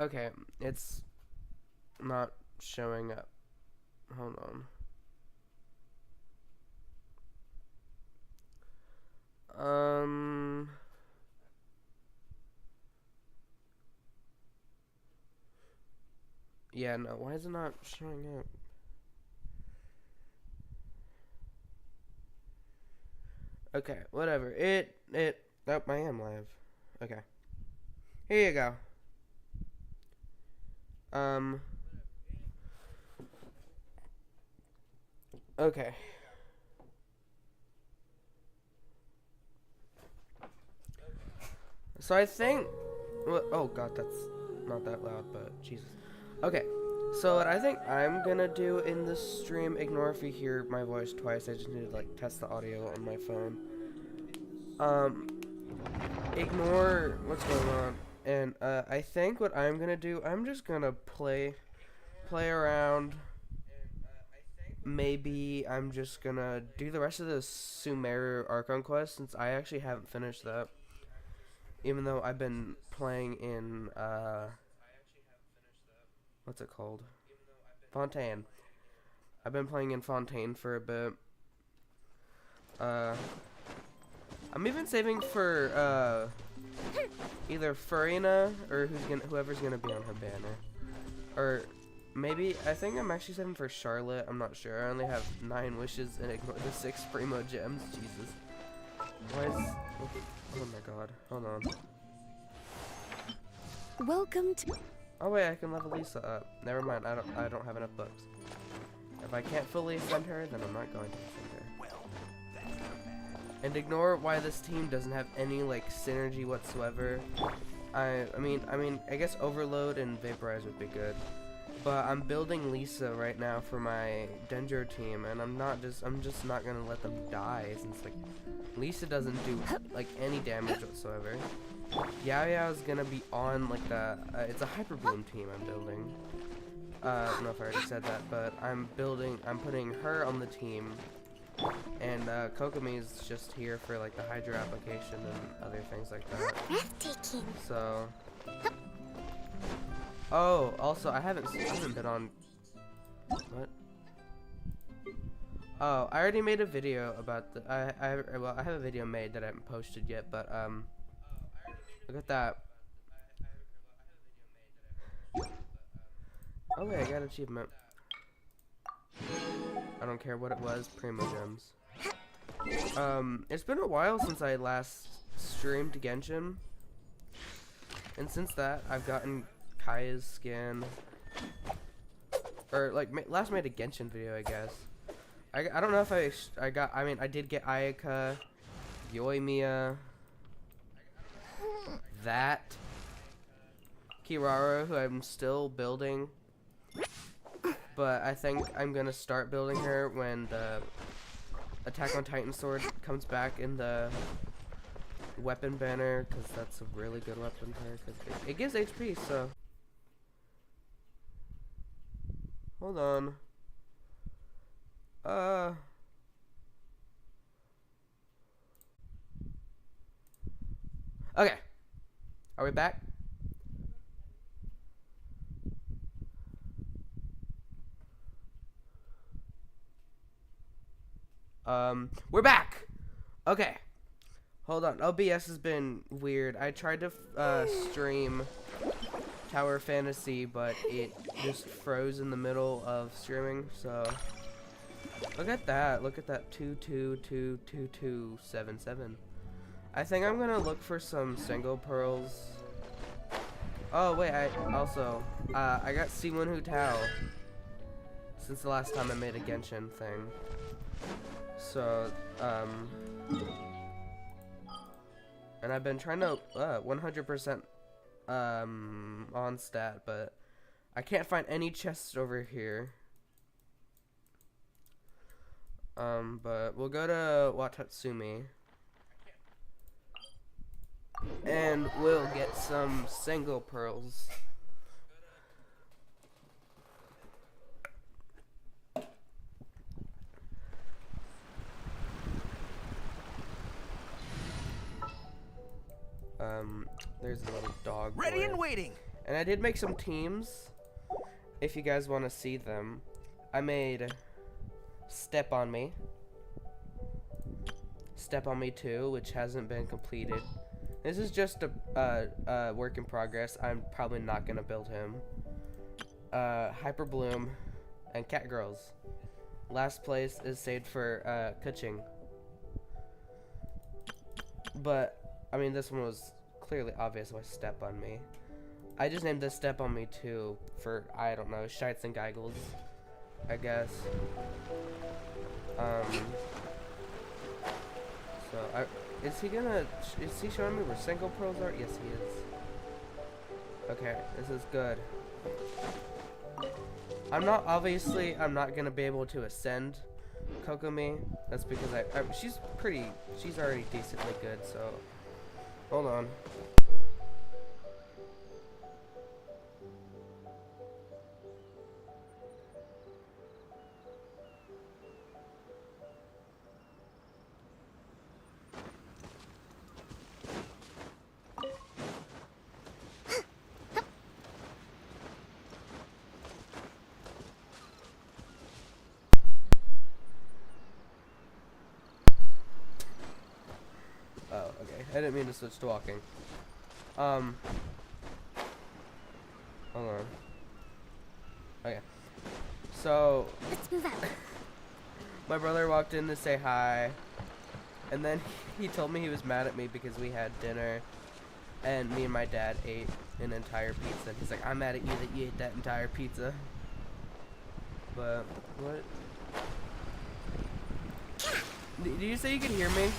Okay, it's not showing up. Hold on. Yeah, no, why is it not showing up? Okay, whatever. Oh, I am live. Okay. Here you go. Okay. So I think, well, oh god, that's not that loud, but Jesus. Okay, so what I think I'm gonna do in this stream, ignore if you hear my voice twice, I just need to like test the audio on my phone. Ignore what's going on, and I think what I'm gonna do, I'm just gonna play around. Maybe I'm just gonna do the rest of the Sumeru Archon quest since I actually haven't finished that. Even though I've been playing in, what's it called? Fontaine. I've been playing in Fontaine for a bit. I'm even saving for, either Farina or whoever's gonna be on her banner. Or maybe, I think I'm actually saving for Charlotte. I'm not sure. I only have 9 wishes and ignore the 6 Primo gems. Jesus. Why is... Oh my god. Hold on. Welcome to... Oh wait, I can level Lisa up. Never mind, I don't have enough books. If I can't fully send her, then I'm not going to send her. And ignore why this team doesn't have any like synergy whatsoever. I mean, I guess Overload and Vaporize would be good. But I'm building Lisa right now for my Dendro team, and I'm just not gonna let them die since like Lisa doesn't do like any damage whatsoever. Yao Yao's gonna be on like the it's a Hyper Bloom team I'm building. I don't know if I already said that, but I'm putting her on the team, and Kokomi's just here for like the Hydra application and other things like that. Breathtaking. So. Oh, also I haven't been on. What? Oh, I already made a video about the. I have a video made that I haven't posted yet, but look at that. Oh wait, I got an achievement. I don't care what it was, Primo Gems. It's been a while since I last streamed Genshin. And since that, I've gotten Kaya's skin. Or, like, last made a Genshin video, I guess. I don't know if I did get Ayaka, Yoimiya, that, Kirara, who I'm still building. But I think I'm gonna start building her when the Attack on Titan sword comes back in the weapon banner, because that's a really good weapon to her, because it gives HP, so. Hold on. Okay. Are we back? We're back! Okay. Hold on. OBS has been weird. I tried to stream Tower Fantasy, but it just froze in the middle of streaming, so look at that. Look at that 22222277. I think I'm gonna look for some single pearls. Oh wait, I got C1 Hu Tao since the last time I made a Genshin thing. So, and I've been trying to 100% on stat, but I can't find any chests over here. But we'll go to Watatsumi and we'll get some single pearls. There's a little dog. Ready and waiting. And I did make some teams, if you guys want to see them. I made Step on Me. Step on Me 2, which hasn't been completed. This is just a work in progress. I'm probably not going to build him. Hyper Bloom and Cat Girls. Last place is saved for Kuching. But, I mean, this one was clearly obvious why Step on Me. I just named this Step on Me 2 for, I don't know, shites and giggles, I guess. So, is he showing me where single pros are? Yes, he is. Okay, this is good. I'm not gonna be able to ascend Kokomi. That's because she's already decently good, so, hold on. Oh, okay. I didn't mean to switch to walking. Hold on. Okay. So, Let's move out. my brother walked in to say hi, and then he told me he was mad at me because we had dinner, and me and my dad ate an entire pizza. And he's like, I'm mad at you that you ate that entire pizza. But, what? Did you say you could hear me?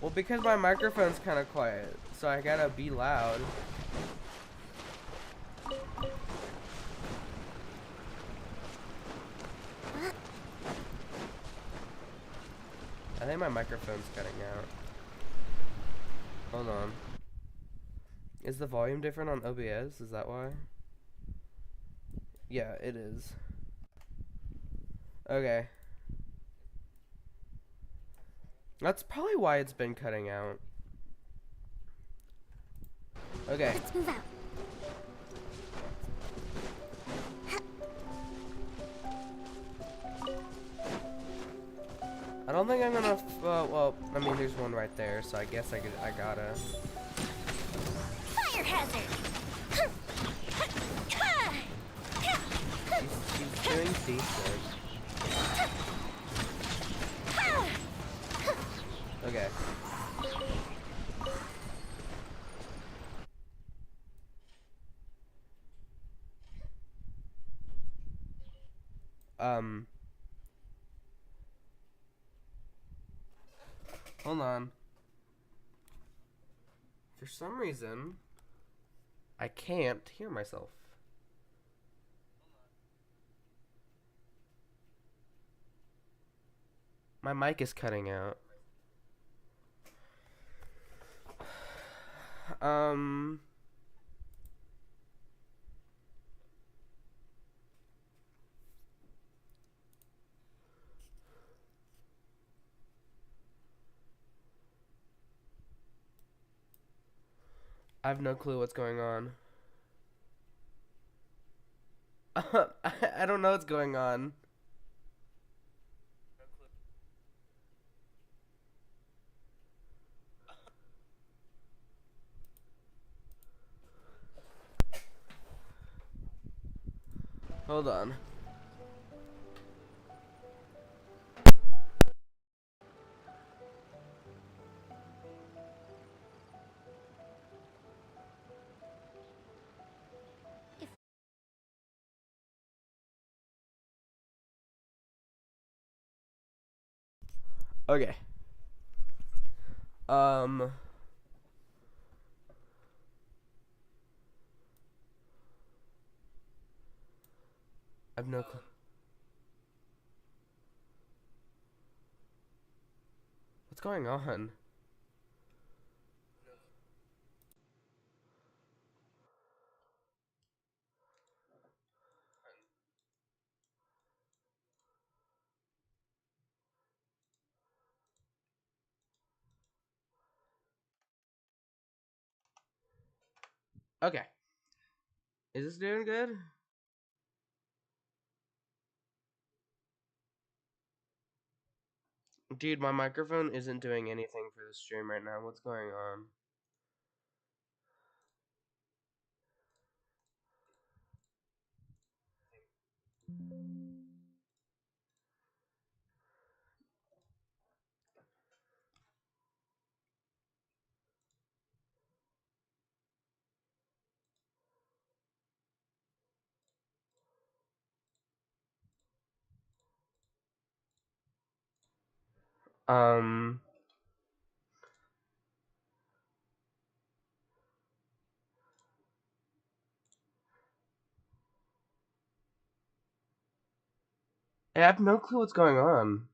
Well, because my microphone's kind of quiet, so I gotta be loud. I think my microphone's cutting out. Hold on. Is the volume different on OBS? Is that why? Yeah, it is. Okay. That's probably why it's been cutting out. Okay. Let's move out. I don't think I'm gonna. Well, I mean, there's one right there, so I guess I gotta. Fire hazard. She's doing decent. Okay. Hold on. For some reason, I can't hear myself. My mic is cutting out. I have no clue what's going on. I don't know what's going on. Hold on. Okay. I've no clue. What's going on? Okay. Is this doing good? Dude, my microphone isn't doing anything for the stream right now. What's going on? Um, I have no clue what's going on.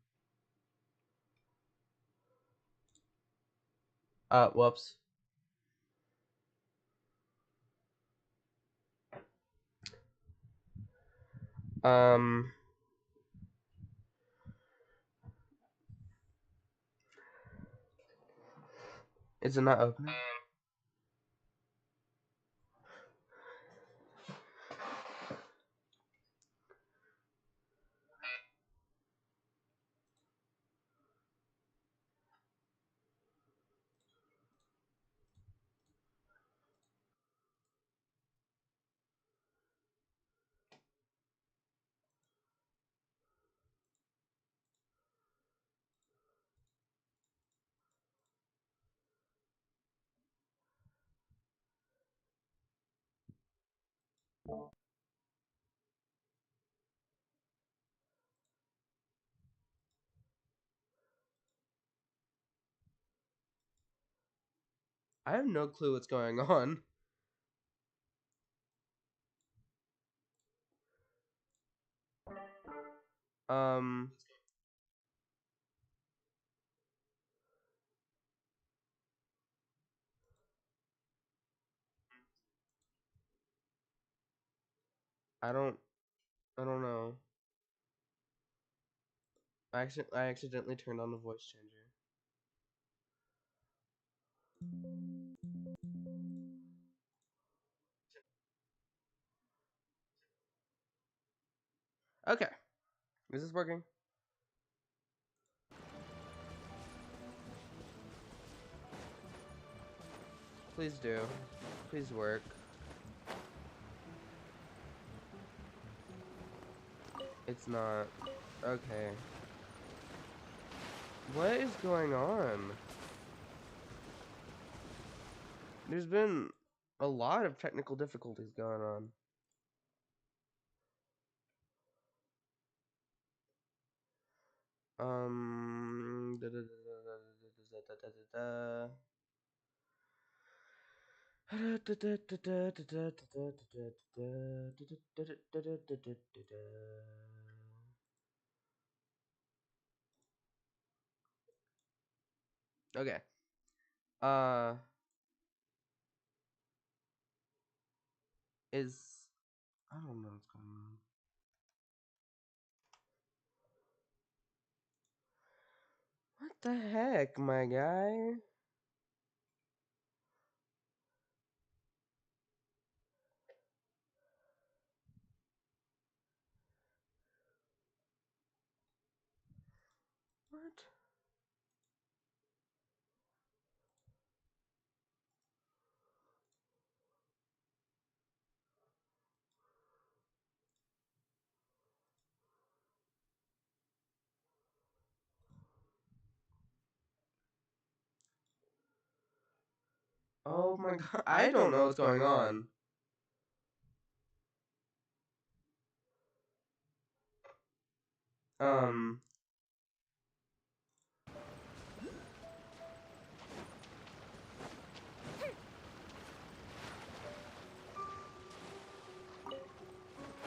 Whoops. Um, is it not opening? I have no clue what's going on. Um, I don't, I don't know. I accidentally turned on the voice changer. Okay, is this working? Please do. Please work. It's not. Okay. What is going on? There's been a lot of technical difficulties going on. Okay. Uh, is I don't know what's going on. What the heck, my guy? What? Oh my god, I don't know what's going on. Um,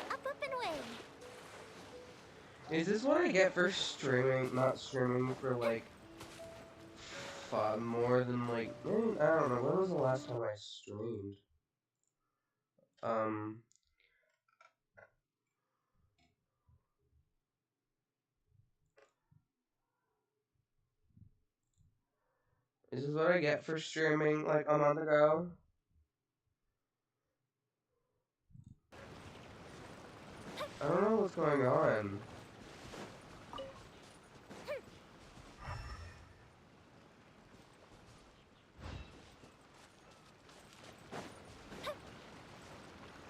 Up and away. is this what I get for streaming, not streaming for like more than like, I don't know, when was the last time I streamed? Um, is this what I get for streaming like a month ago? I don't know what's going on.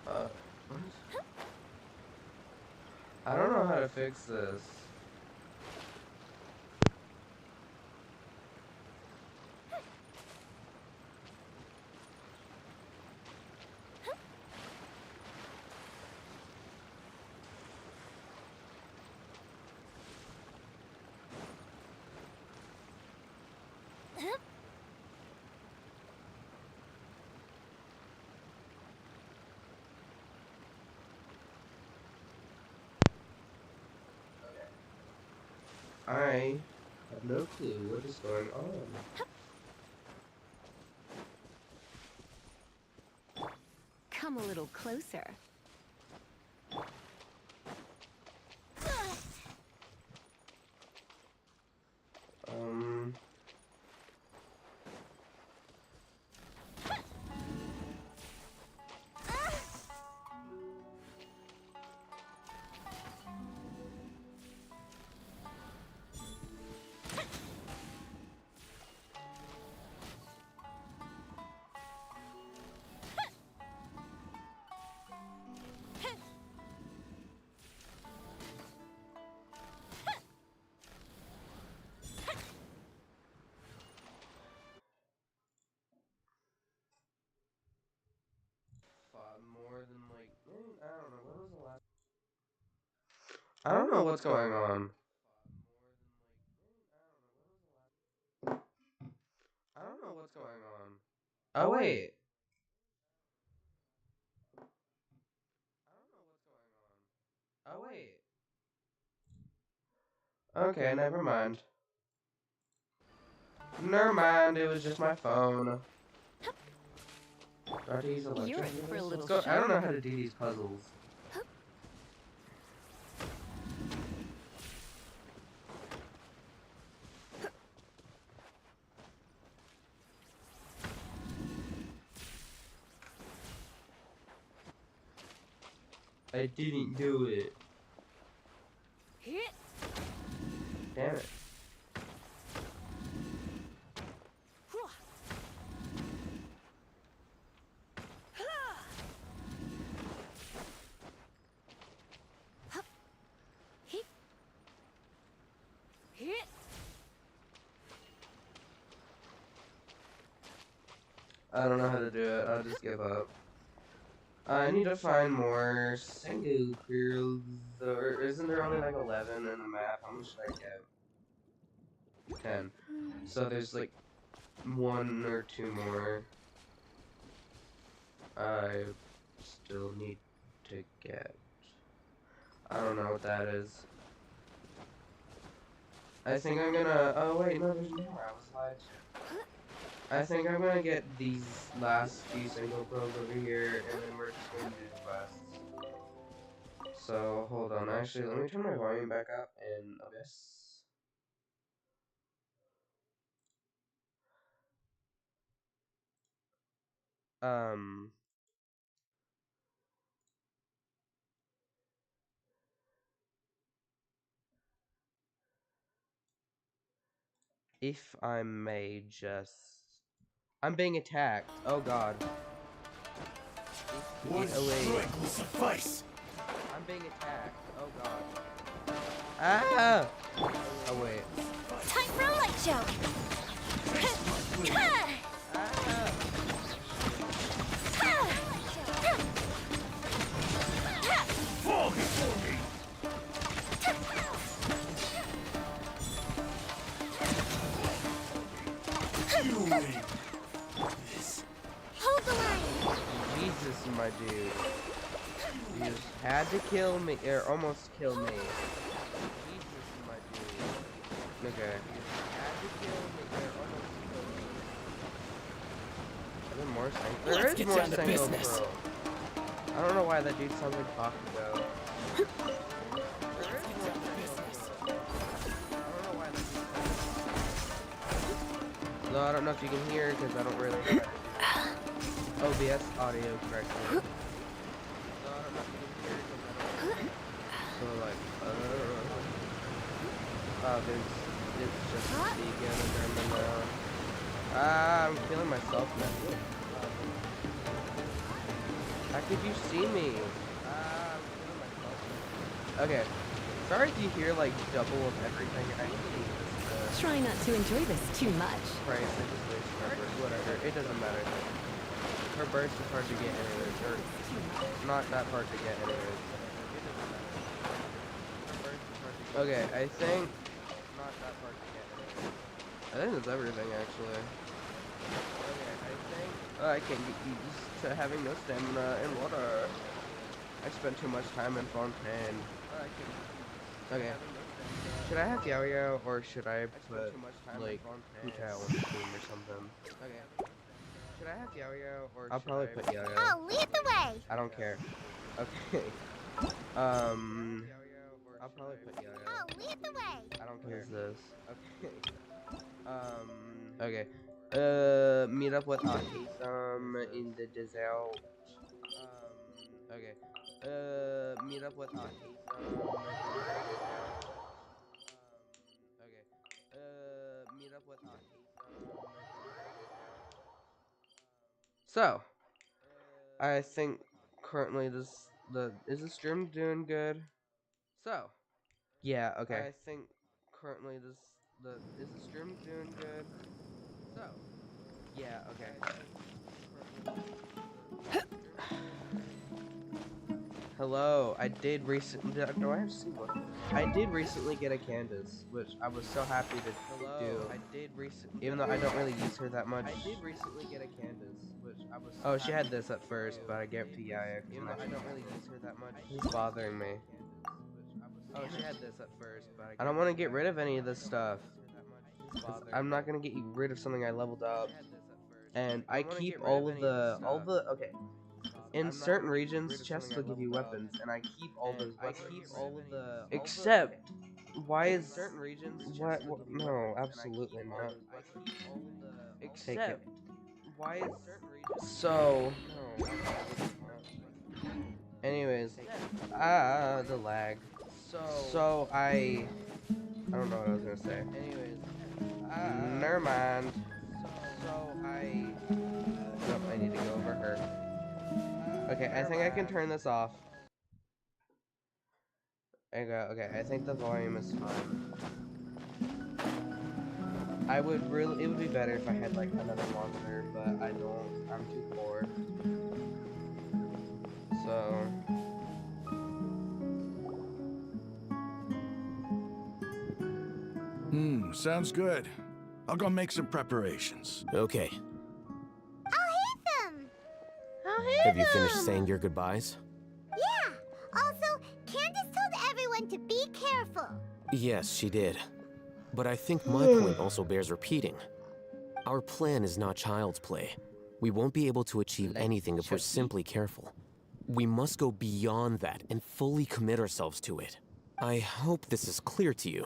What? I don't know how to fix this. I have no clue what is going on. Come a little closer. Um... More than like, I don't know, what was the last? I don't know what's going on. I don't know what's going on. Oh wait. I don't know what's going on. Oh wait. Okay, never mind. Never mind, it was just my phone. Do I have to use electric You're in for for a this? little Let's go. I don't know show. how to do these puzzles. I didn't do it. Damn it. I don't know how to do it. I'll just give up. I need to find more Sengu pearls. Or isn't there only like 11 in the map? How much should I get? 10. So there's like 1 or 2 more. I still need to get. I don't know what that is. I think I'm gonna. Oh wait, no, there's more. I was lied to. I think I'm gonna get these last few single pearls over here, and then we're just gonna do the quests. So hold on. Actually, let me turn my volume back up and Abyss. Um. If I may just. I'm being attacked. Oh god. One Oh wait. strike will suffice. I'm being attacked. Oh god. Ah! Oh wait. Time for a light show. Ah! Fall before me. You win. This. Hold the line. Jesus, my dude. You just had to kill me, or almost kill me. Jesus, my dude. Okay. You just had to kill me, or almost kill me. Are there more Sengo? There Let's is get more down to Sengo business. Pro. I don't know why that dude sounds like Bakugo. There is more Sengo Pro. I don't know why that dude sounds like. No, I don't know if you can hear because I don't really know how to do OBS audio correctly. No, I don't know if you can hear because I don't Oh, it's just vegan and German now. I'm feeling myself now. How could you see me? I'm feeling myself now. Okay. Sorry if you hear like double of everything. I need this. Try not to enjoy this too much. Right, I just waste her burst. Whatever. It doesn't matter. Her burst is hard to get anyways. Or not that hard to get anyways. It doesn't matter. Her burst is hard to get. Okay, I think not that hard to get anyways. I think that's everything actually. Okay, I think I can get used to having no stamina and water. I spent too much time in Fontaine. Okay. Should I have Yao Yao or should I put like Hu Tao on the team or something? Okay. Should I have Yao Yao or I'll probably put Yao Yao. I'll lead the way. I don't care. Okay. I'll probably put Yao Yao. I'll lead the way. I don't care. What is this? Okay. Meet up with Ahisam in the desert. Okay. Meet up with Ahisam. Okay. Meet up with Ahisam. So, I think currently is the stream doing good? So, yeah, okay. I think currently is the stream doing good? So, yeah, okay. Hello, I did recently. Do I have Siwa? I did recently get a Candace, which I was so happy to do. I did recently, even though I don't really use her that much. I did recently get a Candace, which I was. So she had this at first, but I gave it to Yaya. Even though I don't really use her that much. He's bothering me. Oh, she had this at first, but I don't want to get rid of any of this stuff. I'm not gonna get rid of something I leveled up, and I keep all of the okay. In certain regions, chests will give you weapons, and I keep all those weapons. Except, why is certain regions? What? No, absolutely not. Except, why is certain regions? So, anyways, the lag. So I don't know what I was gonna say. Anyways, never mind. Nope, I need to go over her. Okay, I think I can turn this off. There you go. Okay, I think the volume is fine. It would be better if I had like another monitor, but I don't. I'm too poor. So. Sounds good. I'll go make some preparations. Okay. I'll hit them. Have you finished saying your goodbyes? Yeah. Also, Candace told everyone to be careful. Yes, she did. But I think my point also bears repeating. Our plan is not child's play. We won't be able to achieve anything if we're simply careful. We must go beyond that and fully commit ourselves to it. I hope this is clear to you.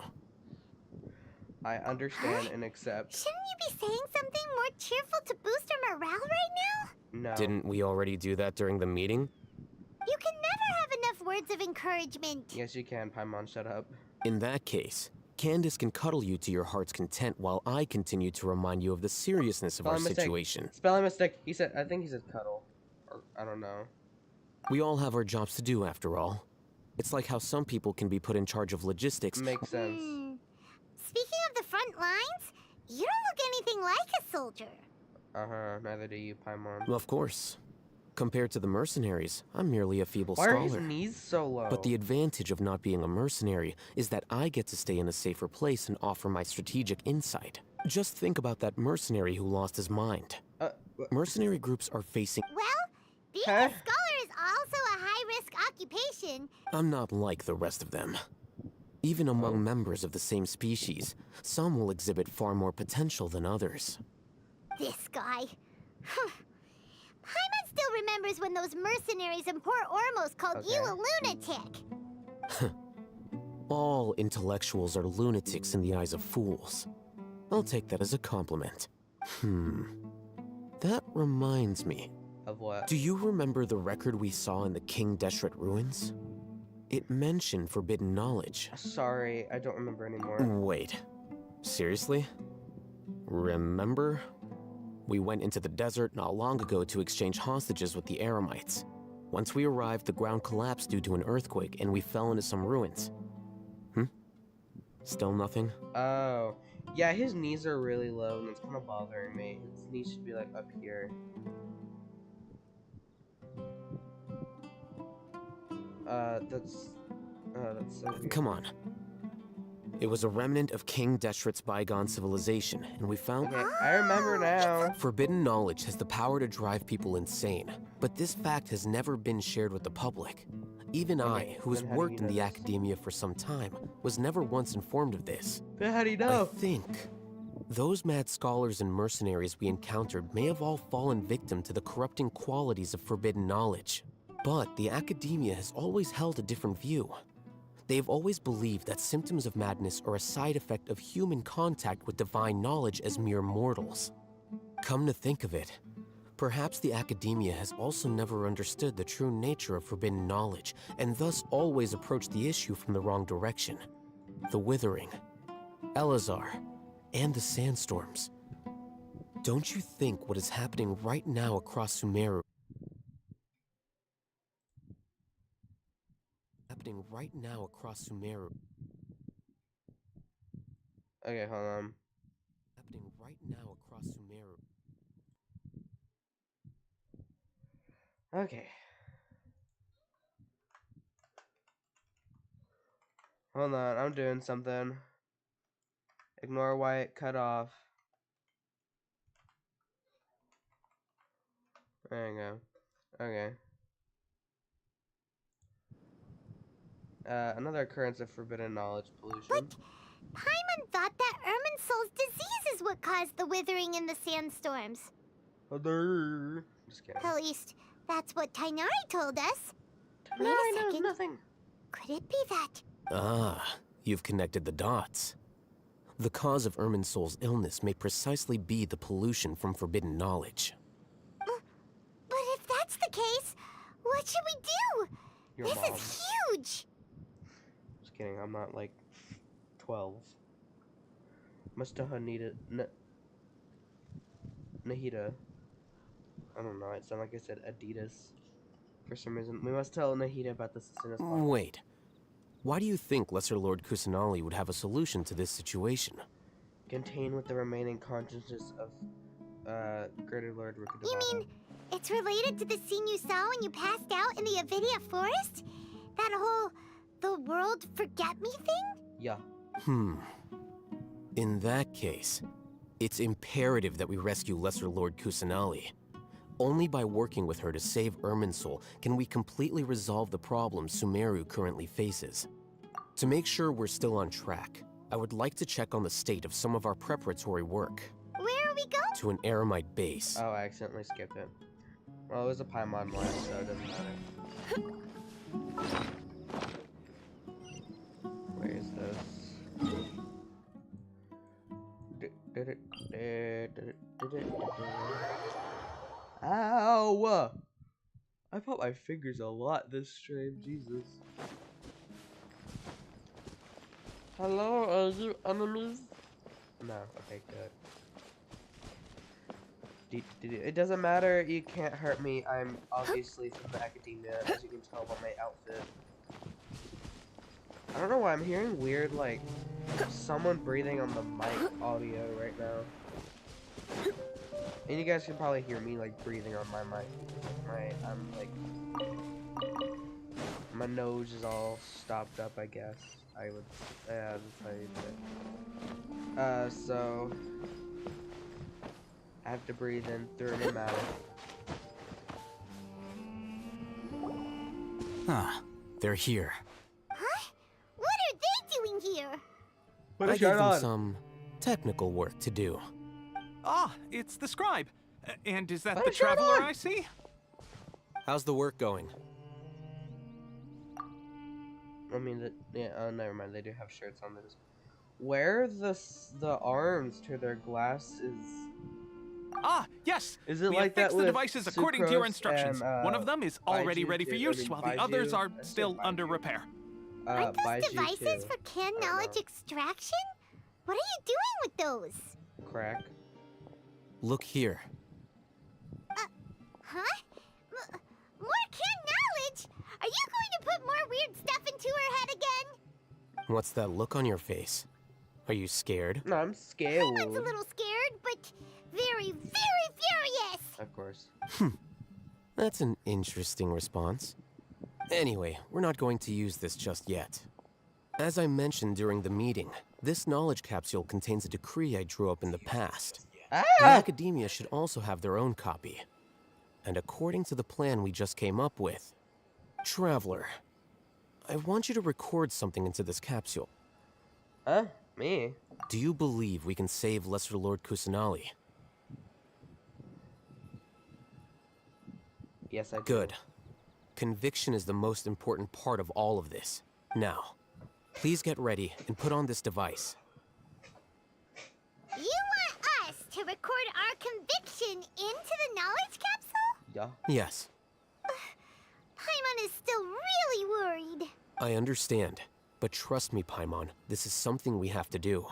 I understand and accept. Shouldn't you be saying something more cheerful to boost our morale right now? No. Didn't we already do that during the meeting? You can never have enough words of encouragement. Yes, you can, Paimon, shut up. In that case, Candace can cuddle you to your heart's content while I continue to remind you of the seriousness of our situation. Spelling mistake. I think he said cuddle. Or, I don't know. We all have our jobs to do, after all. It's like how some people can be put in charge of logistics. Makes sense. Speaking of the front lines, you don't look anything like a soldier. Uh-huh, neither do you, Paimon. Of course. Compared to the mercenaries, I'm merely a feeble Why scholar. are his knees so low? But the advantage of not being a mercenary is that I get to stay in a safer place and offer my strategic insight. Just think about that mercenary who lost his mind. Mercenary groups are facing... Well, being a scholar is also a high-risk occupation. I'm not like the rest of them. Even among members of the same species, some will exhibit far more potential than others. This guy. Paimon still remembers when those mercenaries in Port Ormos called you a lunatic. All intellectuals are lunatics in the eyes of fools. I'll take that as a compliment. That reminds me. Of what? Do you remember the record we saw in the King Deshret ruins? It mentioned forbidden knowledge. Sorry, I don't remember anymore. Wait. Seriously? Remember? We went into the desert not long ago to exchange hostages with the Eremites. Once we arrived, the ground collapsed due to an earthquake, and we fell into some ruins. Still nothing? Oh. Yeah, his knees are really low, and it's kind of bothering me. His knees should be, like, up here. That's so weird. Come on. It was a remnant of King Deshret's bygone civilization, and we found... Okay, I remember now. Forbidden knowledge has the power to drive people insane, but this fact has never been shared with the public. Even I, who has then how do worked you in know the this? academia for some time, was never once informed of this. But how do you I know? think those mad scholars and mercenaries we encountered may have all fallen victim to the corrupting qualities of forbidden knowledge. But the academia has always held a different view. They have always believed that symptoms of madness are a side effect of human contact with divine knowledge as mere mortals. Come to think of it, perhaps the academia has also never understood the true nature of forbidden knowledge, and thus always approached the issue from the wrong direction. The Withering, Elazar, and the Sandstorms. Don't you think what is happening right now across Sumeru Okay, hold on. happening right now across Sumeru? Okay. Hold on, I'm doing something. Ignore why it cut off. There you go. Okay. Another occurrence of forbidden knowledge pollution. But Paimon thought that Irminsul's disease is what caused the withering in the sandstorms. Just kidding. At least, that's what Tainari told us. No, Wait a I know second. nothing. Could it be that? Ah, you've connected the dots. The cause of Irminsul's illness may precisely be the pollution from forbidden knowledge. But if that's the case, what should we do? Your This mom. is huge! Just kidding, I'm not like 12. Must have needed Nahida. I don't know, it sounded like I said Adidas for some reason. We must tell Nahida about this as soon as possible. Wait. Why do you think Lesser Lord Kusanali would have a solution to this situation? Contain with the remaining consciousness of Greater Lord Rukadababa. You mean it's related to the scene you saw when you passed out in the Avidia forest? That whole the world forget me thing? Yeah. In that case, it's imperative that we rescue Lesser Lord Kusanali. Only by working with her to save Irminsul can we completely resolve the problems Sumeru currently faces. To make sure we're still on track, I would like to check on the state of some of our preparatory work. Where are we going? To an Eremite base. Oh, I accidentally skipped it. Well, it was a Paimon one, so it doesn't matter. Where is this? Ow! I popped my fingers a lot this stream, Jesus. Hello, are you enemies? No, okay, good. It doesn't matter, you can't hurt me. I'm obviously from the academia, as you can tell by my outfit. I don't know why I'm hearing weird, like, someone breathing on the mic audio right now. And you guys can probably hear me, like, breathing on my mic. I'm, like, my nose is all stopped up, I guess. I would, that's how you say it. So, I have to breathe in through my mouth. Ah, they're here. Huh? What are they doing here? What I is gave going them on? some technical work to do. Ah, it's the scribe. And is that What the is going traveler on? I see? How's the work going? I mean, yeah, oh, never mind, they do have shirts on this. Where the arms to their glasses? Ah, yes. Is it we like have that fixed the with devices according to your Sucrose instructions. and, One of them is already Baiju ready for did- I use, mean, while the Baiju? others are I said still under Baiju. repair. Aren't buys those you devices too. for canned I don't knowledge know. extraction? What are you doing with those? Crack. Look here. Huh? More canned knowledge? Are you going to put more weird stuff into her head again? What's that look on your face? Are you scared? No, I'm scared. Paimon's a little scared, but very, very furious. Of course. That's an interesting response. Anyway, we're not going to use this just yet. As I mentioned during the meeting, this knowledge capsule contains a decree I drew up in the past. The Ah! academia should also have their own copy. And according to the plan we just came up with, Traveler, I want you to record something into this capsule. Huh? Me? Do you believe we can save Lesser Lord Kusanali? Yes, I do. Good. Conviction is the most important part of all of this. Now, please get ready and put on this device. You want us to record our conviction into the knowledge capsule? Yeah. Yes, Paimon is still really worried. I understand. But trust me, Paimon, this is something we have to do.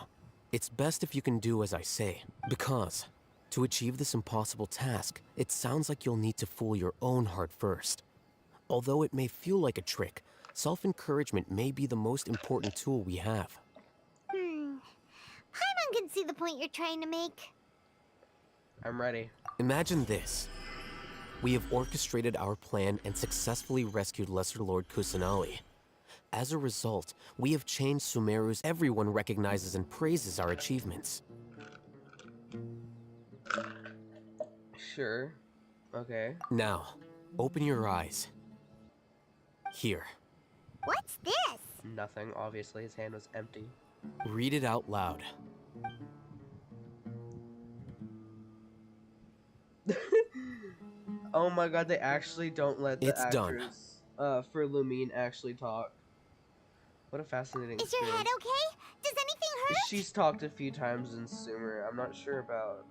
It's best if you can do as I say. Because, to achieve this impossible task, it sounds like you'll need to fool your own heart first. Although it may feel like a trick, self-encouragement may be the most important tool we have. Paimon can see the point you're trying to make. I'm ready. Imagine this. We have orchestrated our plan and successfully rescued Lesser Lord Kusanali. As a result, we have changed Sumeru's. Everyone recognizes and praises our achievements. Sure. Okay. Now, open your eyes. Here, What's this? Nothing. Obviously, his hand was empty. read it out loud. Oh my god, they actually don't let the It's done. actors for Lumine actually talk. What a fascinating Is your head experience. okay? Does anything hurt? She's talked a few times in Sumer. I'm not sure about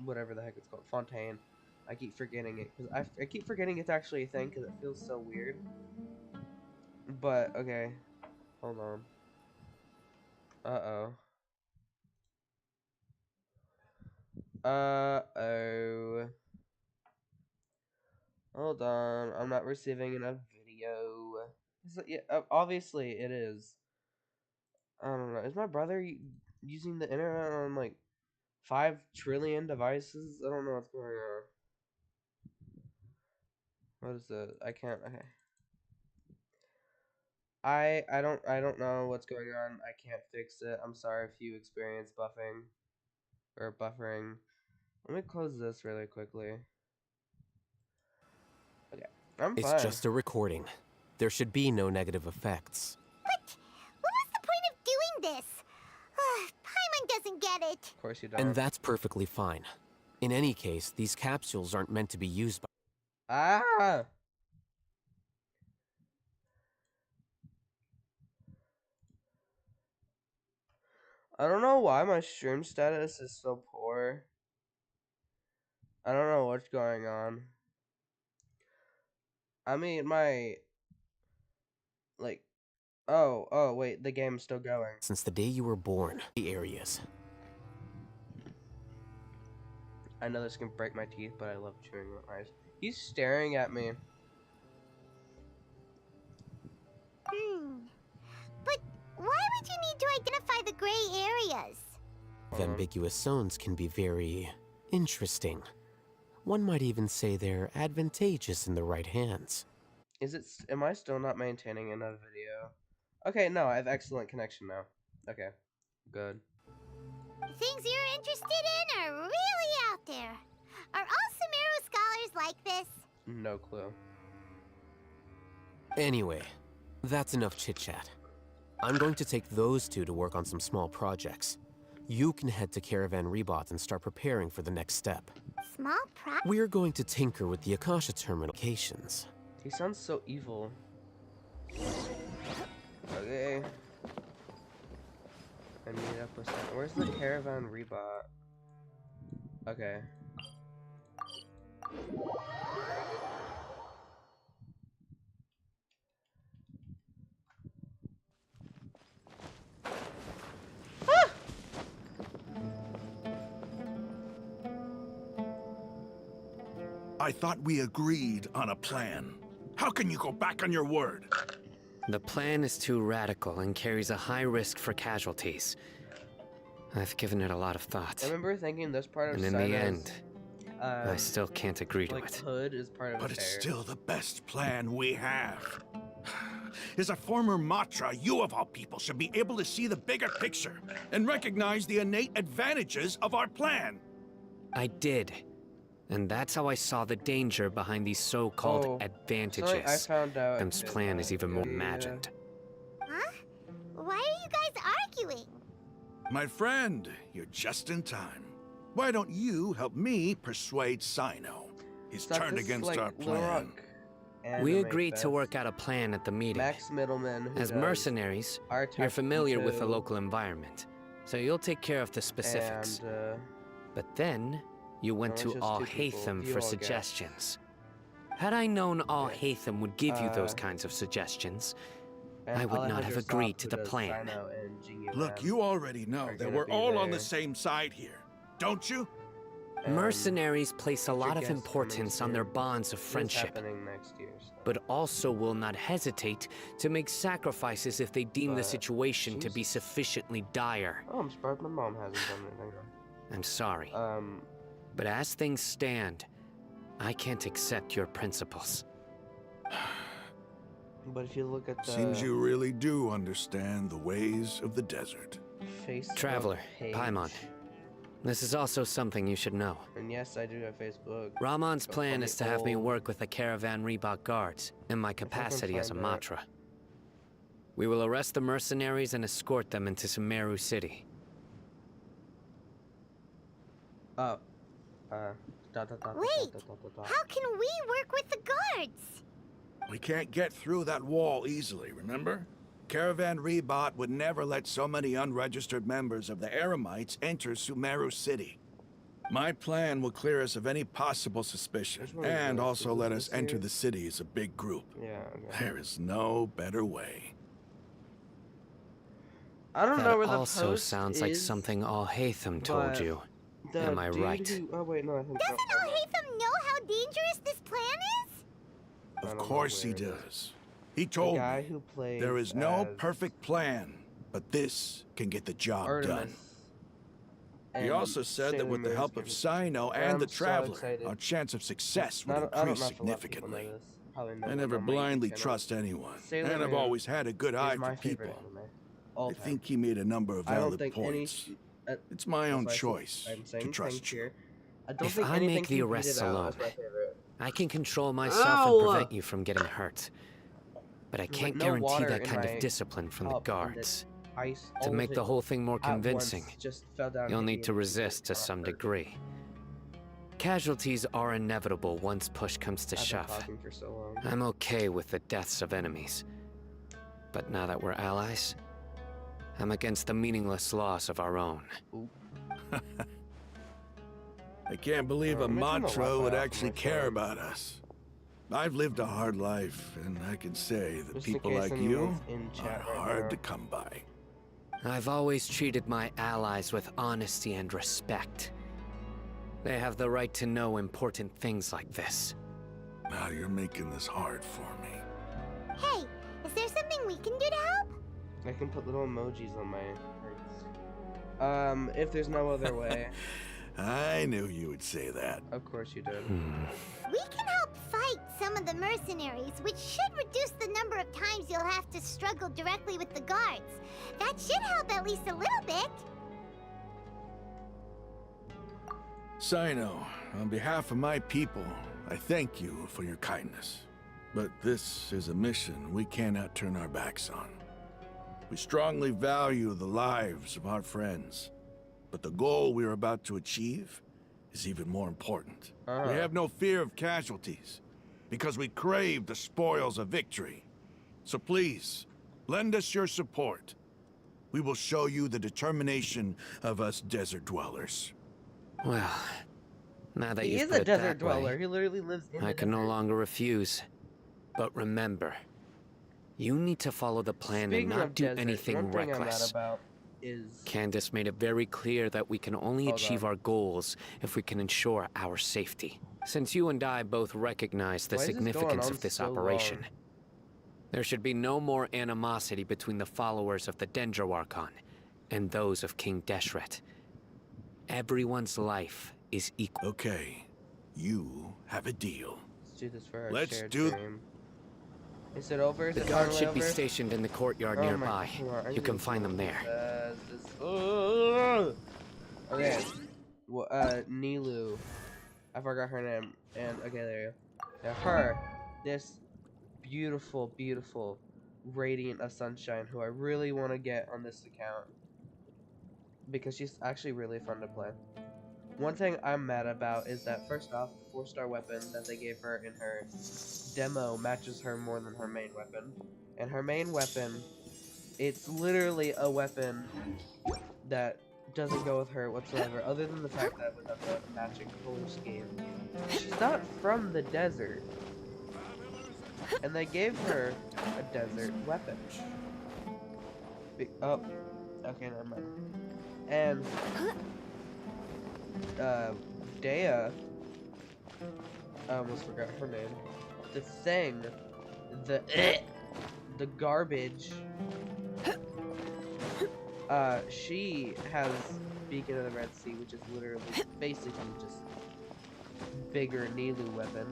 whatever the heck it's called, Fontaine. I keep forgetting it because I keep forgetting it's actually a thing because it feels so weird. But okay, hold on. Uh-oh. Hold on, I'm not receiving enough video. Is it, yeah, obviously it is. I don't know. Is my brother using the internet on like 5 trillion devices? I don't know what's going on. What is it? I can't. Okay. I don't know what's going on. I can't fix it. I'm sorry if you experience buffing or buffering. Let me close this really quickly. Okay, I'm It's fine. just a recording. There should be no negative effects. But what was the point of doing this? Paimon doesn't get it. Of course you don't. And that's perfectly fine. In any case, these capsules aren't meant to be used by. Ah! I don't know why my stream status is so poor. I don't know what's going on. I mean, my... Like... Oh, wait, the game's still going. Since the day you were born, the areas. I know this can break my teeth, but I love chewing my eyes. He's staring at me. But why would you need to identify the gray areas? Ambiguous zones can be very interesting. One might even say they're advantageous in the right hands. Is it... Am I still not maintaining enough video? Okay, no, I have excellent connection now. Okay, good. Things you're interested in are really out there. Are all Sumeru scholars like this? No clue. Anyway, that's enough chit-chat. I'm going to take those two to work on some small projects. You can head to Caravan Rebot and start preparing for the next step. Small prop? We're going to tinker with the Akasha terminals. He sounds so evil. Okay. I meet up with some... Where's the Caravan Rebot? Okay. I thought we agreed on a plan. How can you go back on your word? The plan is too radical and carries a high risk for casualties. I've given it a lot of thought. I remember thinking this part of And in the Sina's, end, I still can't agree to like it. hood is part of But his it's hair. still the best plan we have. As a former Matra, you of all people should be able to see the bigger picture and recognize the innate advantages of our plan. I did. And that's how I saw the danger behind these so-called Oh, advantages. Sorry, I found out. Them's plan is even more Yeah. imagined. Huh? Why are you guys arguing? My friend, you're just in time. Why don't you help me persuade Sino? He's It's not turned this, against like, our Little plan. Rock We anime agreed to fest. work out a plan at the meeting. Max Middleman, who As does mercenaries, our you're Type familiar with the 2, local environment, so you'll take care of the specifics. And, But then, you went No, it's to just Al two people. Haytham You for all get. suggestions. Had I known Al Yeah. Haytham would give you those Uh, kinds of suggestions, and I would not have Alejandro agreed Saab, to who the does plan. Sino and Jingyu Look, Wan, you already know are that gonna we're be all on there. the same side here, don't you? and mercenaries place a future lot of guests coming importance on their soon. bonds of It is friendship, happening next year, so. but also will not hesitate to make sacrifices if they deem the But situation to be she's- sufficiently dire. Oh, I'm surprised my mom hasn't done anything. I'm sorry, Um, but as things stand, I can't accept your principles. but if you look at the Seems you really do understand the ways of the desert. Facebook Traveler, page, Paimon, this is also something you should know. and yes, I do have Facebook. Ramon's But plan funny is to have me old- work with the Caravan Reebok guards in my capacity as a find out. Matra. We will arrest the mercenaries and escort them into Sumeru City. Oh, dot, dot, dot, dot, Wait, dot, dot, dot, dot. How can we work with the guards? We can't get through that wall easily, remember? Caravan Rebot would never let so many unregistered members of the Eremites enter Sumeru City. My plan will clear us of any possible suspicion, Which one is and this? also Is let this us enter here? the city as a big group. Yeah, okay. There is no better way. I don't That know where the also post sounds like is, something Al Haytham told but you. the Am I dude right? Who, oh wait, no, I think Doesn't Al-Haytham know how dangerous this plan is? I Of don't know course he where it is. does. He The told guy me who plays there is no as perfect plan, but this can get the job Artemis. done. He and also said that Sailor with the Moon's help of character. Sino I'm and the so Traveler, excited. our chance of success would I don't know increase if a lot of people know significantly. this. Probably know I this never on my YouTube blindly channel. trust anyone, Sailor and I've Moon always had a good eye He's my for people. favorite anime. All I time. think he made a number of I don't valid think any. points. Uh, It's my that's own why I said- choice I'm saying to trust things you. here. I don't If think I anything make the can beat arrests it out. alone, That's my favorite. I can control myself Ow! and prevent you from getting hurt. But I There's, can't like, no guarantee water that in kind my of discipline from the cup, and guards. Ice, To all make of the it whole thing more at once convincing, just fell down you'll and hit need me to in the resist to face. some Hurt. degree. Casualties are inevitable once push comes to I've been shove. talking for so long. I'm okay with the deaths of enemies. But now that we're allies, I'm against the meaningless loss of our own. I can't believe a I'm gonna turn the Matra Wi-Fi would off on actually my care phone. about us. I've lived a hard life, and I can say that Just in people case like you anyone's in are chat right hard now. to come by. I've always treated my allies with honesty and respect. They have the right to know important things like this. Now you're making this hard for me. Hey, is there something we can do to help? I can put little emojis on my hearts. If there's no other way. I knew you would say that. Of course you did. We can help fight some of the mercenaries, which should reduce the number of times you'll have to struggle directly with the guards. That should help at least a little bit. Sino, on behalf of my people, I thank you for your kindness. But this is a mission we cannot turn our backs on. We strongly value the lives of our friends, but the goal we are about to achieve is even more important. We have no fear of casualties, because we crave the spoils of victory. So please, lend us your support. We will show you the determination of us desert dwellers. Well, now that He you've is put a it desert that way, dweller. He literally lives in I the can no desert. longer refuse. But remember, you need to follow the plan Speaking and not of do desert, anything one thing I'm mad reckless. about is Candace made it very clear that we can only Hold achieve on. our goals if we can ensure our safety. Since you and I both recognize the Why is this going significance on of this so operation, long? there should be no more animosity between the followers of the Dendro Archon and those of King Deshret. Everyone's life is equal. Okay, you have a deal. Let's do this for our Let's shared do- dream. Is it over? Is The it guards finally should be over? stationed in the courtyard Oh my nearby. God, I You need can to find them go there. Okay. Well, Nilu. I forgot her name. And okay, there you go. Now her, this beautiful, beautiful Radiant of Sunshine, who I really want to get on this account because she's actually really fun to play. One thing I'm mad about is that first off, the 4-star weapon that they gave her in her demo matches her more than her main weapon. And her main weapon, it's literally a weapon that doesn't go with her whatsoever, other than the fact that without the matching color scheme. She's not from the desert. And they gave her a desert weapon. Oh, okay, never mind. And Dea, I almost forgot her name. The thing, the garbage. She has Beacon of the Red Sea, which is literally basically just bigger Nilu weapon.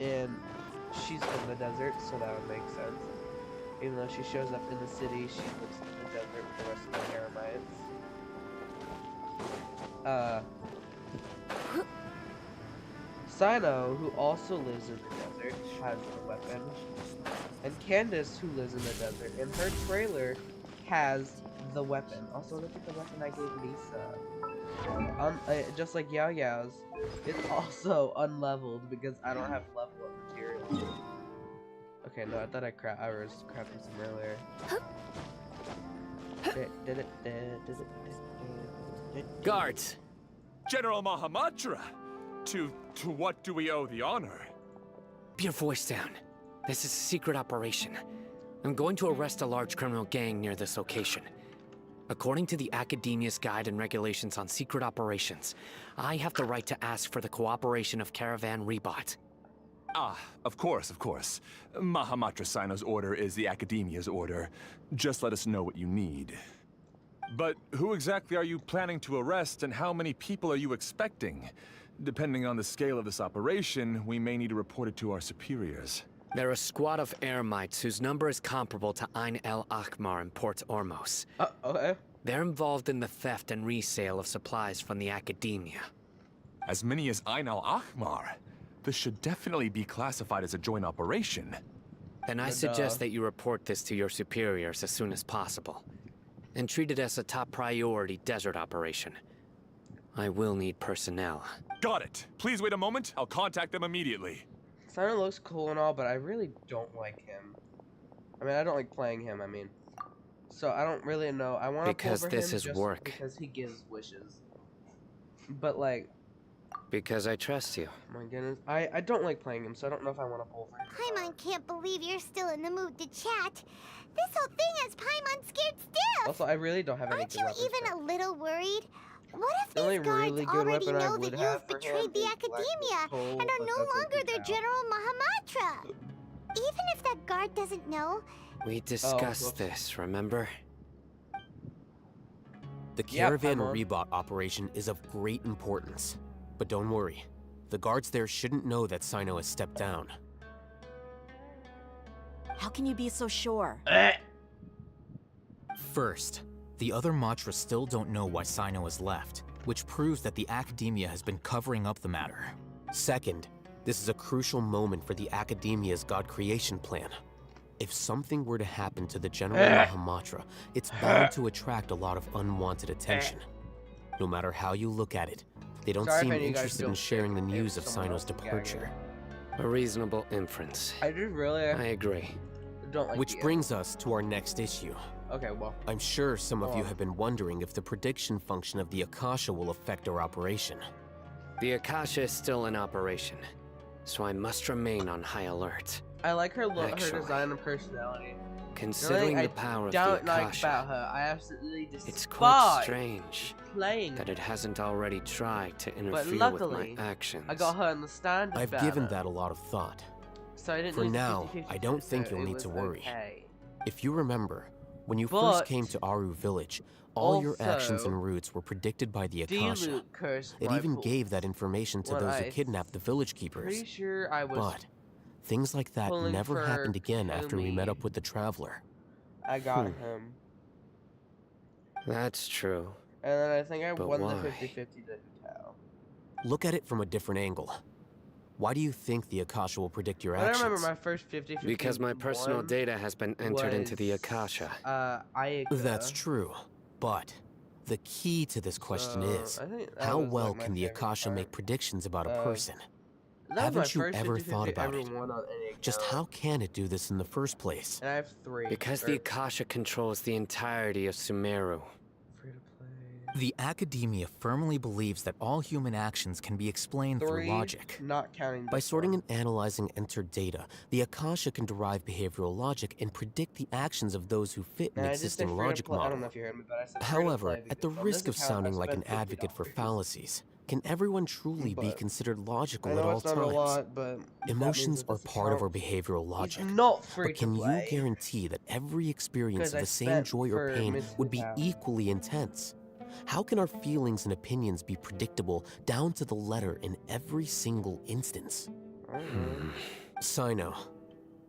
And she's from the desert, so that would make sense. Even though she shows up in the city, she lives in the desert with the rest of the Eremites. Sino, who also lives in the desert, has the weapon. And Candace, who lives in the desert, in her trailer, has the weapon. Also, look at the weapon I gave Lisa. Just like Yao Yao's, it's also unleveled because I don't have level up materials. Okay, no, I thought I was crafting some earlier. Guards! General Mahamatra! To what do we owe the honor? Keep your voice down. This is a secret operation. I'm going to arrest a large criminal gang near this location. According to the Academia's Guide and Regulations on Secret Operations, I have the right to ask for the cooperation of Caravan Rebot. Ah, of course, of course. Mahamatra Sino's order is the Academia's order. Just let us know what you need. But who exactly are you planning to arrest, and how many people are you expecting? Depending on the scale of this operation, we may need to report it to our superiors. They're a squad of Eremites whose number is comparable to Ain el Akhmar in Port Ormos. Okay. They're involved in the theft and resale of supplies from the Academia. As many as Ain al-Akhmar? This should definitely be classified as a joint operation. Then I suggest that you report this to your superiors as soon as possible, and treat it as a top priority desert operation. I will need personnel. Got it. Please wait a moment. I'll contact them immediately. Sino looks cool and all, but I really don't like him. I mean, I don't like playing him, I mean. So I don't really know. I want to pull Because for this him is just work. because he gives wishes. But like, Because I trust you. my goodness, I don't like playing him, so I don't know if I want to pull for him. Paimon can't believe you're still in the mood to chat. This whole thing has Paimon scared stiff. Also, I really don't have any Aren't good you weapons even for a little worried? What if The only these guards really good already weapon I know would that have you've for him betrayed the is Black Academia Pole, and but are no that's longer okay their now. General Mahamatra? Even if that guard doesn't know, We discussed whoops. this, remember? The Yep, Caravan I'm on. Rebot operation is of great importance. But don't worry, the guards there shouldn't know that Sino has stepped down. How can you be so sure? First, the other Matra still don't know why Sino has left, which proves that the Academia has been covering up the matter. Second, this is a crucial moment for the Academia's God creation plan. If something were to happen to the General Mahamatra, it's bound to attract a lot of unwanted attention. No matter how you look at it, they don't Sorry if seem any of you guys interested feel in sharing the sick. news If of someone Sino's else is gagging. departure. A reasonable inference. I just really I agree. don't like Which the brings us to our next issue. Okay, well, I'm sure some of you Oh. have been wondering if the prediction function of the Akasha will affect our operation. The Akasha is still in operation, so I must remain on high alert. I like her look, her Actually. design and personality. Considering I the power of don't the like Akasha, about her, I absolutely despise it's quite strange playing that her. it hasn't already tried to But interfere luckily, with my actions. I got her in the stand I've given that a lot of thought. so I didn't For use the now, 50-50 I don't so think you'll it need was to worry. okay. If you remember, when you But first came to Aru Village, all your actions also, and routes were predicted by the Akasha. D-Luke cursed It my even pulse. gave that information to When those who I kidnapped the village keepers. Pretty sure I was But things like that pulling never for happened again after we met Kumi. up with the Traveler. I got him. That's true. And then I think I But won why? the 50-50 to Hutao. Look at it from a different angle. Why do you think the Akasha will predict your I actions? remember my first 50-50 Because my personal one data has been entered into the was, Akasha. Ayaka. That's true, but the key to this question So, is, I think that how was, well like, my can the favorite Akasha part. make predictions about a person? That was Haven't my you first ever 50-50 thought about it? won on any Just account. how can it do this in the first place? And I have 3. Because the Akasha controls the entirety of Sumeru. Free to play. The Academia firmly believes that all human actions can be explained through 3, logic. not counting By this sorting one. and analyzing entered data, the Akasha can derive behavioral logic and predict the actions of those who fit an And I just said existing free to logic play. I don't know model. if you heard me, but I said free to However, play at the because on risk this of account, I sounding like an spent advocate for $50. fallacies, can everyone truly be But considered I logical at know all it's not a times? lot, but that means Emotions that are this part of our account behavioral is logic. not free But can to you play. guarantee that every experience Because of I the same spent joy or for pain Miss would be Hutao. equally intense? How can our feelings and opinions be predictable down to the letter in every single instance? I don't know. Sino,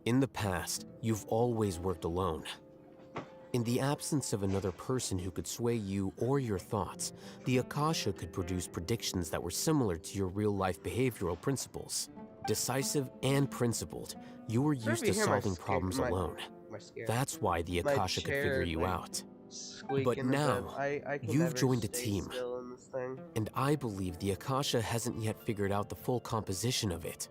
in the past, you've always worked alone. In the absence of another person who could sway you or your thoughts, the Akasha could produce predictions that were similar to your real-life behavioral principles. Decisive and principled, you were used to hear my solving problems alone. My scare. That's why the My Akasha could figure chair, you like, out. Squeak But in the now, bed. I can you've never joined a stay team. still in this thing. And I believe the Akasha hasn't yet figured out the full composition of it.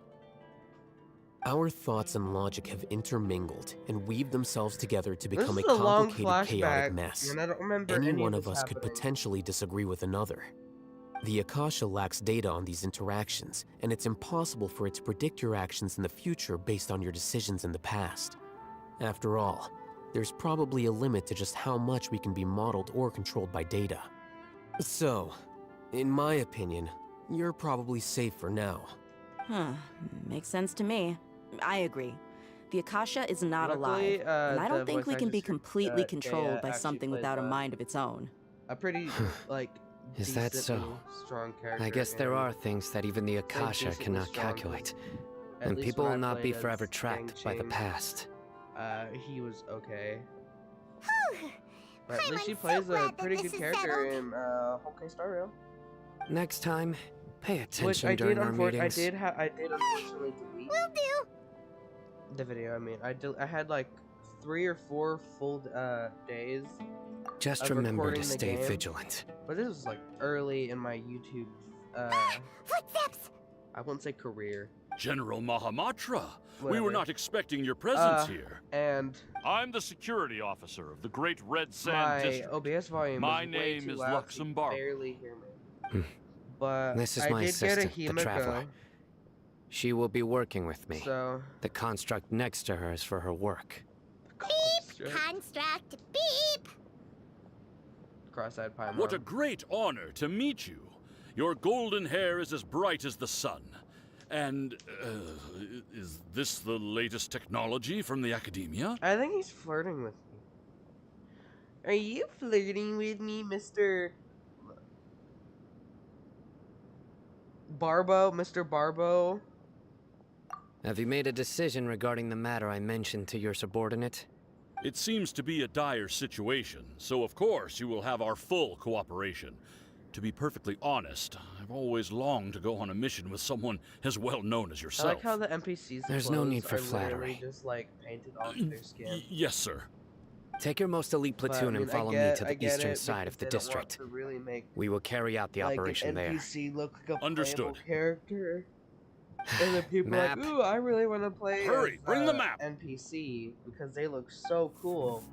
Our thoughts and logic have intermingled and weaved themselves together to become This a is a long complicated, chaotic flashback, mess. and I don't remember Any any one of of this us could happening. potentially disagree with another. The Akasha lacks data on these interactions, and it's impossible for it to predict your actions in the future based on your decisions in the past. After all, there's probably a limit to just how much we can be modeled or controlled by data. So, in my opinion, you're probably safe for now. Huh. Makes sense to me. I agree. The Akasha is not Luckily, alive, and I the don't think we voice can be actress, completely Dea controlled by actually something plays without a a- mind of its own. A pretty, like, Is that so? decently strong character. I guess there in are things that even the Akasha decently cannot strong. calculate. At And least people when will I not be played forever as trapped by the Genshin, past. He was okay. Whew. But at least she I'm so plays a glad that pretty this good is character settled. in Honkai Star Rail. Next time, pay Which attention I during did, our meetings. I did unfortunately delete Will do. the video. I mean, I had like 3 or 4 full days, Just of remember to recording the stay game. vigilant. but this was like early in my YouTube. Footsteps. I wouldn't say career. General Mahamatra, we Whatever. were not expecting your presence Uh, here. And I'm the security officer of the Great Red Sand my District. OBS volume. My is way name too is loud, so you can Luxembourg. barely hear Hmm. me. But This is I my did assistant, get a the Traveler. Himiko, She will be working with me. so The construct next to her is for her work. Construct. Beep. Cross-eyed Paimon. What a great honor to meet you. Your golden hair is as bright as the sun. And, is this the latest technology from the Academia? I think he's flirting with me. Are you flirting with me, Mr. Barbo? Mr. Barbo? Have you made a decision regarding the matter I mentioned to your subordinate? It seems to be a dire situation, so of course you will have our full cooperation. To be perfectly honest, I've always longed to go on a mission with someone as well known as I yourself. like how the NPCs. There's no need for are literally flattery. just like painted onto their skin. Yes, sir. Take your most elite But, I platoon mean, and I follow me get- to I the get eastern it, side of because the they don't want district. to really make We will carry out the like operation an there. NPC look like a Understood. playable character. And then people are like, Map. ooh, I really want to play Hurry, as, bring the map. NPC because they look so cool.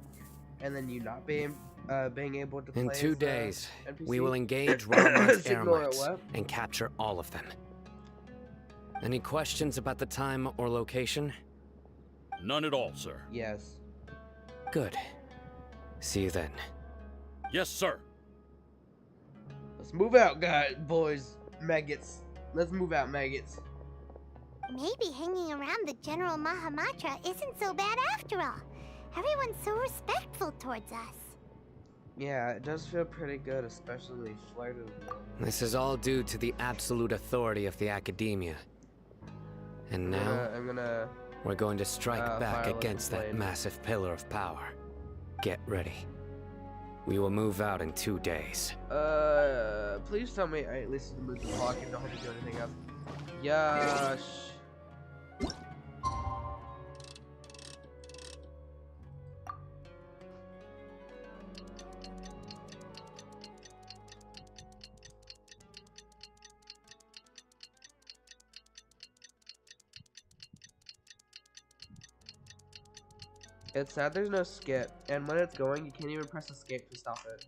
And then you not being able to play In 2 as, days, NPC. we will engage Ramon's Signal it, airmarks what? and capture all of them. Any questions about the time or location? None at all, sir. Yes. Good. See you then. Yes, sir. Let's move out, guys, boys, maggots. Let's move out, maggots. Maybe hanging around the General Mahamatra isn't so bad after all. Everyone's so respectful towards us. Yeah, it does feel pretty good, especially flirting with them. This is all due to the absolute authority of the Academia. And now, I'm gonna we're going to strike back file against that complaint. massive pillar of power. Get ready. We will move out in 2 days. Please tell me I at least move the clock and don't have to do anything else. Yash. It's sad there's no skip, and when it's going, you can't even press escape to stop it.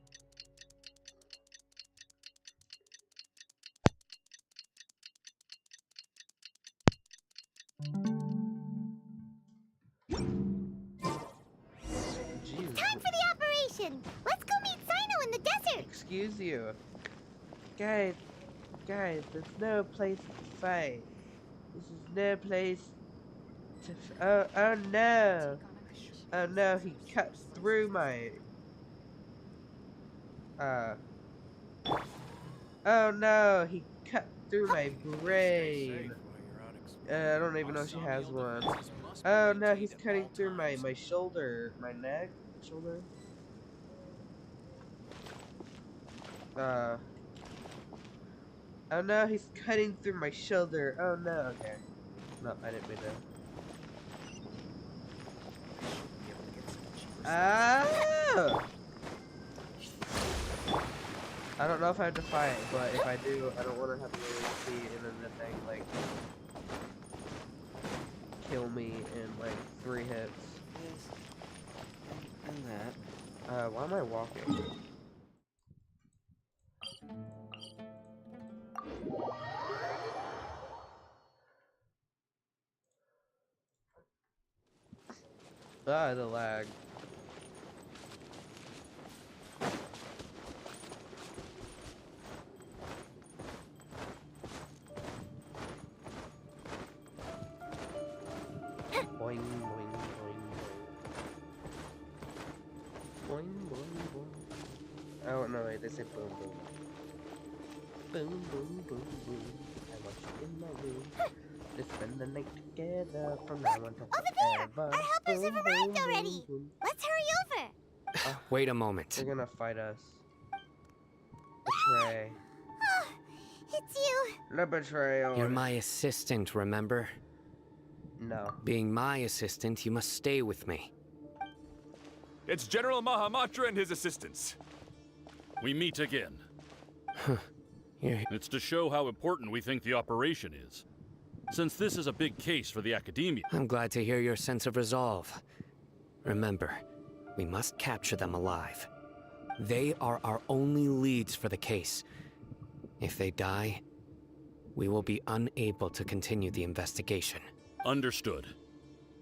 Jeez. Time for the operation! Let's go meet Sino in the desert! Excuse you. Guys, there's no place to fight. This is no place to oh no. Oh no, he cut through my oh no, he cut through my brain. I don't even know if she has one. Oh no, he's cutting through my shoulder, my neck, shoulder. Oh no, he's cutting through my shoulder. Oh no, okay. No, I didn't mean that. Ah! I don't know if I have to fight, but if I do, I don't want to have to really see and then the thing like kill me in like 3 hits. And that. Why am I walking? Ah, the lag. Boing, boing, boing, boing. Boing, boing, boing. Oh, no, wait, they say boom, boom. Boom, boom, boom, boom. I want you in my room. Let's spend the night together from now until Over there! forever. Our helpers have Boom, arrived boom, already! boom, boom. Let's hurry over! Wait a moment. They're gonna fight us. Betray. Oh, it's you! The betrayal. You're my assistant, remember? No. Being my assistant, you must stay with me. It's General Mahamatra and his assistants. We meet again. You're It's to show how important we think the operation is. Since this is a big case for the Academia. I'm glad to hear your sense of resolve. Remember, we must capture them alive. They are our only leads for the case. If they die, we will be unable to continue the investigation. Understood.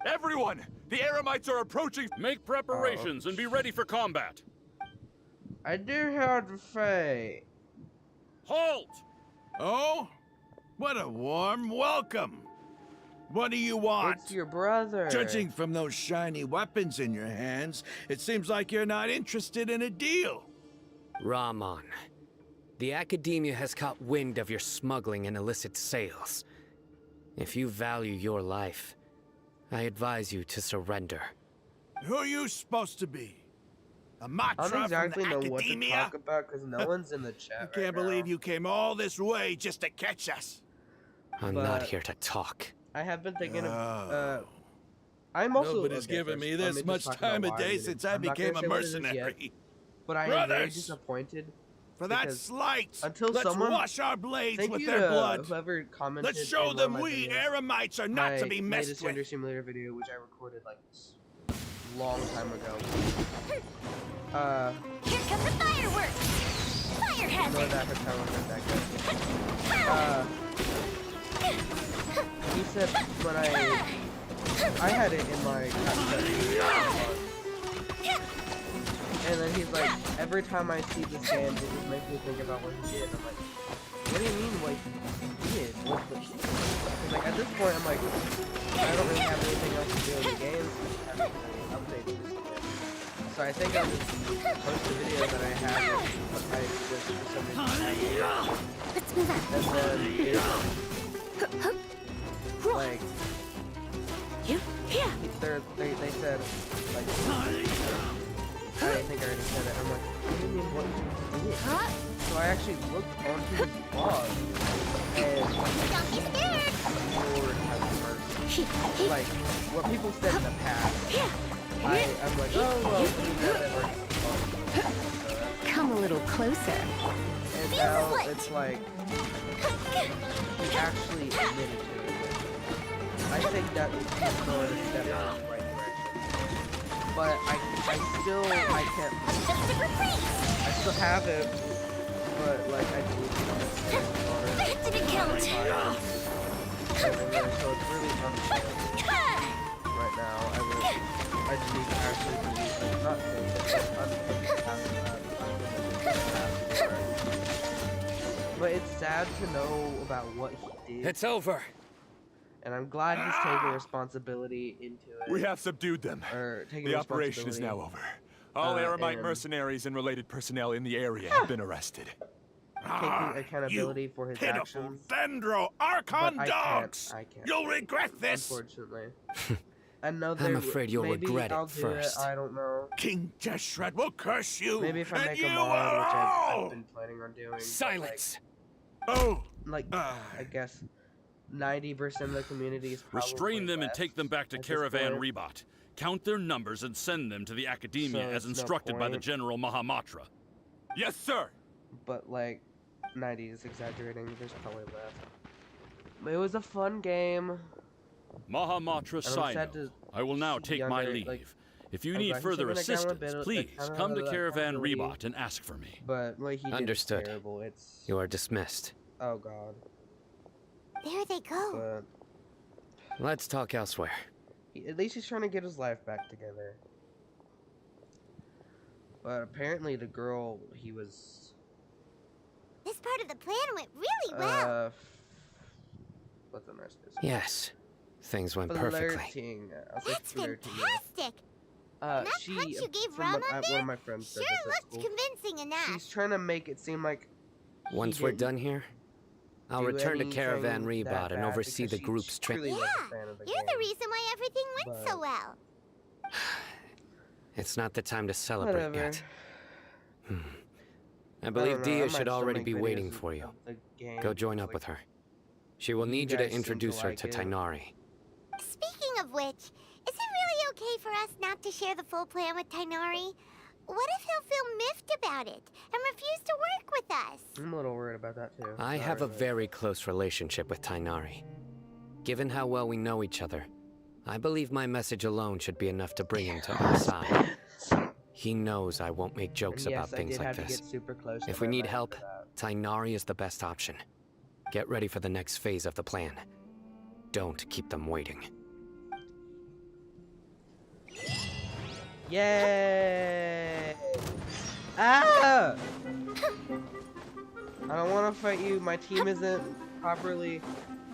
Everyone! The Eremites are approaching! Make preparations and be ready for combat. I do have to fight. Halt! Oh? What a warm welcome! What do you want? It's your brother. Judging from those shiny weapons in your hands, it seems like you're not interested in a deal. Rahman, the Academia has caught wind of your smuggling and illicit sales. If you value your life, I advise you to surrender. Who are you supposed to be? A I Matra don't exactly from know the what to Academia? talk about because no one's in the I chat. can't right believe now. you came all this way just to catch us. I'm But- not here to talk. I have been thinking of. Oh. I'm also. Nobody's okay, given first, me let this just much talk about time why of I'm day gonna- since I I'm not became gonna a say what it is yet, mercenary. But I am very Brothers! disappointed. For that because slight, until let's someone- wash our blades Thank with you their to blood. whoever commented. Let's show in one them of my we videos. Eremites are not to My be latest messed Gender with. Simulator video, which I recorded like long time ago. Here come the fireworks! Fire Ignore hazard! that, her power wasn't that good. He said when I had it in my And then he's like, every time I see this game, it just makes me think about what he did. I'm like, what do you mean what he did? Cause like at this point, I'm like, I don't really have anything else to do in the game, so I haven't really updated this game. So I think I'll just post the video that I have, and I just for some reason Let's move on. and then like they said like I think I already said it. I'm like, what do you mean what you did? So I actually looked onto his blog and Don't be scared. Lord have mercy. Like what people said in the past. I'm like, oh well, Come a little closer. and now it's like he actually admitted to it. I think that is he's going a step in the right direction. But I can't. I still have it, but like I Back to the count. so it's really unfair right now. I just need to actually be like, not but it's sad to know about what he did. It's over. And I'm glad he's taking responsibility into it. We have subdued them. Or taking The operation is now over. All Aramite mercenaries and related personnel in the area have been arrested. Taking accountability for his pitiful actions. Dendro Archon But dogs! I can't. You'll regret this! Unfortunately. I know I'm afraid you'll maybe regret it I'll do first. I don't know. King Jeshret will curse you! Maybe if I and make you a mod, which all! I've been planning on doing. but, Silence. Oh! Like I guess 90% of the community is probably Restrain them and left take them back to at this Caravan point. Rebot. Count their numbers and send them to the Academia So as it's no instructed by the point. General Mahamatra. Yes, sir! But like 90 is exaggerating. There's probably left. But it was a fun game. Mahamatra And I'm sad Sino, to I will now see take my younger, leave. like, If you I was need like, further something like that one assistance, bit, please like, come to kinda Caravan accountability. Rebot and ask for me. But like he Understood. did terrible. It's You are dismissed. oh god. There they go. But Let's talk elsewhere. at least he's trying to get his life back together. But apparently the girl he was This part of the plan went really well. what's the rest of this? Yes, things went perfectly. Flirting. I'll say That's flirting. fantastic. And that She, punch you gave from what Rama one of my friends said Sure this at looked school, convincing enough. she's trying to make it seem like he Once we're didn't done here, I'll do return to anything Caravan that Rebot and bad oversee because the she group's truly training. was Yeah, a fan of the you're game. the reason why everything went so But- well. It's not the time to celebrate Whatever. yet. I I believe don't know, I Dia might should still already make be videos waiting of- for you. of the game, Go join because, up with like, her. She will you need you to guys seem to introduce her like to it. Tainari. Speaking of which, is it really okay for us not to share the full plan with Tainari? What if he'll feel miffed about it and refuse to work with us? I'm a little worried about that too. I Not have a really. very close relationship with Tainari. Given how well we know each other, I believe my message alone should be enough to bring him to our side. He knows I won't make jokes And yes, about I things did like have to this. get super close to If we her need after help, that. Tainari is the best option. Get ready for the next phase of the plan. Don't keep them waiting. Yay! Ah! I don't want to fight you. My team isn't properly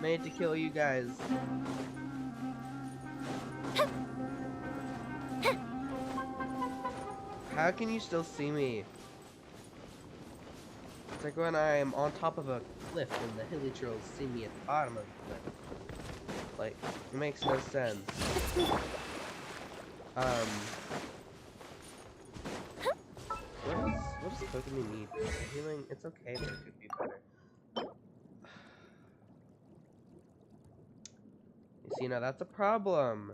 made to kill you guys. How can you still see me? It's like when I am on top of a cliff and the hilly trolls see me at the bottom of the cliff. Like, it makes no sense. What does Pokemon need? Healing, it's okay, but it could be better. You see, now that's a problem.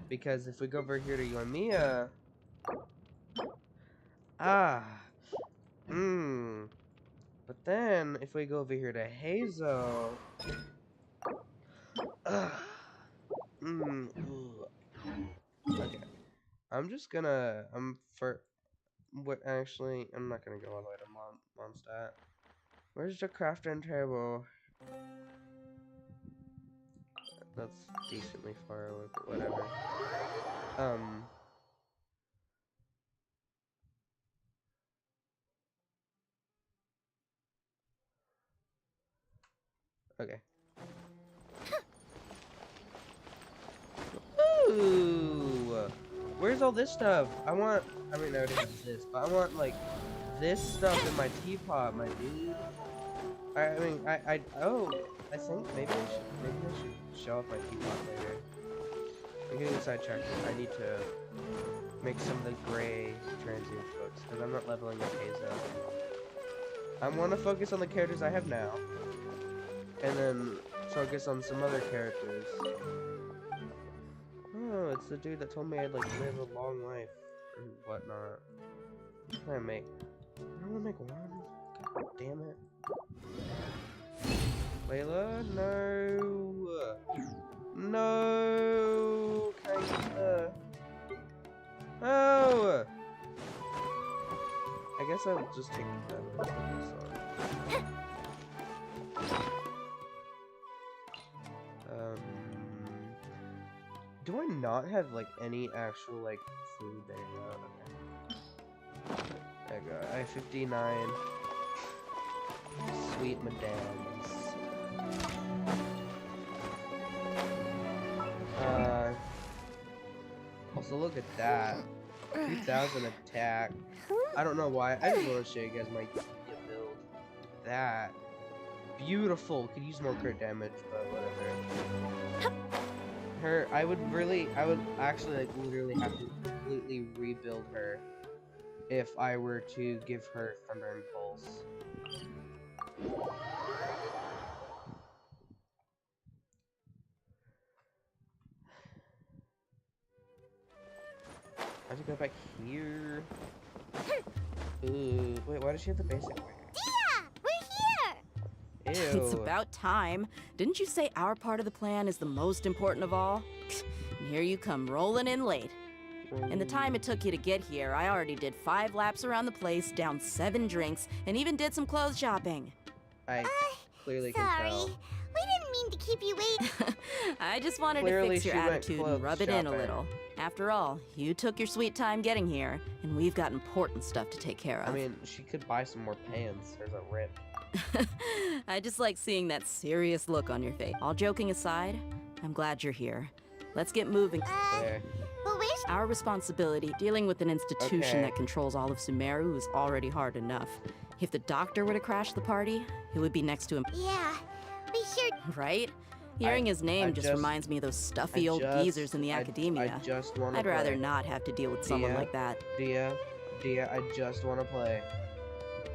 Because if we go over here to Yoimiya... But then, if we go over here to Hazel... Okay. I'm just gonna... actually, I'm not gonna go all the way to Mondstadt. Where's the crafting table? That's decently far away, but whatever. Okay. Ooh! Where's all this stuff? I mean, I already have this, but I want, like, this stuff in my teapot, my dude. I think, maybe I should show off my teapot later. I'm getting sidetracked. I need to make some of the gray transient books, because I'm not leveling up Hazo. I want to focus on the characters I have now, and then focus on some other characters. Oh, it's the dude that told me I'd, like, live a long life, and whatnot. What can I make? I only make one? God damn it. Layla? No! No! Kinda. Oh! I guess I'll just take that. Do I not have, like, any actual, like, food there? No, okay. There you go. I have 59 sweet madams. Also look at that. 2000 attack. I don't know why. I just want to show you guys my build. That. Beautiful. Could use more crit damage, but whatever. I would actually, like, literally have to completely rebuild her if I were to give her Thunder and Pulse. I have to go back here. Ooh, wait, why does she have the basic wear? Yeah, we're here. Ew. It's about time. Didn't you say our part of the plan is the most important of all? And here you come rolling in late. In the time it took you to get here, I already did 5 laps around the place, downed 7 drinks, and even did some clothes shopping. I clearly Sorry. can tell. We didn't mean to keep you waiting. I just wanted Clearly to fix your she went attitude clothes and rub it in a shopping. little. After all, you took your sweet time getting here, and we've got important stuff to take care of. I mean, she could buy some more pants. There's a rip. I just like seeing that serious look on your face. All joking aside, I'm glad you're here. Let's get moving. There. But where's... Our responsibility dealing with an institution Okay. that controls all of Sumeru is already hard enough. If the doctor were to crash the party, it would be next to him, Yeah, we sure... right? Hearing his name I just just- reminds me of those stuffy old geezers in the academia. I just want to I'd rather play. not have to deal with someone Dia? like that. Dia, I just want to play.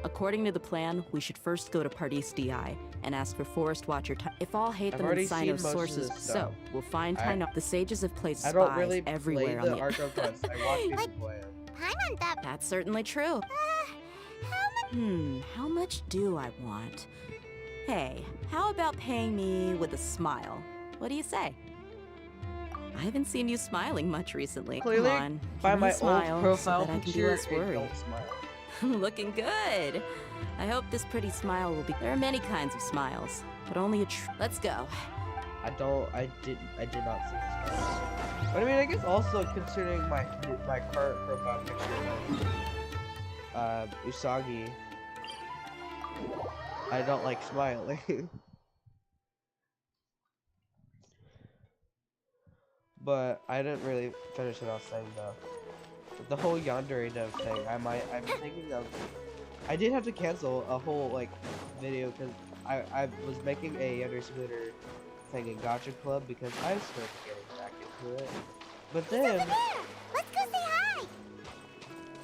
According to the plan, we should first go to Pardis DI and ask for Forest Watcher If all hate I've them already in seen Sino's most of sources, this so stuff. we'll find I- Tino. The sages have placed I spies don't really everywhere play on the the Arco Quest. I watch people play it. I'm on that... That's certainly true. how much... How much do I want? Hey, how about paying me with a smile? What do you say? I haven't seen you smiling much recently. Clearly, Come on, by give me my a smile old profile so that I can be picture, less it worried. don't smile. Looking good. I hope this pretty smile will be. There are many kinds of smiles, but only a Let's go. I did not see this one. But I mean, I guess also considering my current profile picture of Usagi, I don't like smiling. But I didn't really finish what I was saying though. With the whole Yandere Dev thing, I'm thinking of. I did have to cancel a whole like video because I was making a Yandere Simulator thing in Gacha Club because I started getting back into it. But then There! Let's go say hi!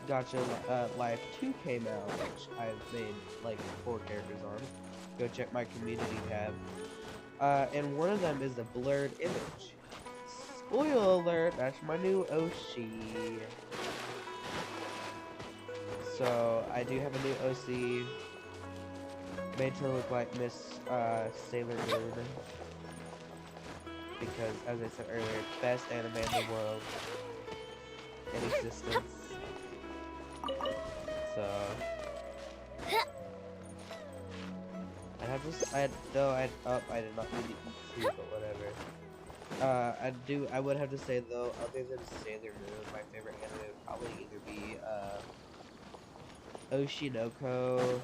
Gacha Live 2 came out, which I've made like 4 characters on. Go check my community tab. And one of them is a blurred image. Spoiler alert, that's my new Oshi. So, I do have a new OC. Made to look like Miss Sailor Moon. Because, as I said earlier, best anime in the world. In existence. So... I did not mean to eat food, but whatever. I would have to say though, other than Sailor Moon, my favorite anime would probably either be, Oshinoko,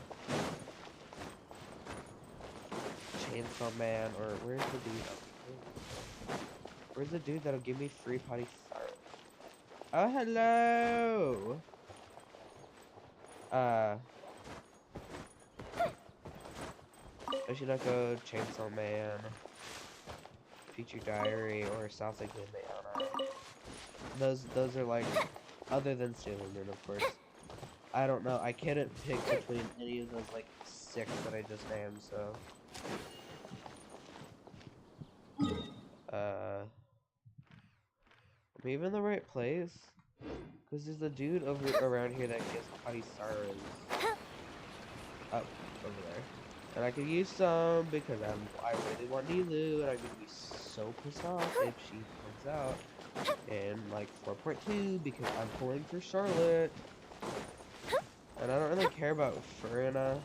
Chainsaw Man, or where's the dude? Where's the dude that'll give me free potty stars? Oh, hello! Oshinoko, Chainsaw Man, Future Diary, or South Mayana. Those are like, other than Sailor Moon, of course. I don't know. I couldn't pick between any of those like 6 that I just named. So, am I even in the right place? Because there's a dude around here that gives potty stars. Up over there. And I could use some because I really want Nilu, and I'm gonna be so pissed off if she comes out in like 4.2 because I'm pulling for Charlotte. And I don't really care about Furina.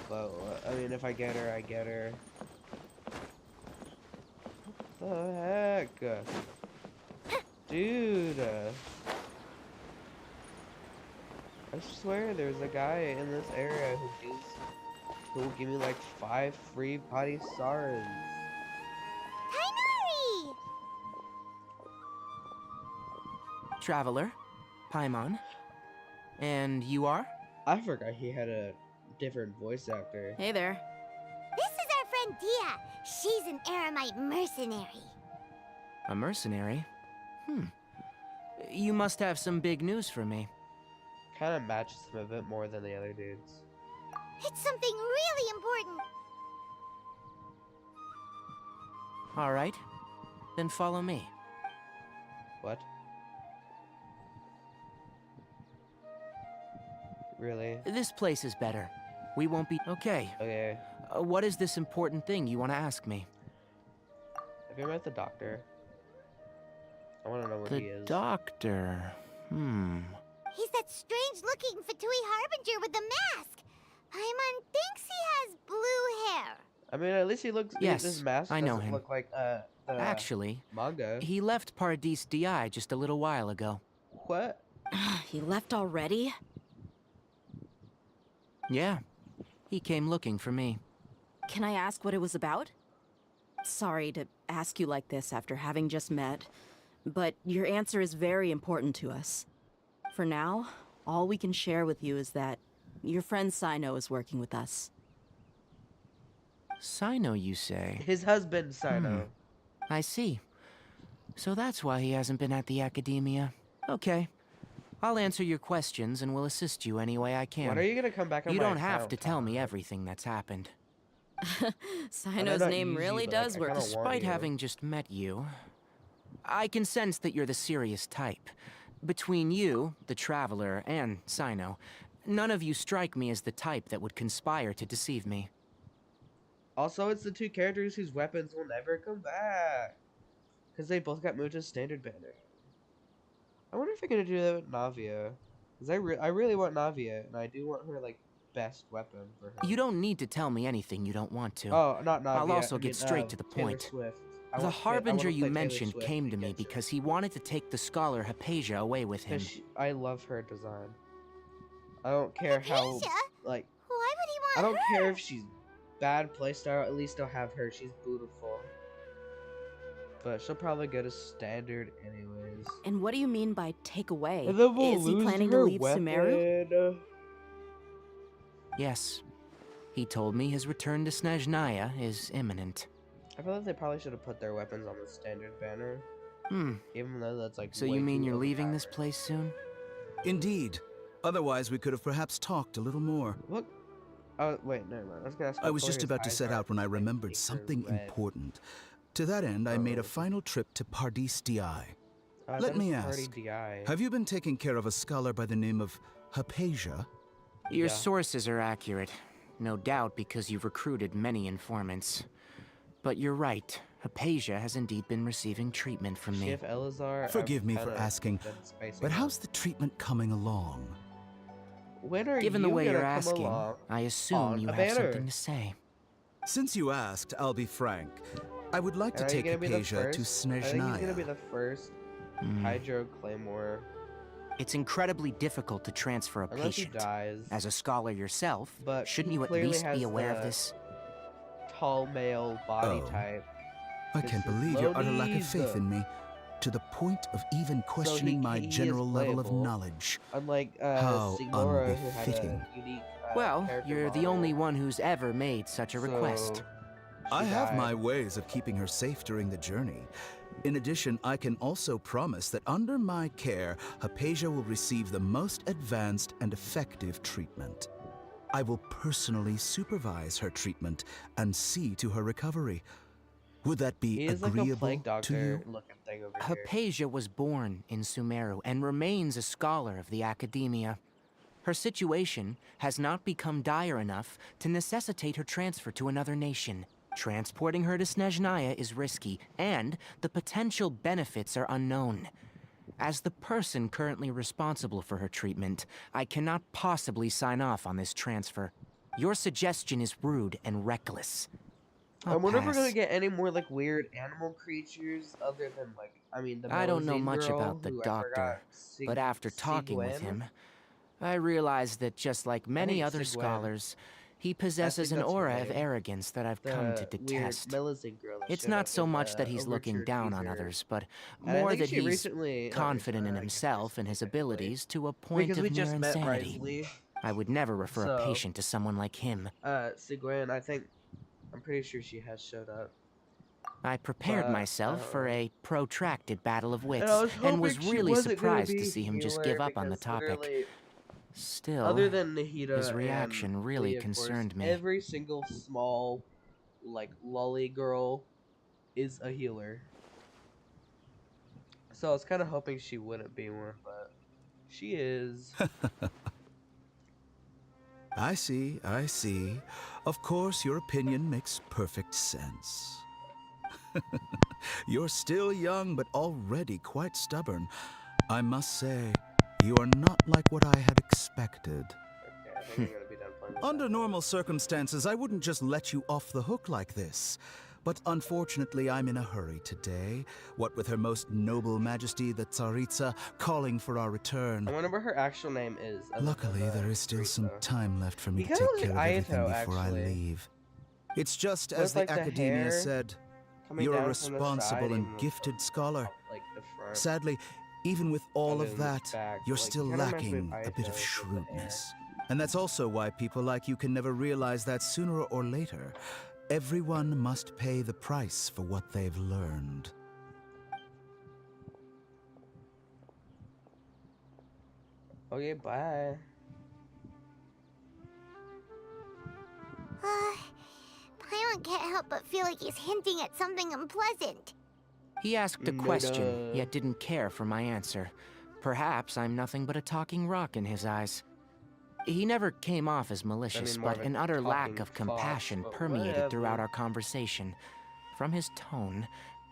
But I mean, if I get her, I get her. What the heck? Dude. I swear there's a guy in this area who will give me like 5 free potty stars. Tainari! Traveler, Paimon. And you are? I forgot he had a different voice actor. Hey there. This is our friend Dia. She's an Aramite mercenary. A mercenary? You must have some big news for me. Kind of matches him a bit more than the other dudes. It's something really important. All right. Then follow me. What? Really? This place is better. We won't be... Okay. Okay. What is this important thing you want to ask me? Have you met the doctor? I want to know where he The is. doctor. He's that strange-looking Fatui Harbinger with the mask. Paimon thinks he has blue hair. I mean, at least he looks. Yes, his mask I know doesn't him. look like the Actually, manga. he left Paradis DI just a little while ago. What? He left already? Yeah. He came looking for me. Can I ask what it was about? Sorry to ask you like this after having just met, but your answer is very important to us. For now, all we can share with you is that your friend Sino is working with us. Sino, you say? His husband, Sino. I see. So that's why he hasn't been at the academia. Okay. I'll answer your questions and will assist you any way I can. When are you gonna come back on You my don't have account, to tell me Tyler? everything that's happened. Sino's not name use you, really but, like, does I work. kinda want Despite you. having just met you, I can sense that you're the serious type. Between you, the Traveler, and Sino, none of you strike me as the type that would conspire to deceive me. Also, it's the 2 characters whose weapons will never come back. Because they both got moved to standard banner. I wonder if they're gonna do that with Navia. Because I really want Navia, and I do want her, like, best weapon for her. You don't need to tell me anything you don't want to. Oh, not Navia. I'll also I get mean, straight to the Taylor point. Swift. The Harbinger you Taylor mentioned Swift came to in me Genshin. because he wanted to take the scholar Hypatia away with him. Because I love her design. I don't care how, Hypatia? like, Why would he want I don't her? care if she's bad playstyle, at least I'll have her. She's beautiful. But she'll probably go to standard anyways. And what do you mean by take away? And then we'll Is he lose planning to her leave Sumeru? weapon. Yes. He told me his return to Snezhnaya is imminent. I feel like they probably should have put their weapons on the standard banner. Even though that's like So way you mean too you're leaving this overpowered. place soon? Indeed. Otherwise, we could have perhaps talked a little more. What? Oh, wait, never mind. I was gonna ask I what was color just his about to eyes set are, out when I because remembered think they're something red. important. To that end, I made a Oh. final trip to Paradis DI. That Let is me Party ask, DI. have you been taking care of a scholar by the name of Hypatia? Your Yeah. sources are accurate. No doubt because you've recruited many informants. But you're right. Hypatia has indeed been receiving treatment from me. Chief Elazar, Forgive I've me for kinda asking, been spacing but out. how's the treatment coming along? When are Given you the way gonna you're come asking, along I assume on you a have banner? something to say. Since you asked, I'll be frank. I would like to And are you take gonna be the Hypatia to first? I think he's gonna be Snezhnaya. the first Hydro Claymore, It's incredibly difficult to transfer a unless he patient. dies. As a scholar yourself, But shouldn't he you at clearly least be has aware of the- this? tall male body Oh. type. I This can't is believe your utter lack of faith Loniza. in me, to the point of even questioning my he is general level of playable. knowledge. Unlike How Signora, who had a unbefitting. unique Well, character you're the model. only one who's ever made such a request. So, I she have died. my ways of keeping her safe during the journey. In addition, I can also promise that under my care, Hypatia will receive the most advanced and effective treatment. I will personally supervise her treatment and see to her recovery. Would that be He is like a agreeable plague to doctor you? looking thing over here. Hypatia was born in Sumeru and remains a scholar of the Academia. Her situation has not become dire enough to necessitate her transfer to another nation. Transporting her to Snezhnaya is risky, and the potential benefits are unknown. As the person currently responsible for her treatment, I cannot possibly sign off on this transfer. Your suggestion is rude and reckless. I wonder if we're gonna pass. get any more like weird animal creatures other than like the I don't know Melusine much girl, about the who I doctor, forgot, but after talking with Siguen? him, I realized that just like many think other Siguen. scholars, he possesses an that's her aura of name. arrogance that I've come to The weird detest. Melusine girl. That It's showed not up so in much that the he's looking Overture down on teaser. others, but And I more think that she he's recently, not confident in recently, I guess himself and his recently, technically, abilities to a point because of we near just met insanity. Risley. I would never refer a So, patient to someone like him. Siguen, I'm pretty sure she has showed up. I prepared But, myself for a protracted battle of And wits, I was and was hoping she really wasn't gonna surprised to be see him just healer, give up on the because topic. literally, Still, other than Nahida his reaction and really Lee, of course, concerned me. every single small, like, lolly girl is a healer. So I was kind of hoping she wouldn't be one, but she is. I see, I see. Of course, your opinion makes perfect sense. You're still young, but already quite stubborn. I must say, you are not like what I had expected. Okay, I think I'm gonna be done playing this. Under normal circumstances, I wouldn't just let you off the hook like this. But unfortunately, I'm in a hurry today. What with Her Most Noble Majesty, the Tsaritsa, calling for our return. I wonder what her actual name is. other Luckily, than, there is still some Teresa. time left for me He to kinda take looks care of like everything Ayato, before actually. I leave. It's just With, as like, the the Academia hair said. coming You're a down from the responsible side, and even with, gifted scholar. like the front. Sadly, even with all And of then the that, back, you're like, still he kinda reminds me of lacking a bit Ayato of with the hair. shrewdness. And that's also why people like you can never realize that sooner or later, everyone must pay the price for what they've learned. Okay, bye. Paimon can't help but feel like he's hinting at something unpleasant. He asked a No question, duh. yet didn't care for my answer. Perhaps I'm nothing but a talking rock in his eyes. He never came off as malicious, more but of a an utter lack talking of fox, compassion but permeated throughout whatever. our conversation. From his tone,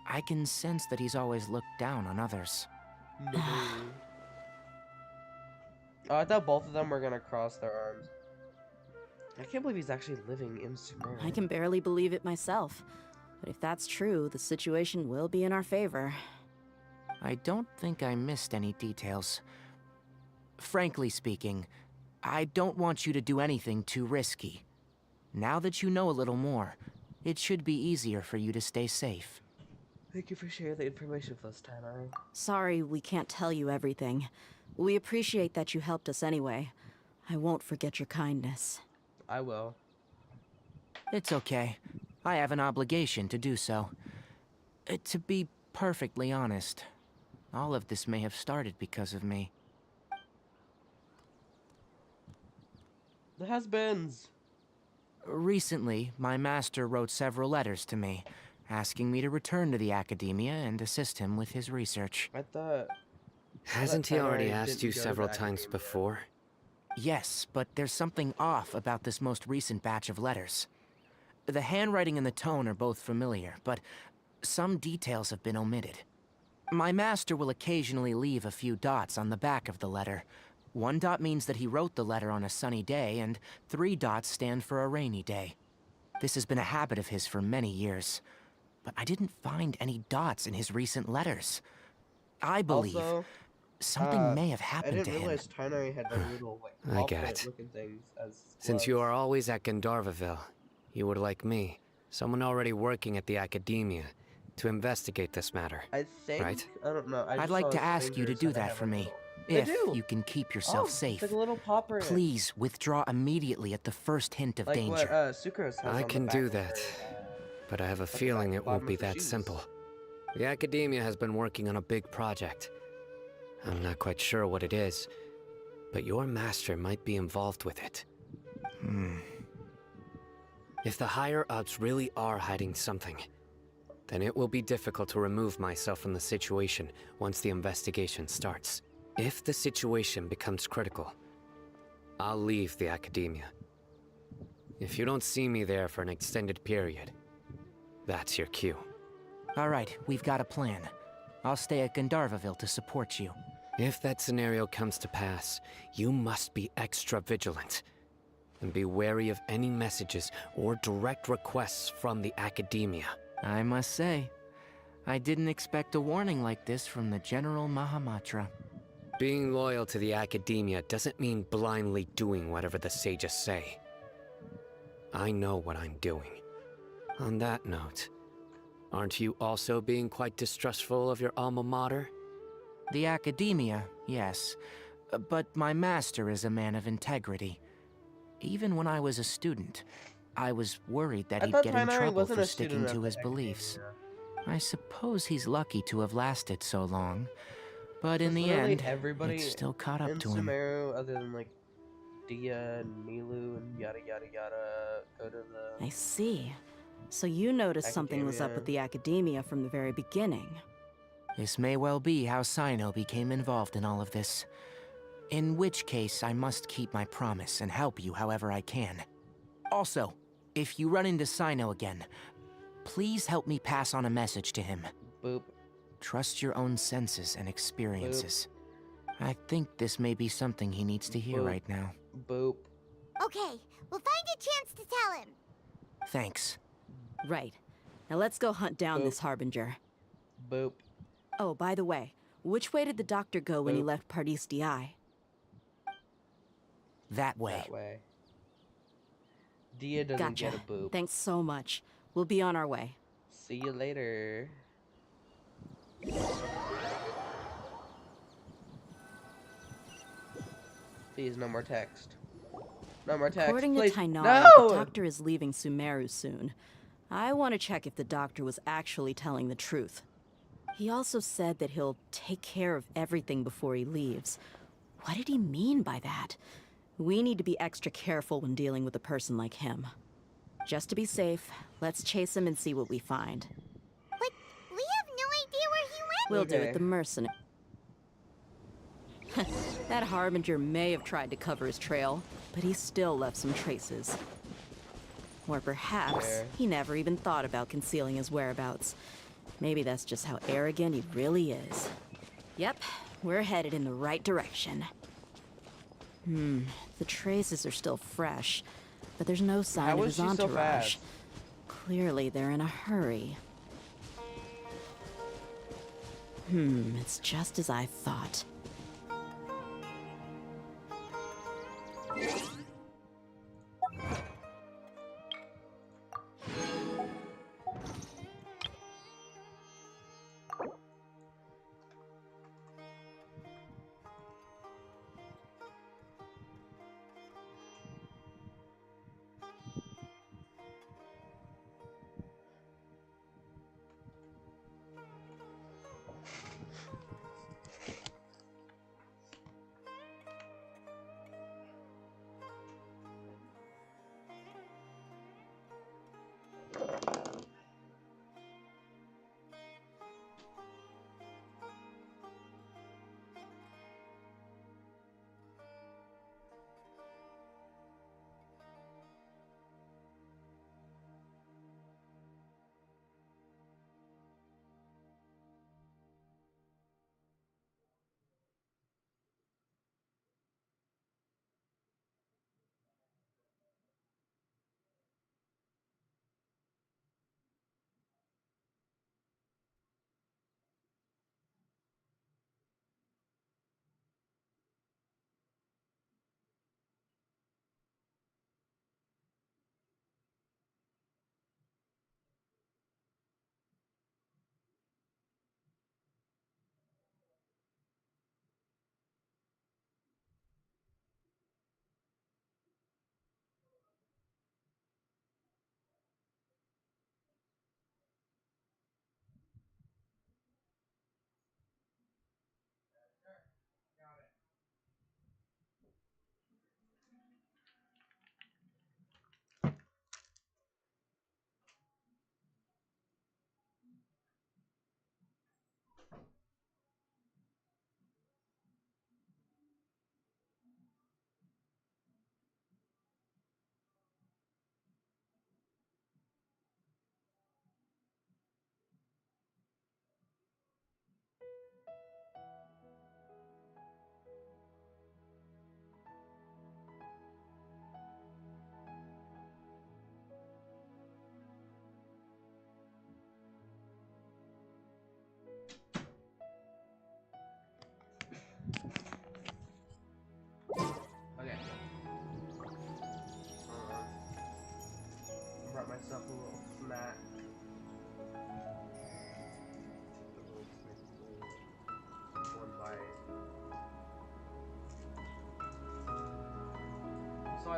I can sense that he's always looked down on others. Oh, I thought both of them were gonna cross their arms. I can't believe he's actually living in Sumeru. I can barely believe it myself. But if that's true, the situation will be in our favor. I don't think I missed any details. Frankly speaking, I don't want you to do anything too risky. Now that you know a little more, it should be easier for you to stay safe. Thank you for sharing the information with us, Tanai. Sorry we can't tell you everything. We appreciate that you helped us anyway. I won't forget your kindness. I will. It's okay. I have an obligation to do so. To be perfectly honest, all of this may have started because of me. The has-beens. Recently, my master wrote several letters to me, asking me to return to the Academia and assist him with his research. I thought... Hasn't he already Tanai asked didn't you go to several the times academia. before? Yes, but there's something off about this most recent batch of letters. The handwriting and the tone are both familiar, but some details have been omitted. My master will occasionally leave a few dots on the back of the letter. 1 dot means that he wrote the letter on a sunny day, and 3 dots stand for a rainy day. This has been a habit of his for many years, but I didn't find any dots in his recent letters. I believe Also, something may have I happened didn't to him. realize Tanai had the little, like, I claw get foot it. looking things as Since you gloves. are always at Gandharvaville, you would like me. Someone already working at the academia to investigate this matter. I think. Right. I don't know. I I'd just like saw to his ask you to fingers do and I that have, for like, a me. little- They If do. you can keep Oh, yourself it's safe. like a little paw print. Please withdraw immediately at the first hint of Like danger. what Sucrose has I on can the back do of that. her, But I have a at the feeling it won't bottom be of her that shoes. simple. The academia has been working on a big project. I'm not quite sure what it is, but your master might be involved with it. If the higher-ups really are hiding something, then it will be difficult to remove myself from the situation once the investigation starts. If the situation becomes critical, I'll leave the academia. If you don't see me there for an extended period, that's your cue. All right, we've got a plan. I'll stay at Gandharvaville to support you. If that scenario comes to pass, you must be extra vigilant. And be wary of any messages or direct requests from the academia. I must say, I didn't expect a warning like this from the General Mahamatra. Being loyal to the academia doesn't mean blindly doing whatever the sages say. I know what I'm doing. On that note, aren't you also being quite distrustful of your alma mater? The academia, yes. But my master is a man of integrity. Even when I was a student, I was worried that I he'd thought get in Primary trouble wasn't for a student sticking of to the his beliefs. academia. I suppose he's lucky to have lasted so long. But in Does the literally end, everybody it still caught up in to him. Sumeru, other than like Dia and Milu and yada yada yada, go to the. I see. So you noticed something was up Academia. with the academia from the very beginning. This may well be how Sino became involved in all of this. In which case, I must keep my promise and help you however I can. Also, if you run into Sino again, please help me pass on a message to him. Boop. Trust your own senses and experiences. I think this may be something he needs to hear Boop. right now. Boop. Okay, we'll find a chance to tell him. Thanks. Right. Now let's go hunt down this Harbinger. Boop. Oh, by the way, which way did the doctor go when he Boop. left Pardis DI? That way. That way. Dia doesn't Gotcha. get a boop. Thanks so much. We'll be on our way. See you later. Please, no more text. No more text. According to please. Tainara, No! the doctor is leaving Sumeru soon. I want to check if the doctor was actually telling the truth. He also said that he'll take care of everything before he leaves. What did he mean by that? We need to be extra careful when dealing with a person like him. Just to be safe, let's chase him and see what we find. But we have no idea where he went. We'll do Okay. it the mercenary. That Harbinger may have tried to cover his trail, but he still left some traces. Or perhaps Fair. he never even thought about concealing his whereabouts. Maybe that's just how arrogant he really is. Yep, we're headed in the right direction. The traces are still fresh, but there's no sign How of is his she so entourage. fast? Clearly, they're in a hurry. It's just as I thought.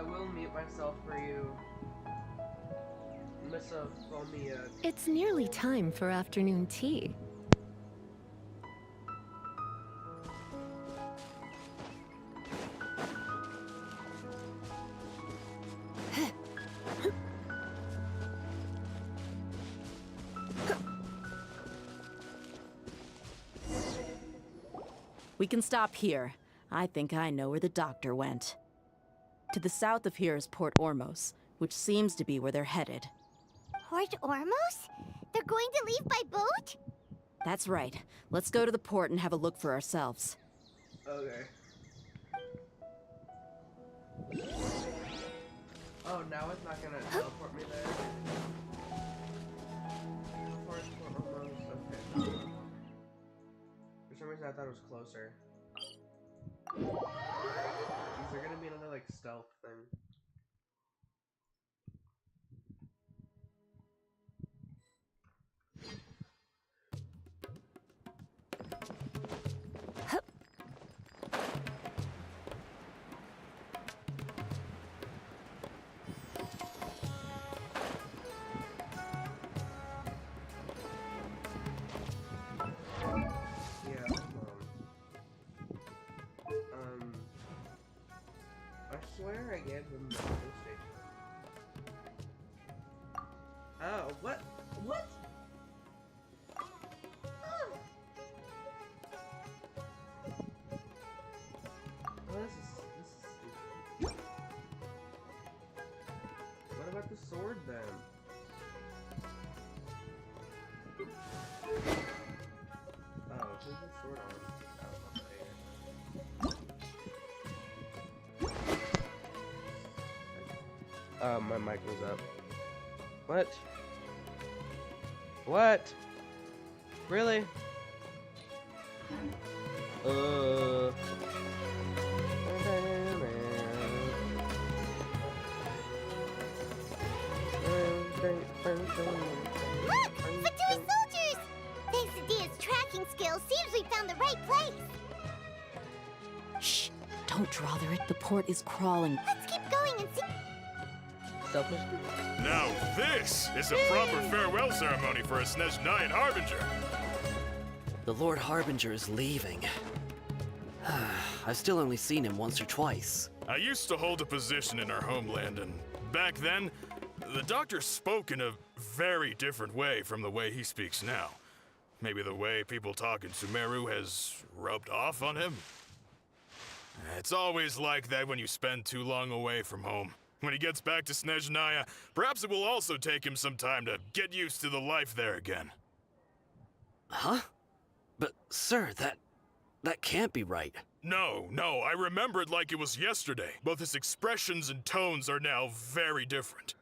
I will mute myself for you. Misophonia. It's nearly time for afternoon tea. We can stop here. I think I know where the doctor went. To the south of here is Port Ormos, which seems to be where they're headed. Port Ormos? They're going to leave by boat? That's right. Let's go to the port and have a look for ourselves. Okay. Oh, now it's not gonna teleport me there. Port Ormos, okay. For some reason I thought it was closer. Is there gonna be another like stealth thing? I swear I gave them the police station. Oh, what? What? Oh, this is stupid. What about the sword then? Oh, who's the sword on? My mic was up. What? What? Really? Look! Fatui soldiers! Thanks to Dia's tracking skills, seems we found the right place. Shh! Don't draw there. The port is crawling. Let's keep going and see. Selfish. Now this is a proper farewell ceremony for a Snezhnayan Harbinger. The Lord Harbinger is leaving. I've still only seen him once or twice. I used to hold a position in our homeland, and back then, the doctor spoke in a very different way from the way he speaks now. Maybe the way people talk in Sumeru has rubbed off on him? It's always like that when you spend too long away from home. When he gets back to Snezhnaya, perhaps it will also take him some time to get used to the life there again. Huh? But, sir, that can't be right. No, I remember it like it was yesterday. Both his expressions and tones are now very different.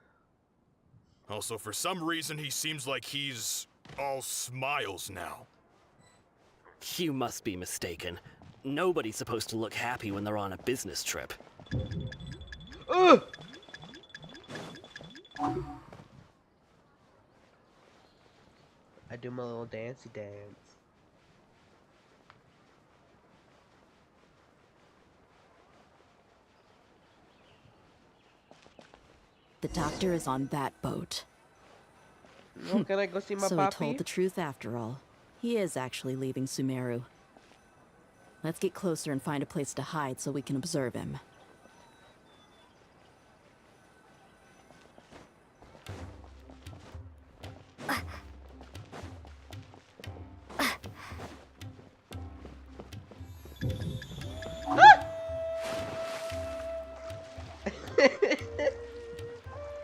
Also, for some reason, he seems like he's all smiles now. You must be mistaken. Nobody's supposed to look happy when they're on a business trip. Ugh! I do my little dancey dance. The doctor is on that boat. Oh, can I go see my So papi? he told the truth after all. He is actually leaving Sumeru. Let's get closer and find a place to hide so we can observe him.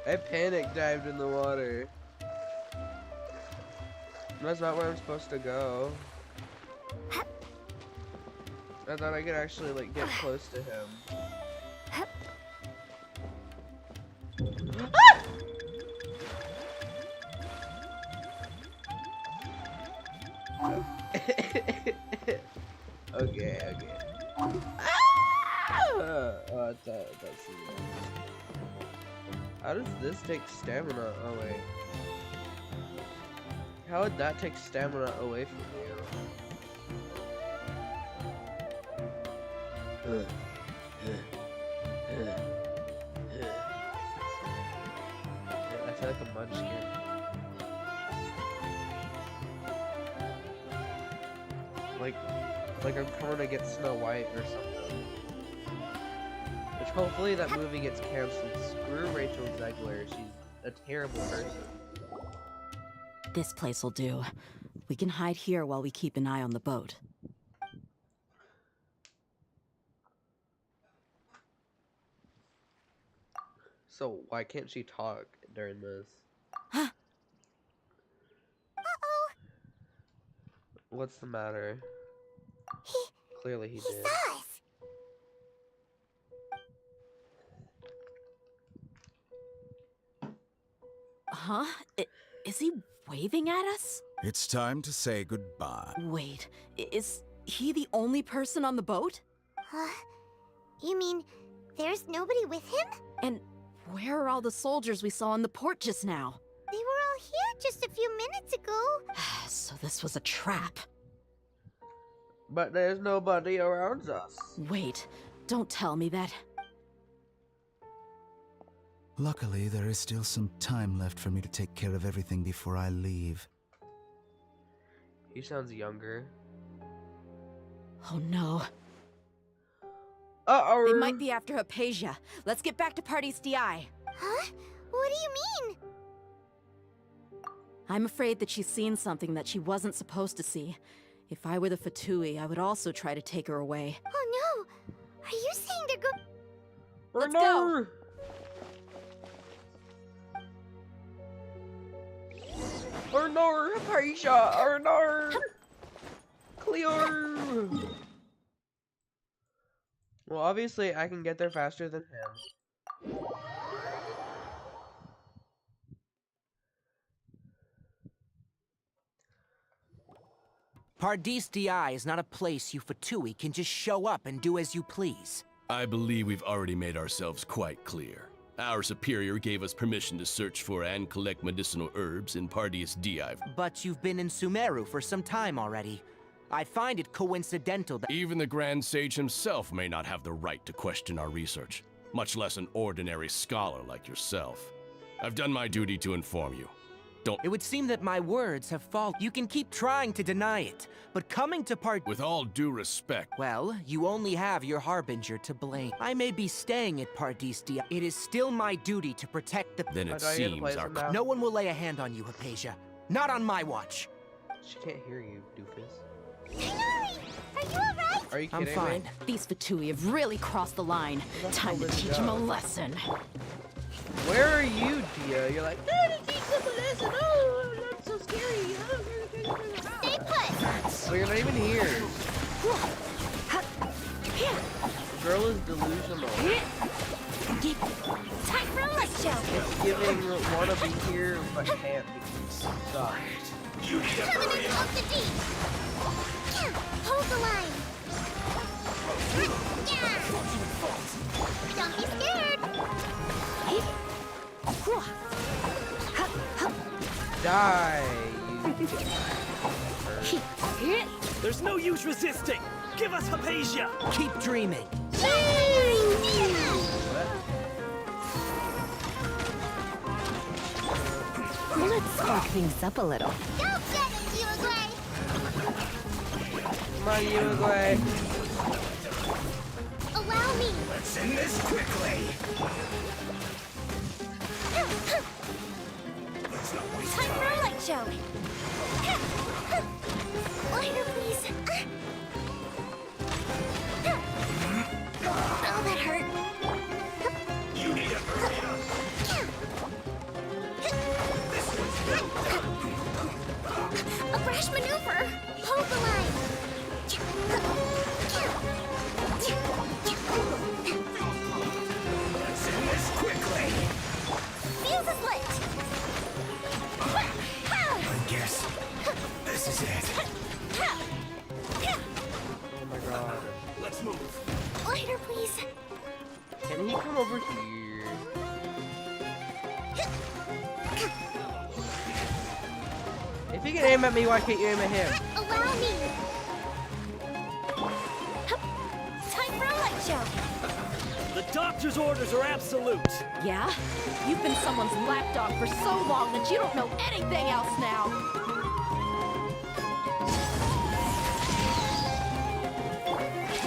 I panic dived in the water. That's not where I'm supposed to go. I thought I could actually like get close to him. Okay. Oh, that's how does this take stamina? Oh wait. How would that take stamina away from you? feel like a munchkin. Like I'm coming to get Snow White or something. Which hopefully that movie gets canceled. Screw Rachel Zegler. She's a terrible person. This place will do. We can hide here while we keep an eye on the boat. So why can't she talk during this? Uh-oh. What's the matter? Clearly he He did. saw us. Huh? Is he waving at us? It's time to say goodbye. Wait, is he the only person on the boat? You mean there's nobody with him? And where are all the soldiers we saw in the port just now? They were all here just a few minutes ago. So this was a trap. But there's nobody around us. Wait, don't tell me that. Luckily, there is still some time left for me to take care of everything before I leave. He sounds younger. Oh no. Uh-oh. They might be after Hypatia. Let's get back to Party's DI. Huh? What do you mean? I'm afraid that she's seen something that she wasn't supposed to see. If I were the Fatui, I would also try to take her away. Oh no! Are you saying they're going? Let's go! Arnor, Hypatia, Arnor, Clear. Well, obviously, I can get there faster than him. Pardis DI is not a place you Fatui can just show up and do as you please. I believe we've already made ourselves quite clear. Our superior gave us permission to search for and collect medicinal herbs in Pardis DI. But you've been in Sumeru for some time already. I find it coincidental that— Even the Grand Sage himself may not have the right to question our research, much less an ordinary scholar like yourself. I've done my duty to inform you. Don't— It would seem that my words have fallen. You can keep trying to deny it, but coming to With all due respect— Well, you only have your Harbinger to blame. I may be staying at Pardis DI. It is still my duty to protect the— Then it seems our— No one will lay a hand on you, Hypatia. Not on my watch. She can't hear you, doofus. Tigari! Are you alright? Are you kidding I'm fine. me? These Fatui have really crossed the line. Time to teach them a lesson. Where are you, Dia? You're like, Daddy, teach them a lesson. Oh, that's so scary. Stay put! Well, you're not even here. Girl is delusional. Time for a light show! It's giving wanna be here, but can't because you suck. Coming in off the deep! Hold the line! Don't be scared! Die, There's no use resisting! Give us Hypatia! Keep dreaming. Let's spark things up a little. Go get it, Uruguay! Come on, Uruguay. Allow me! Let's end this quickly! Time for a light show! Lighter, please! Oh, that hurt! You need a burrito! A brash maneuver! Hold the line! Let's end this quickly! Fuse is lit! I guess this is it. Oh my god. Let's move. Lighter, please! Can he come over here? If you can aim at me, why can't you aim at him? Allow me! Time for a light show! The doctor's orders are absolute. Yeah? You've been someone's lapdog for so long that you don't know anything else now.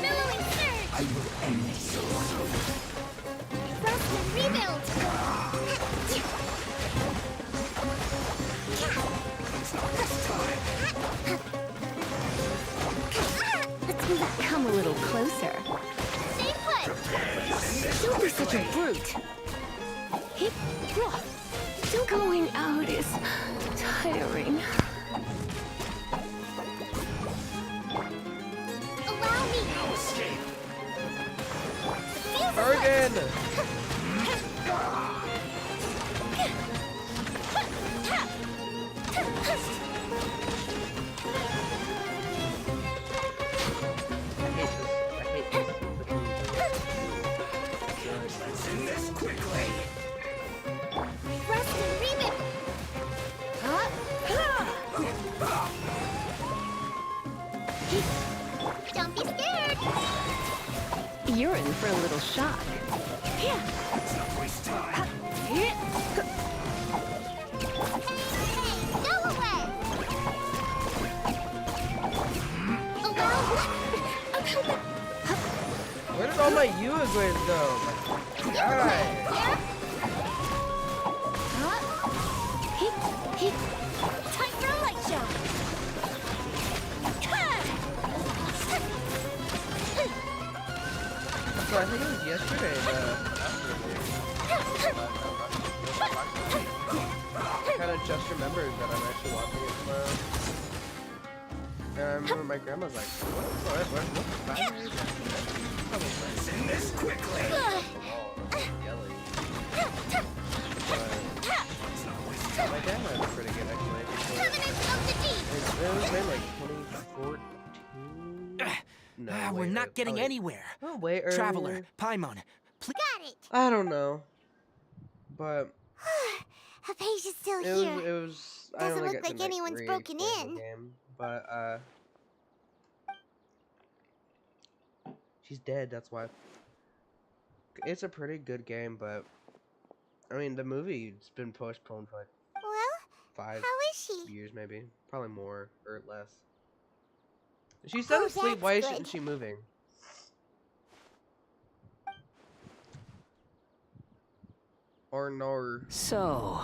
Billowing surge! I will end this. Frostman rebuild! Let's move that. Come a little closer. Stay put! Don't be such a brute. Hip, drop. Going out is tiring. Allow me! Bergen! Let's end this quickly! Frostman rebuild! Don't be scared! You're in for a little shock. Let's not waste time. Hey, go away! Where did all my Uruguays go? My guy. Time for a light show! So I think it was yesterday. I kind of just remembered that I'm actually watching it tomorrow. And I remember my grandma's like, Let's end this quickly! My dad had a pretty good explanation. It was made like 2014. No, We're not getting anywhere. Oh, way earlier. Traveler, Paimon, please. Got it! I don't know, but Hypatia's still it here. was. I Doesn't only look got to like anyone's 3 broken exploits in. the game, but she's dead. That's why. It's a pretty good game, but I mean the movie's been postponed for like Well, 5 how is she? years, maybe, probably more or less. She's still Oh, asleep. that's Why good. isn't she moving? Or no? So,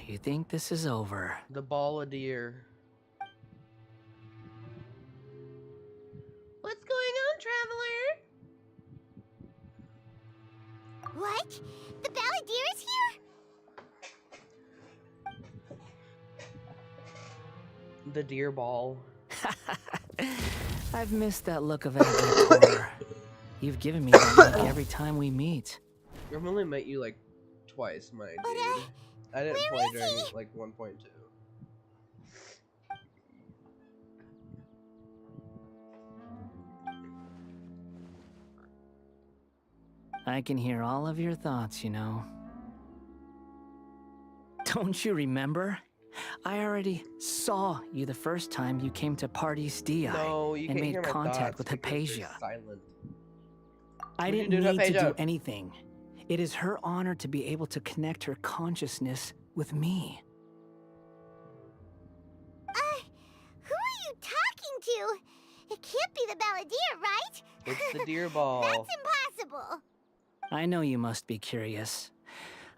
you think this is over? The ball of deer. What's going on, traveler? What? The Balladeer is here? The deer ball. I've missed that look of Agricola. You've given me that look every time we meet. I've only met you like twice, my dude. I didn't where play is during he? like 1.2. I can hear all of your thoughts, you know. Don't you remember? I already saw you the first time you came to Parties DI No, you and can't hear made my contact thoughts with because you're Hypatia. silent. I What'd you didn't do to need to do Hypatia? anything. It is her honor to be able to connect her consciousness with me. Who are you talking to? It can't be the Balladeer, right? It's the deer ball. That's impossible. I know you must be curious.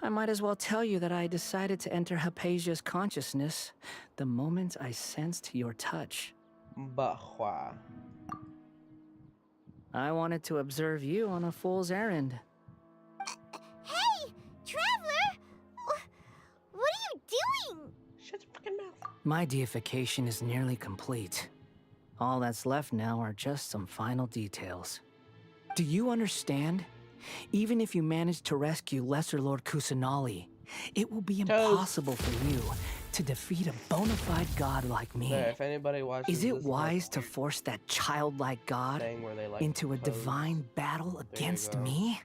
I might as well tell you that I decided to enter Hypatia's consciousness the moment I sensed your touch. Bahua. I wanted to observe you on a fool's errand. Hey, Traveler! What are you doing? Shut your fucking mouth. My deification is nearly complete. All that's left now are just some final details. Do you understand? Even if you manage to rescue Lesser Lord Kusanali, it will be impossible for you to defeat a bona fide god like me. Yeah, if anybody watches Is it this wise to force that childlike god thing where they like into a pose, divine battle you against go. me?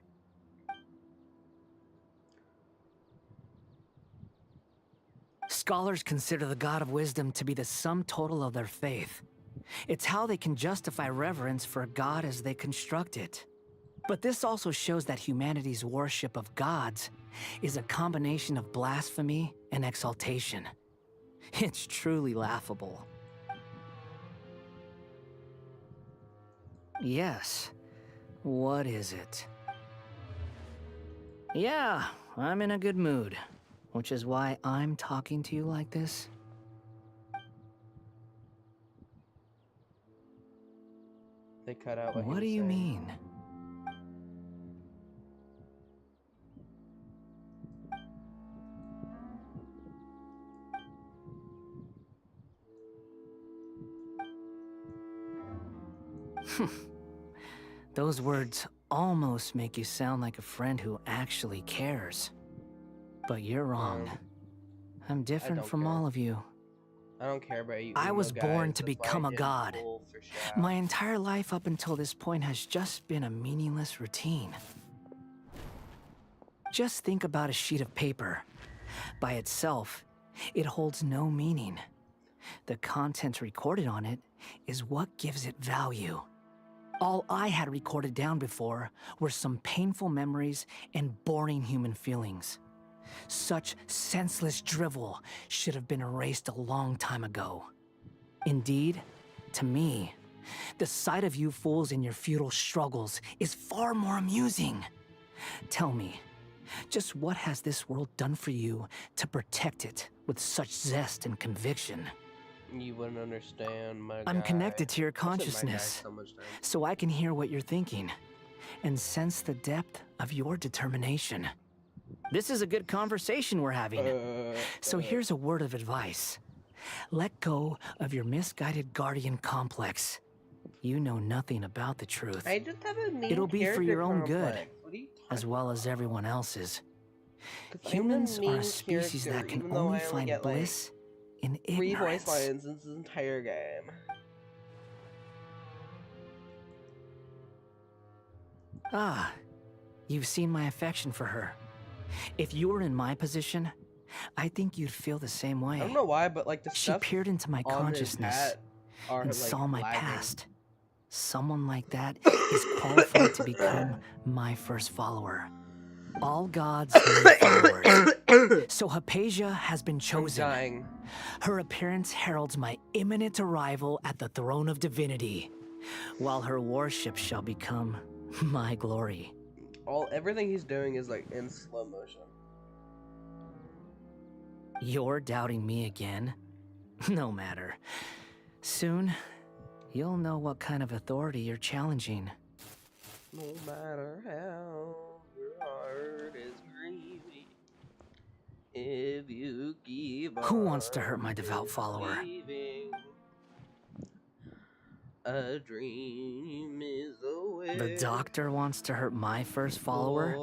Scholars consider the god of wisdom to be the sum total of their faith. It's how they can justify reverence for a god as they construct it. But this also shows that humanity's worship of gods is a combination of blasphemy and exaltation. It's truly laughable. Yes. What is it? Yeah, I'm in a good mood, which is why I'm talking to you like this. They cut out What do you mean? Those words almost make you sound like a friend who actually cares. But you're wrong. I'm different from all of you. I don't care about you. I emo was born guys to that become a find god. bull for shaft. My entire life up until this point has just been a meaningless routine. Just think about a sheet of paper. By itself, it holds no meaning. The content recorded on it is what gives it value. All I had recorded down before were some painful memories and boring human feelings. Such senseless drivel should have been erased a long time ago. Indeed, to me, the sight of you fools in your futile struggles is far more amusing. Tell me, just what has this world done for you to protect it with such zest and conviction? You wouldn't understand, my I'm guy. connected to your I said my guy consciousness, so much times. so I can hear what you're thinking and sense the depth of your determination. This is a good conversation we're having. So here's a word of advice. Let go of your misguided guardian complex. You know nothing about the truth. I just have a mean It'll be for your own good, complex. What are you as well as everyone else's. 'Cause I'm the Humans are mean a species that character, can even though only I find get, like, bliss in 3 voice ignorance. lines in this entire game. Ah, you've seen my affection for her. If you were in my position, I think you'd feel the same way. I don't know why, but like the She stuff peered into my on his consciousness hat are, and like, saw my lagging. past. Someone like that is qualified to become my first follower. All gods need followers. So Hypatia has been chosen. I'm dying. Her appearance heralds my imminent arrival at the throne of divinity, while her worship shall become my glory. Everything he's doing is like in slow motion. You're doubting me again? No matter. Soon, you'll know what kind of authority you're challenging. No matter how your heart is grieving, if you give Who wants to hurt my devout follower? A dream is away. The doctor wants to hurt my first follower?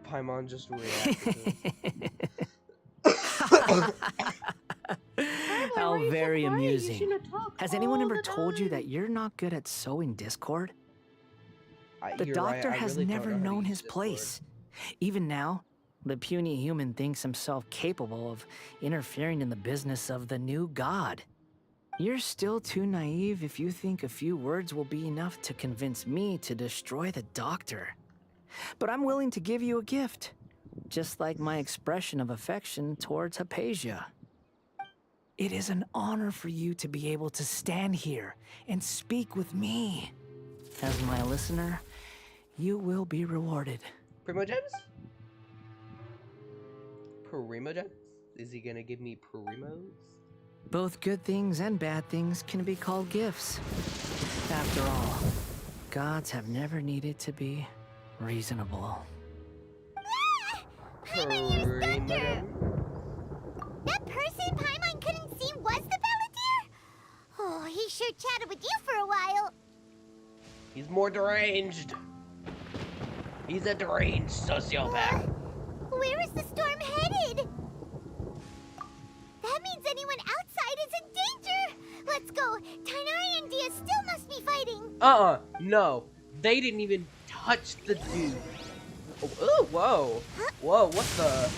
Paimon just reacted. How very amusing. Has anyone ever told you that you're not good at sowing discord? The You're doctor right, I has really don't never know how to known use his Discord. place. Even now, the puny human thinks himself capable of interfering in the business of the new god. You're still too naive if you think a few words will be enough to convince me to destroy the doctor. But I'm willing to give you a gift, just like my expression of affection towards Hypatia. It is an honor for you to be able to stand here and speak with me. As my listener, you will be rewarded. Primogems? Primogems? Is he gonna give me primos? Both good things and bad things can be called gifts. After all, gods have never needed to be reasonable. Primogem? That person Paimon couldn't see was the Palantir? Oh, he sure chatted with you for a while. He's more deranged. He's a deranged sociopath. Where is the storm headed? That means anyone outside is in danger. Let's go. Tainari and Dia still must be fighting. No. They didn't even touch the dude. Oh, whoa. Whoa, what the?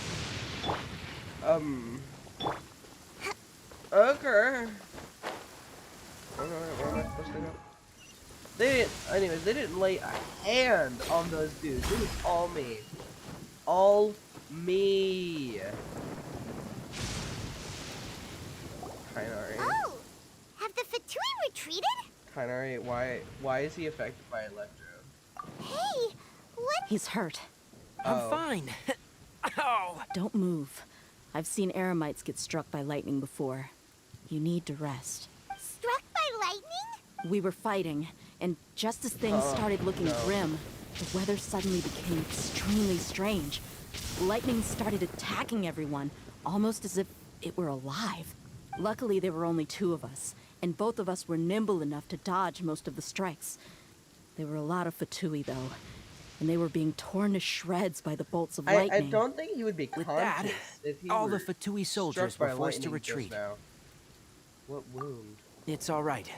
Okay. Where am I supposed supposed to go? They didn't, anyways, they didn't lay a hand on those dudes. It was all me. All me. Kainari. Oh! Have the Fatui retreated? Kainari, why is he affected by Electro? Hey! What? He's hurt. I'm fine. Oh! Don't move. I've seen Eremites get struck by lightning before. You need to rest. Struck by lightning? We were fighting, and just as things started looking no. grim, the weather suddenly became extremely strange. Lightning started attacking everyone, almost as if it were alive. Luckily, there were only 2 of us, and both of us were nimble enough to dodge most of the strikes. There were a lot of Fatui, though, and they were being torn to shreds by the bolts of lightning. I don't think he would be With conscious that, if he all were the Fatui soldiers struck were by forced to lightning just retreat. now. What wound? It's all right.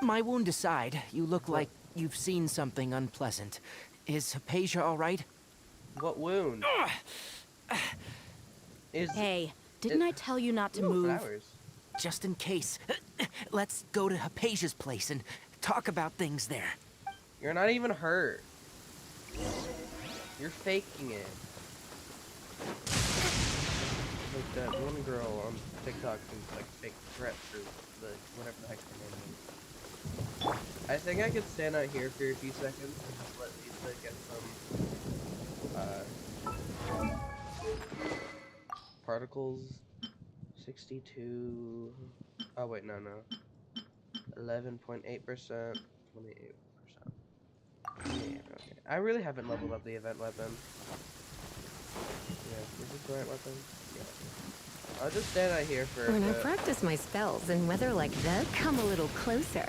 My wound aside, you look like you've seen something unpleasant. Is Hypatia all right? What wound? Hey, didn't I tell you not to move? Flowers. Just in case. Let's go to Hypatia's place and talk about things there. You're not even hurt. You're faking it. Like that one girl on TikTok who's like fake threats for the whatever the heck her name is. I think I could stand out here for a few seconds and just let Lisa get some particles. 62. Oh wait, no. 11.8%. 28%. Yeah, okay. I really haven't leveled up the event weapon. Yeah, is this the right weapon? Yeah. I'll just stand out here for a When I bit. practice my spells in weather like this, come a little closer.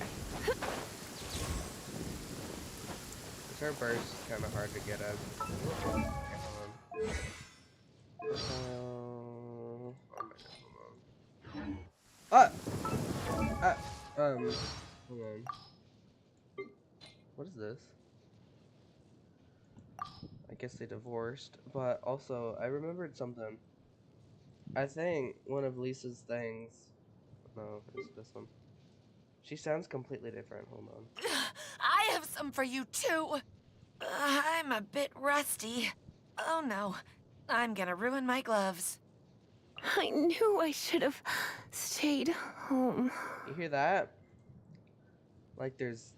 Her burst is kind of hard to get at. Okay, hold on. Hold on. What is this? I guess they divorced, but also I remembered something. I think one of Lisa's things. No, it's this one. She sounds completely different. Hold on. I have some for you too. I'm a bit rusty. Oh no, I'm gonna ruin my gloves. I knew I should have stayed home. You hear that? Like there's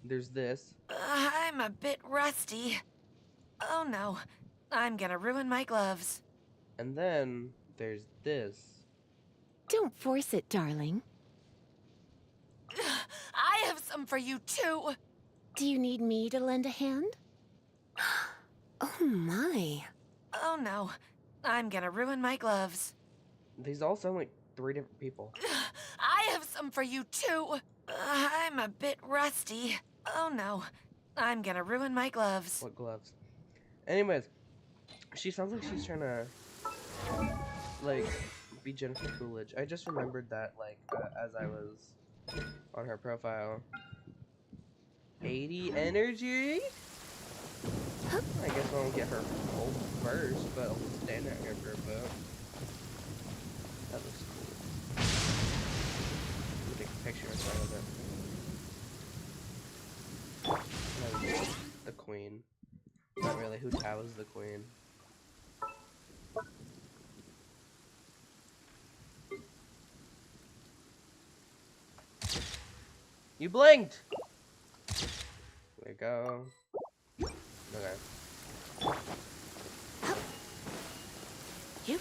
this. I'm a bit rusty. Oh no, I'm gonna ruin my gloves. And then there's this. Don't force it, darling. I have some for you too. Do you need me to lend a hand? Oh my. Oh no, I'm gonna ruin my gloves. These all sound like 3 different people. I have some for you too. I'm a bit rusty. Oh no, I'm gonna ruin my gloves. What gloves? Anyways, she sounds like she's trying to, like, be Jennifer Coolidge. I just remembered that, like, as I was on her profile. 80 energy? I guess I won't get her full first, but I'll just stand out here for a bit. That looks cool. Let me take a picture inside of it. No, the queen. Not really. Hu Tao is the queen. You blinked! There we go. Okay. You.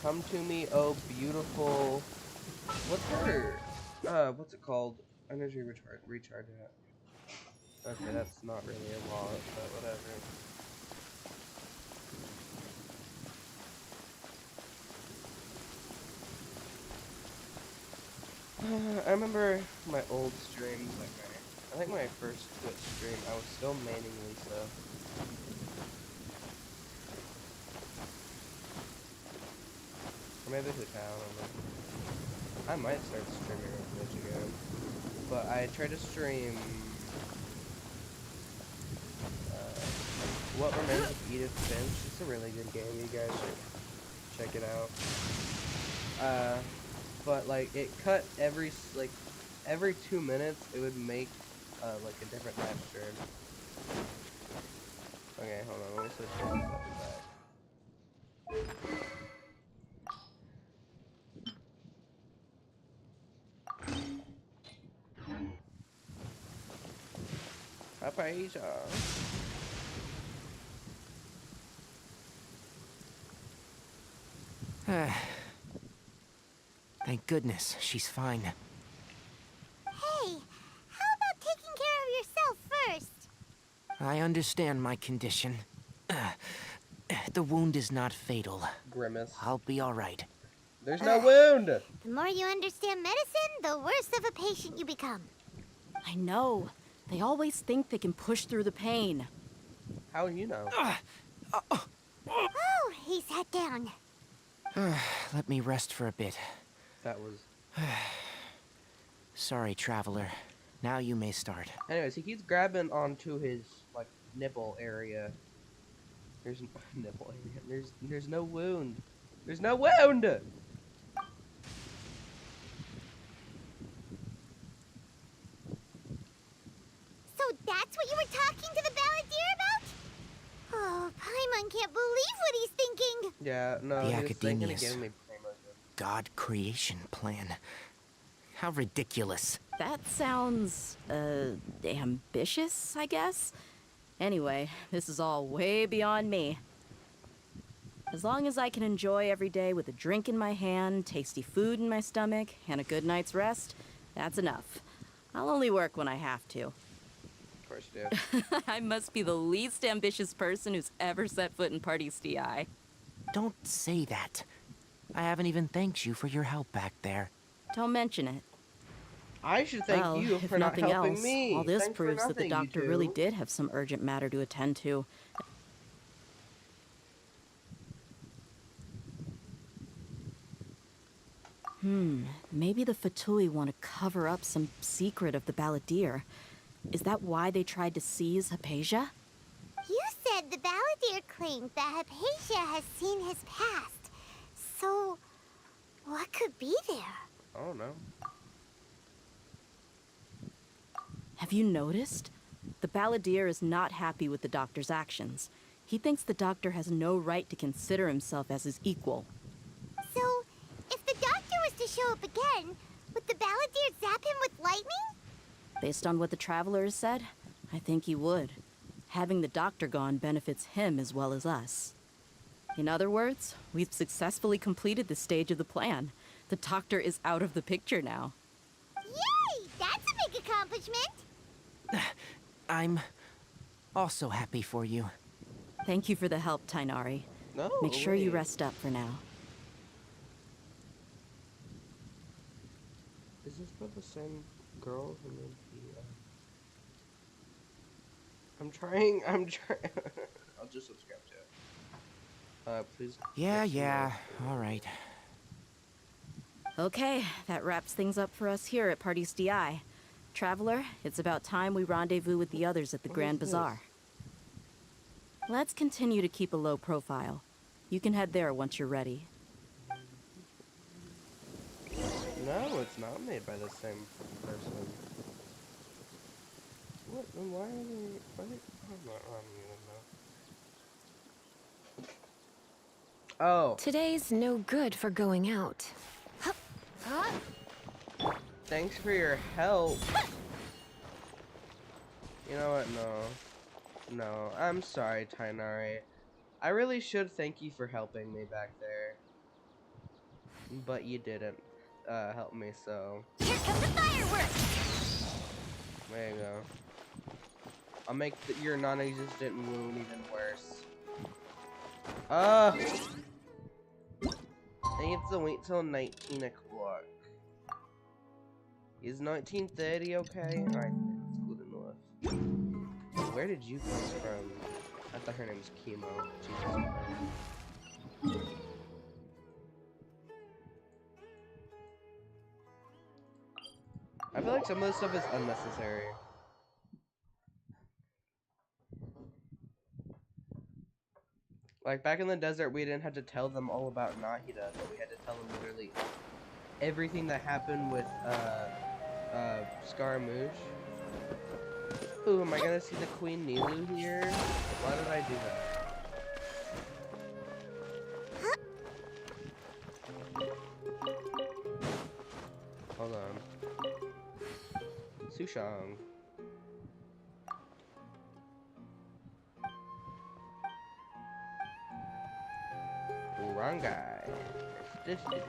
Come to me, oh beautiful. What's her? What's it called? Energy recharge at. Okay, that's not really a lot, but whatever. I remember my old streams, like I think my first Twitch stream, I was still maining Lisa. Or maybe Hu Tao, I don't know. I might start streaming on Twitch again. But I tried to stream What Remains of Edith Finch. It's a really good game. You guys should check it out. But like it cut every 2 minutes. It would make like a different match turn. Okay, hold on. Let me switch this button back. Apaisha. Thank goodness she's fine. Hey, how about taking care of yourself first? I understand my condition. The wound is not fatal. Grimace. I'll be all right. There's no wound! The more you understand medicine, the worse of a patient you become. I know. They always think they can push through the pain. How do you know? Oh, he sat down. Let me rest for a bit. That was... Sorry, traveler. Now you may start. Anyways, he keeps grabbing onto his, like, nipple area. There's nipple area. There's no wound. There's no wound! So that's what you were talking to the balladeer about? Oh, Paimon can't believe what he's thinking. Yeah, no, The he was thinking of Academia's giving me Primogen. God creation plan. How ridiculous. That sounds, ambitious, I guess? Anyway, this is all way beyond me. As long as I can enjoy every day with a drink in my hand, tasty food in my stomach, and a good night's rest, that's enough. I'll only work when I have to. Of course you do. I must be the least ambitious person who's ever set foot in Party STI. Don't say that. I haven't even thanked you for your help back there. Don't mention it. I should thank Well, you if for not nothing helping else, me. all this Thanks for proves that the nothing, you doctor really two. did have some urgent matter to attend to. Maybe the Fatui want to cover up some secret of the balladeer. Is that why they tried to seize Hypatia? You said the balladeer claimed that Hypatia has seen his past. So, what could be there? Oh no. Have you noticed? The balladeer is not happy with the doctor's actions. He thinks the doctor has no right to consider himself as his equal. So, if the doctor was to show up again, would the balladeer zap him with lightning? Based on what the traveler has said, I think he would. Having the doctor gone benefits him as well as us. In other words, we've successfully completed this stage of the plan. The doctor is out of the picture now. Yay! That's a big accomplishment! I'm also happy for you. Thank you for the help, Tainari. No, Make sure you wait. rest up for now. Is this about the same girl who made the, I'm trying. I'll just subscribe to it. Please. Yeah, all right. Okay, that wraps things up for us here at Party STI. Traveler, it's about time we rendezvous with the others at the Grand Bazaar. Let's continue to keep a low profile. You can head there once you're ready. No, it's not made by the same person. What? Then why are they? Why? I don't even know. Oh. Today's no good for going out. Thanks for your help. You know what? No, I'm sorry, Tainari. I really should thank you for helping me back there. But you didn't help me, so... Here come the fireworks! There you go. I'll make your non-existent wound even worse. I need to wait till 19 o'clock. Is 19:30 okay? Alright, that's good enough. Where did you come from? I thought her name was Chemo. Jesus Christ. I feel like some of this stuff is unnecessary. Like back in the desert, we didn't have to tell them all about Nahida, but we had to tell them literally everything that happened with Scaramouche. Ooh, am I gonna see the Queen Nilu here? Why did I do that? Hold on. Sushang. Wrong guy. It's this dude.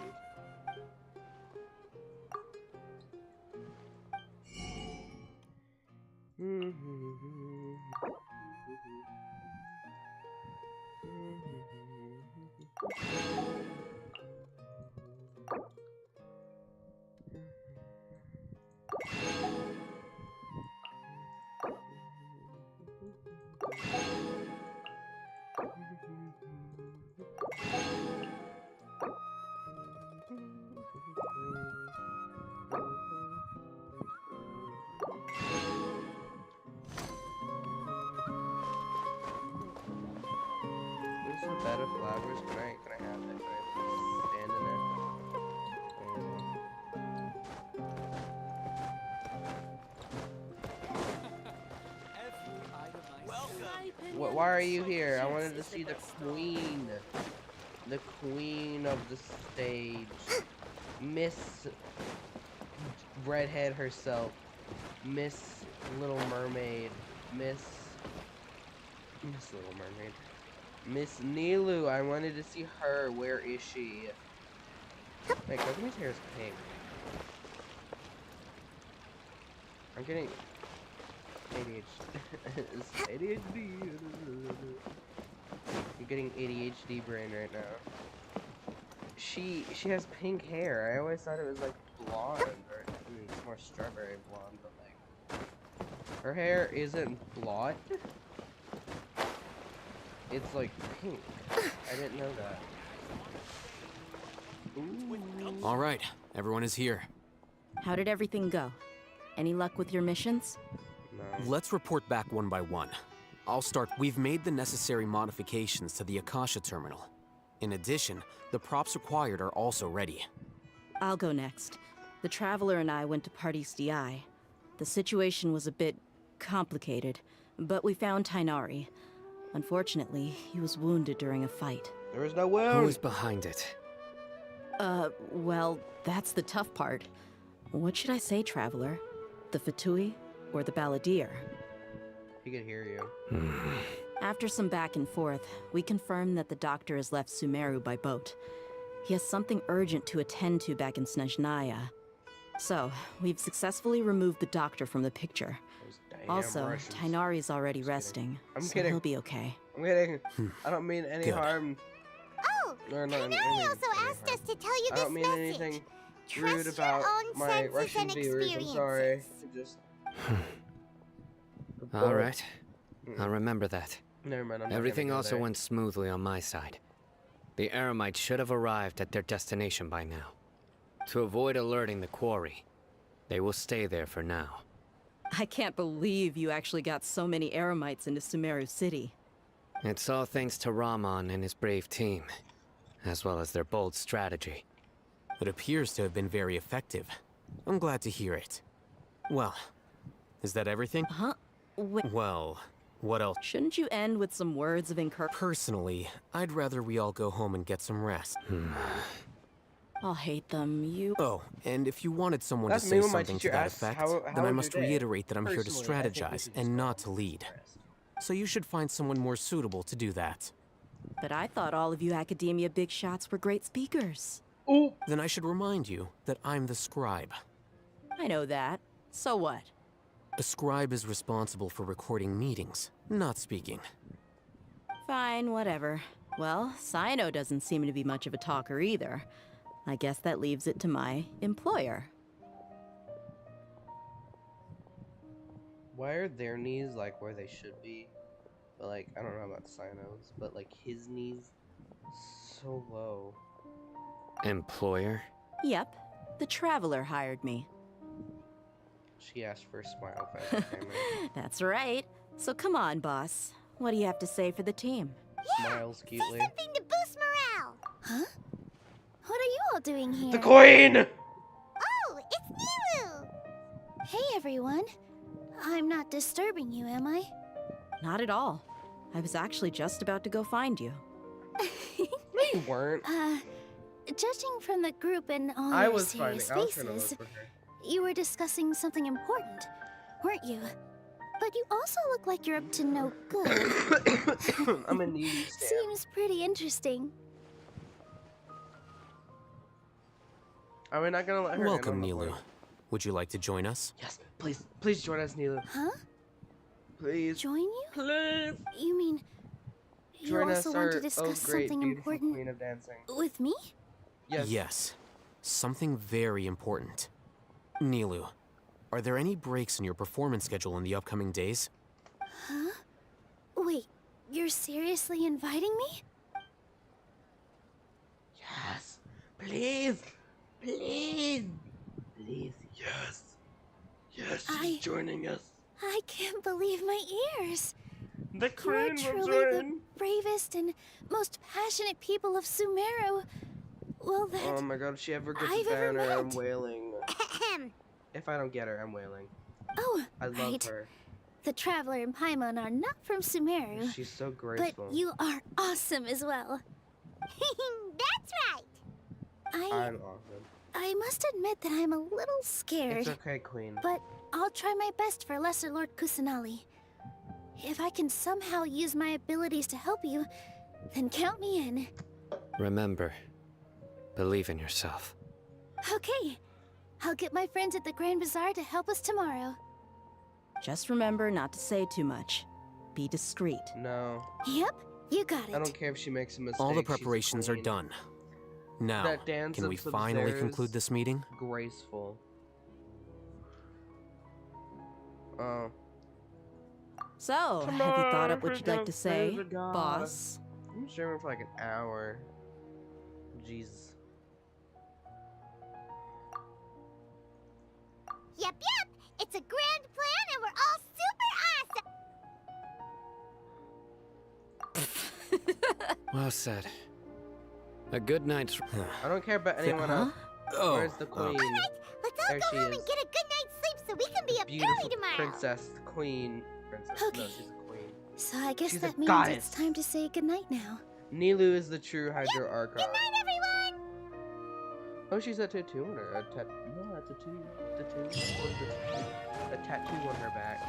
This is a bed of flowers. Can I have it? Can I stand in it? Why are you here? I wanted to see the queen. The queen of the stage. Miss Redhead herself. Miss Little Mermaid. Miss Little Mermaid. Miss Nilu. I wanted to see her. Where is she? Wait, Kokomi's hair is pink. I'm getting ADHD. ADHD. I'm getting ADHD brain right now. She has pink hair. I always thought it was like blonde, or I mean, it's more strawberry blonde, but like her hair isn't blonde. It's like pink. I didn't know that. Ooh. All right, everyone is here. How did everything go? Any luck with your missions? No. Let's report back one by one. I'll start. We've made the necessary modifications to the Akasha terminal. In addition, the props required are also ready. I'll go next. The Traveler and I went to Party's DI. The situation was a bit complicated, but we found Tainari. Unfortunately, he was wounded during a fight. There was no wound. Who is behind it? Well, that's the tough part. What should I say, Traveler? The Fatui or the Balladeer? He could hear you. After some back and forth, we confirmed that the doctor has left Sumeru by boat. He has something urgent to attend to back in Snezhnaya. So, we've successfully removed the doctor from the picture. Also, Russians. Tainari's already resting, I'm so kidding. he'll be okay. I'm kidding. I don't mean any Good. harm. Oh, Or no, Tainari also asked us to tell you I this don't mean message. anything Trust rude your about own my senses Russian and viewers. I'm sorry. experiences. I just. All right. I'll remember that. Never mind. I'm not Everything gonna go also there. went smoothly on my side. The Eremites should have arrived at their destination by now. To avoid alerting the quarry, they will stay there for now. I can't believe you actually got so many Eremites into Sumeru City. It's all thanks to Rahman and his brave team, as well as their bold strategy. It appears to have been very effective. I'm glad to hear it. Well, is that everything? Huh? Wait, Well, what else? shouldn't you end with some words of encouragement? Personally, I'd rather we all go home and get some rest. I'll hate them. You. Oh, and if you wanted someone That's to me say when my something to teacher that asks, effect, how then I was must your day? reiterate that I'm here to Personally, I think we strategize should just and go not to home and lead. get rest. So you should find someone more suitable to do that. But I thought all of you Academia big shots were great speakers. Ooh. Then I should remind you that I'm the scribe. I know that. So what? A scribe is responsible for recording meetings, not speaking. Fine, whatever. Well, Sino doesn't seem to be much of a talker either. I guess that leaves it to my employer. Why are their knees like where they should be? But like, I don't know about Sino's, but like his knees so low. Employer? Yep. The Traveler hired me. She asked for a smile face. That's right. So come on, boss. What do you have to say for the team? Smiles cutely. Say something to boost morale. Huh? What are you all doing here? The queen! Oh, it's Nilu! Hey, everyone. I'm not disturbing you, am I? Not at all. I was actually just about to go find you. You weren't. Judging from the group and all I your was finding. serious I was trying to faces, look for her. you were discussing something important, weren't you? But you also look like you're up to no good. I'm a needy stan. Seems pretty interesting. Are we not gonna let her Welcome, in on the Nilu. board? Would you like to join us? Yes, please. Please join us, Nilu. Huh? Please. Join you? Please. You mean you Join also us, want our to discuss great, something beautiful important queen of dancing. with me? Yes. Yes. Something very important. Nilu, are there any breaks in your performance schedule in the upcoming days? Huh? Wait, you're seriously inviting me? Yes. Please. Please. Please. Yes. Yes, she's joining us. I can't believe my ears. The You are queen will truly the join. bravest and most passionate people of Sumeru. Well, that Oh my god, if she ever gets I've a ever banner, I'm met. wailing. If I don't get her, I'm wailing. Oh, I love right. her. The Traveler and Paimon are not from Sumeru. She's so But graceful. you are awesome as well. That's right. I'm awesome. I must admit that I'm a little scared. It's okay, queen. But I'll try my best for Lesser Lord Kusanali. If I can somehow use my abilities to help you, then count me in. Remember, believe in yourself. Okay. I'll get my friends at the Grand Bazaar to help us tomorrow. Just remember not to say too much. Be discreet. No. Yep, you got it. I don't care if she makes a mistake. All the she's a preparations are queen. done. Now, That dance can we of finally theirs, conclude this meeting? Graceful. Oh. So, Come have you thought on, up what you'd like to say, there's a god. boss? I'm streaming for like an hour. Jesus. Yep. It's a grand plan and we're all super awesome. Well said. A good night's... I don't care about anyone else. Oh, Where's the queen? Let's all There go she home is. and get a good night's sleep so we can be up Beautiful early tomorrow. princess, queen, princess. No, Okay. she's a queen. So I guess She's a that means goddess. it's time to say goodnight now. Nilu is the true Hydro Archon. Good night, everyone. Oh, she's a tattoo on her. No, a tattoo. A tattoo on her back.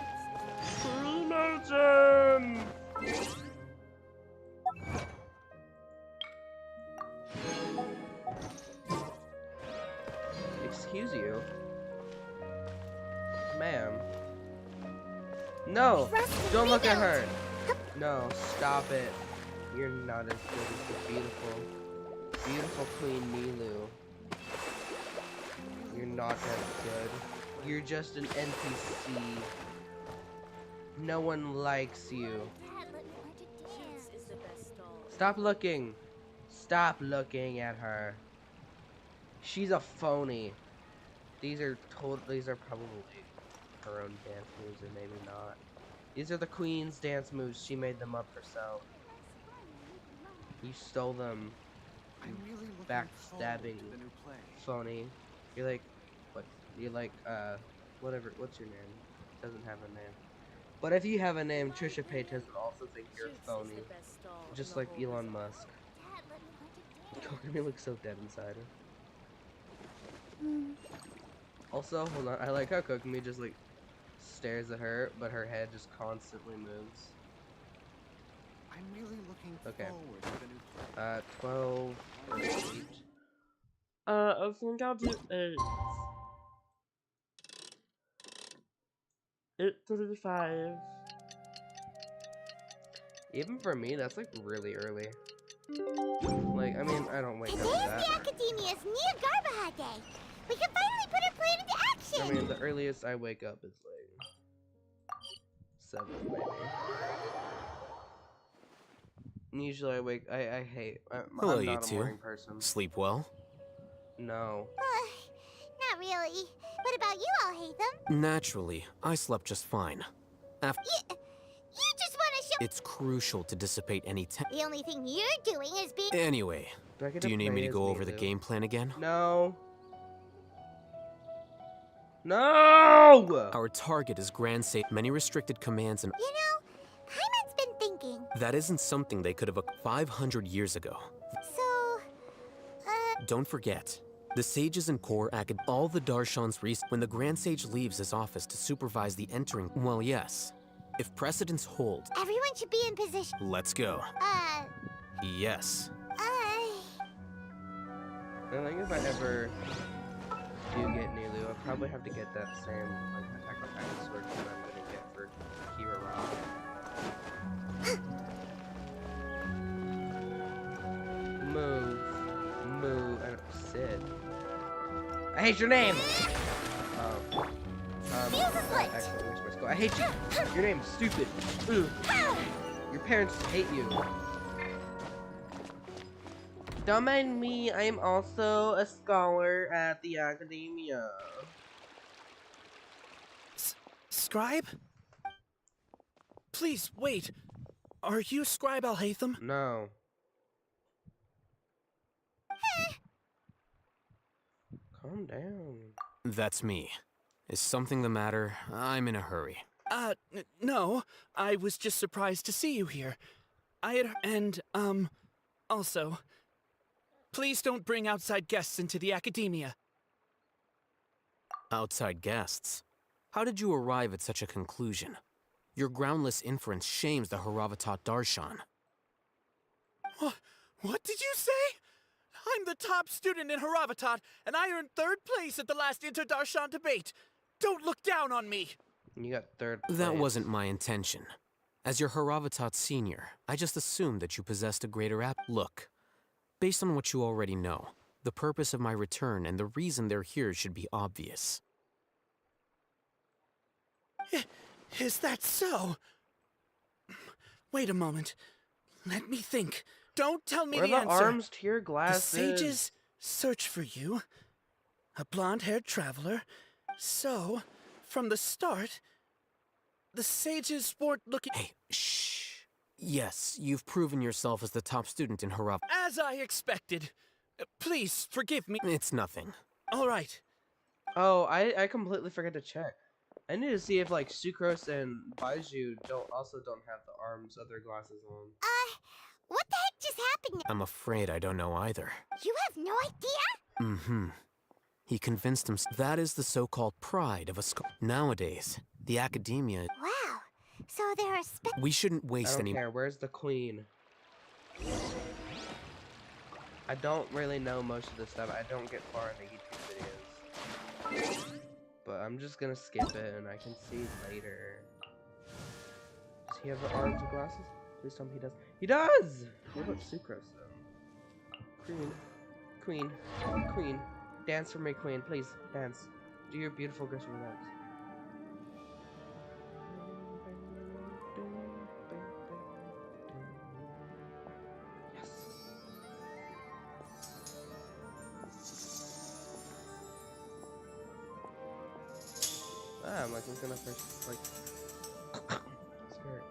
Promotion! Excuse you. Ma'am. No! Don't look at her! No, stop it. You're not as good as the beautiful Queen Nilu. You're not as good. You're just an NPC. No one likes you. Stop looking. Stop looking at her. She's a phony. These are probably her own dance moves, or maybe not. These are the queen's dance moves. She made them up herself. You stole them. You backstabbing phony. You're like, what? You're like, whatever. What's your name? Doesn't have a name. But if you have a name, Trisha Paytas would also think you're a phony. Just like Elon Musk. Kokomi looks so dead inside her. Also, hold on. I like how Kokomi just like stares at her, but her head just constantly moves. I'm really looking forward to the new 12 or 8. I think I'll do 8. 8:35. Even for me, that's like really early. Like, I mean, I don't wake up Today's that. the Academia's Nia Garbaha Day. We can finally put our plan into action. I mean, the earliest I wake up is like 7, maybe. Usually I wake. I hate. Hello, I'm you not a two. morning person. Sleep well? No. Not really. What about you all, Hatham? Naturally, I slept just fine. After You just want to show It's crucial to dissipate any The only thing you're doing is being. Anyway, do you need me to go over the Milu? game plan again? No. No! Our target is Grand Safe. Many restricted commands and... You know, Paimon's been thinking. That isn't something they could have 500 years ago. So, Don't forget, the sages and core acad... All the Darshans when the Grand Sage leaves his office to supervise the entering... Well, yes. If precedents hold... Everyone should be in position. Let's go. Yes. I think if I ever do get Nilu, I'll probably have to get that same like Attack on Titan sword that I'm gonna get for Kirara. Move. Move. I don't sit. I hate your name! Actually, where's my skull? I hate you! Your name's stupid! Ooh. Your parents hate you. Don't mind me, I am also a scholar at the academia. Scribe? Please, wait. Are you Scribe Alhaitham? No. Calm down. That's me. Is something the matter? I'm in a hurry. No. I was just surprised to see you here. Also, please don't bring outside guests into the academia. Outside guests? How did you arrive at such a conclusion? Your groundless inference shames the Haravatat Darshan. What did you say? I'm the top student in Haravatat, and I earned 3rd place at the last Inter-Darshan debate. Don't look down on me. You got 3rd place. That wasn't my intention. As your Haravatat senior, I just assumed that you possessed a greater Look, based on what you already know, the purpose of my return and the reason they're here should be obvious. Is that so? Wait a moment. Let me think. Don't tell me Where the the answer. arms to your glasses? The sages search for you. A blonde-haired traveler. So, from the start, the sages weren't looking... Hey, shh. Yes, you've proven yourself as the top student in Harav... As I expected. Please, forgive me. It's nothing. All right. Oh, I completely forgot to check. I need to see if like Sucrose and Baiju don't have the arms of their glasses on. What the heck just happened? I'm afraid I don't know either. You have no idea? Mm-hmm. He convinced him that is the so-called pride of a school. Nowadays, the academia... Wow. So there are We shouldn't waste any... I don't care. Where's the queen? I don't really know most of this stuff. I don't get far into YouTube videos. But I'm just gonna skip it and I can see later. Does he have the arms and glasses? Please tell me he does. He does! What about Sucrose though? Queen. Queen. Dance for me, queen. Please, dance. Do your beautiful graceful dance. Yes. I'm like looking up her, like, skirt.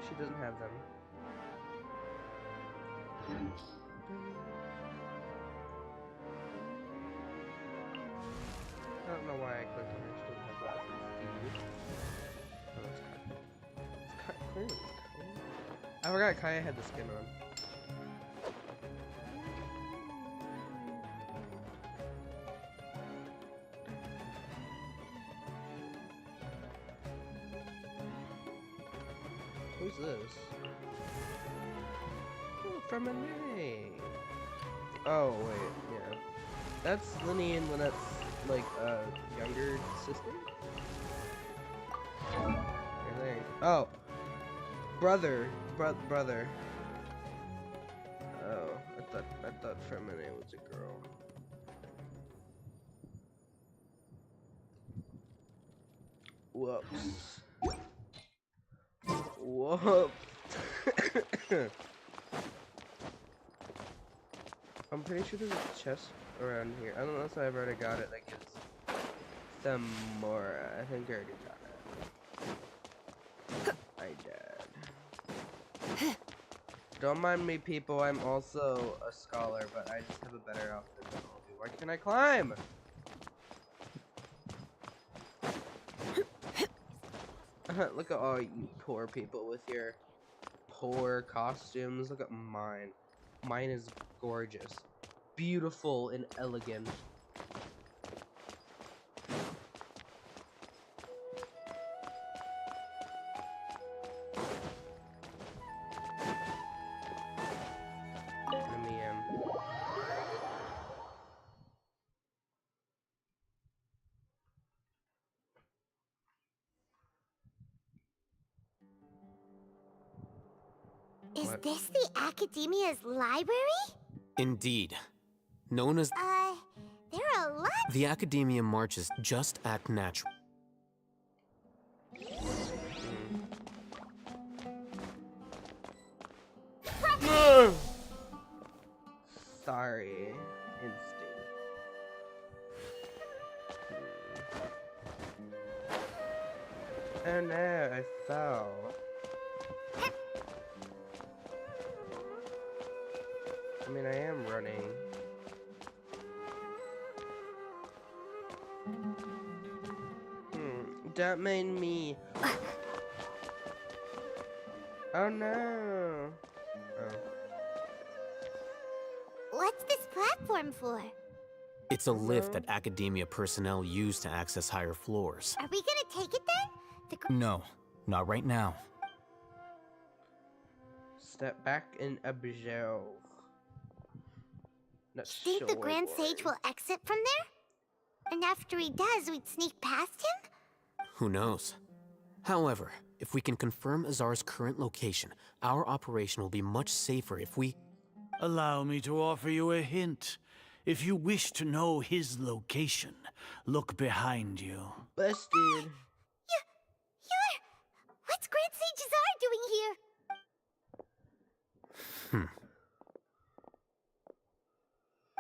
She doesn't have them. I don't know why I clicked on her. She doesn't have glasses. Oh, that's kind of clearly. I forgot Kaya had the skin on. Who's this? Oh, from a name. Oh wait, yeah. That's Linny and Lynette's like younger sister. I think. Oh, brother. Brother. Oh, I thought Femine was a girl. Whoops. Whoops. I'm pretty sure there's a chest around here. Unless I've already got it. That gives some more. I think I already got it. I did. Don't mind me, people. I'm also a scholar, but I just have a better outfit than all of you. Why can't I climb? Look at all you poor people with your poor costumes. Look at mine. Mine is gorgeous, beautiful, and elegant. Is this the Academia's library? Indeed. Known as There are a lot. the Academia marches just act natural. Sorry, instinct. Oh no, I fell. I mean, I am running. Don't mind me. Oh no. Oh. What's this platform for? It's a lift that Academia personnel use to access higher floors. Are we gonna take it then? No, not right now. Step back and observe. Not Think the sure, Grand boy. Sage will exit from there? And after he does, we'd sneak past him? Who knows? However, if we can confirm Azar's current location, our operation will be much safer if we... Allow me to offer you a hint. If you wish to know his location, look behind you. Busted. What's Grand Sage Azar doing here?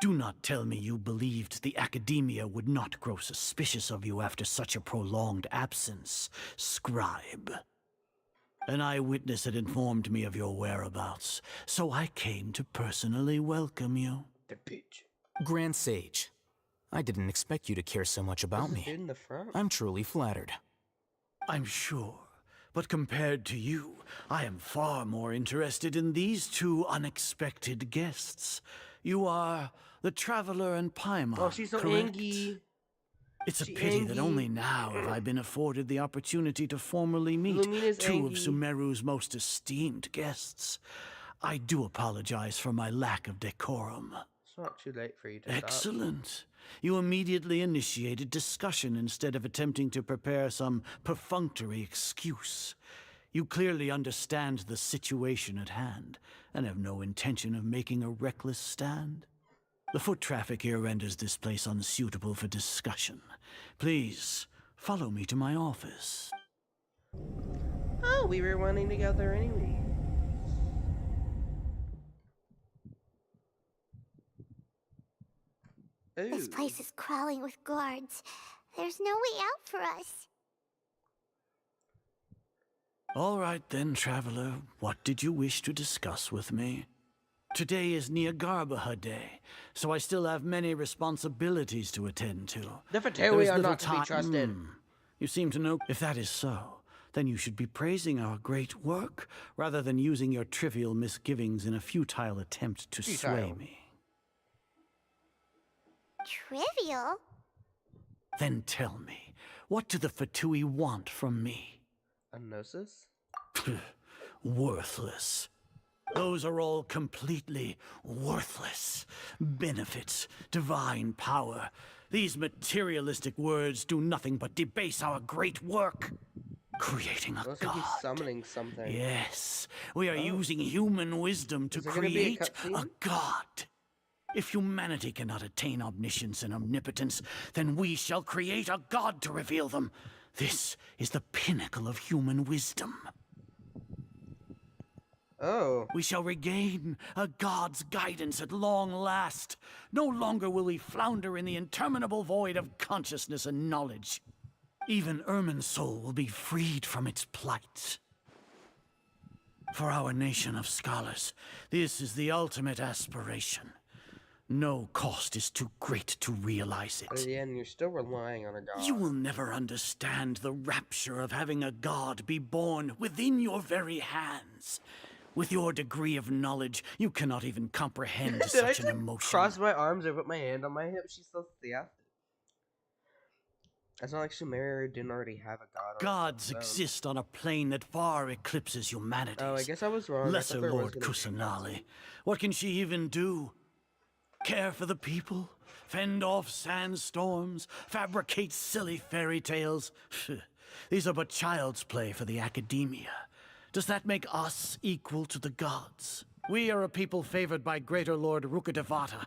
Do not tell me you believed the Academia would not grow suspicious of you after such a prolonged absence, scribe. An eyewitness had informed me of your whereabouts, so I came to personally welcome you. The bitch. Grand Sage, I didn't expect you to care so much about me. In the front. I'm truly flattered. I'm sure, but compared to you, I am far more interested in these two unexpected guests. You are the Traveler and Paimon, Oh, she's so correct? angry. It's a She pity that angry. only now have I been afforded the opportunity to formally meet Lumina's two angry. of Sumeru's most esteemed guests. I do apologize for my lack of decorum. It's not too late for you to stop. Excellent. You immediately initiated discussion instead of attempting to prepare some perfunctory excuse. You clearly understand the situation at hand and have no intention of making a reckless stand. The foot traffic here renders this place unsuitable for discussion. Please, follow me to my office. Oh, we were running together anyway. This place is crawling with guards. There's no way out for us. All right then, Traveler. What did you wish to discuss with me? Today is Niagarbaha Day, so I still have many responsibilities to attend to. The There Fatui is are little not to be trusted. You seem to know. If that is so, then you should be praising our great work, rather than using your trivial misgivings in a futile attempt to sway me. Trivial? Then tell me, what do the Fatui want from me? A gnosis? Worthless. Those are all completely worthless. Benefits, divine power. These materialistic words do nothing but debase our great work. Creating a Looks like god. he's summoning something. Yes, we are using human wisdom to Is there gonna be a create cutscene? a god. If humanity cannot attain omniscience and omnipotence, then we shall create a god to reveal them. This is the pinnacle of human wisdom. Oh. We shall regain a god's guidance at long last. No longer will we flounder in the interminable void of consciousness and knowledge. Even Ermin's soul will be freed from its plight. For our nation of scholars, this is the ultimate aspiration. No cost is too great to realize it. But in the end, you're still relying on a god. You will never understand the rapture of having a god be born within your very hands. With your degree of knowledge, you cannot even comprehend Did such I an emotion. cross my arms or put my hand on my hip? She's so theatrical. It's not like Sumeru didn't already have a god. Gods exist on a plane that far eclipses humanity. Oh, I guess I was wrong. Lesser Lord Kusanali. What can she even do? Care for the people? Fend off sandstorms? Fabricate silly fairy tales? These are but child's play for the academia. Does that make us equal to the gods? We are a people favored by Greater Lord Rukadevata.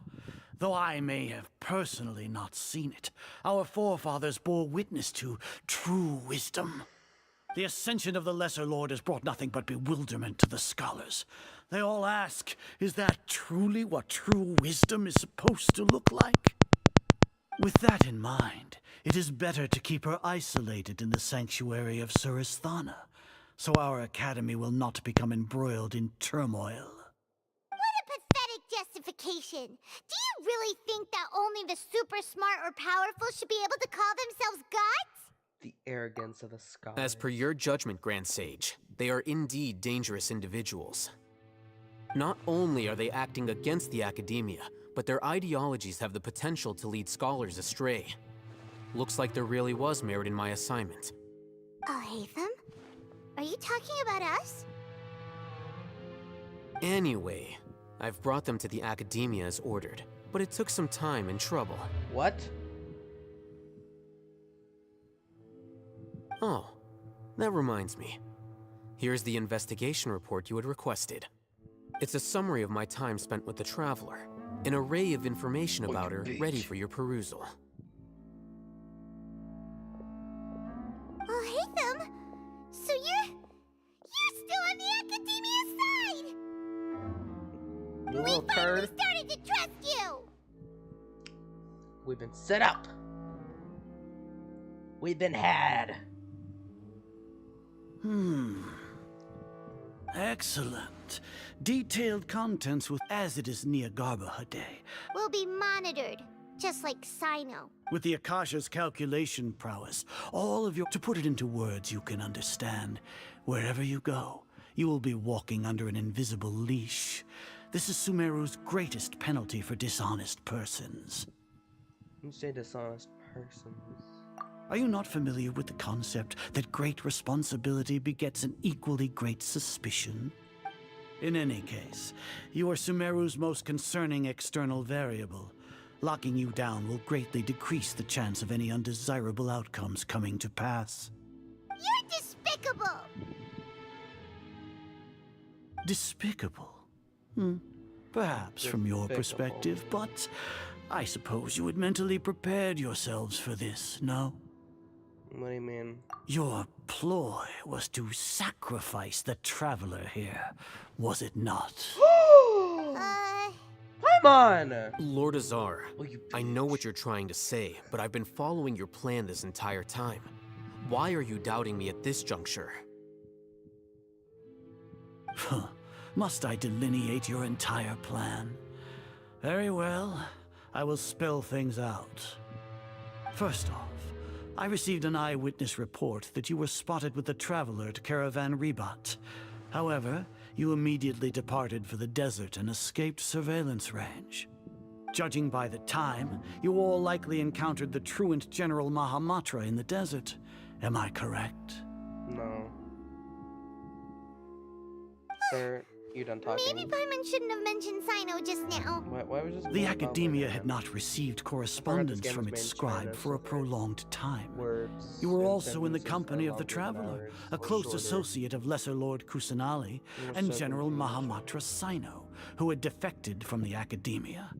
Though I may have personally not seen it, our forefathers bore witness to true wisdom. The ascension of the Lesser Lord has brought nothing but bewilderment to the scholars. They all ask, is that truly what true wisdom is supposed to look like? With that in mind, it is better to keep her isolated in the sanctuary of Surasthana, so our academy will not become embroiled in turmoil. What a pathetic justification. Do you really think that only the super smart or powerful should be able to call themselves gods? The arrogance of the scholars. As per your judgment, Grand Sage, they are indeed dangerous individuals. Not only are they acting against the academia, but their ideologies have the potential to lead scholars astray. Looks like there really was merit in my assignment. Oh, Hatham? Are you talking about us? Anyway, I've brought them to the academia as ordered, but it took some time and trouble. What? Oh, that reminds me. Here's the investigation report you had requested. It's a summary of my time spent with the Traveler, an array of information about her ready for your perusal. Oh, Hatham! So you're still on the academia side! You little We finally turd. started to trust you! We've been set up. We've been had. Excellent. Detailed contents with as it is Niagarba Hade. We'll be monitored, just like Sino. With the Akasha's calculation prowess, all of your... To put it into words you can understand, wherever you go, you will be walking under an invisible leash. This is Sumeru's greatest penalty for dishonest persons. You say dishonest persons. Are you not familiar with the concept that great responsibility begets an equally great suspicion? In any case, you are Sumeru's most concerning external variable. Locking you down will greatly decrease the chance of any undesirable outcomes coming to pass. You're despicable! Despicable? Perhaps from your perspective, but I suppose you had mentally prepared yourselves for this, no? What do you mean? Your ploy was to sacrifice the Traveler here, was it not? Come on! Lord Azar, I know what you're trying to say, but I've been following your plan this entire time. Why are you doubting me at this juncture? Must I delineate your entire plan? Very well, I will spell things out. First off, I received an eyewitness report that you were spotted with the Traveler at Caravan Ribat. However, you immediately departed for the desert and escaped surveillance range. Judging by the time, you all likely encountered the truant General Mahamatra in the desert. Am I correct? No. Sir, you done talking? Maybe Paimon shouldn't have mentioned Sino just now. Why was this The academia had not received correspondence from its scribe for a prolonged time. You were also in the company of the Traveler, a close associate of Lesser Lord Kusanali, and General Mahamatra Sino, who had defected from the academia.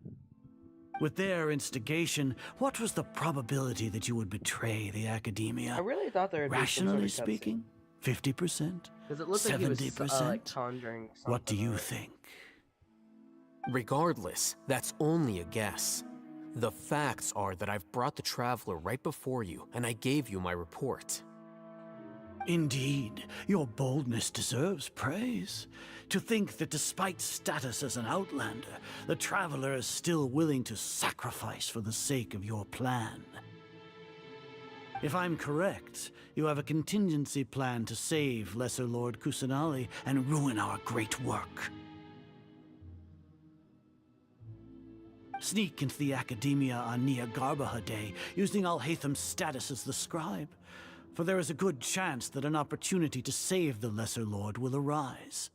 With their instigation, what was the probability that you would betray the academia? I really thought there would be some sort Rationally of cutscene. speaking, 50%? Because it looks like he was 70%? like conjuring something. What do you think? Regardless, that's only a guess. The facts are that I've brought the Traveler right before you, and I gave you my report. Indeed, your boldness deserves praise. To think that despite status as an outlander, the Traveler is still willing to sacrifice for the sake of your plan. If I'm correct, you have a contingency plan to save Lesser Lord Kusanali and ruin our great work. Sneak into the Academia on Nia Garbaha Day, using Alhaitham's status as the scribe, for there is a good chance that an opportunity to save the Lesser Lord will arise.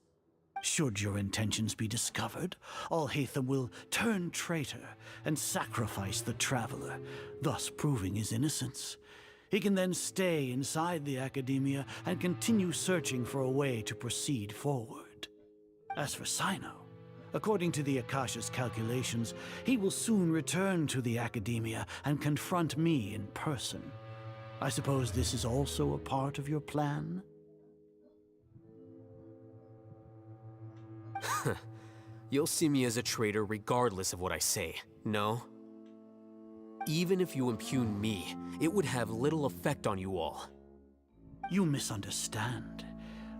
Should your intentions be discovered, Alhaitham will turn traitor and sacrifice the Traveler, thus proving his innocence. He can then stay inside the Academia and continue searching for a way to proceed forward. As for Sino, according to the Akasha's calculations, he will soon return to the Academia and confront me in person. I suppose this is also a part of your plan? You'll see me as a traitor regardless of what I say, no? Even if you impugn me, it would have little effect on you all. You misunderstand.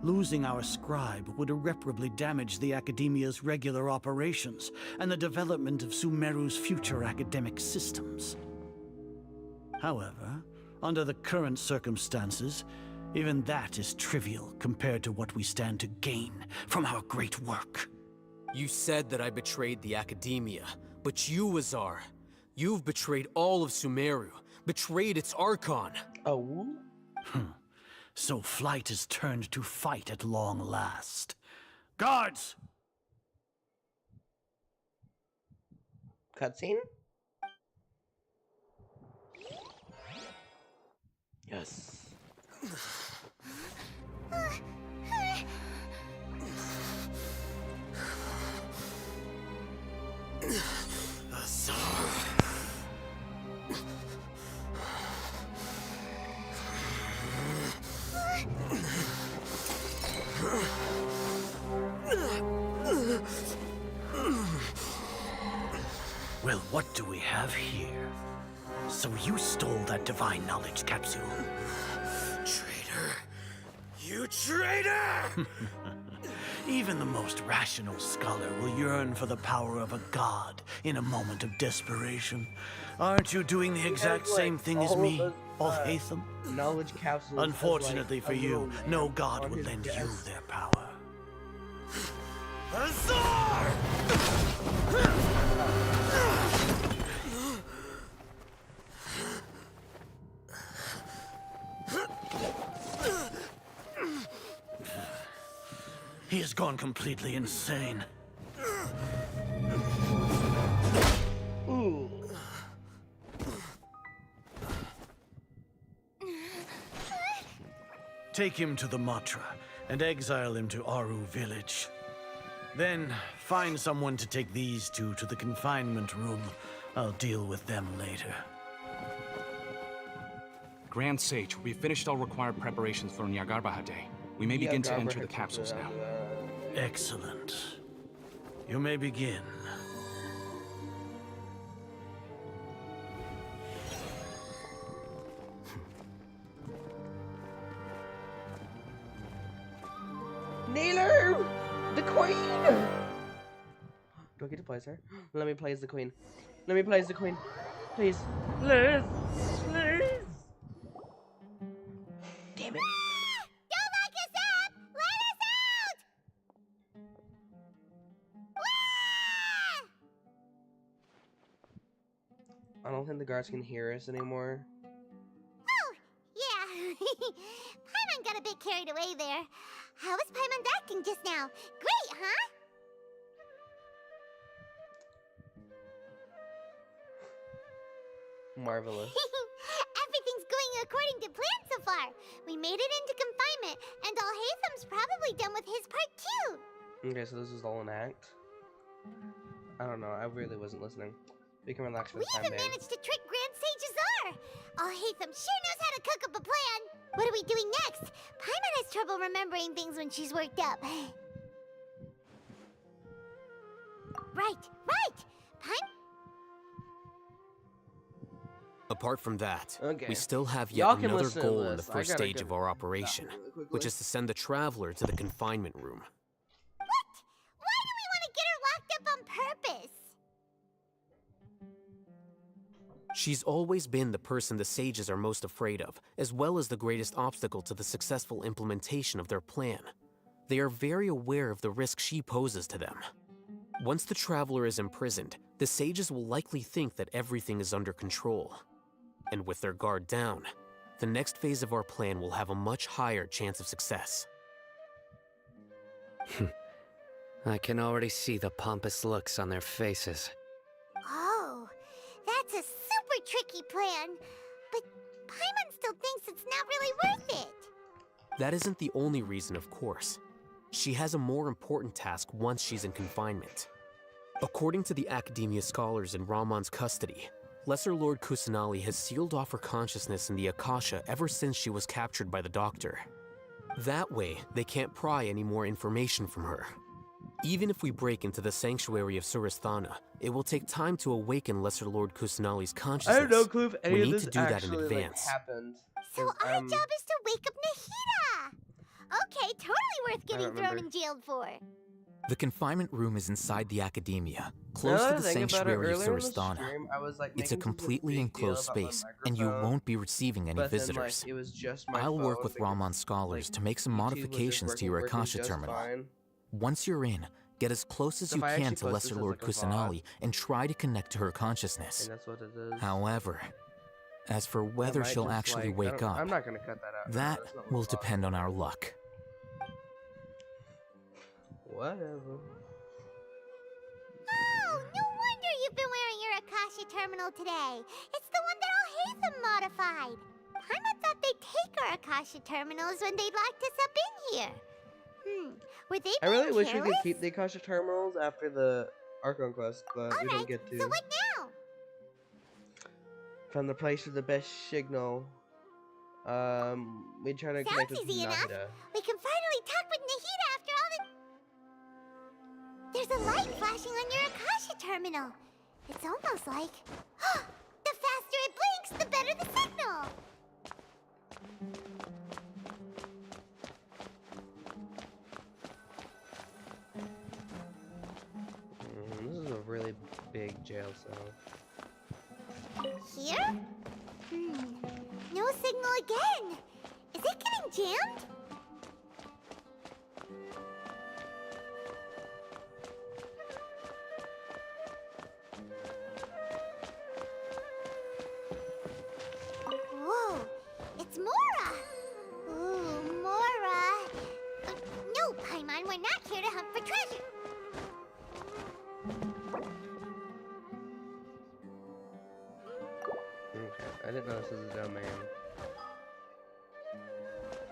Losing our scribe would irreparably damage the Academia's regular operations and the development of Sumeru's future academic systems. However, under the current circumstances, even that is trivial compared to what we stand to gain from our great work. You said that I betrayed the Academia, but you, Azar, you've betrayed all of Sumeru, betrayed its Archon. Oh? So flight is turned to fight at long last. Guards! Cutscene? Yes. Well, what do we have here? So you stole that divine knowledge capsule? Traitor! You traitor! Even the most rational scholar will yearn for the power of a god in a moment of desperation. Aren't you doing the exact same thing as me, Alhaitham? Knowledge capsules. Unfortunately for you, no god will lend you their power. Azar! He has gone completely insane. Ooh. Take him to the Matra and exile him to Aru village. Then find someone to take these two to the confinement room. I'll deal with them later. Grand Sage, we've finished all required preparations for Nyagarbha Day. We may begin to enter the capsules now. Excellent. You may begin. Nailer! The queen! Do I get to play as her? Let me play as the queen. Let me play as the queen. Please. Please. Please. Damn it. Don't lock us up! Let us out! I don't think the guards can hear us anymore. Oh, yeah. Paimon got a bit carried away there. How was Paimon acting just now? Great, huh? Marvelous. Everything's going according to plan so far. We made it into confinement, and Alhaitham's probably done with his part too. Okay, so this is all an act. I don't know. I really wasn't listening. We can relax for We the time even being. managed to trick Grand Sage Azar. Alhaitham sure knows how to cook up a plan. What are we doing next? Paimon has trouble remembering things when she's worked up. Right. Apart from that, Okay. we still have Y'all yet can another listen to goal in the this. I first gotta stage go of our to the operation, bathroom really quickly. which is to send the Traveler to the confinement room. Why do we want to get her locked up on purpose? She's always been the person the sages are most afraid of, as well as the greatest obstacle to the successful implementation of their plan. They are very aware of the risk she poses to them. Once the Traveler is imprisoned, the sages will likely think that everything is under control. And with their guard down, the next phase of our plan will have a much higher chance of success. I can already see the pompous looks on their faces. Oh, that's a super tricky plan. But Paimon still thinks it's not really worth it. That isn't the only reason, of course. She has a more important task once she's in confinement. According to the Academia scholars in Ramon's custody, Lesser Lord Kusanali has sealed off her consciousness in the Akasha ever since she was captured by the Doctor. That way, they can't pry any more information from her. Even if we break into the sanctuary of Suristhana, it will take time to awaken Lesser Lord Kusanali's consciousness. I have no clue if any We of need this to do that in actually advance. happened. So our job is to wake up Nahida. Okay, totally worth getting thrown remember. and jailed for. The confinement room is inside the Academia, Now close that to I the think about it, sanctuary of earlier in the Suristhana. stream, I was, like, It's a making such a completely big deal enclosed about my space, and you microphone, won't be receiving any but then, visitors. like, it was just my I'll work phone with because, Ramon scholars to make some YouTube was just modifications to your working Akasha just terminal. fine. Once you're in, get as close as So you if I can actually to post Lesser this as, Lord like, a VOD, Kusanali and try to connect to her consciousness. and that's what it is. However, as for I whether might she'll just, actually like, wake up, I'm not gonna cut that out. No, that that's not will what VOD depend on our luck. Whatever. Oh, no wonder you've been wearing your Akasha terminal today. It's the one that all Hatham modified. Paimon thought they'd take our Akasha terminals when they locked us up in here. Were they I really being wish we careless? could keep the Akasha terminals after the Archon quest, but we didn't get to. So what now? From the place with the best signal. We try to connect Sounds with easy enough. Nahida. We can finally talk with Nahida after all the... There's a light flashing on your Akasha terminal. It's almost like... the faster it blinks, the better the signal. This is a really big jail cell. Here? No signal again. Is it getting jammed? Whoa, it's Mora. Ooh, Mora. No, Paimon, we're not here to hunt for treasure. Okay, I didn't know this was a domain.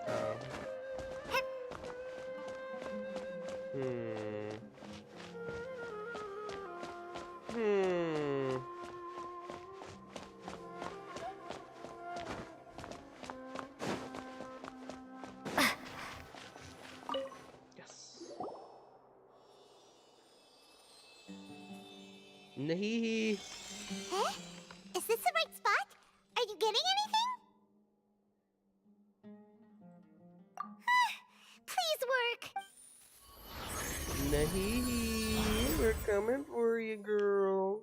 Oh. Yes. Nahihi. Huh? Is this the right spot? Are you getting anything? Please work. Nahihi, we're coming for you, girl.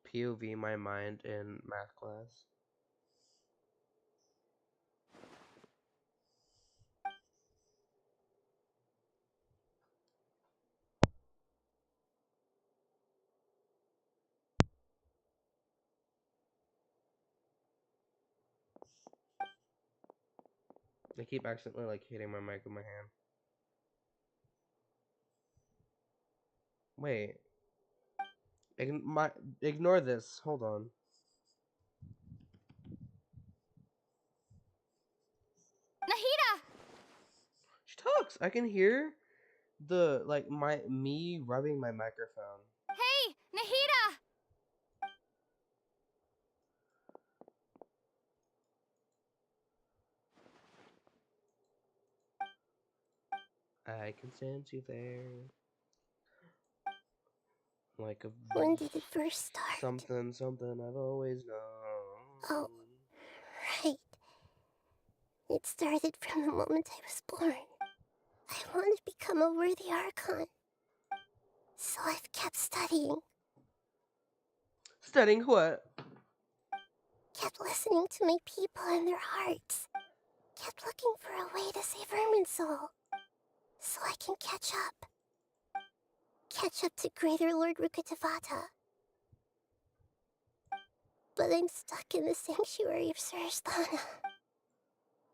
POV my mind in math class. I keep accidentally like hitting my mic with my hand. Wait. Ignore this. Hold on. Nahida! She talks. I can hear the me rubbing my microphone. Hey, Nahida! I can sense you there. Like a When did it first start? something I've always known. Oh, right. It started from the moment I was born. I wanted to become a worthy Archon. So I've kept studying. Studying what? Kept listening to my people and their hearts. Kept looking for a way to save Irminsul. So I can catch up. Catch up to Greater Lord Rukkhadevata. But I'm stuck in the sanctuary of Sarasthana.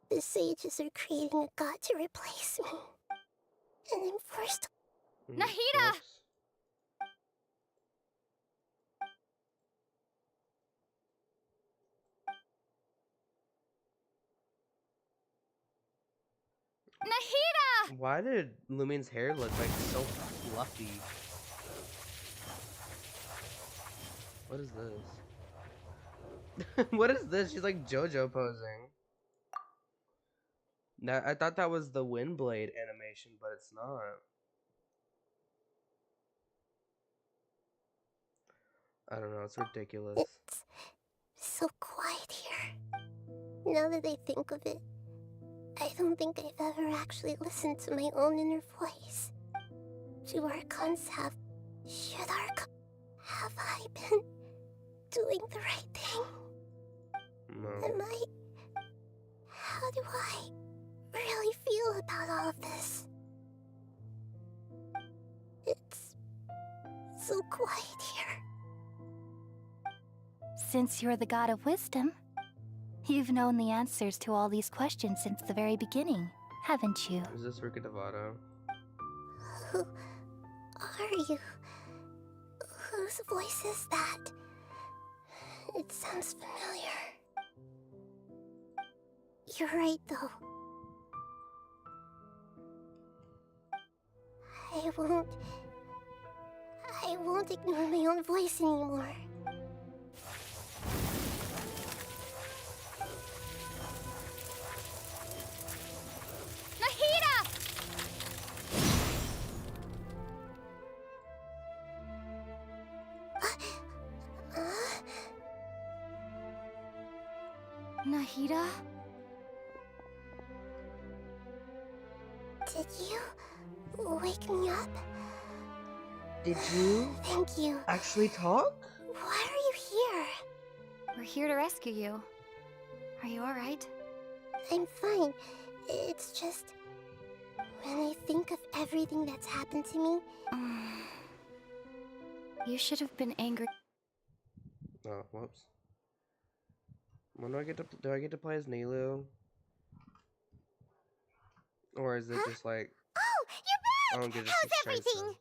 The sages are creating a god to replace me. And I'm forced to... Nahida! Nahida! Why did Lumine's hair look like so fluffy? What is this? What is this? She's like JoJo posing. Now, I thought that was the Windblade animation, but it's not. I don't know, it's ridiculous. It's so quiet here. Now that I think of it, I don't think I've ever actually listened to my own inner voice. Do Archons have... Should Archon... Have I been doing the right thing? No. Am I... How do I really feel about all of this? It's so quiet here. Since you're the god of wisdom, you've known the answers to all these questions since the very beginning, haven't you? Is this Rukkhadevata? Who are you? Whose voice is that? It sounds familiar. You're right, though. I won't ignore my own voice anymore. Nahida! Nahida? Did you wake me up? Did you? Thank you. Actually talk? Why are you here? We're here to rescue you. Are you alright? I'm fine. It's just... When I think of everything that's happened to me... You should have been angry. Oh, whoops. When do I get to play as Nilu? Or is it just like... Oh, you're back! I don't get How's everything?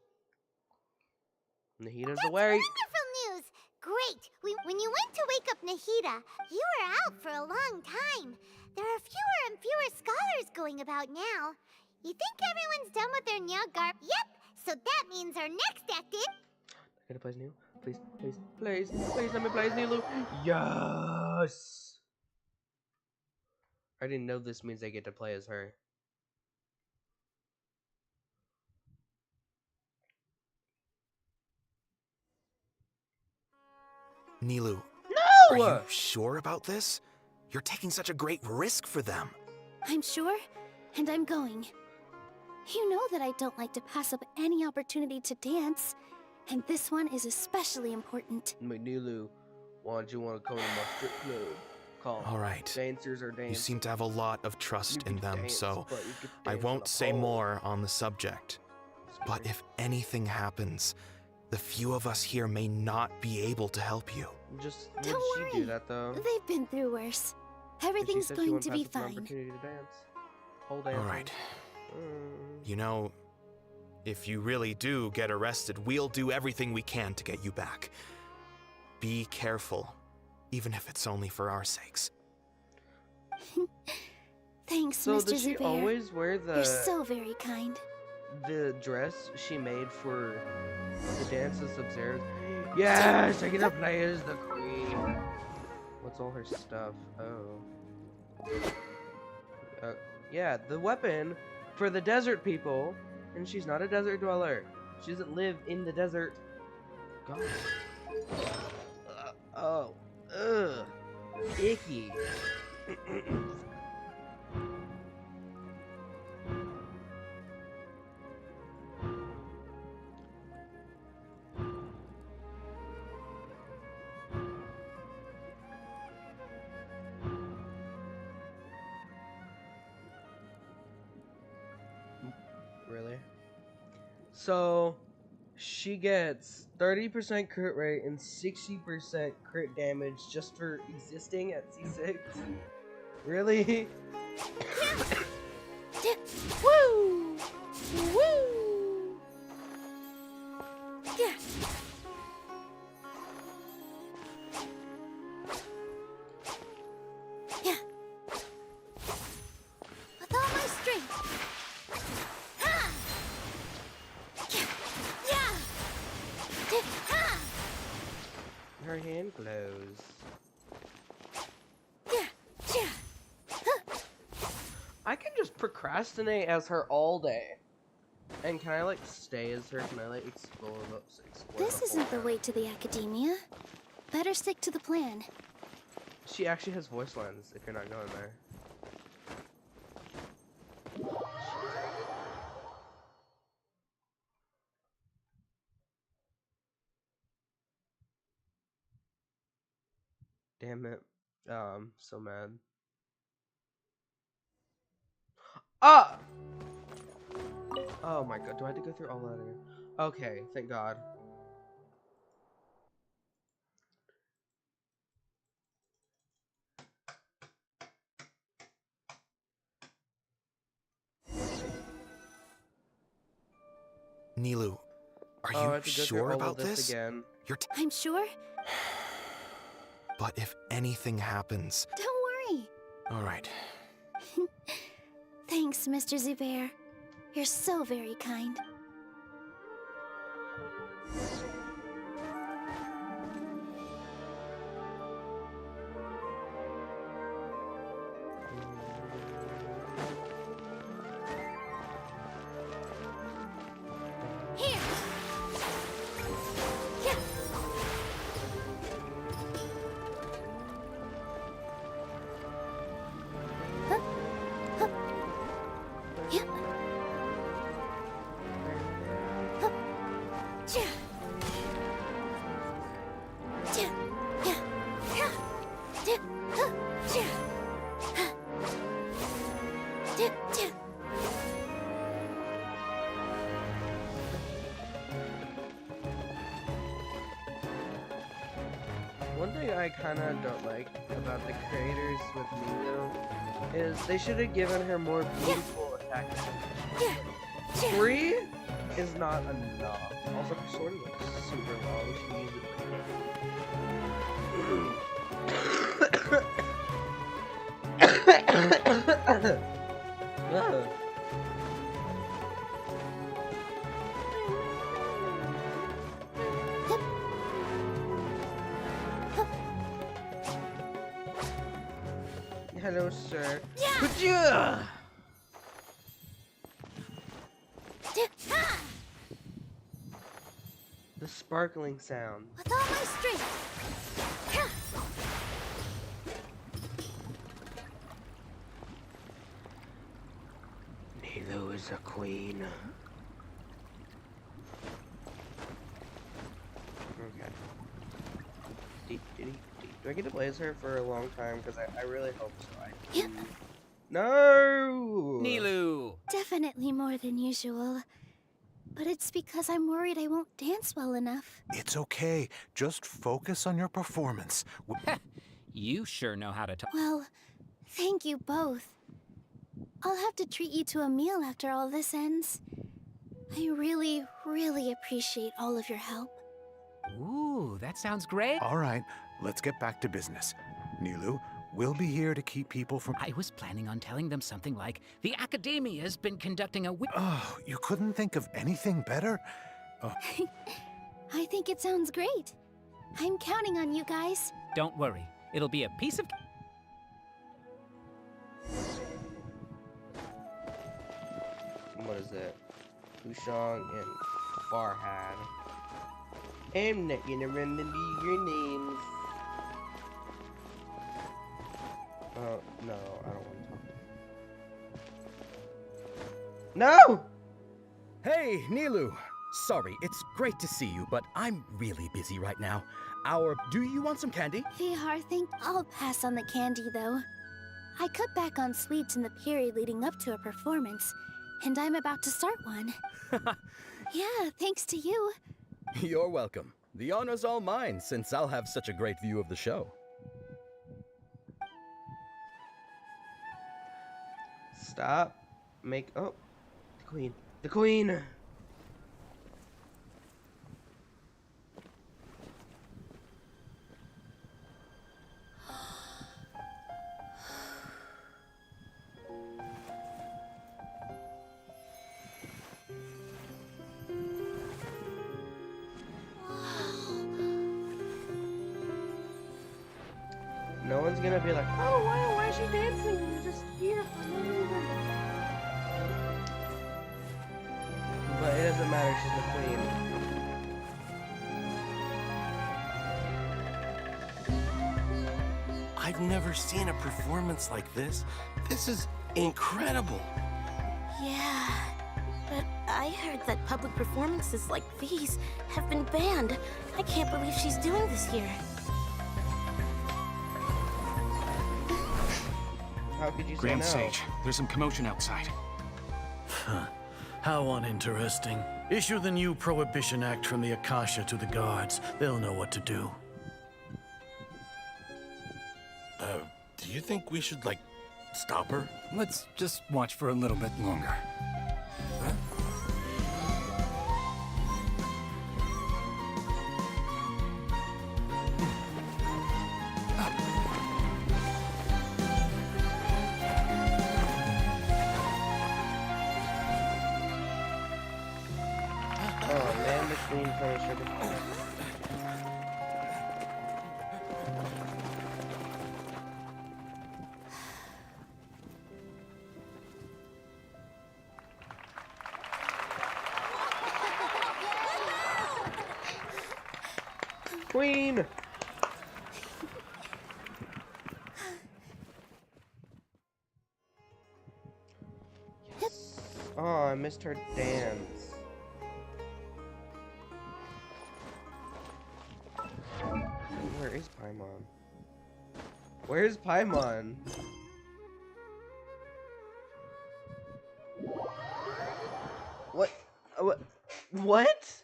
Nahida's That's awake! wonderful news! Great! When you went to wake up Nahida, you were out for a long time. There are fewer and fewer scholars going about now. You think everyone's done with their Nyagar? Yep! So that means our next act is... Get to play as Nilu? Please, please, please, please let me play as Nilu! Yes! I didn't know this means I get to play as her. Nilu. No! Are you sure about this? You're taking such a great risk for them. I'm sure, and I'm going. You know that I don't like to pass up any opportunity to dance, and this one is especially important. Nilu, why don't you want to come to my strip club? Call All right. Dancers are dancing. You seem to have a lot of trust in them, dance, so but you could I dance won't on a say pole. more on the subject. But if anything happens, the few of us here may not be able to help you. Just Don't would she do worry. that though? They've been through worse. But she Everything's said she going wouldn't to pass be up an fine. opportunity to dance. Pole All dancing. right. You know, if you really do get arrested, we'll do everything we can to get you back. Be careful, even if it's only for our sakes. Thanks, So Mr. does she Zubair. always wear the You're so very kind. the dress she made for the dances observed. Yes, I get to play as the queen. What's all her stuff? Oh. Yeah, the weapon for the desert people. And she's not a desert dweller. She doesn't live in the desert. God. Oh. Ugh. Icky. Really? So, she gets 30% crit rate and 60% crit damage just for existing at C6? Really? Woo! Woo! Yeah. Yeah. With all my strength. Ha! Yeah. Ha! Her hand glows. Yeah. Yeah. I can just procrastinate as her all day. And can I like stay as her? Can I like explore This isn't the way to the academia. Better stick to the plan. She actually has voice lines if you're not going there. Damn it. I'm so mad. Ah! Oh my god, do I have to go through all that again? Okay, thank god. Nilu, are Oh, I you have to go through sure all about of this again. I'm sure. But if anything happens... Don't worry. All right. Thanks, Mr. Zubair. You're so very kind. Here. Yeah. Huh? Huh? Yeah. Huh? Yeah. Yeah. Yeah. Yeah. Yeah. Huh? Yeah. Huh? Yeah. Yeah. One thing I kind of don't like about the creators with Nino is they should have given her more beautiful attacks. 3 is not enough. Also, her sword is like super long. She can use it. Ugh. Hello, sir. Could you? The sparkling sound. With all my strength. Yeah. Nilo is a queen. Okay. Do I get to play as her for a long time? Because I really hope so. Yeah. No! Nilu! Definitely more than usual. But it's because I'm worried I won't dance well enough. It's okay. Just focus on your performance. You sure know how to talk. Well, thank you both. I'll have to treat you to a meal after all this ends. I really, really appreciate all of your help. Ooh, that sounds great. All right, let's get back to business. Nilu, We'll be here to keep people from... I was planning on telling them something like, the Academia's been conducting a... Oh, you couldn't think of anything better? Oh. I think it sounds great. I'm counting on you guys. Don't worry. It'll be a piece of... What is it? Hushang and Farhad. I'm not gonna remember your names. Oh, no, I don't want to talk. No! Hey, Nilu. Sorry, it's great to see you, but I'm really busy right now. Do you want some candy? Vihar, I'll pass on the candy, though. I cut back on sweets in the period leading up to a performance, and I'm about to start one. Yeah, thanks to you. You're welcome. The honor's all mine, since I'll have such a great view of the show. Stop. Oh, the queen. The queen! No one's gonna be like, oh wow, why is she dancing? You're just here for no reason. But it doesn't matter, she's the queen. I've never seen a performance like this. This is incredible. Yeah, but I heard that public performances like these have been banned. I can't believe she's doing this here. How could you say Grand no? Sage, there's some commotion outside. How uninteresting. Issue the new Prohibition Act from the Akasha to the guards. They'll know what to do. Do you think we should, stop her? Let's just watch for a little bit longer. Oh man, the queen punisher. Queen! Yes. Oh, I missed her dance. Where is Paimon? Where's Paimon? What? What?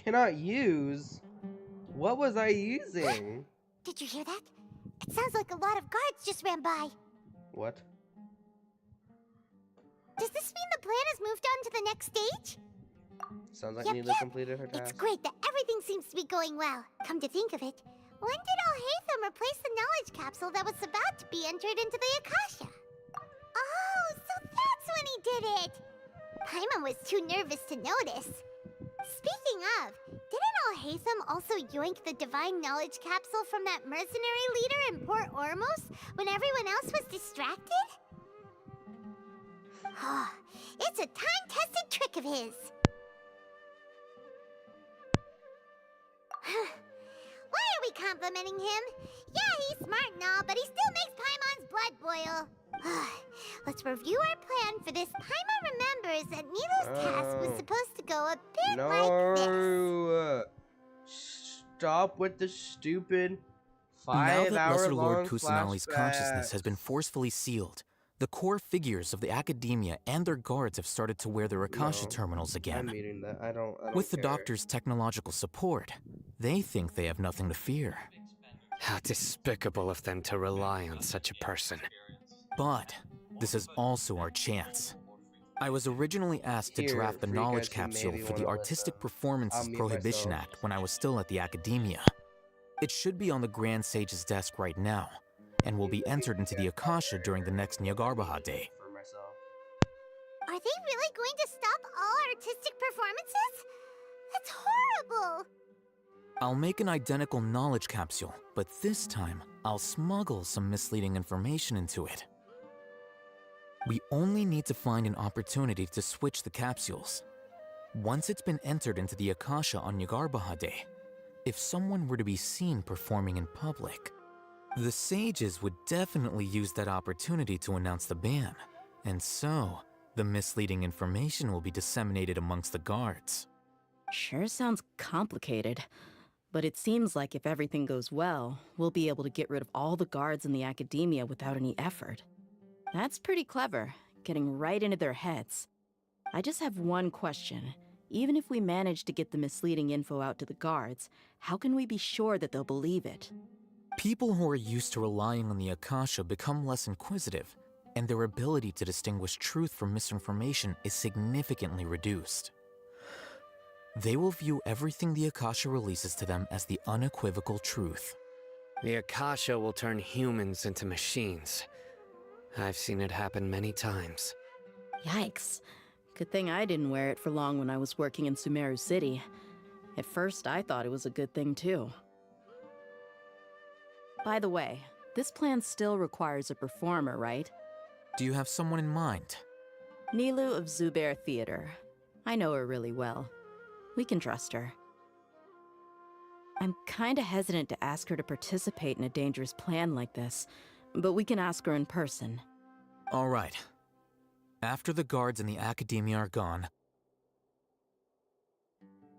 Cannot use? What was I using? Did you hear that? It sounds like a lot of guards just ran by. What? Does this mean the plan has moved on to the next stage? Sounds like Yep, Neela yep. completed her task. It's great that everything seems to be going well. Come to think of it, when did Alhaitham replace the knowledge capsule that was about to be entered into the Akasha? Oh, so that's when he did it! Paimon was too nervous to notice. Speaking of, didn't Alhaitham also yoink the divine knowledge capsule from that mercenary leader in Port Ormos when everyone else was distracted? Oh, it's a time-tested trick of his. Why are we complimenting him? Yeah, he's smart and all, but he still makes Paimon's blood boil. Let's review our plan for this. Paimon remembers that Nilo's task was supposed to go a bit like this. No! Stop with the stupid Now that 5-hour Lesser Lord long Kusanali's consciousness flashbacks. has been forcefully sealed, the core figures of the Academia and their guards have started to wear their Akasha terminals I'm again. meeting that. I don't With the care. doctor's technological support, they think they have nothing to fear. How despicable of them to rely on such a person. But This is also our chance. I was originally asked to Here, draft the for you knowledge guys who capsule maybe for the wanna Artistic listen, Performances I'll mute Prohibition myself. Act when I was still at the Academia. It should be on the Grand Sage's desk right now, and will be entered into the Akasha during the next Nyargarbaha Day. For myself. Are they really going to stop all artistic performances? That's horrible! I'll make an identical knowledge capsule, but this time, I'll smuggle some misleading information into it. We only need to find an opportunity to switch the capsules. Once it's been entered into the Akasha on Nyargarbaha Day, if someone were to be seen performing in public, the sages would definitely use that opportunity to announce the ban, and so, the misleading information will be disseminated amongst the guards. Sure sounds complicated, but it seems like if everything goes well, we'll be able to get rid of all the guards in the Academia without any effort. That's pretty clever, getting right into their heads. I just have one question. Even if we manage to get the misleading info out to the guards, how can we be sure that they'll believe it? People who are used to relying on the Akasha become less inquisitive, and their ability to distinguish truth from misinformation is significantly reduced. They will view everything the Akasha releases to them as the unequivocal truth. The Akasha will turn humans into machines. I've seen it happen many times. Yikes. Good thing I didn't wear it for long when I was working in Sumeru City. At first, I thought it was a good thing too. By the way, this plan still requires a performer, right? Do you have someone in mind? Nilu of Zubair Theater. I know her really well. We can trust her. I'm kinda hesitant to ask her to participate in a dangerous plan like this, but we can ask her in person. All right. After the guards in the Academia are gone,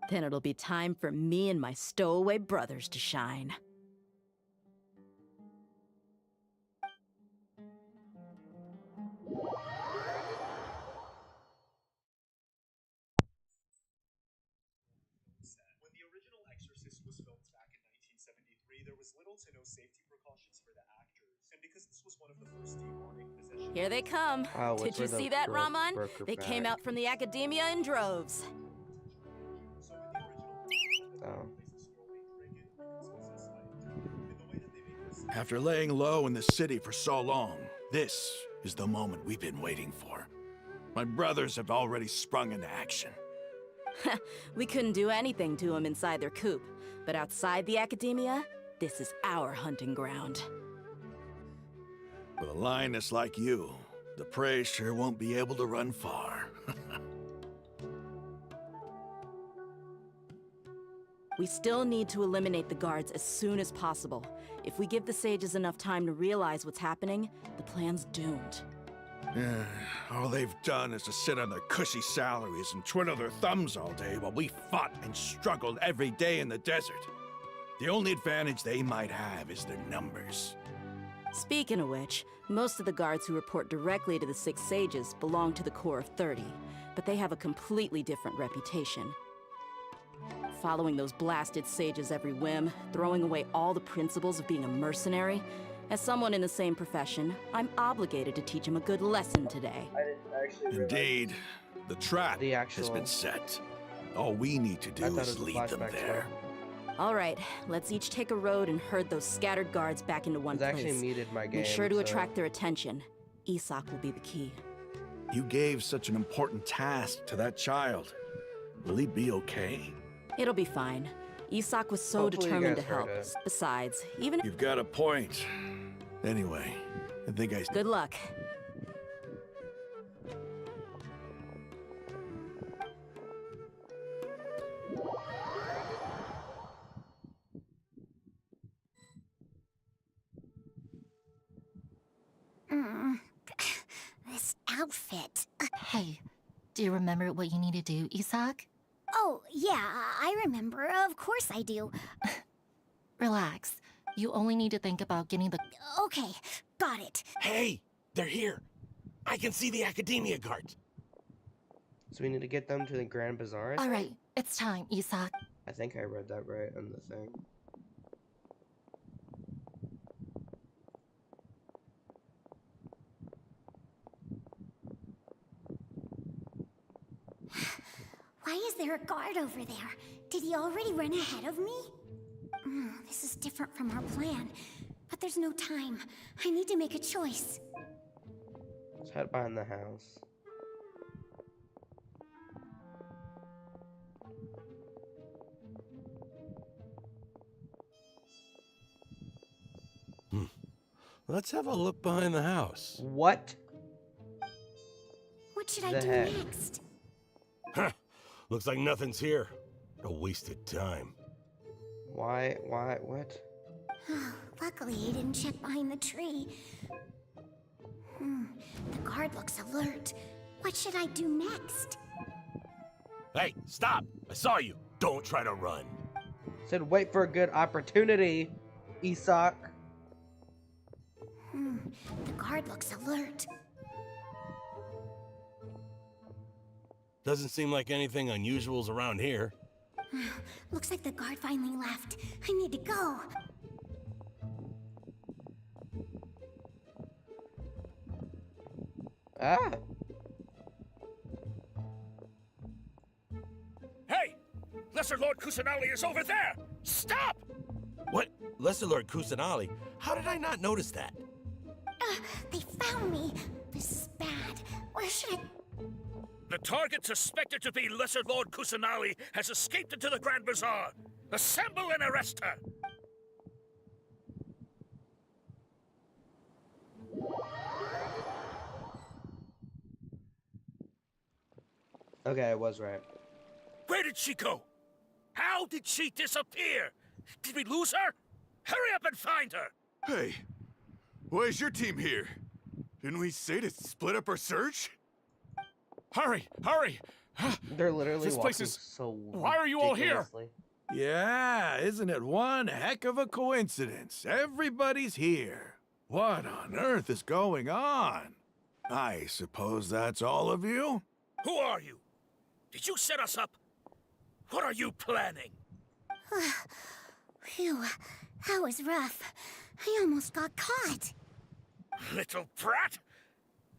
then it'll be time for me and my stowaway brothers to shine. Here they come. Oh, Did you see that, Raman? They came out from the Academia in droves. Oh. After laying low in the city for so long, this is the moment we've been waiting for. My brothers have already sprung into action. We couldn't do anything to them inside their coop, but outside the Academia, this is our hunting ground. With a lioness like you, the prey sure won't be able to run far. We still need to eliminate the guards as soon as possible. If we give the sages enough time to realize what's happening, the plan's doomed. Yeah, all they've done is to sit on their cushy salaries and twiddle their thumbs all day while we fought and struggled every day in the desert. The only advantage they might have is their numbers. Speaking of which, most of the guards who report directly to the Six Sages belong to the Corps of 30, but they have a completely different reputation. Following those blasted sages every whim, throwing away all the principles of being a mercenary. As someone in the same profession, I'm obligated to teach him a good lesson today. Indeed, the trap has been set. All we need to do is lead them there. All right, let's each take a road and herd those scattered guards back into one place. Actually muted my game, Be sure to so... attract their attention. Isak will be the key. You gave such an important task to that child. Will he be okay? It'll be fine. Isak was so Hopefully determined to you guys heard help. it. Besides, even if... You've got a point. Anyway, I think I... Good luck. This outfit. Hey, do you remember what you need to do, Isak? Oh, yeah, I remember. Of course I do. Relax. You only need to think about getting the... Okay, got it. Hey, they're here. I can see the Academia guards. So we need to get them to the Grand Bazaar? All right, it's time, Isak. I think I read that right on the thing. there a guard over there? Did he already run ahead of me? This is different from our plan. But there's no time. I need to make a choice. Let's head behind the house. Let's have a look behind the house. What? What should I do next? Huh. Looks like nothing's here. A wasted time. Why, what? Luckily, he didn't check behind the tree. The guard looks alert. What should I do next? Hey, stop! I saw you. Don't try to run. Said wait for a good opportunity, Isak. The guard looks alert. Doesn't seem like anything unusual's around here. Looks like the guard finally left. I need to go. Ah. Hey! Lesser Lord Kusanali is over there! Stop! What? Lesser Lord Kusanali? How did I not notice that? They found me. This is bad. Where should I... The target suspected to be Lesser Lord Kusanali has escaped into the Grand Bazaar. Assemble and arrest her! Okay, I was right. Where did she go? How did she disappear? Did we lose her? Hurry up and find her! Hey, why is your team here? Didn't we say to split up our search? Hurry, hurry! They're literally This place walking is... so Why are you all here? ridiculously. Yeah, isn't it one heck of a coincidence? Everybody's here. What on earth is going on? I suppose that's all of you? Who are you? Did you set us up? What are you planning? Phew, that was rough. I almost got caught. Little brat!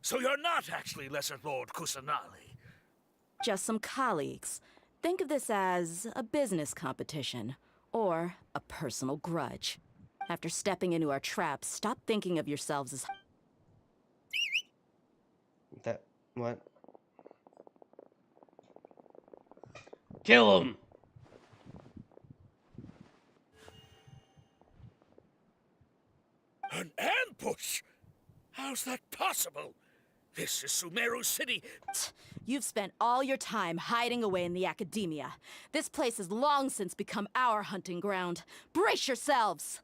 So you're not actually Lesser Lord Kusanali? Just some colleagues. Think of this as a business competition, or a personal grudge. After stepping into our traps, stop thinking of yourselves as... That... what? Kill him! An ambush? How's that possible? This is Sumeru City. You've spent all your time hiding away in the academia. This place has long since become our hunting ground. Brace yourselves!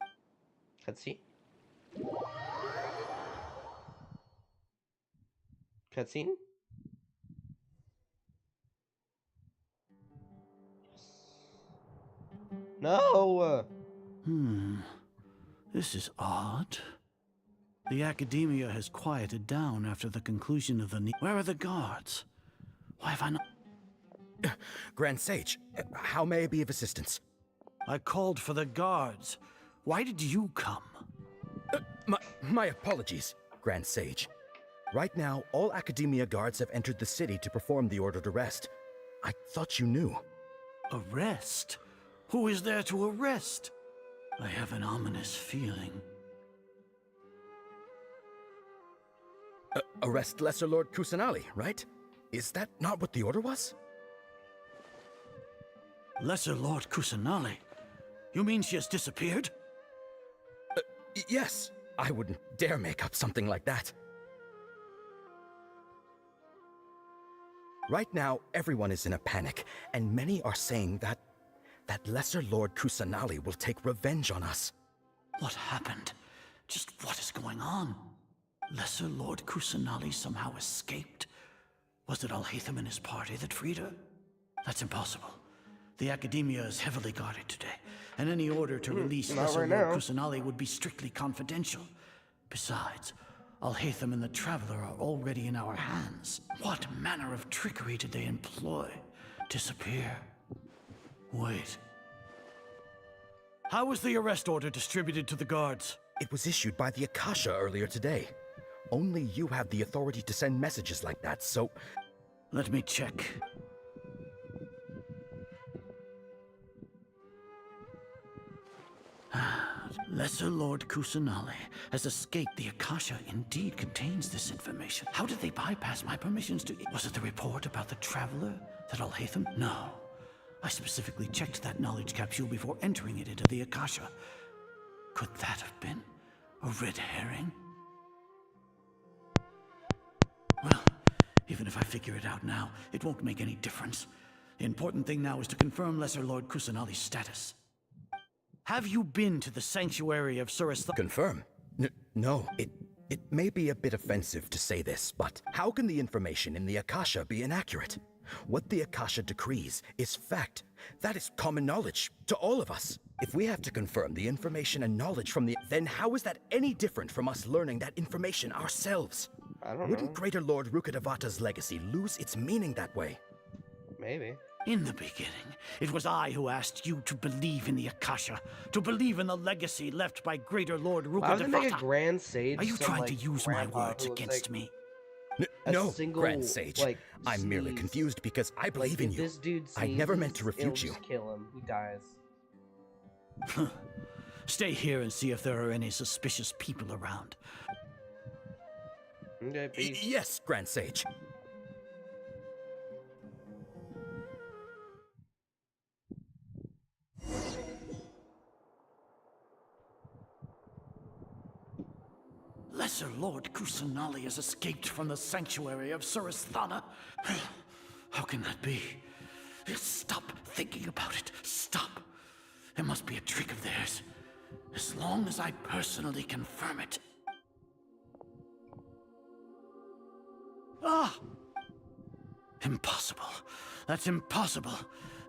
Cutscene? Cutscene? No! This is odd. The academia has quieted down after the conclusion of the... Where are the guards? Why have I not... Grand Sage, how may I be of assistance? I called for the guards. Why did you come? My apologies, Grand Sage. Right now, all academia guards have entered the city to perform the ordered arrest. I thought you knew. Arrest? Who is there to arrest? I have an ominous feeling. Arrest Lesser Lord Kusanali, right? Is that not what the order was? Lesser Lord Kusanali? You mean she has disappeared? Yes. I wouldn't dare make up something like that. Right now, everyone is in a panic, and many are saying that Lesser Lord Kusanali will take revenge on us. What happened? Just what is going on? Lesser Lord Kusanali somehow escaped? Was it Alhaitham and his party that freed her? That's impossible. The Academia is heavily guarded today, and any order to release Lesser Lord Kusanali would be strictly confidential. Besides, Alhaitham and the Traveler are already in our hands. What manner of trickery did they employ? Disappear? Wait. How was the arrest order distributed to the guards? It was issued by the Akasha earlier today. Only you have the authority to send messages like that, so... Let me check. Lesser Lord Kusanali has escaped. The Akasha indeed contains this information. How did they bypass my permissions to... Was it the report about the traveler that Alhaitham? No. I specifically checked that knowledge capsule before entering it into the Akasha. Could that have been a red herring? Well, even if I figure it out now, it won't make any difference. The important thing now is to confirm Lesser Lord Kusanali's status. Have you been to the sanctuary of Surus? Confirm? No. It may be a bit offensive to say this, but how can the information in the Akasha be inaccurate? What the Akasha decrees is fact. That is common knowledge to all of us. If we have to confirm the information and knowledge from the... Then how is that any different from us learning that information ourselves? Wouldn't Greater Lord Rukkhadevata's legacy lose its meaning that way? Maybe. In the beginning, it was I who asked you to believe in the Akasha, to believe in the legacy left by Greater Lord Rukkhadevata. Why would they make a Grand Sage? Are you trying like, to use my words against me? No, Grand Sage. I'm merely confused because I believe in you. This dude I never meant to refute you. Just kill him. He dies. Stay here and see if there are any suspicious people around. Okay, peace. Yes, Grand Sage. Lesser Lord Kusanali has escaped from the sanctuary of Surasthana. How can that be? Stop thinking about it. Stop. It must be a trick of theirs. As long as I personally confirm it. Ah! Impossible. That's impossible.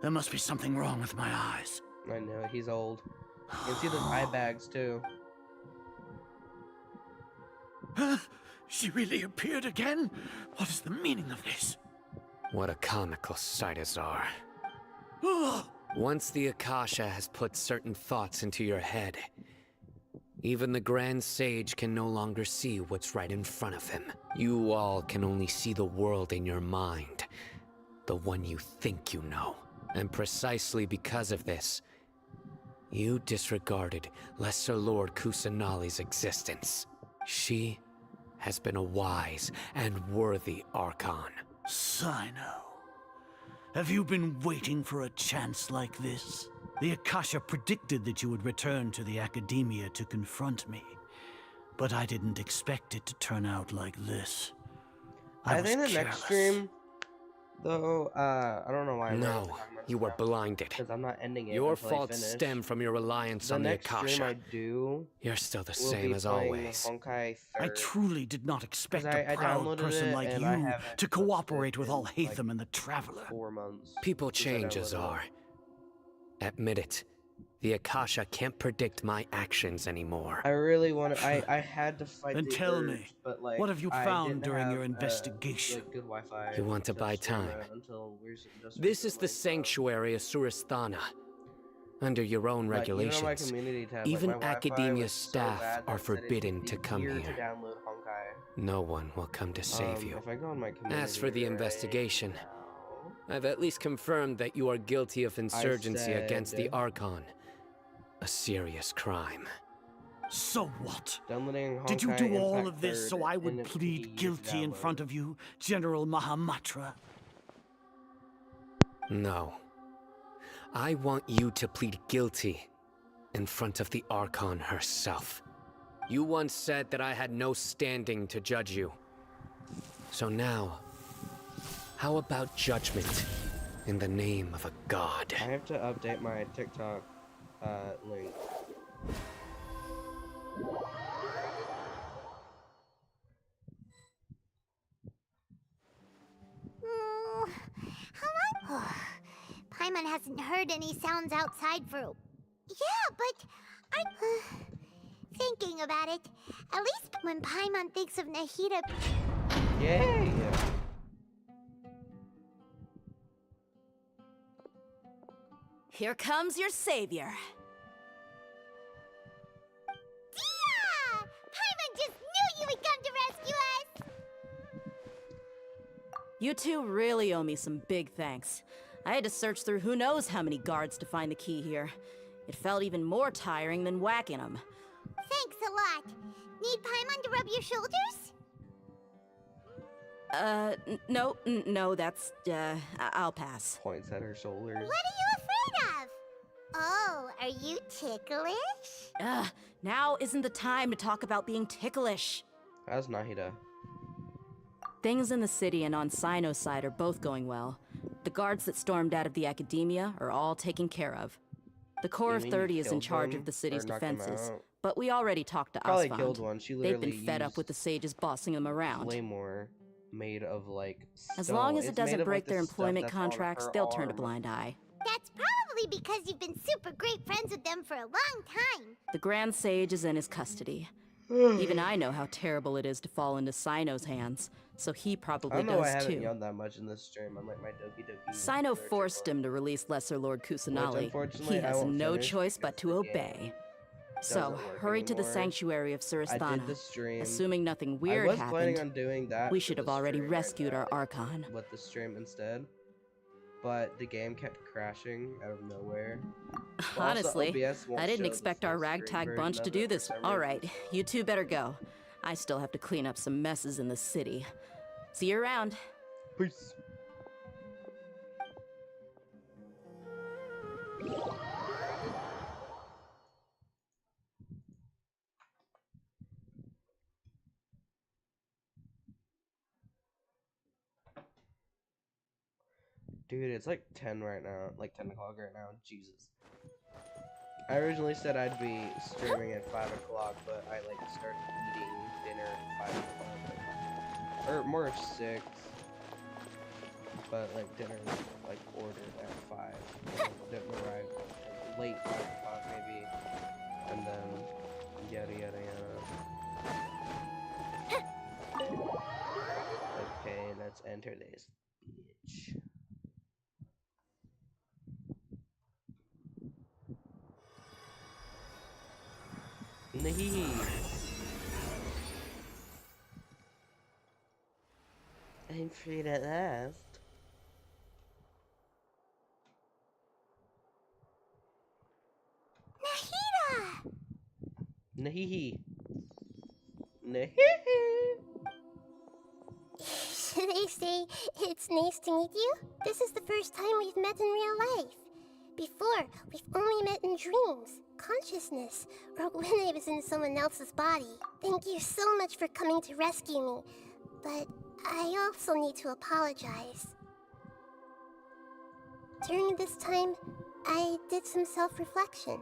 There must be something wrong with my eyes. I know, he's old. You can see those eye bags, too. She really appeared again? What is the meaning of this? What a comical sight, Azar. Once the Akasha has put certain thoughts into your head, even the Grand Sage can no longer see what's right in front of him. You all can only see the world in your mind, the one you think you know. And precisely because of this, you disregarded Lesser Lord Kusanali's existence. She has been a wise and worthy Archon. Sino, have you been waiting for a chance like this? The Akasha predicted that you would return to the Academia to confront me, but I didn't expect it to turn out like this. I think the next stream, though, I don't know why. No, you were blinded. Because I'm not ending it. Your faults stem from your reliance on the Akasha. The next stream I do, you're still the same as always. I truly did not expect a proud person like you to cooperate with Alhaitham and the Traveler. 4 months. People change, Azar. Admit it. The Akasha can't predict my actions anymore. I really want to. I had to fight. Then tell me, but like, what have you found during your investigation? Good Wi-Fi. You want to buy time. This is the sanctuary of Surasthana. Under your own regulations, even Academia staff are forbidden to come here. No one will come to save you. As for the investigation, I've at least confirmed that you are guilty of insurgency against the Archon. A serious crime. So what? Did you do all of this so I would plead guilty in front of you, General Mahamatra? No. I want you to plead guilty in front of the Archon herself. You once said that I had no standing to judge you. So now, how about judgment in the name of a god? I have to update my TikTok link. Paimon hasn't heard any sounds outside for... Yeah, but... I'm... thinking about it. At least when Paimon thinks of Nahida... Yay! Here comes your savior. Yeah! Paimon just knew you would come to rescue us! You two really owe me some big thanks. I had to search through who knows how many guards to find the key here. It felt even more tiring than whacking them. Thanks a lot. Need Paimon to rub your shoulders? No, that's, I'll pass. Points at her shoulders. What are you afraid of? Oh, are you ticklish? Now isn't the time to talk about being ticklish. How's Nahida? Things in the city and on Sino's side are both going well. The guards that stormed out of the academia are all taken care of. The Corps of 30 is in charge of the city's defenses, but we already talked to Probably Asfand. killed one. She They've literally been fed up with the sages bossing them around. Claymore made of like stone. As long as it It's doesn't made of, break like, their the stuff employment that's on contracts, her they'll turn a arm. blind eye. That's probably because you've been super great friends with them for a long time. The Grand Sage is in his custody. Even I know how terrible it is to fall into Sino's hands, so he I probably don't know. I does haven't too. yelled that much in this stream. I'm like my Doki Doki. Sino search forced book. him to release Lesser Lord Kusanali. unfortunately, He I has won't no finish choice but to the game obey. So, work hurry to the anymore. sanctuary of Sur I did Esthana. the stream. Assuming nothing I weird was planning on happened, doing that. we for should have the already stream rescued right our now, Archon. With the stream instead, but the game kept crashing out of nowhere. Well, also, Honestly, OBS won't I didn't show expect the our full screen ragtag version bunch of to it do for this. some All reason, right, you two better go. I still have to clean up some messes in the city. See you around. Peace. Dude, it's like 10 right now, like 10 o'clock right now. Jesus. I originally said I'd be streaming at 5 o'clock, but I like started eating dinner at 5 o'clock. Or more 6. But like dinner was like ordered at 5. Didn't arrive late 5 o'clock maybe. And then yada yada yada. Okay, let's enter this bitch. Nee. I'm free at last. Nahida! Nahihi. Nahihi. Should I say it's nice to meet you? This is the first time we've met in real life. Before, we've only met in dreams, consciousness, or when I was in someone else's body. Thank you so much for coming to rescue me, but I also need to apologize. During this time, I did some self-reflection.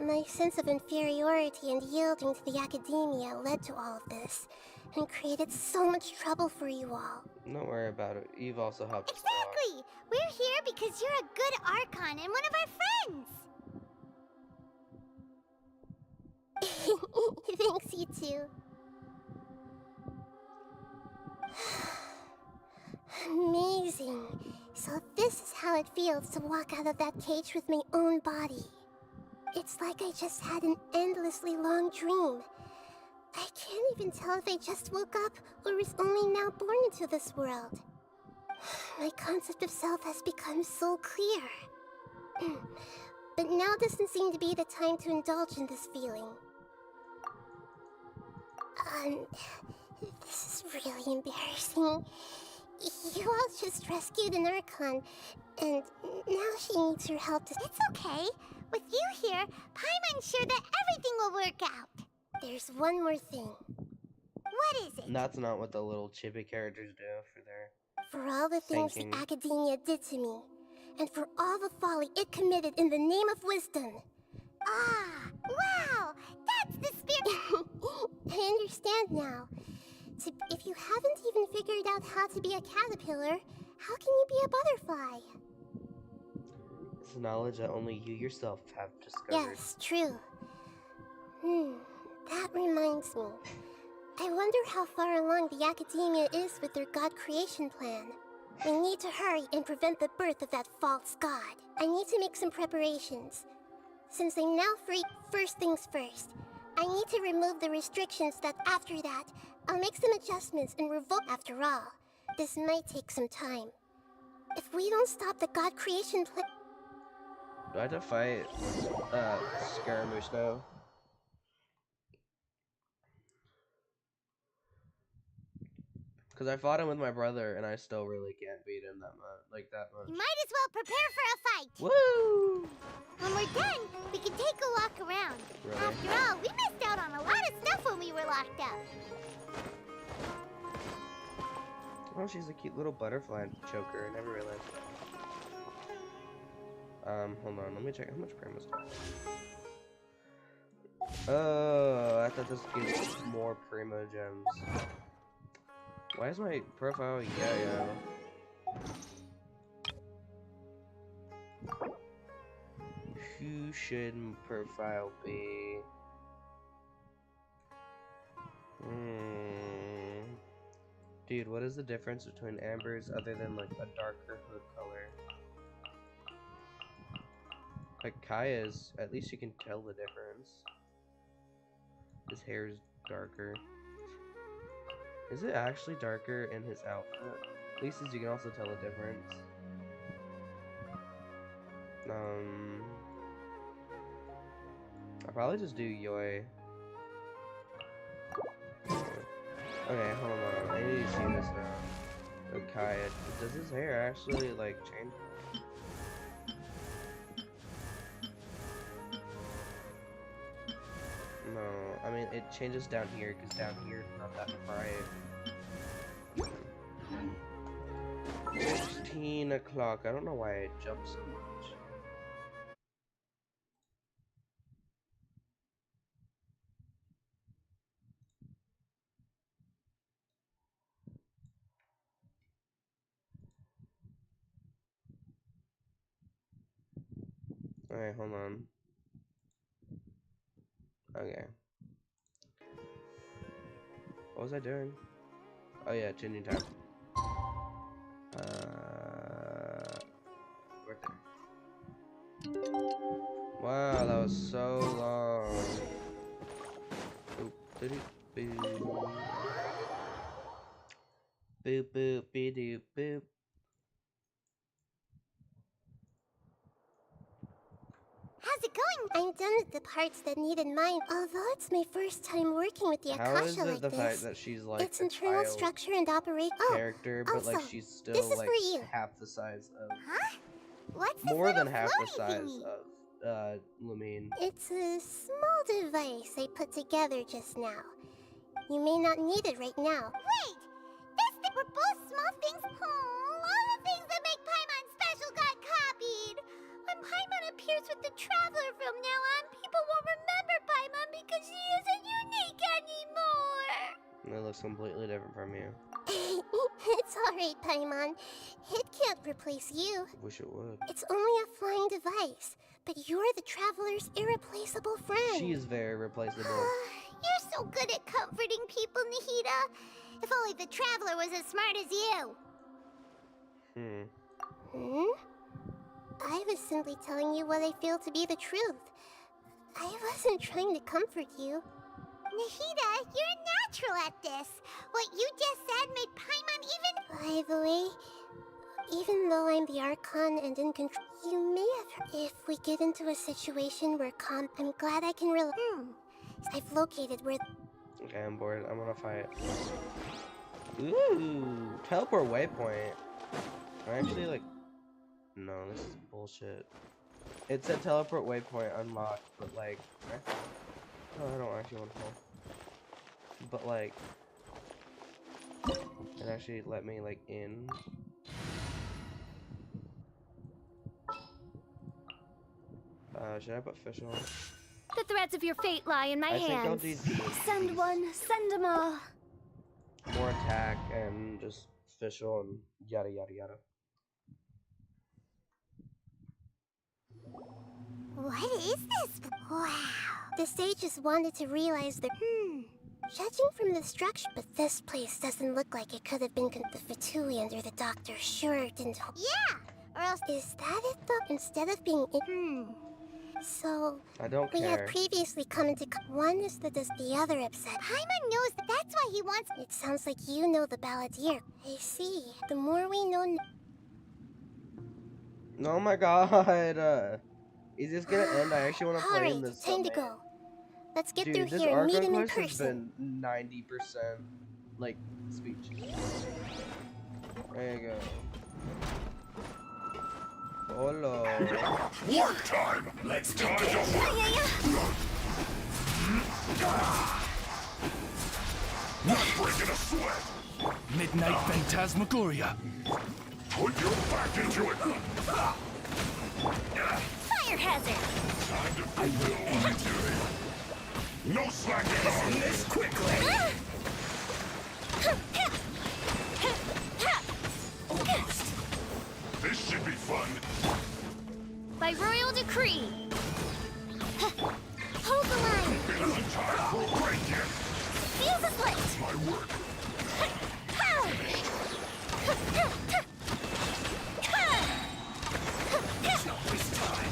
My sense of inferiority and yielding to the academia led to all of this, and created so much trouble for you all. Don't worry about it. You've also helped us Exactly! We're here because you're a good Archon and one of our friends! Thanks, you two. Amazing. So this is how it feels to walk out of that cage with my own body. It's like I just had an endlessly long dream. I can't even tell if I just woke up or was only now born into this world. My concept of self has become so clear. But now doesn't seem to be the time to indulge in this feeling. This is really embarrassing. You all just rescued an Archon, and now she needs your help to— It's okay. With you here, Paimon's sure that everything will work out. There's one more thing. What is it? That's not what the little chibi characters do for their For all the things thinking. the academia did to me, and for all the folly it committed in the name of wisdom. Ah, wow! That's the spirit! I understand now. So if you haven't even figured out how to be a caterpillar, how can you be a butterfly? It's knowledge that only you yourself have discovered. Yes, true. That reminds me. I wonder how far along the academia is with their god creation plan. We need to hurry and prevent the birth of that false god. I need to make some preparations. Since I'm now free, first things first. I need to remove the restrictions that after that, I'll make some adjustments and revoke. After all, this might take some time. If we don't stop the god creation plan... Do I have to fight Scaramouche now? Because I fought him with my brother and I still really can't beat him that much. You might as well prepare for a fight. Woo! When we're done, we can take a walk around. Really? After all, we missed out on a lot of stuff when we were locked up. Oh, she's a cute little butterfly choker. I never realized that. Hold on. Let me check how much Prima's got. Oh, I thought this gives more Primo gems. Why is my profile yeah? Who should profile be? Dude, what is the difference between ambers other than like a darker hood color? Like Kaya's, at least you can tell the difference. His hair's darker. Is it actually darker in his outfit? At least as you can also tell the difference. I'll probably just do Yoi. Okay, hold on. I need to see this now. Okay, does his hair actually like change? No, I mean it changes down here because down here it's not that bright. 16 o'clock. I don't know why I jumped so much. Alright, hold on. Okay. What was I doing? Oh yeah, changing time. Right there. Wow, that was so long. Boop, boop, boop. Boop, boop, boop, boop. How's it going? I'm done with the parts that needed mine. Although it's my first time working with the How is Akasha it like the this. fact that she's like Its a internal child structure and operation. character, but like also, she's this still is like for you. half the size of What's this more than little half the floaty size thingy? of Lumine. It's a small device I put together just now. You may not need it right now. Wait! This thing were both small things. Oh, all the things that make Paimon special got copied. When Paimon appears with the Traveler from now on, people won't remember Paimon because she isn't unique anymore. It looks completely different from you. It's alright, Paimon. It can't replace you. Wish it would. It's only a flying device, but you're the Traveler's irreplaceable friend. She is very replaceable. You're so good at comforting people, Nahida. If only the Traveler was as smart as you. I was simply telling you what I feel to be the truth. I wasn't trying to comfort you. Nahida, you're natural at this. What you just said made Paimon even... By the way, even though I'm the Archon and in control, you may have heard. If we get into a situation where I'm glad I can I've located where... Okay, I'm bored. I'm gonna fight. Ooh, teleport waypoint. I actually like... No, this is bullshit. It said teleport waypoint unlocked, but like... Oh, I don't actually want to pull. But like... It actually let me like in. Should I put fish on? The threads of your fate lie in my I think I'll hands. do these. Send one, send them all. More attack and just official and yada yada yada. What is this? Wow. The sages wanted to realize the... Judging from the structure, but this place doesn't look like it could have been the Fatui under the doctor sure didn't... Yeah! Or else... Is that it though? Instead of being... So... I don't we care. have previously come into... One is the other upset. Paimon knows that that's why he wants... It sounds like you know the balladeer. I see. The more we know... Oh my god! Is this gonna end? I actually want to play in this. Time to go. Let's get Dude, through this here and Arc meet him in quest has person. been 90% like speech. There you go. Hola. War time! Let's time to Not breaking a sweat! Midnight Phantasmagoria. Put your back into it! Fire hazard! Time to fulfill my duty! No slacking on this quickly! This should be fun! By royal decree. Hold the line! Isn't time for a break yet! Fuse is lit! My work! It's not waste time!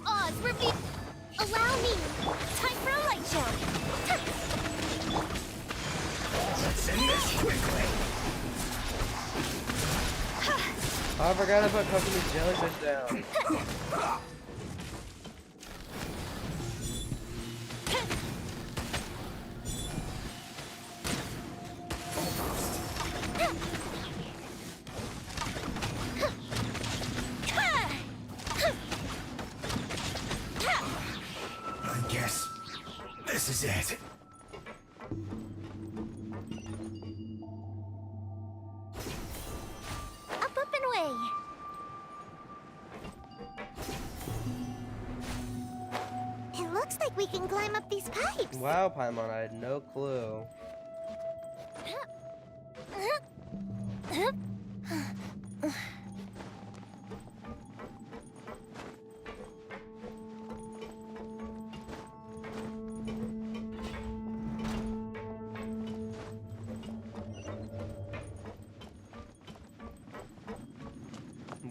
Oz, reveal. Allow me! Time for a light show. Let's end this quickly! Oh, I forgot about cooking these jellyfish down. I guess this is it. Up and away! It looks like we can climb up these pipes! Wow, Paimon, I had no clue.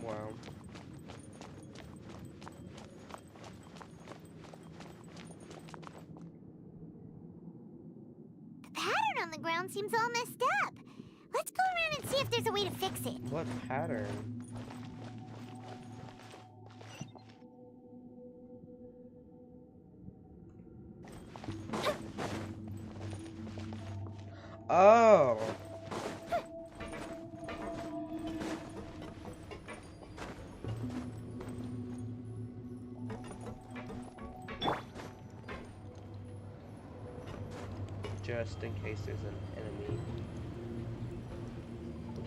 Wow. The pattern on the ground seems all messed up. Let's go around and see if there's a way to fix it. What pattern? Oh. Just in case there's an enemy.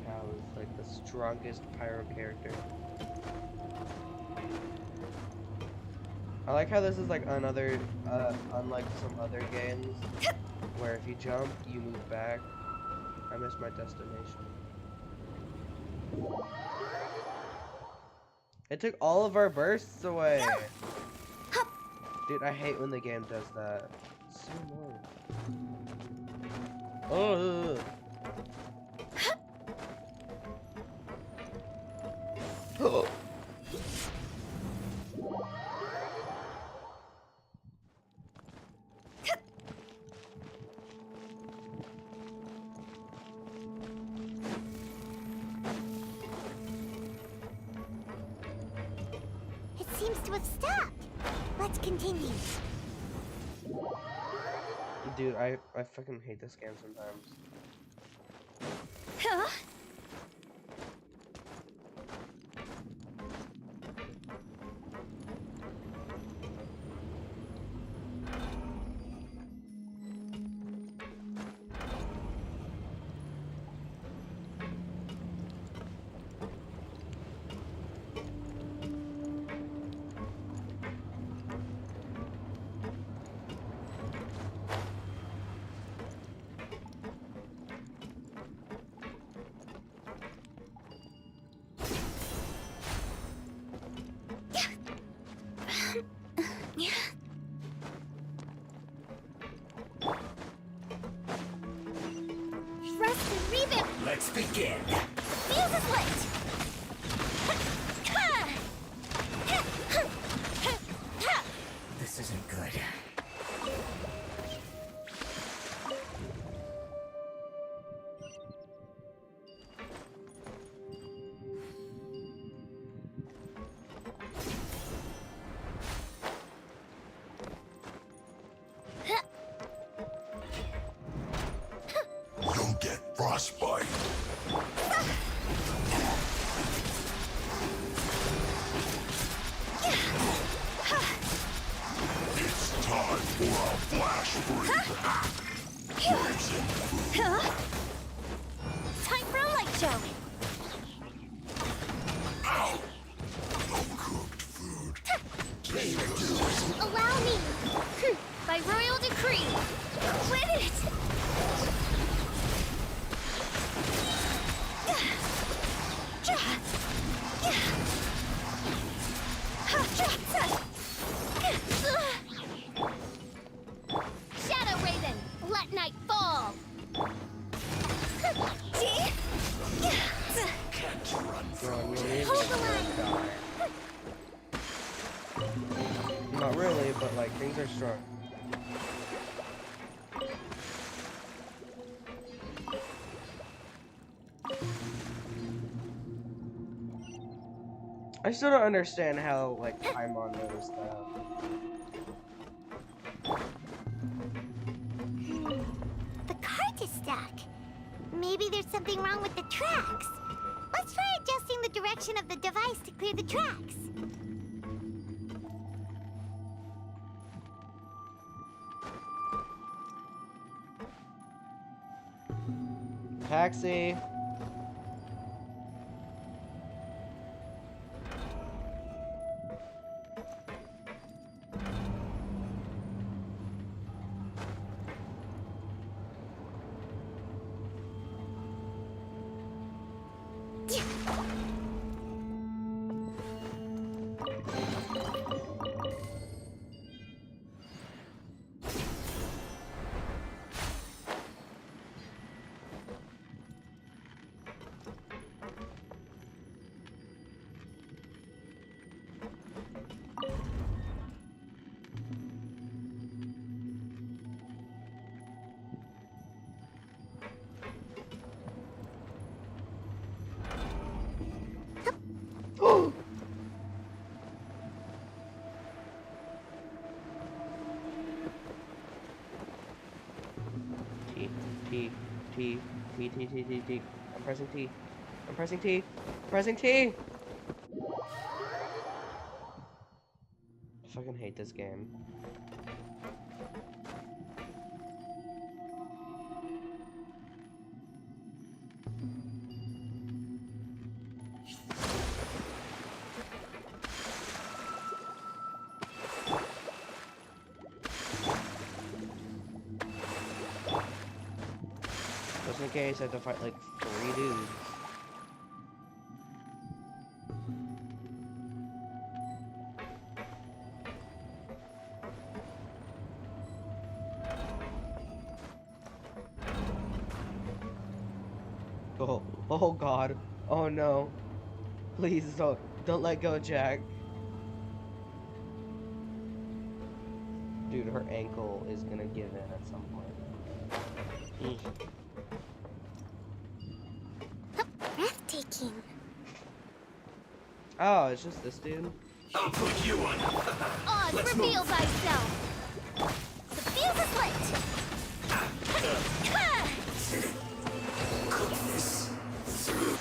Cal is like the strongest pyro character. I like how this is like another, unlike some other games, where if you jump, you move back. I missed my destination. It took all of our bursts away. Dude, I hate when the game does that. It's so annoying. Oh. Oh. It seems to have stopped. Let's continue. Dude, I fucking hate this game sometimes. Huh? Thrust and revamp. Let's begin. Fuse is lit. right. You'll get frostbite. It's time for a flash freeze. Time for a light show. Ow! No-cooked food. Allow me. By royal decree. Quit it. Shadow Raven, let night fall. Hold the line. Not really, but like things are strong. I still don't understand how like Paimon knows that. The cart is stuck. Maybe there's something wrong with the tracks. Let's try adjusting the direction of the device to clear the tracks. Taxi. T. I'm pressing T. I'm pressing T. I'm pressing T. I fucking hate this game. Just in case I have to fight like 3 dudes. Oh god. Oh no. Please don't let go, Jack. Dude, her ankle is gonna give in at some point. Breathtaking. Oh, it's just this dude? I'll put you on. Oz, Let's reveal move. thyself. The fuse is lit. This through.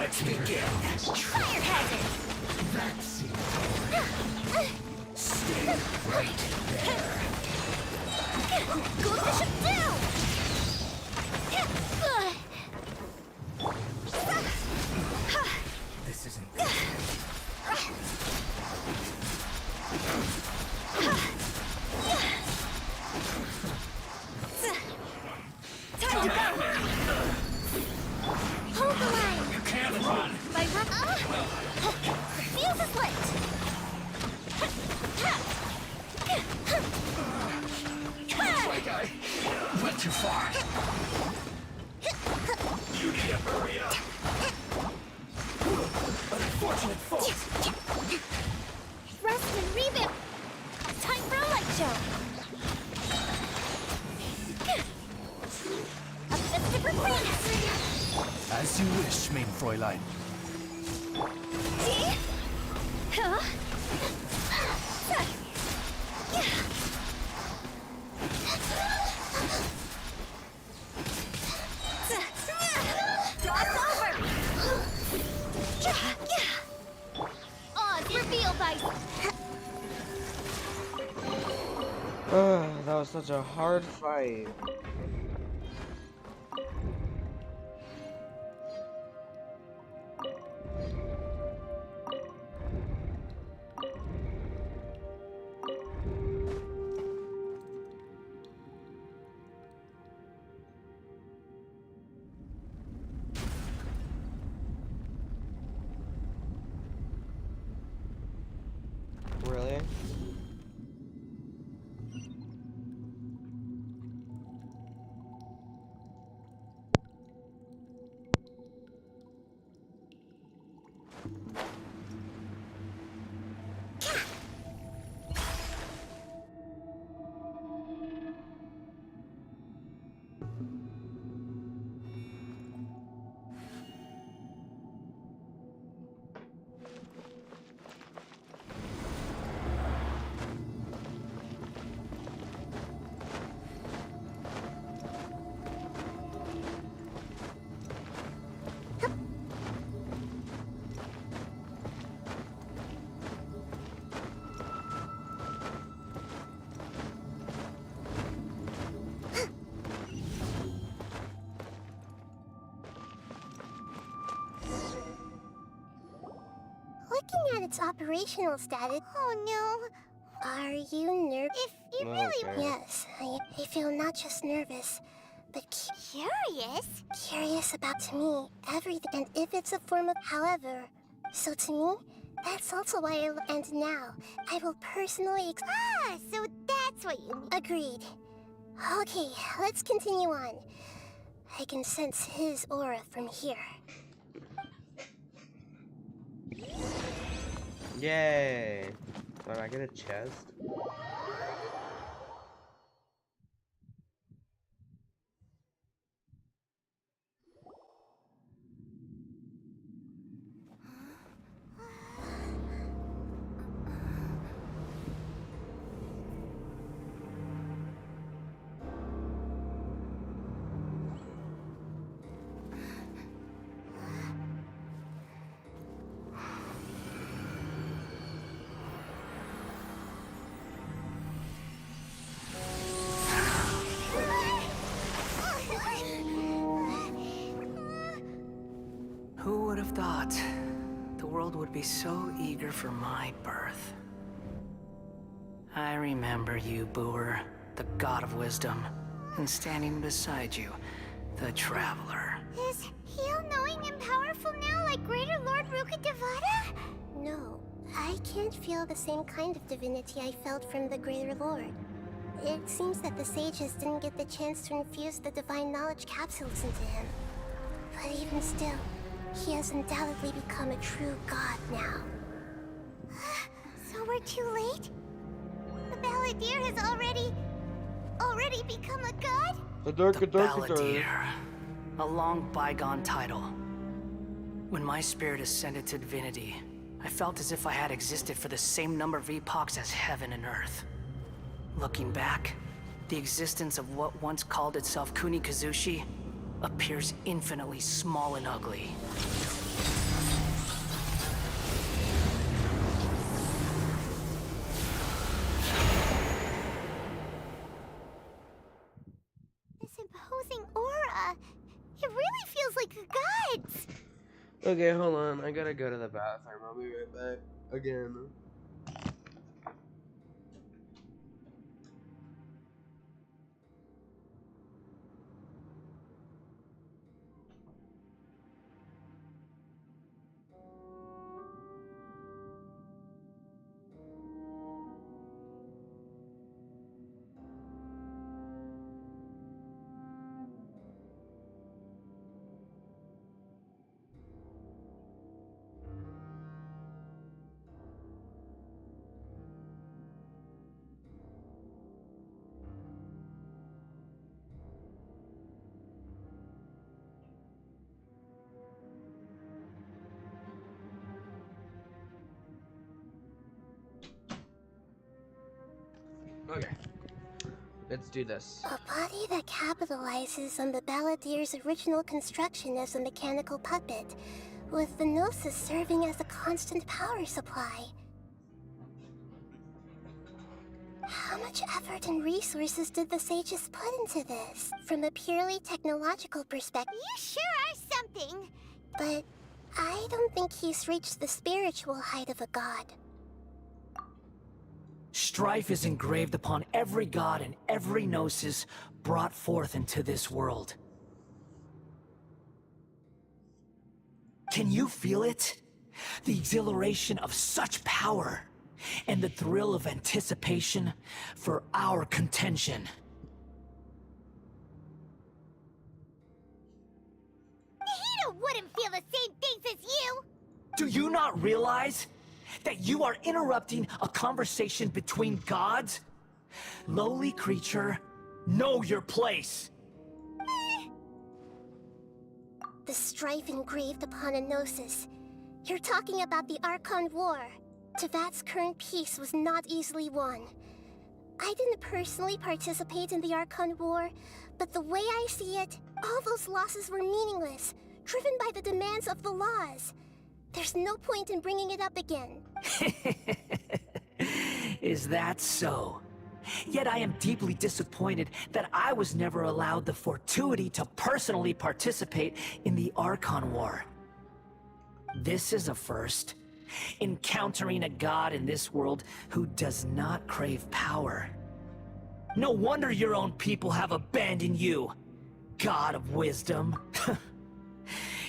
Let's begin. Fire hazard! Stay right there. Go the ship down! This isn't. Time to go! Hold the line! You can't run! My rub. The fuse is lit! Looks like I went too far. You need to hurry up. Unfortunate fault. Rest and revamp! Time for a light show! A festive refrain! As you wish, main Fräulein. Oz, reveal by... That was such a hard fight. Really? Looking at its operational status... Oh no. Are you nervous? If you really... Okay. Yes, I feel not just nervous, but Curious? curious about, to me, everything, and if it's a form of... However, so to me, that's also why I... And now, I will personally... Ah, so that's what you mean. Agreed. Okay, let's continue on. I can sense his aura from here. Yay! Did I get a chest? Who would have thought the world would be so eager for my birth? I remember you, Booer, the god of wisdom, and standing beside you, the traveler. Is he all-knowing and powerful now like Greater Lord Rukkhadevata? No, I can't feel the same kind of divinity I felt from the Greater Lord. It seems that the sages didn't get the chance to infuse the divine knowledge capsules into him. But even still, he has undoubtedly become a true god now. So we're too late? The Balladeer has already become a god? The Balladeer, a long bygone title. When my spirit ascended to divinity, I felt as if I had existed for the same number of epochs as heaven and earth. Looking back, the existence of what once called itself Kunikazushi appears infinitely small and ugly. Okay, hold on. I gotta go to the bathroom. I'll be right back. Again. Okay. Let's do this. A body that capitalizes on the balladier's original construction as a mechanical puppet, with the Gnosis serving as a constant power supply. How much effort and resources did the sages put into this? From a purely technological perspective, You sure are something! but I don't think he's reached the spiritual height of a god. Strife is engraved upon every god and every gnosis brought forth into this world. Can you feel it? The exhilaration of such power, and the thrill of anticipation for our contention. Nahida wouldn't feel the same things as you! Do you not realize that you are interrupting a conversation between gods? Lowly creature, know your place. The strife engraved upon a Gnosis. You're talking about the Archon War. Tevat's current peace was not easily won. I didn't personally participate in the Archon War, but the way I see it, all those losses were meaningless, driven by the demands of the laws. There's no point in bringing it up again. Is that so? Yet I am deeply disappointed that I was never allowed the fortuity to personally participate in the Archon War. This is a first. Encountering a god in this world who does not crave power. No wonder your own people have abandoned you, God of Wisdom.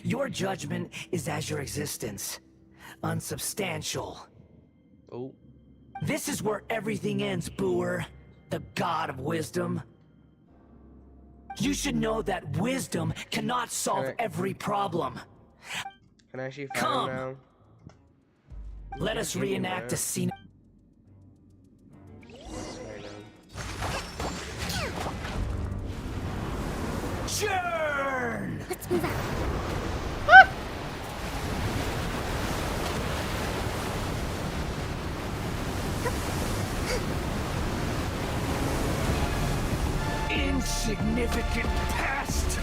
Your judgment is as your existence, unsubstantial. Oh. This is where everything ends, Booer, the God of Wisdom. You should know that wisdom cannot solve every problem. Can I actually find Come. him now? Let us reenact a scene. Churn! Let's move out. Insignificant past!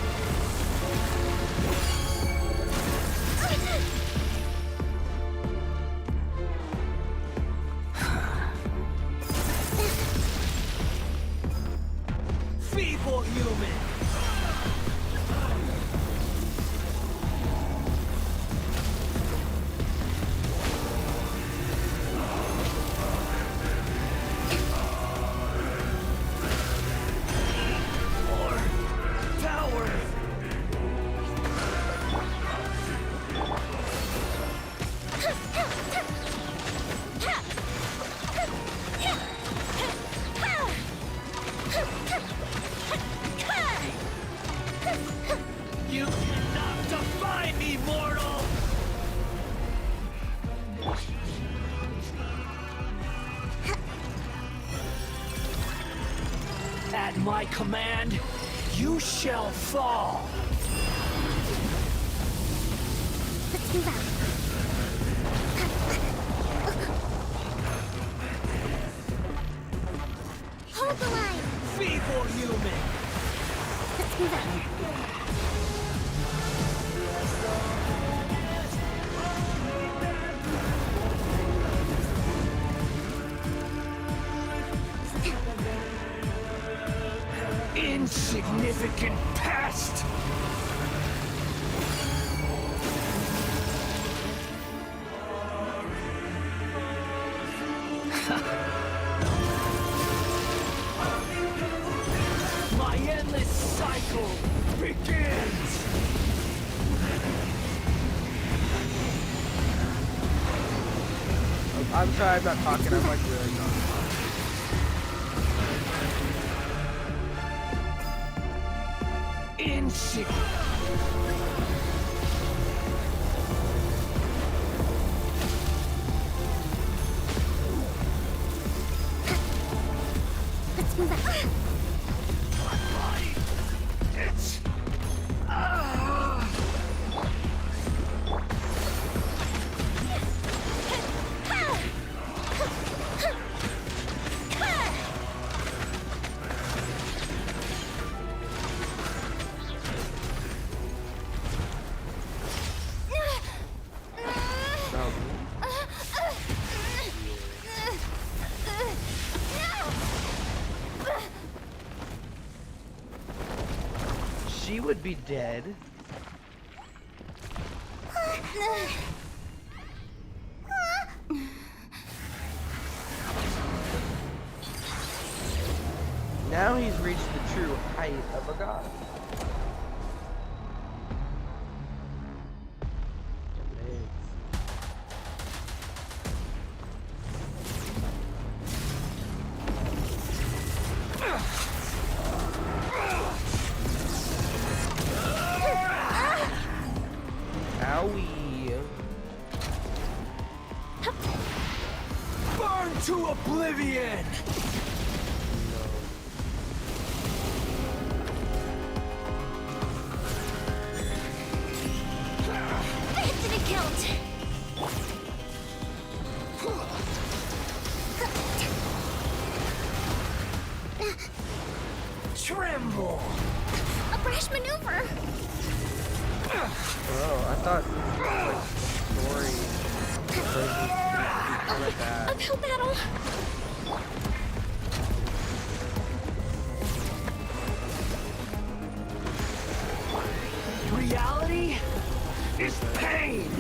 Feeble human! You cannot defy me, mortal! At my command, you shall fall! Let's move out. Hold the line! Feeble human! Let's move out. Insignificant past! battle begins! I'm sorry, I'm not talking. I'm like really talking. Genshin. Let's move out. It's... She would be dead. Now he's reached the true height of a god. Owie. Burn to oblivion! That didn't count. Tremble! A brash maneuver. Oh, I thought like story like that. Uphill battle. Reality is pain!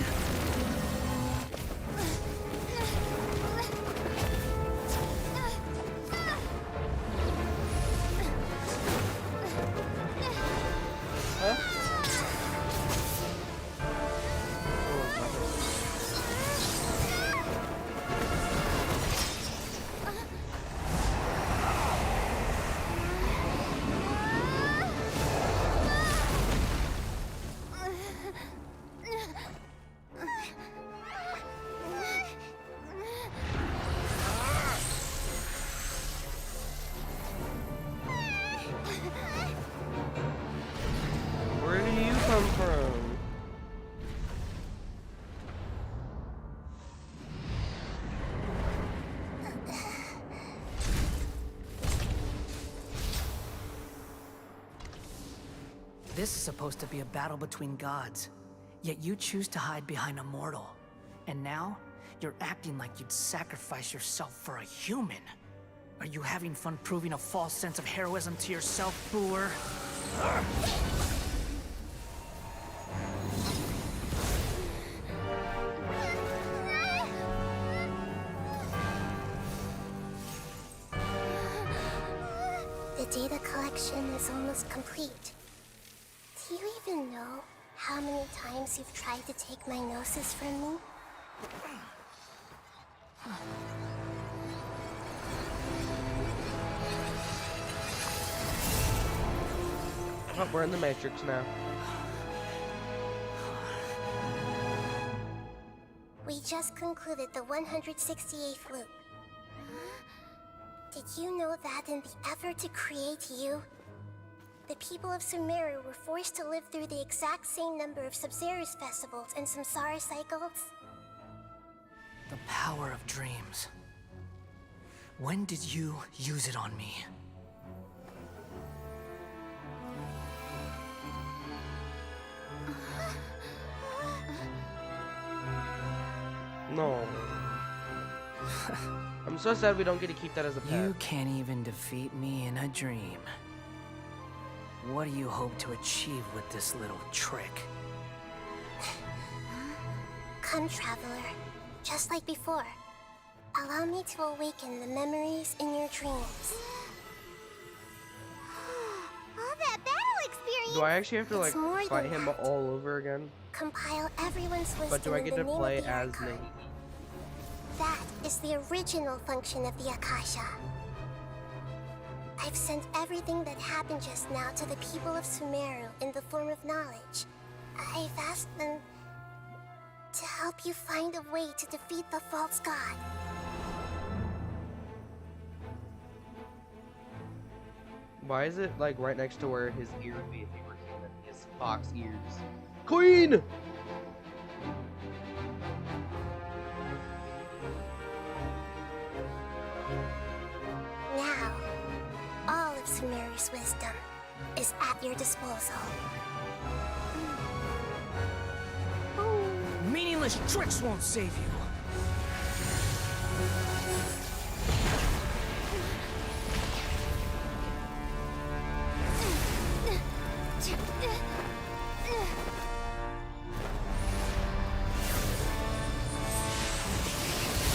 Where do you come from? This is supposed to be a battle between gods, yet you choose to hide behind a mortal. And now, you're acting like you'd sacrifice yourself for a human. Are you having fun proving a false sense of heroism to yourself, Booer? The data collection is almost complete. Do you even know how many times you've tried to take my gnosis from me? Oh, we're in the Matrix now. We just concluded the 168th loop. Did you know that in the effort to create you, the people of Sumeru were forced to live through the exact same number of Sub-Zerus festivals and Samsara cycles? The power of dreams. When did you use it on me? No. I'm so sad we don't get to keep that as a pet. You can't even defeat me in a dream. What do you hope to achieve with this little trick? Come, Traveler. Just like before. Allow me to awaken the memories in your dreams. All that battle experience Do I actually have to like It's more fight than him that. all over again? Compile everyone's wisdom But do I in get the to name play of the as Archon. me? That is the original function of the Akasha. I've sent everything that happened just now to the people of Sumeru in the form of knowledge. I've asked them to help you find a way to defeat the false god. Why is it like right next to where his ear would be if he were human? His fox ears. Queen! Now, all of Sumeru's wisdom is at your disposal. Meaningless tricks won't save you.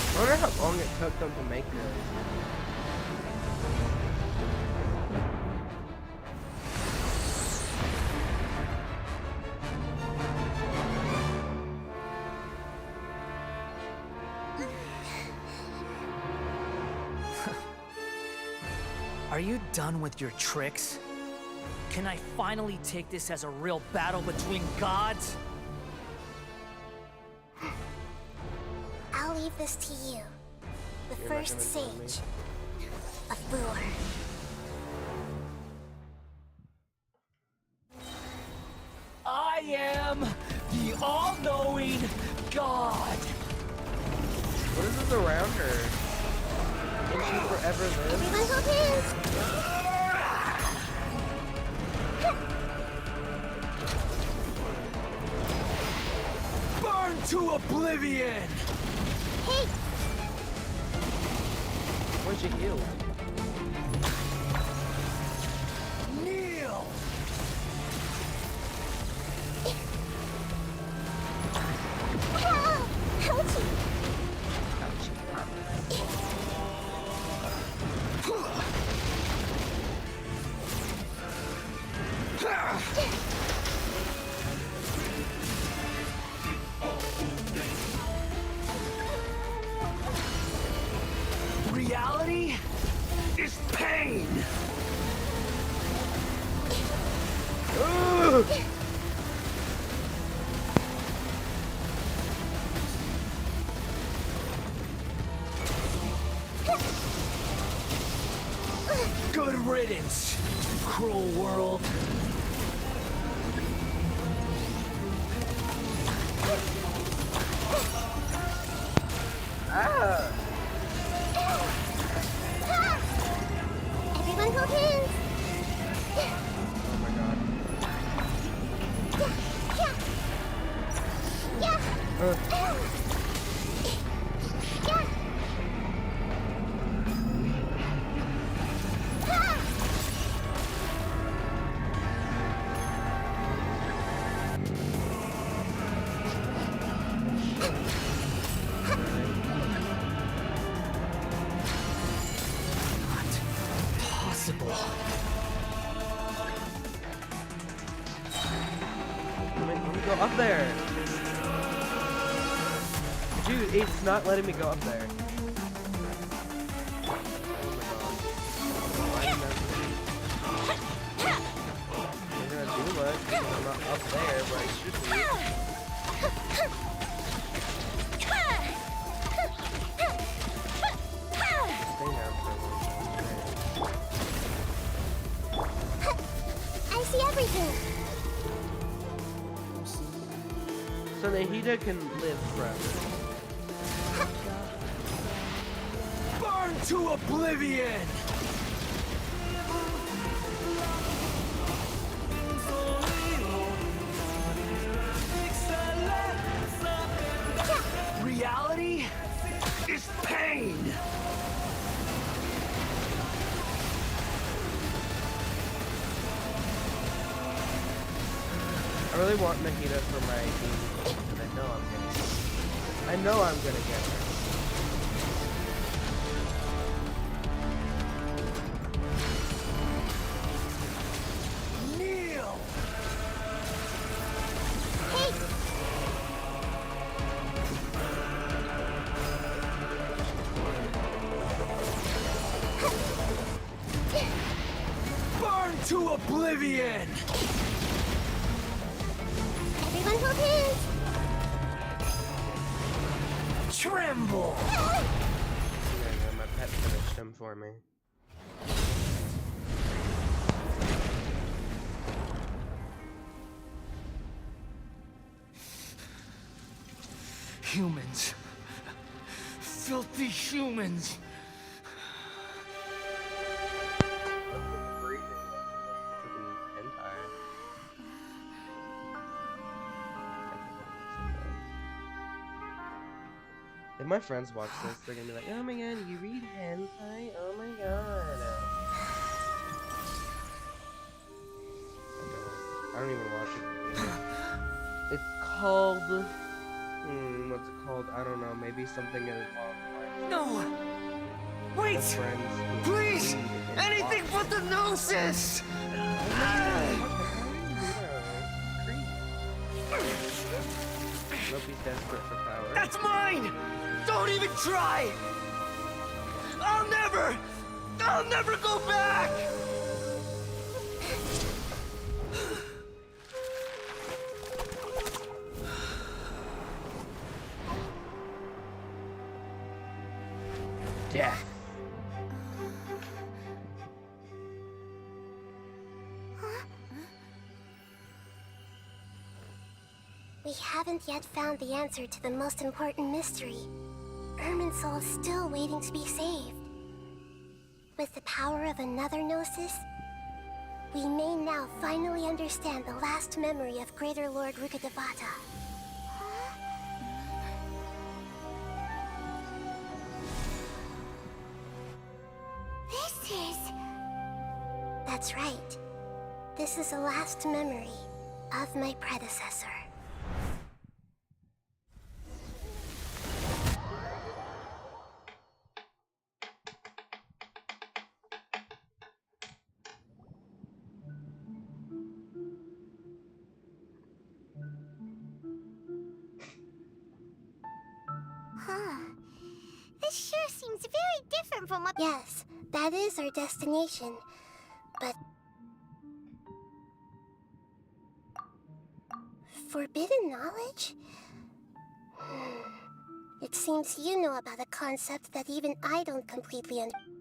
I wonder how long it took them to make this. Are you done with your tricks? Can I finally take this as a real battle between gods? I'll leave this to you. The You're not first gonna tell me. sage of Lure. I am the all-knowing god. What is this around her? Can she forever live? Everyone hold hands! Burn to oblivion! Hey! Where's she healed? Kneel! Ah! Ouchie! Reality is pain! Ugh! Good riddance, cruel world. Ah! Everyone hold hands! Oh my god. Possible. Let me go up there. Dude, it's not letting me go up there. I'm gonna do much because I'm not up there where I should be. Stay down for a little. I see everything! So Nahida can live forever. Burn to oblivion! Reality is pain! I really want Nahida for my team, and I know I'm gonna get her. Kneel! To oblivion! Everyone hold hands! Tremble! Yeah, my pet finished him for me. Humans. Filthy humans. If my friends watch this, they're gonna be like, oh my god, you read hentai? Oh my god. I don't even watch it. It's called... what's it called? I don't know. Maybe something along the lines. No! Wait! Please! Anything but the gnosis! Loki's desperate for power. That's mine! Don't even try! I'll never go back! Death. We haven't yet found the answer to the most important mystery. Irminsul is still waiting to be saved. With the power of another Gnosis, we may now finally understand the last memory of Greater Lord Rukkhadevata. This is... That's right. This is the last memory of my predecessor. Huh. This sure seems very different from what... Yes, that is our destination, but... Forbidden knowledge? It seems you know about a concept that even I don't completely understand.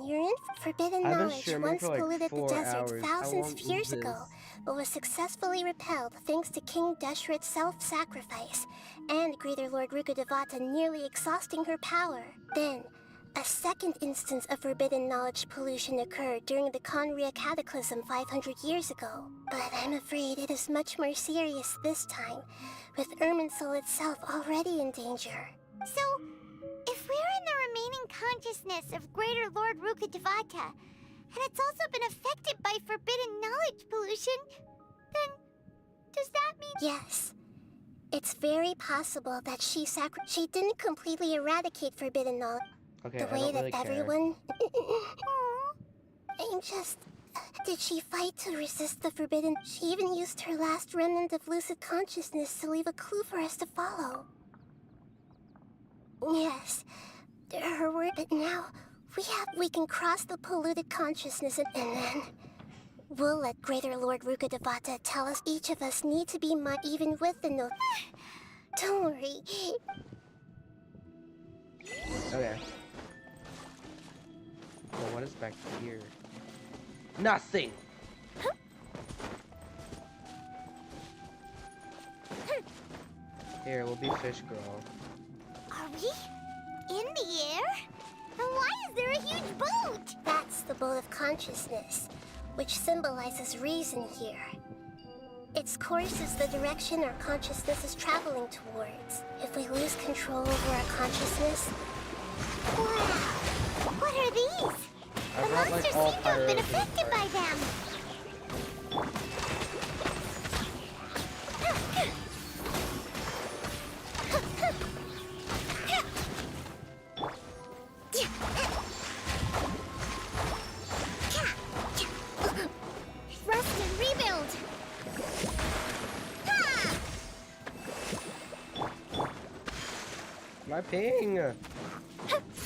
You're in forbidden knowledge once polluted the desert thousands of years ago, but was successfully repelled thanks to King Deshret's self-sacrifice, and Greater Lord Rukkhadevata nearly exhausting her power. Then, a second instance of forbidden knowledge pollution occurred during the Conria Cataclysm 500 years ago. But I'm afraid it is much more serious this time, with Irminsul itself already in danger. So, if we're in the remaining consciousness of Greater Lord Rukkhadevata, and it's also been affected by forbidden knowledge pollution, then does that mean... Yes. It's very possible that she didn't completely eradicate forbidden knowledge. Okay, the way that everyone... I'm just... Did she fight to resist the forbidden... She even used her last remnant of lucid consciousness to leave a clue for us to follow. Yes, her word, but now we can cross the polluted consciousness and then we'll let Greater Lord Rukkhadevata tell us each of us need to be even with the no. Don't worry. Okay. Well, what is back here? Nothing! Here, we'll be fish girl. Are we in the air? And why is there a huge boat? That's the boat of consciousness, which symbolizes reason here. Its course is the direction our consciousness is traveling towards. If we lose control over our consciousness... Wow! What are these? The monsters seem to have been affected by them. Rust and rebuild. My ping! The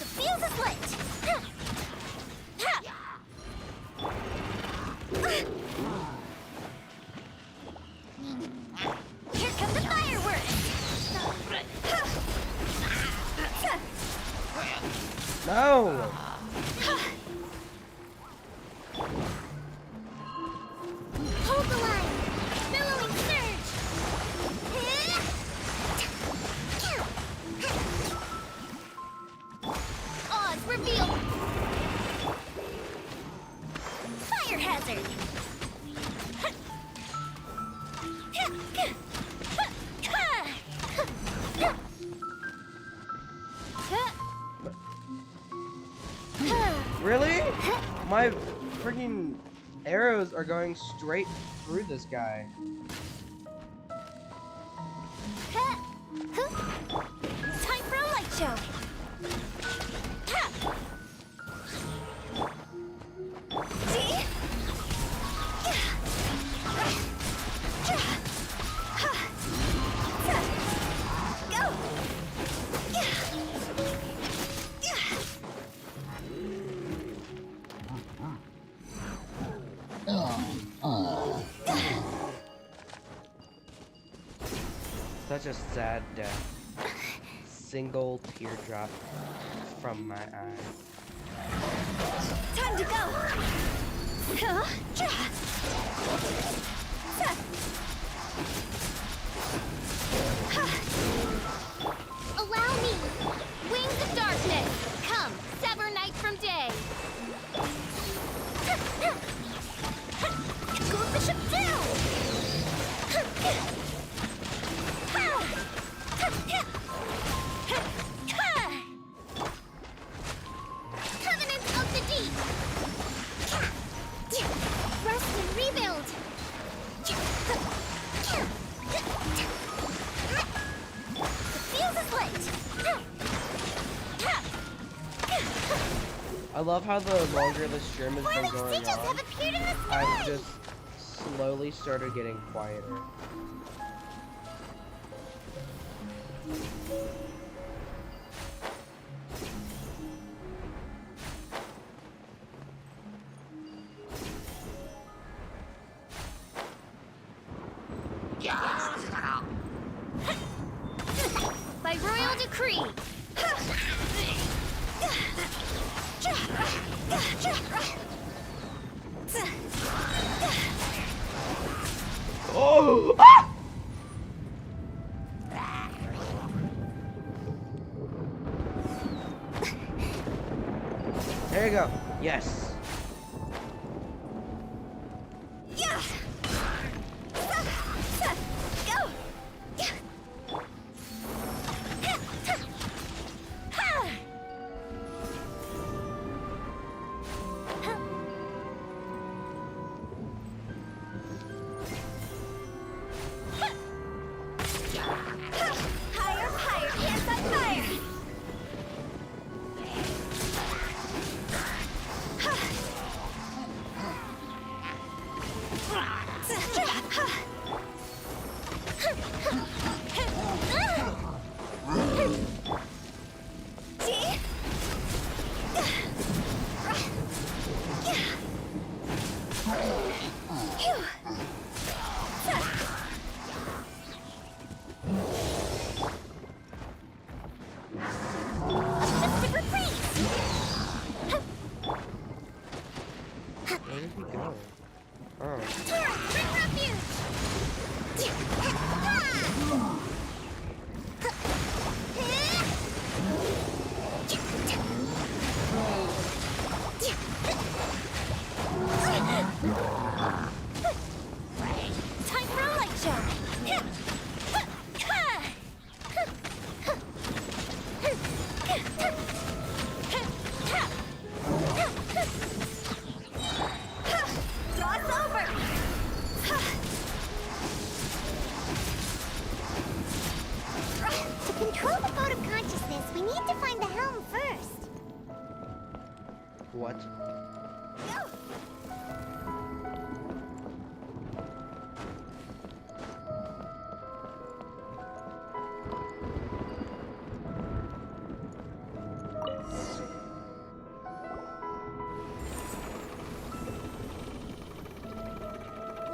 fuse is lit. No! Hold the line! Billowing surge! Odds revealed! Fire hazard! Really? My freaking arrows are going straight through this guy. Time for a light show! See? Go! Such a sad death. Single teardrop from my eye. Time to go! Allow me! Wings of darkness! Come, sever night from day! Go bishop down! Covenant of the deep! Rest and rebuild! The field is lit! I love how the longer the stream has been going Sigils on, have appeared in the I've sky! just slowly started getting quieter. By royal decree. Oh! Ah! There you go. Yes. Go! Higher, higher, hands on fire! Where did he go? Oh. Bring time for a light show! Draw's over! To control the boat of consciousness, we need to find the helm first. What?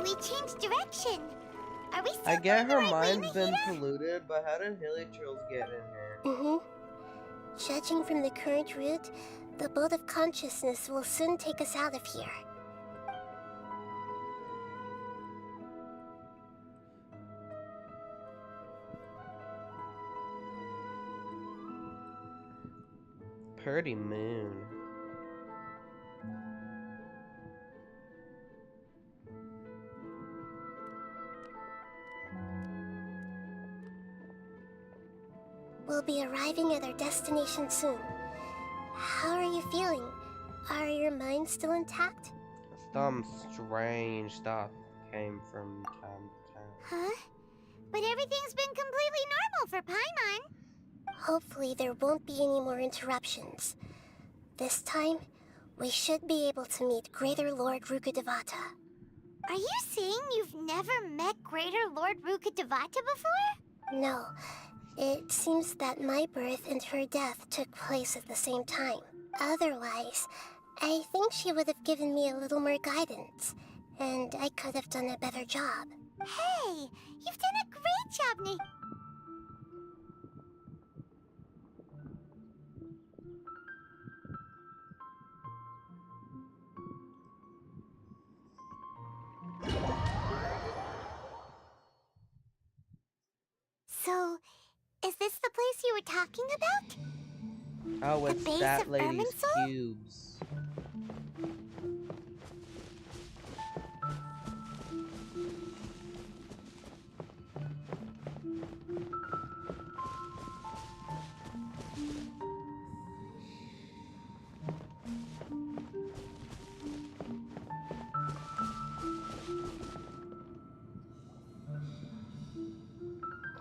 We changed direction. Are we still I get going the her right way, mind's been Mahita? polluted, but how did heliotropes get in here? Judging from the current route, The boat of consciousness will soon take us out of here. Pretty moon. We'll be arriving at our destination soon. How are you feeling? Are your minds still intact? Some strange stuff came from time to time. Huh? But everything's been completely normal for Paimon. Hopefully there won't be any more interruptions. This time, we should be able to meet Greater Lord Rukkhadevata. Are you saying you've never met Greater Lord Rukkhadevata before? No. It seems that my birth and her death took place at the same time. Otherwise, I think she would have given me a little more guidance, and I could have done a better job. Hey, you've done a great job, Nick. So, is this the place you were talking about? Oh, it's base that of lady's Irminsul? cubes.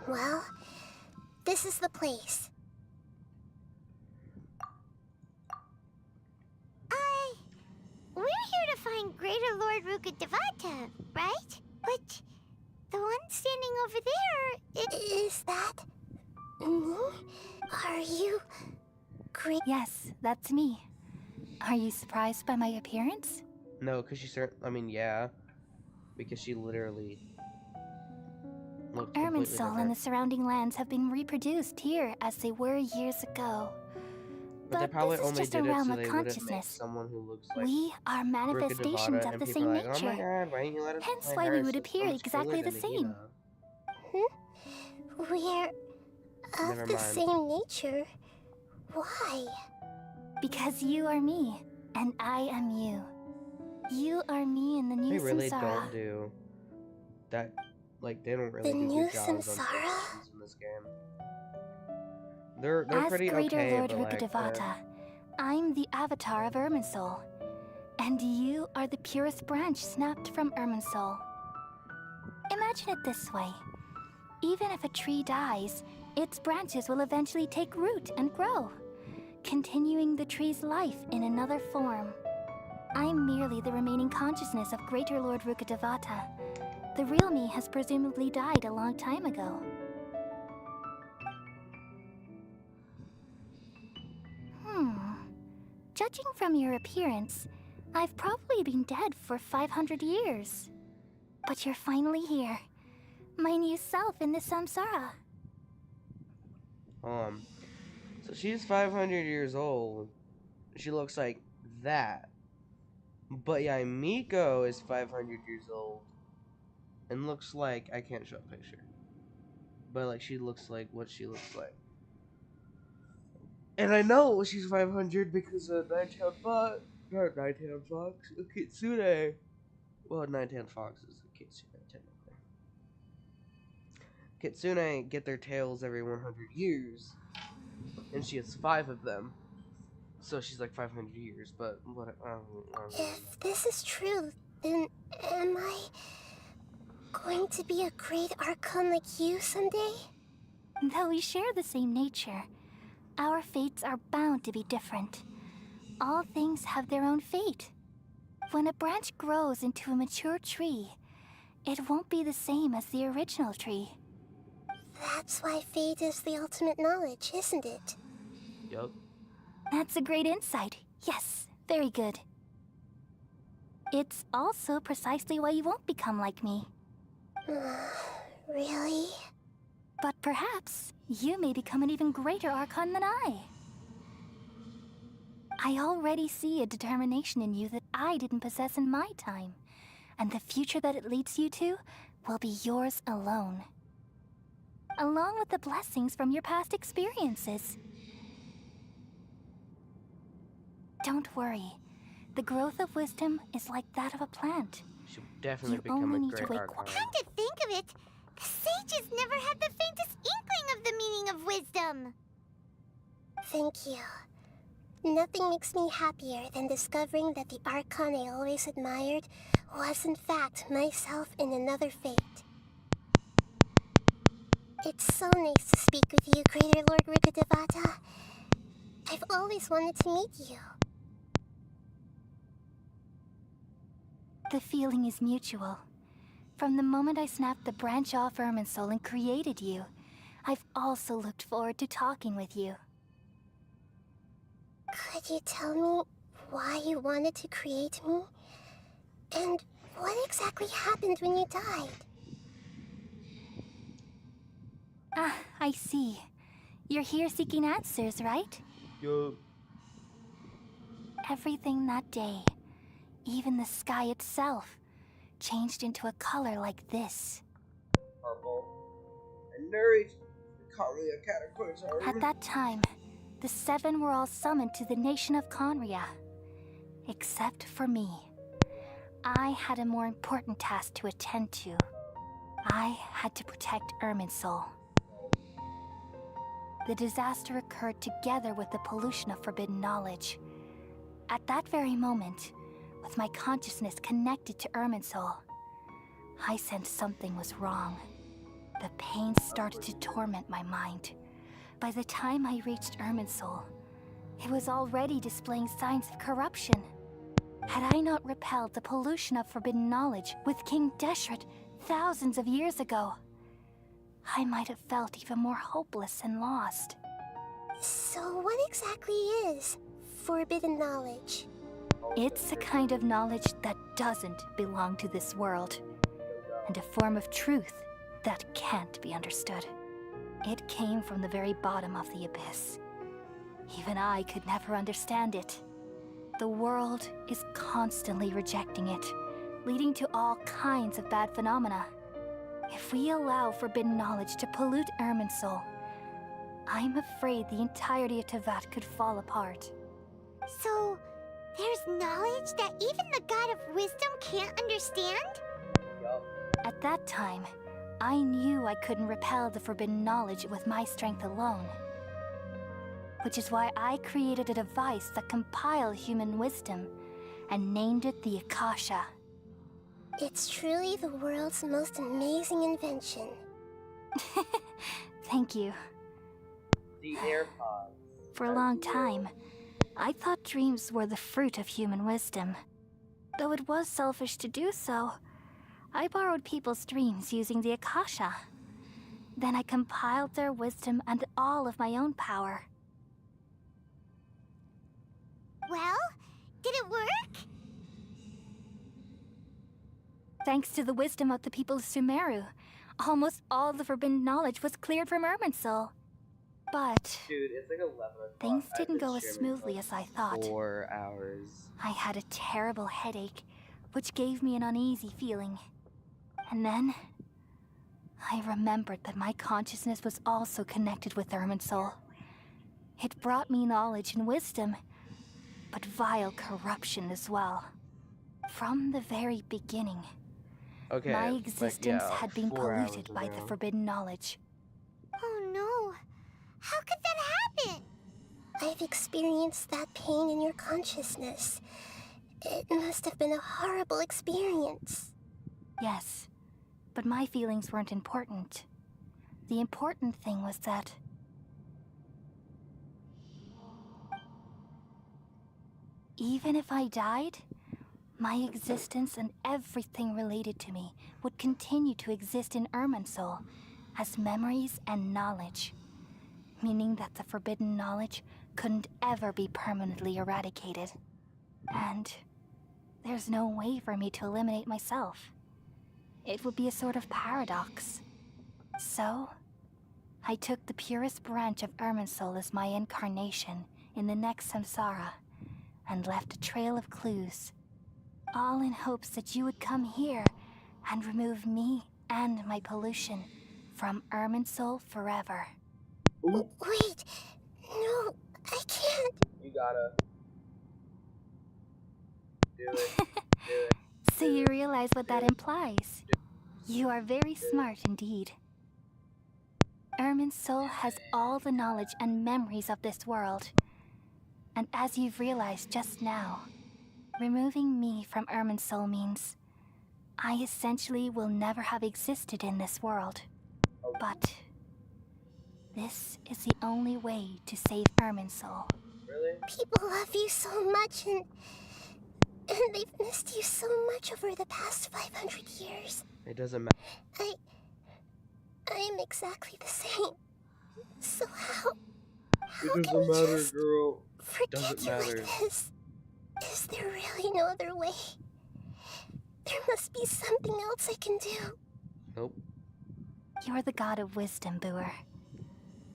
Well, this is the place. We're here to find Greater Lord Rukkhadevata, right? But the one standing over there, Is that me? Are you great? Yes, that's me. Are you surprised by my appearance? No, because she I mean, yeah. Because she literally looked completely Irminsul and different. the surrounding lands have been reproduced here as they were years ago. But they probably this is only just a did it realm so of they wouldn't make consciousness. someone who looks like We are manifestations Rukkhadevata, of and the people same are like, nature. oh my god, why didn't you let us Hence play why her? we would She's so appear much cooler exactly the than same. Nahida." We're Never of the mind. same nature. Why? Because you are me, and I am you. You are me in the new They really samsara. don't do that. Like, they don't really The do new good jobs on samsara? transitions in this game. They're As pretty Greater okay, Lord but like, Rukkhadevata, I'm the avatar of Irminsul. And you are the purest branch snapped from Irminsul. Imagine it this way. Even if a tree dies, its branches will eventually take root and grow, continuing the tree's life in another form. I'm merely the remaining consciousness of Greater Lord Rukkhadevata. The real me has presumably died a long time ago. Judging from your appearance, I've probably been dead for 500 years. But you're finally here. My new self in the samsara. so she's 500 years old. She looks like that. But yeah, Miko is 500 years old. And looks like, I can't show a picture. But like, she looks like what she looks like. And I know she's 500 because of Nine-Tailed Fox. Not Nine-Tailed Fox, Kitsune. Well, Nine-Tailed Fox is a Kitsune, technically. Kitsune get their tails every 100 years. And she has 5 of them. So she's like 500 years, but what? If this is true, then am I going to be a great Archon like you someday? Though we share the same nature, our fates are bound to be different. All things have their own fate. When a branch grows into a mature tree, it won't be the same as the original tree. That's why fate is the ultimate knowledge, isn't it? Yup. That's a great insight. Yes, very good. It's also precisely why you won't become like me. Really? But perhaps you may become an even greater Archon than I. I already see a determination in you that I didn't possess in my time. And the future that it leads you to will be yours alone. Along with the blessings from your past experiences. Don't worry. The growth of wisdom is like that of a plant. She'll definitely You become only a need to great wait. Archon. Come to think of it, the sages never had the faintest inkling of the meaning of wisdom. Thank you. Nothing makes me happier than discovering that the Archon I always admired was in fact myself in another fate. It's so nice to speak with you, Greater Lord Rukadevata. I've always wanted to meet you. The feeling is mutual. From the moment I snapped the branch off Irminsul and created you, I've also looked forward to talking with you. Could you tell me why you wanted to create me? And what exactly happened when you died? Ah, I see. You're here seeking answers, right? Yo. Everything that day, even the sky itself, changed into a color like this. Purple. And nourished the Conria Cataclysm. At that time, the seven were all summoned to the nation of Conria. Except for me. I had a more important task to attend to. I had to protect Irminsul. The disaster occurred together with the pollution of forbidden knowledge. At that very moment, with my consciousness connected to Irminsul, I sensed something was wrong. The pain started to torment my mind. By the time I reached Irminsul, it was already displaying signs of corruption. Had I not repelled the pollution of forbidden knowledge with King Deshret thousands of years ago, I might have felt even more hopeless and lost. So what exactly is forbidden knowledge? It's a kind of knowledge that doesn't belong to this world, and a form of truth that can't be understood. It came from the very bottom of the abyss. Even I could never understand it. The world is constantly rejecting it, leading to all kinds of bad phenomena. If we allow forbidden knowledge to pollute Irminsul, I'm afraid the entirety of Tevat could fall apart. So, there's knowledge that even the God of Wisdom can't understand? At that time, I knew I couldn't repel the forbidden knowledge with my strength alone. Which is why I created a device that compiled human wisdom and named it the Akasha. It's truly the world's most amazing invention. Thank you. The AirPods. For a long time, I thought dreams were the fruit of human wisdom. Though it was selfish to do so, I borrowed people's dreams using the Akasha. Then I compiled their wisdom and all of my own power. Well, did it work? Thanks to the wisdom of the people of Sumeru, almost all the forbidden knowledge was cleared from Irminsul. But Dude, it's like 11 o'clock. things I've didn't been go as streaming for smoothly as I thought. 4 hours. I had a terrible headache, which gave me an uneasy feeling. And then, I remembered that my consciousness was also connected with Irminsul. It brought me knowledge and wisdom, but vile corruption as well. From the very beginning, Okay, my like, existence yeah, had been 4 hours polluted by the ago. forbidden knowledge. Oh no. How could that happen? I've experienced that pain in your consciousness. It must have been a horrible experience. Yes, but my feelings weren't important. The important thing was that even if I died, my existence and everything related to me would continue to exist in Irminsul as memories and knowledge, meaning that the forbidden knowledge couldn't ever be permanently eradicated. And there's no way for me to eliminate myself. It would be a sort of paradox. So, I took the purest branch of Irminsul as my incarnation in the next samsara, and left a trail of clues, all in hopes that you would come here and remove me and my pollution from Irminsul forever. Wait, no, I can't. You gotta do it. So you realize what that implies. You are very smart indeed. Irminsul has all the knowledge and memories of this world. And as you've realized just now, removing me from Irminsul means I essentially will never have existed in this world. But this is the only way to save Irminsul. Really? People love you so much, and they've missed you so much over the past 500 years. It doesn't matter. I am exactly the same. So how It can doesn't we matter, just girl. forget Doesn't you matter. like this? Is there really no other way? There must be something else I can do. Nope. You're the god of wisdom, Booer.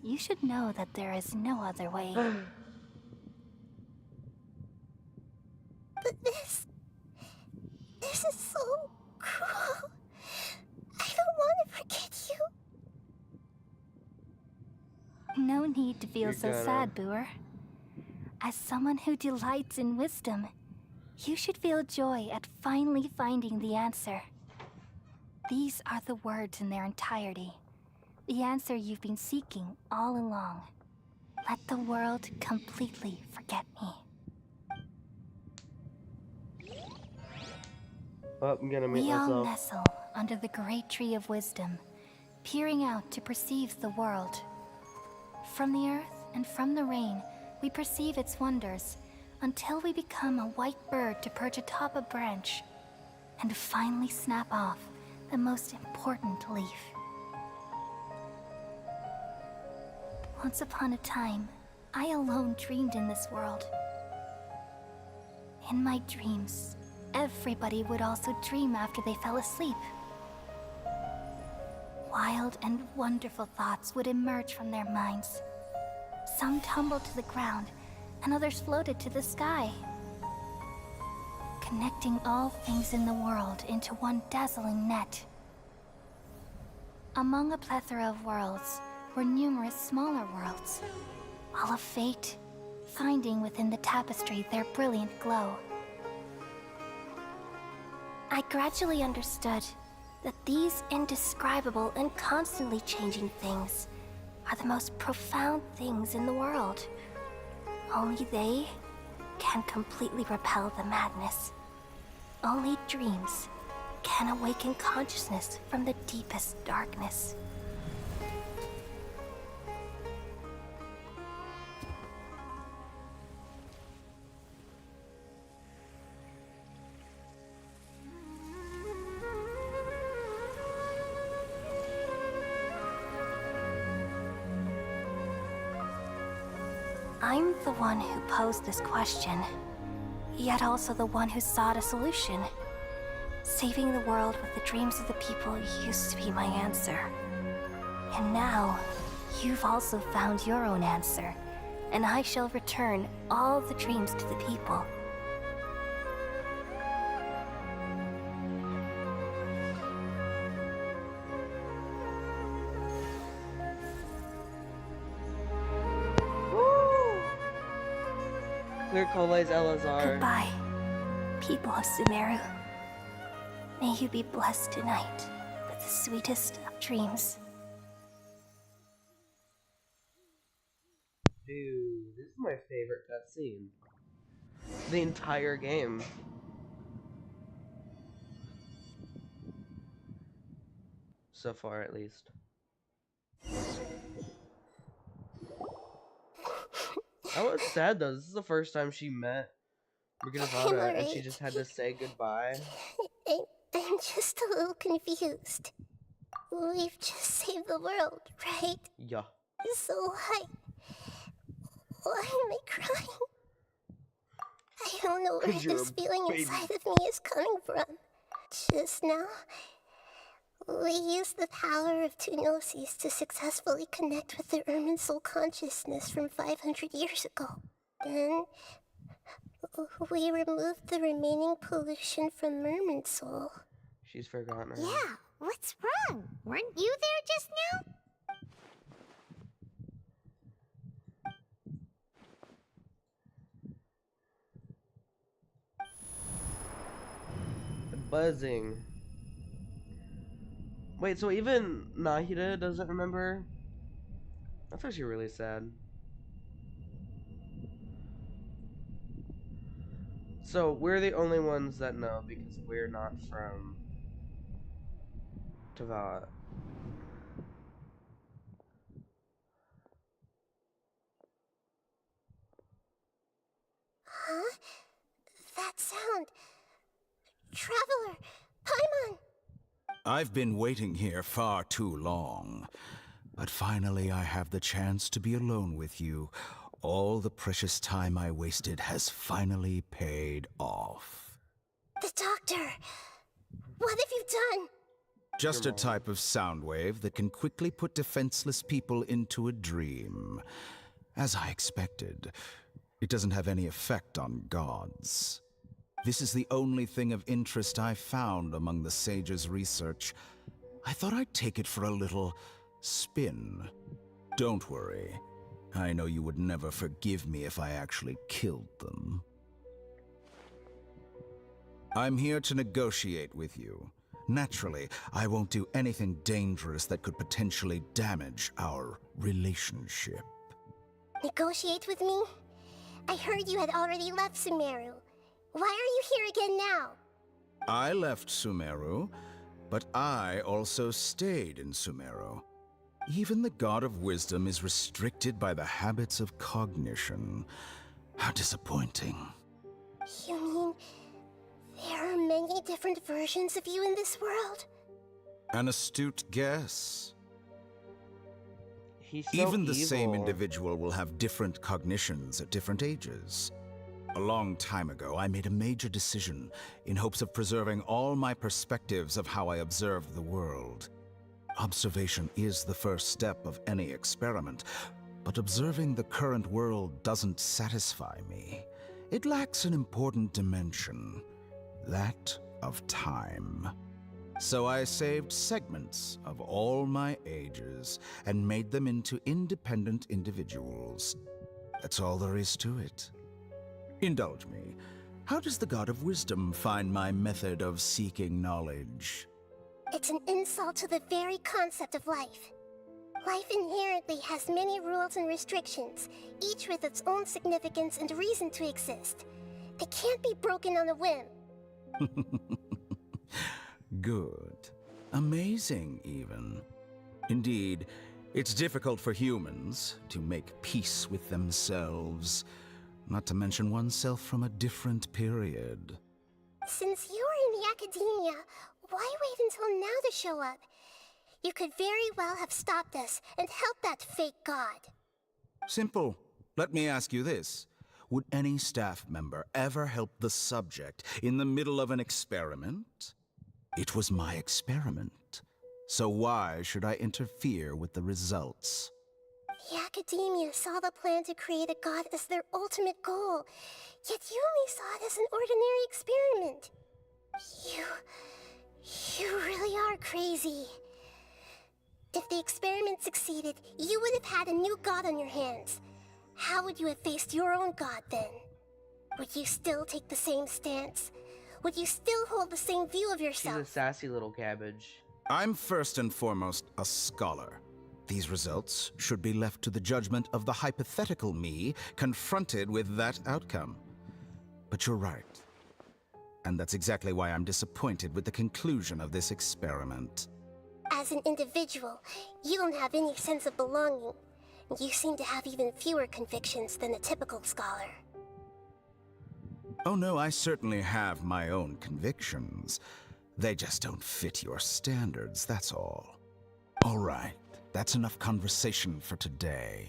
You should know that there is no other way. But this is so cruel. I don't want to forget you. No need to feel You're so gonna. sad, Booer. As someone who delights in wisdom, you should feel joy at finally finding the answer. These are the words in their entirety. The answer you've been seeking all along. Let the world completely forget me. Oh, I'm gonna mute We all myself. nestle under the great tree of wisdom, peering out to perceive the world. From the earth and from the rain, we perceive its wonders, until we become a white bird to perch atop a branch, and finally snap off the most important leaf. Once upon a time, I alone dreamed in this world. In my dreams, everybody would also dream after they fell asleep. Wild and wonderful thoughts would emerge from their minds. Some tumbled to the ground, and others floated to the sky, connecting all things in the world into one dazzling net. Among a plethora of worlds were numerous smaller worlds, all of fate, finding within the tapestry their brilliant glow. I gradually understood that these indescribable and constantly changing things are the most profound things in the world. Only they can completely repel the madness. Only dreams can awaken consciousness from the deepest darkness. I'm the one who posed this question, yet also the one who sought a solution. Saving the world with the dreams of the people used to be my answer. And now, you've also found your own answer, and I shall return all the dreams to the people. Clear Cole's Elazar. Goodbye, people of Sumeru. May you be blessed tonight with the sweetest of dreams. Dude, this is my favorite cutscene. The entire game. So far, at least. I was sad though. This is the first time she met Murganavada, and she just had to say goodbye. I'm just a little confused. We've just saved the world, right? Yeah. So why am I crying? I don't know where 'Cause you're this a feeling baby. inside of me is coming from. Just now, we used the power of two gnosis to successfully connect with the Irminsul consciousness from 500 years ago. Then, We removed the remaining pollution from Merman Soul. She's forgotten her. Yeah, what's wrong? Weren't you there just now? The buzzing. Wait, so even Nahida doesn't remember? That's actually really sad. So we're the only ones that know because we're not from Tavat. Huh? That sound. Traveler! Paimon! I've been waiting here far too long. But finally I have the chance to be alone with you. All the precious time I wasted has finally paid off. The doctor! What have you done? Just a type of sound wave that can quickly put defenseless people into a dream. As I expected, it doesn't have any effect on gods. This is the only thing of interest I found among the sage's research. I thought I'd take it for a little spin. Don't worry. I know you would never forgive me if I actually killed them. I'm here to negotiate with you. Naturally, I won't do anything dangerous that could potentially damage our relationship. Negotiate with me? I heard you had already left Sumeru. Why are you here again now? I left Sumeru, but I also stayed in Sumeru. Even the God of Wisdom is restricted by the habits of cognition. How disappointing. You mean there are many different versions of you in this world? An astute guess. He's so Even the same evil. individual will have different cognitions at different ages. A long time ago, I made a major decision in hopes of preserving all my perspectives of how I observed the world. Observation is the first step of any experiment, but observing the current world doesn't satisfy me. It lacks an important dimension, that of time. So I saved segments of all my ages and made them into independent individuals. That's all there is to it. Indulge me. How does the God of Wisdom find my method of seeking knowledge? It's an insult to the very concept of life. Life inherently has many rules and restrictions, each with its own significance and reason to exist. They can't be broken on a whim. Good. Amazing, even. Indeed, it's difficult for humans to make peace with themselves, not to mention oneself from a different period. Since you were in the academia, why wait until now to show up? You could very well have stopped us and helped that fake god. Simple. Let me ask you this. Would any staff member ever help the subject in the middle of an experiment? It was my experiment. So why should I interfere with the results? The academia saw the plan to create a god as their ultimate goal, yet you only saw it as an ordinary experiment. You really are crazy. If the experiment succeeded, you would have had a new god on your hands. How would you have faced your own god then? Would you still take the same stance? Would you still hold the same view of She's yourself? a sassy little cabbage. I'm first and foremost a scholar. These results should be left to the judgment of the hypothetical me confronted with that outcome. But you're right. And that's exactly why I'm disappointed with the conclusion of this experiment. As an individual, you don't have any sense of belonging. You seem to have even fewer convictions than a typical scholar. Oh no, I certainly have my own convictions. They just don't fit your standards, that's all. All right, that's enough conversation for today.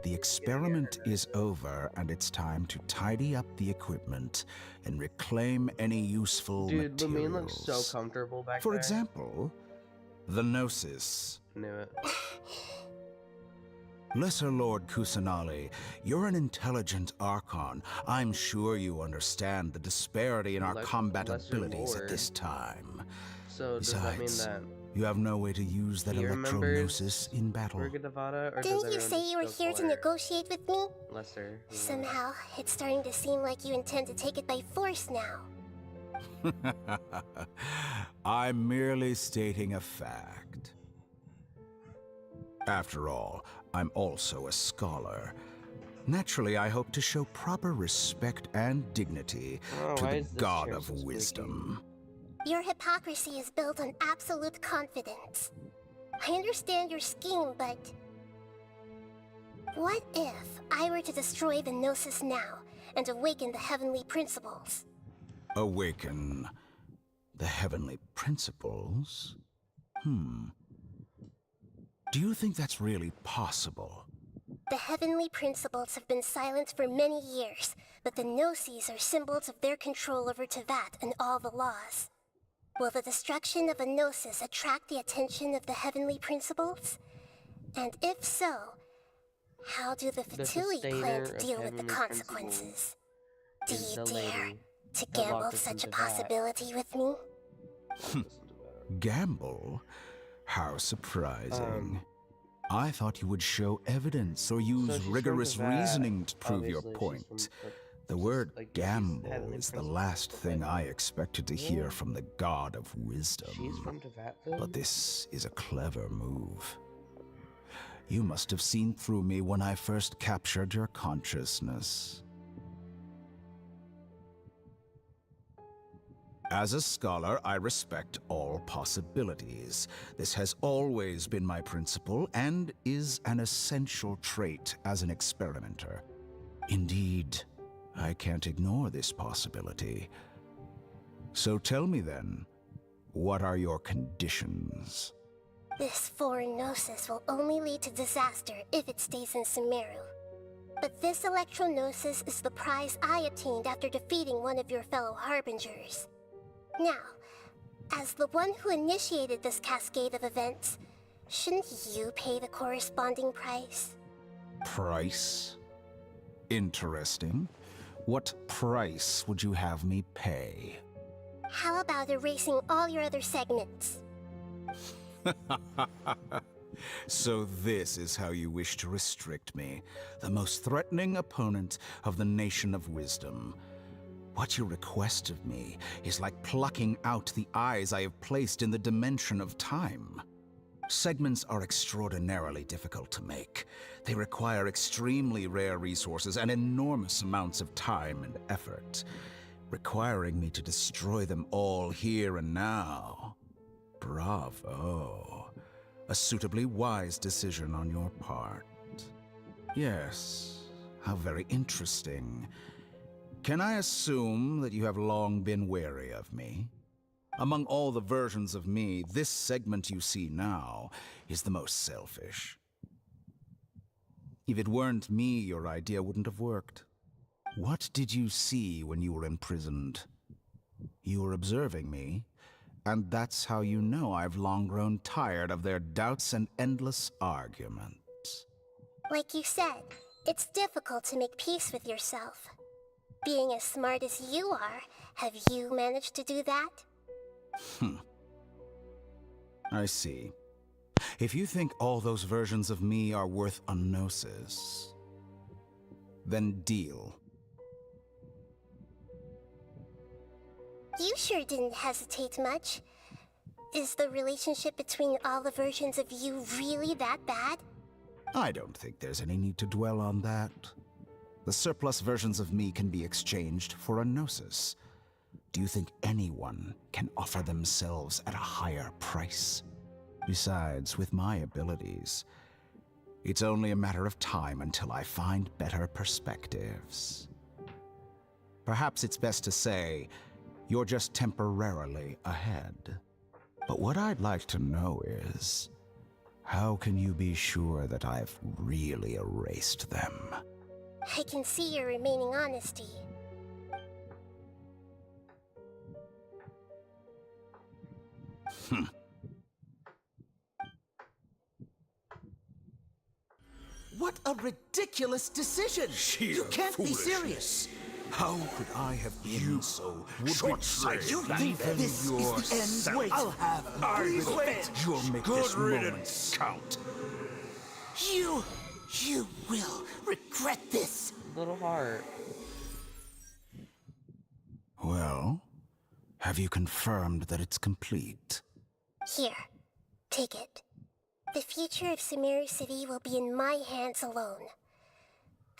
The experiment is over, and it's time to tidy up the equipment and reclaim any useful Dude, materials. Lumine looks so comfortable back For there. example, the Gnosis. Knew it. Lesser Lord Kusanali, you're an intelligent Archon. I'm sure you understand the disparity in our combat Lesser abilities at Lord. this time. So does that mean Besides, that you have no way to use that he electrognosis in battle. Or Didn't does you everyone say just you were go here to for negotiate with me? Lesser? Somehow, it's starting to seem like you intend to take it by force now. I'm merely stating a fact. After all, I'm also a scholar. Naturally, I hope to show proper respect and dignity to the God of Wisdom. Your hypocrisy is built on absolute confidence. I understand your scheme, but... what if I were to destroy the Gnosis now and awaken the heavenly principles? Awaken the heavenly principles? Do you think that's really possible? The heavenly principles have been silent for many years, but the Gnosis are symbols of their control over Tevat and all the laws. Will the destruction of a Gnosis attract the attention of the heavenly principles? And if so, how do the Fatui plan to deal with the consequences? Do you dare to gamble such a possibility with me? Gamble? How surprising. I thought you would show evidence or use rigorous reasoning to prove your point. The word gamble is the last thing I expected to hear from the God of Wisdom. But this is a clever move. You must have seen through me when I first captured your consciousness. As a scholar, I respect all possibilities. This has always been my principle and is an essential trait as an experimenter. Indeed, I can't ignore this possibility. So tell me then, what are your conditions? This foreign Gnosis will only lead to disaster if it stays in Sumeru. But this Electro-Gnosis is the prize I obtained after defeating one of your fellow Harbingers. Now, as the one who initiated this cascade of events, shouldn't you pay the corresponding price? Price? Interesting. What price would you have me pay? How about erasing all your other segments? So this is how you wish to restrict me, the most threatening opponent of the Nation of Wisdom. What you request of me is like plucking out the eyes I have placed in the dimension of time. Segments are extraordinarily difficult to make. They require extremely rare resources and enormous amounts of time and effort, requiring me to destroy them all here and now. Bravo. A suitably wise decision on your part. Yes, how very interesting. Can I assume that you have long been wary of me? Among all the versions of me, this segment you see now is the most selfish. If it weren't me, your idea wouldn't have worked. What did you see when you were imprisoned? You were observing me, and that's how you know I've long grown tired of their doubts and endless arguments. Like you said, it's difficult to make peace with yourself. Being as smart as you are, have you managed to do that? I see. If you think all those versions of me are worth a gnosis, then deal. You sure didn't hesitate much. Is the relationship between all the versions of you really that bad? I don't think there's any need to dwell on that. The surplus versions of me can be exchanged for a gnosis. Do you think anyone can offer themselves at a higher price? Besides, with my abilities, it's only a matter of time until I find better perspectives. Perhaps it's best to say, you're just temporarily ahead. But what I'd like to know is, how can you be sure that I've really erased them? I can see your remaining honesty. What a ridiculous decision! You can't be serious! How could I have been so short-sighted? You think this is the end? Wait, I'll have Please wait. You'll make Good this riddance. moment count. You will regret this. Little heart. Well, have you confirmed that it's complete? Here, take it. The future of Sumeru City will be in my hands alone.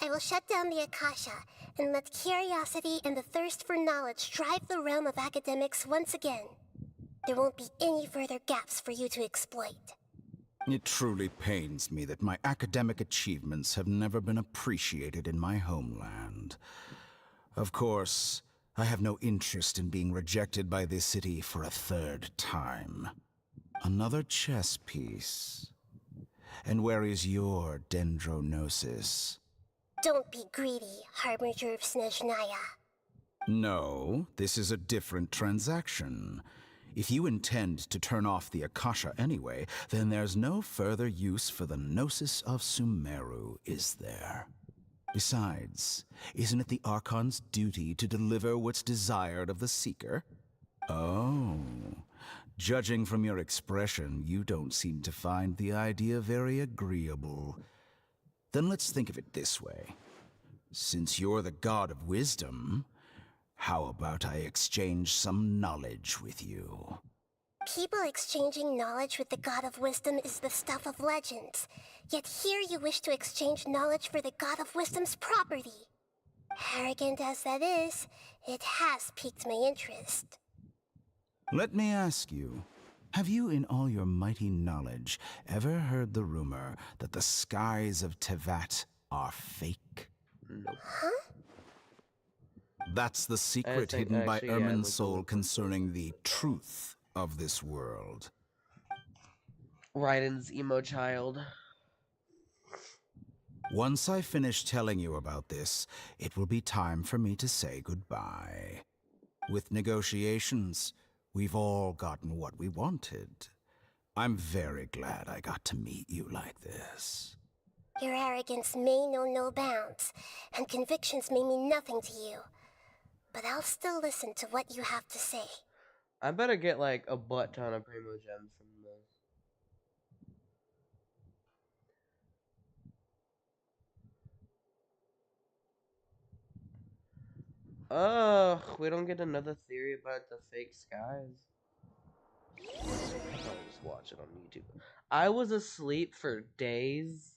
I will shut down the Akasha and let curiosity and the thirst for knowledge drive the realm of academics once again. There won't be any further gaps for you to exploit. It truly pains me that my academic achievements have never been appreciated in my homeland. Of course, I have no interest in being rejected by this city for a third time. Another chess piece. And where is your dendronosis? Don't be greedy, Harbinger of Snezhnaya. No, this is a different transaction. If you intend to turn off the Akasha anyway, then there's no further use for the Gnosis of Sumeru, is there? Besides, isn't it the Archon's duty to deliver what's desired of the Seeker? Oh, judging from your expression, you don't seem to find the idea very agreeable. Then let's think of it this way. Since you're the god of wisdom, how about I exchange some knowledge with you? People exchanging knowledge with the God of Wisdom is the stuff of legends. Yet here you wish to exchange knowledge for the God of Wisdom's property. Arrogant as that is, it has piqued my interest. Let me ask you, have you in all your mighty knowledge ever heard the rumor that the skies of Tevat are fake? No. Huh? That's the secret hidden by Irminsul concerning the truth of this world. Raiden's emo child. Once I finish telling you about this, it will be time for me to say goodbye. With negotiations, we've all gotten what we wanted. I'm very glad I got to meet you like this. Your arrogance may know no bounds, and convictions may mean nothing to you. But I'll still listen to what you have to say. I better get like a butt ton of Primo Gems from this. Ugh, we don't get another theory about the fake skies. I'll just watch it on YouTube. I was asleep for days.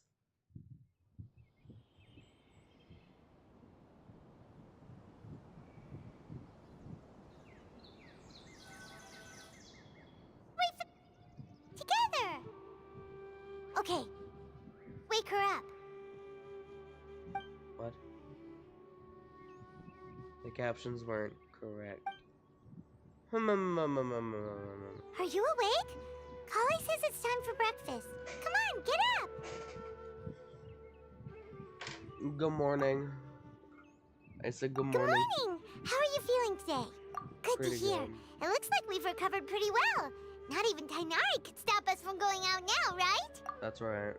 Together! Okay, wake her up. What? The captions weren't correct. Are you awake? Kali says it's time for breakfast. Come on, get up! Good morning. I said good Good morning. morning! How are you feeling today? Good Pretty to hear. good. It looks like we've recovered pretty well. Not even Tainari could stop us from going out now, right? That's right.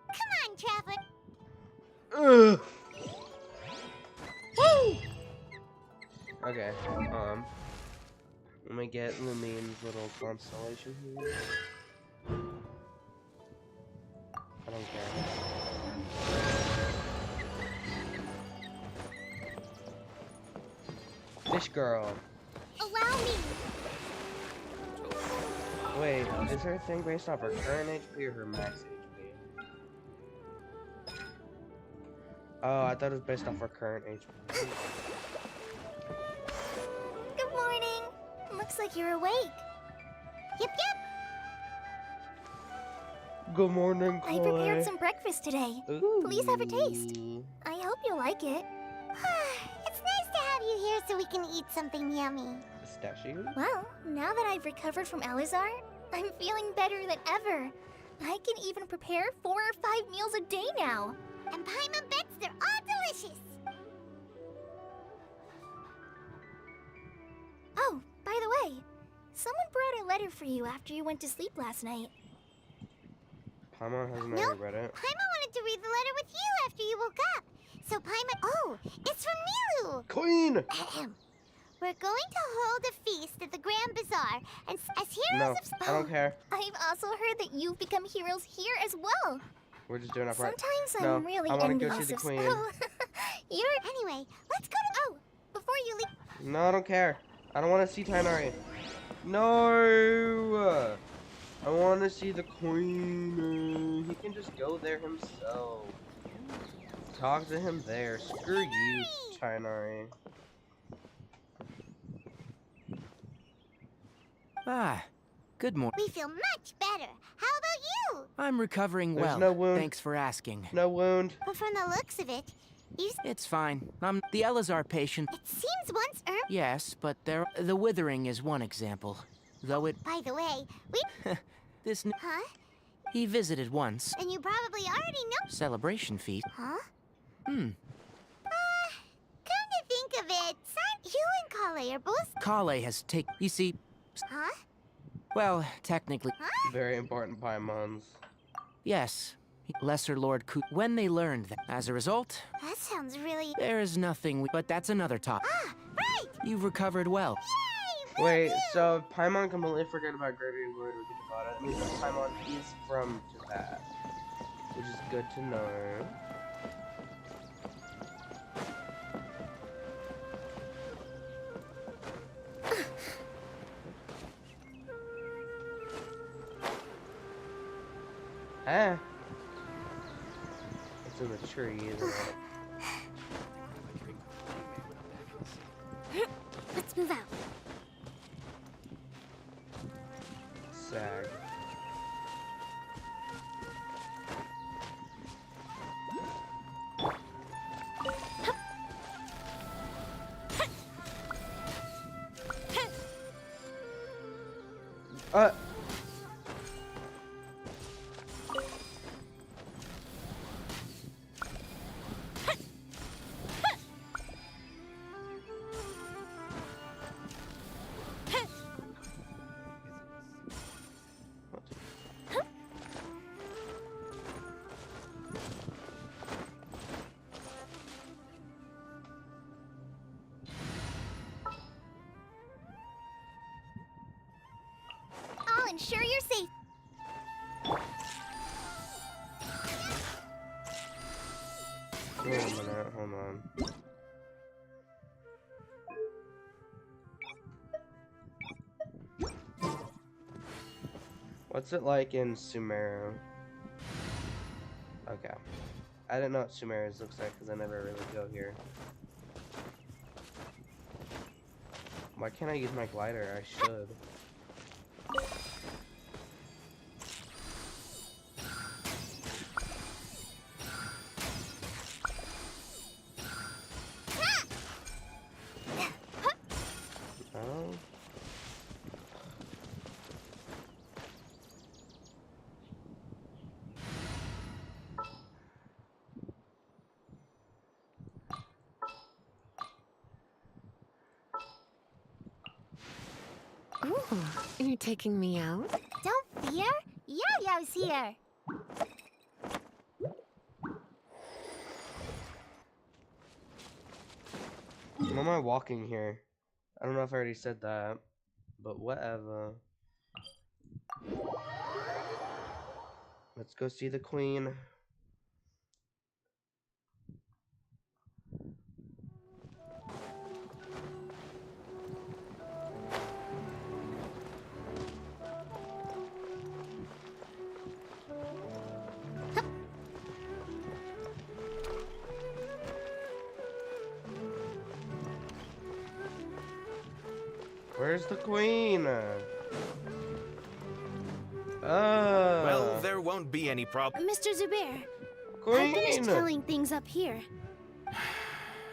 Come on, Traveler. Ugh. Woo! Okay, let me get Lumine's little constellation here. I don't care. Fish girl. Allow me. Wait, is her thing based off her current HP or her max HP? Oh, I thought it was based off her current HP. Good morning. Looks like you're awake. Yep, yep. Good morning, I prepared some breakfast today. Please have a taste. Ooh. I hope you like it. It's nice to have you here so we can eat something yummy. Pistachio? Well, now that I've recovered from Alizar, I'm feeling better than ever. I can even prepare 4 or 5 meals a day now. And Paimon bets they're all delicious. Oh, by the way, someone brought a letter for you after you went to sleep last night. Paimon hasn't No, already read it. Paimon wanted to read the letter with you after you woke up. So Paimon... Oh, it's from Milu! Queen! Ahem. We're going to hold a feast at the Grand Bazaar, and as heroes No, of... I don't care. I've also heard that you've become heroes here as well. We're just doing our part. Sometimes No, I'm really I want to envious go see the of... queen. Oh, Anyway, let's go to... Oh, before you leave... No, I don't care. I don't want to see Tainari. No! I want to see the queen. He can just go there himself. Talk to him there. Screw you, Tainari. Ah, good morning. We feel much better. How about you? I'm recovering There's well. no wound. Thanks for asking. No wound. But from the looks of it, you... It's fine. I'm the Elazar patient. It seems once Yes, but the withering is one example. Though it... By the way, we... this... Huh? He visited once. And you probably already know... Celebration feast. Huh? Hmm. Come to think of it, son, you and Kale are both... Kale has taken... You see... Huh? Well, technically... Very important Paimons. Yes. Lesser Lord Ku... When they learned that... As a result... That sounds really... There is nothing but that's another topic. Ah, right! You've recovered well. Wait, so Paimon completely forgot about Gregory and Lord Wikibata. It means that Paimon is from Tibet, which is good to know. Ah. It's in the tree, isn't it? Let's move out. Sag. I'll ensure you're safe. Wait a minute, hold on. What's it like in Sumeru? Okay. I didn't know what Sumeru looks like because I never really go here. Why can't I use my glider? I should. Oh. Ooh, you're taking me out? Don't fear. Yao's here. When am I walking here? I don't know if I already said that, but whatever. Let's go see the queen. Where's the queen? Well, there won't be any problem. Mr. Zubair, Queen! I finished telling things up here.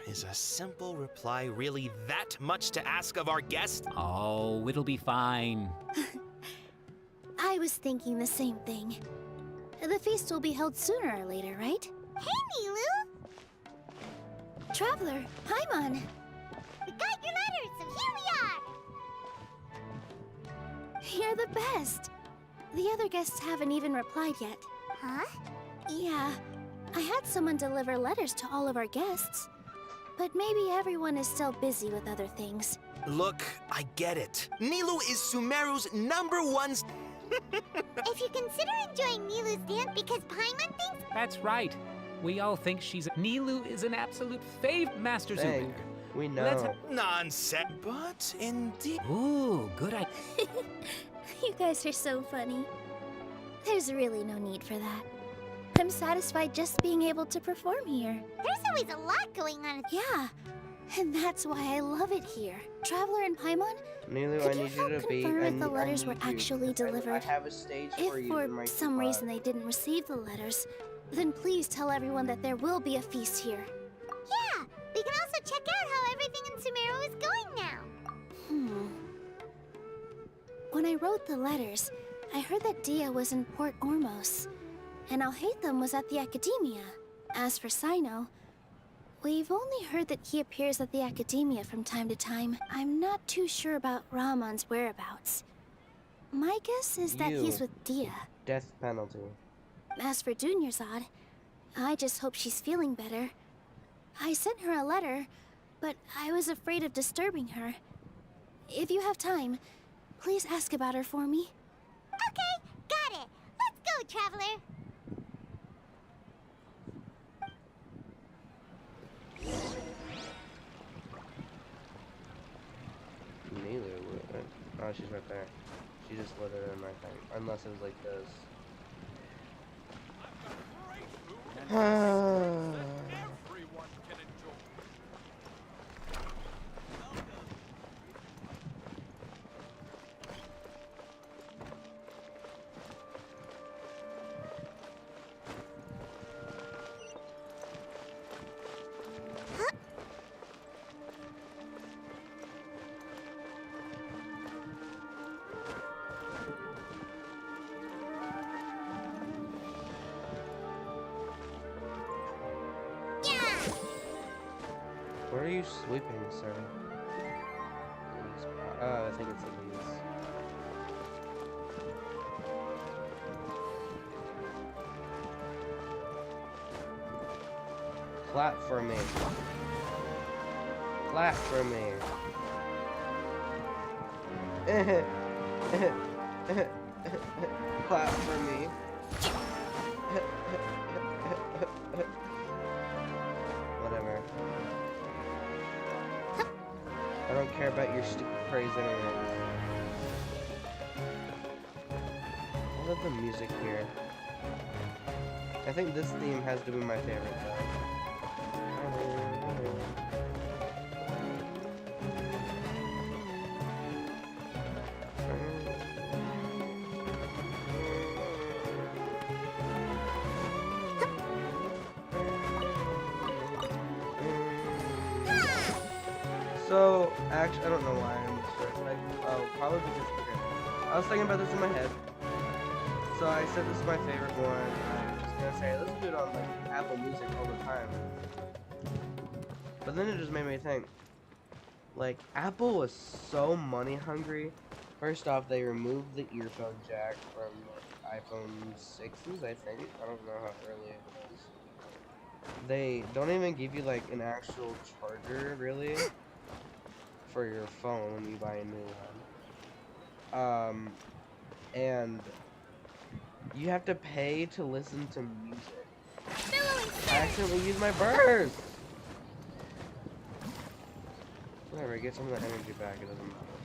Is a simple reply really that much to ask of our guest? Oh, it'll be fine. I was thinking the same thing. The feast will be held sooner or later, right? Hey, Nilu! Traveler, Paimon! We got your letters, so here we are! You're the best! The other guests haven't even replied yet. Huh? Yeah, I had someone deliver letters to all of our guests. But maybe everyone is still busy with other things. Look, I get it. Nilou is Sumeru's #1. If you consider enjoying Nilu's dance because Paimon thinks... That's right. We all think she's... Nilou is an absolute fave, Master Zubair. We know. Nonsense. But indeed... Ooh, good idea. You guys are so funny. There's really no need for that. I'm satisfied just being able to perform here. There's always a lot going on. Yeah, and that's why I love it here. Traveler and Paimon, Nilu, could I you need help you to be... confirm if the letters were actually delivered? I have a stage for If you in my for some spot. reason they didn't receive the letters, then please tell everyone that there will be a feast here. Yeah, we can also check out how everything in Sumeru is going now. When I wrote the letters, I heard that Dia was in Port Ormos, and Alhaitham was at the Academia. As for Sino, we've only heard that he appears at the Academia from time to time. I'm not too sure about Ramon's whereabouts. My guess is that he's with Dia. Death penalty. As for Dunyarzad, I just hope she's feeling better. I sent her a letter, but I was afraid of disturbing her. If you have time, please ask about her for me. Okay, got it. Let's go, Traveler. Nilu, oh, she's right there. She just lit it in my thing. Unless it was like this. Where are you sweeping, sir? I think it's Elise. Clap for me. Clap for me. Clap for me. Whatever. I don't care about your stupid praise anyway. I love the music here. I think this theme has to be my favorite though. So, actually, I don't know why I'm distracted. Oh, probably because, okay. I was thinking about this in my head. So I said this is my favorite one. I was just gonna say, let's do it on like Apple Music all the time. But then it just made me think, like, Apple was so money hungry. First off, they removed the earphone jack from like, iPhone 6s, I think. I don't know how early it was. They don't even give you like an actual charger, really, for your phone when you buy a new one. And you have to pay to listen to music. I accidentally used my burst! Whatever, get some of the energy back, it doesn't matter.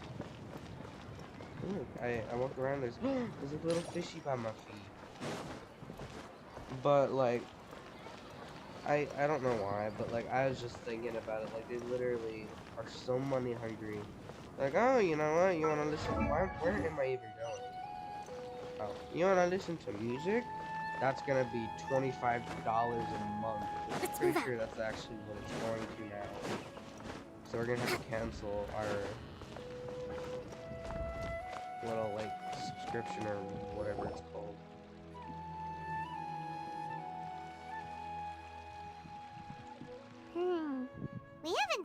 Look, I walk around, there's a little fishy by my feet. But like, I don't know why, but like, I was just thinking about it, like, they literally are so money hungry. Like, oh, you know what, you wanna listen, where am I even going? Oh, you wanna listen to music? That's gonna be $25 a month. Pretty sure that's actually what it's going to now. So we're gonna have to cancel our little, like, subscription or whatever it's called.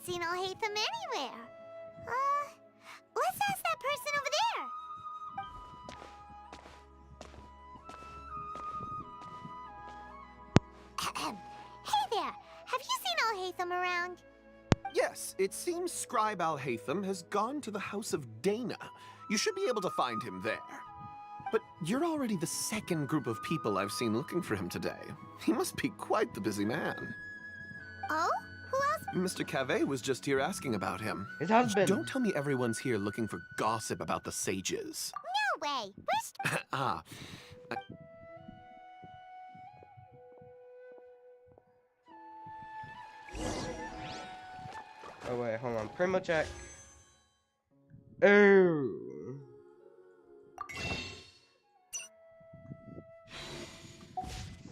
seen Alhaitham anywhere. Let's ask that person over there. Hey there, have you seen Alhaitham around? Yes, it seems Scribe Alhaitham has gone to the House of Dana. You should be able to find him there. But you're already the second group of people I've seen looking for him today. He must be quite the busy man. Oh? Who else? Mr. Cave was just here asking about him. His husband. Don't tell me everyone's here looking for gossip about the sages. No way. Where's... Ah. Oh wait, hold on. Primo check. Oh.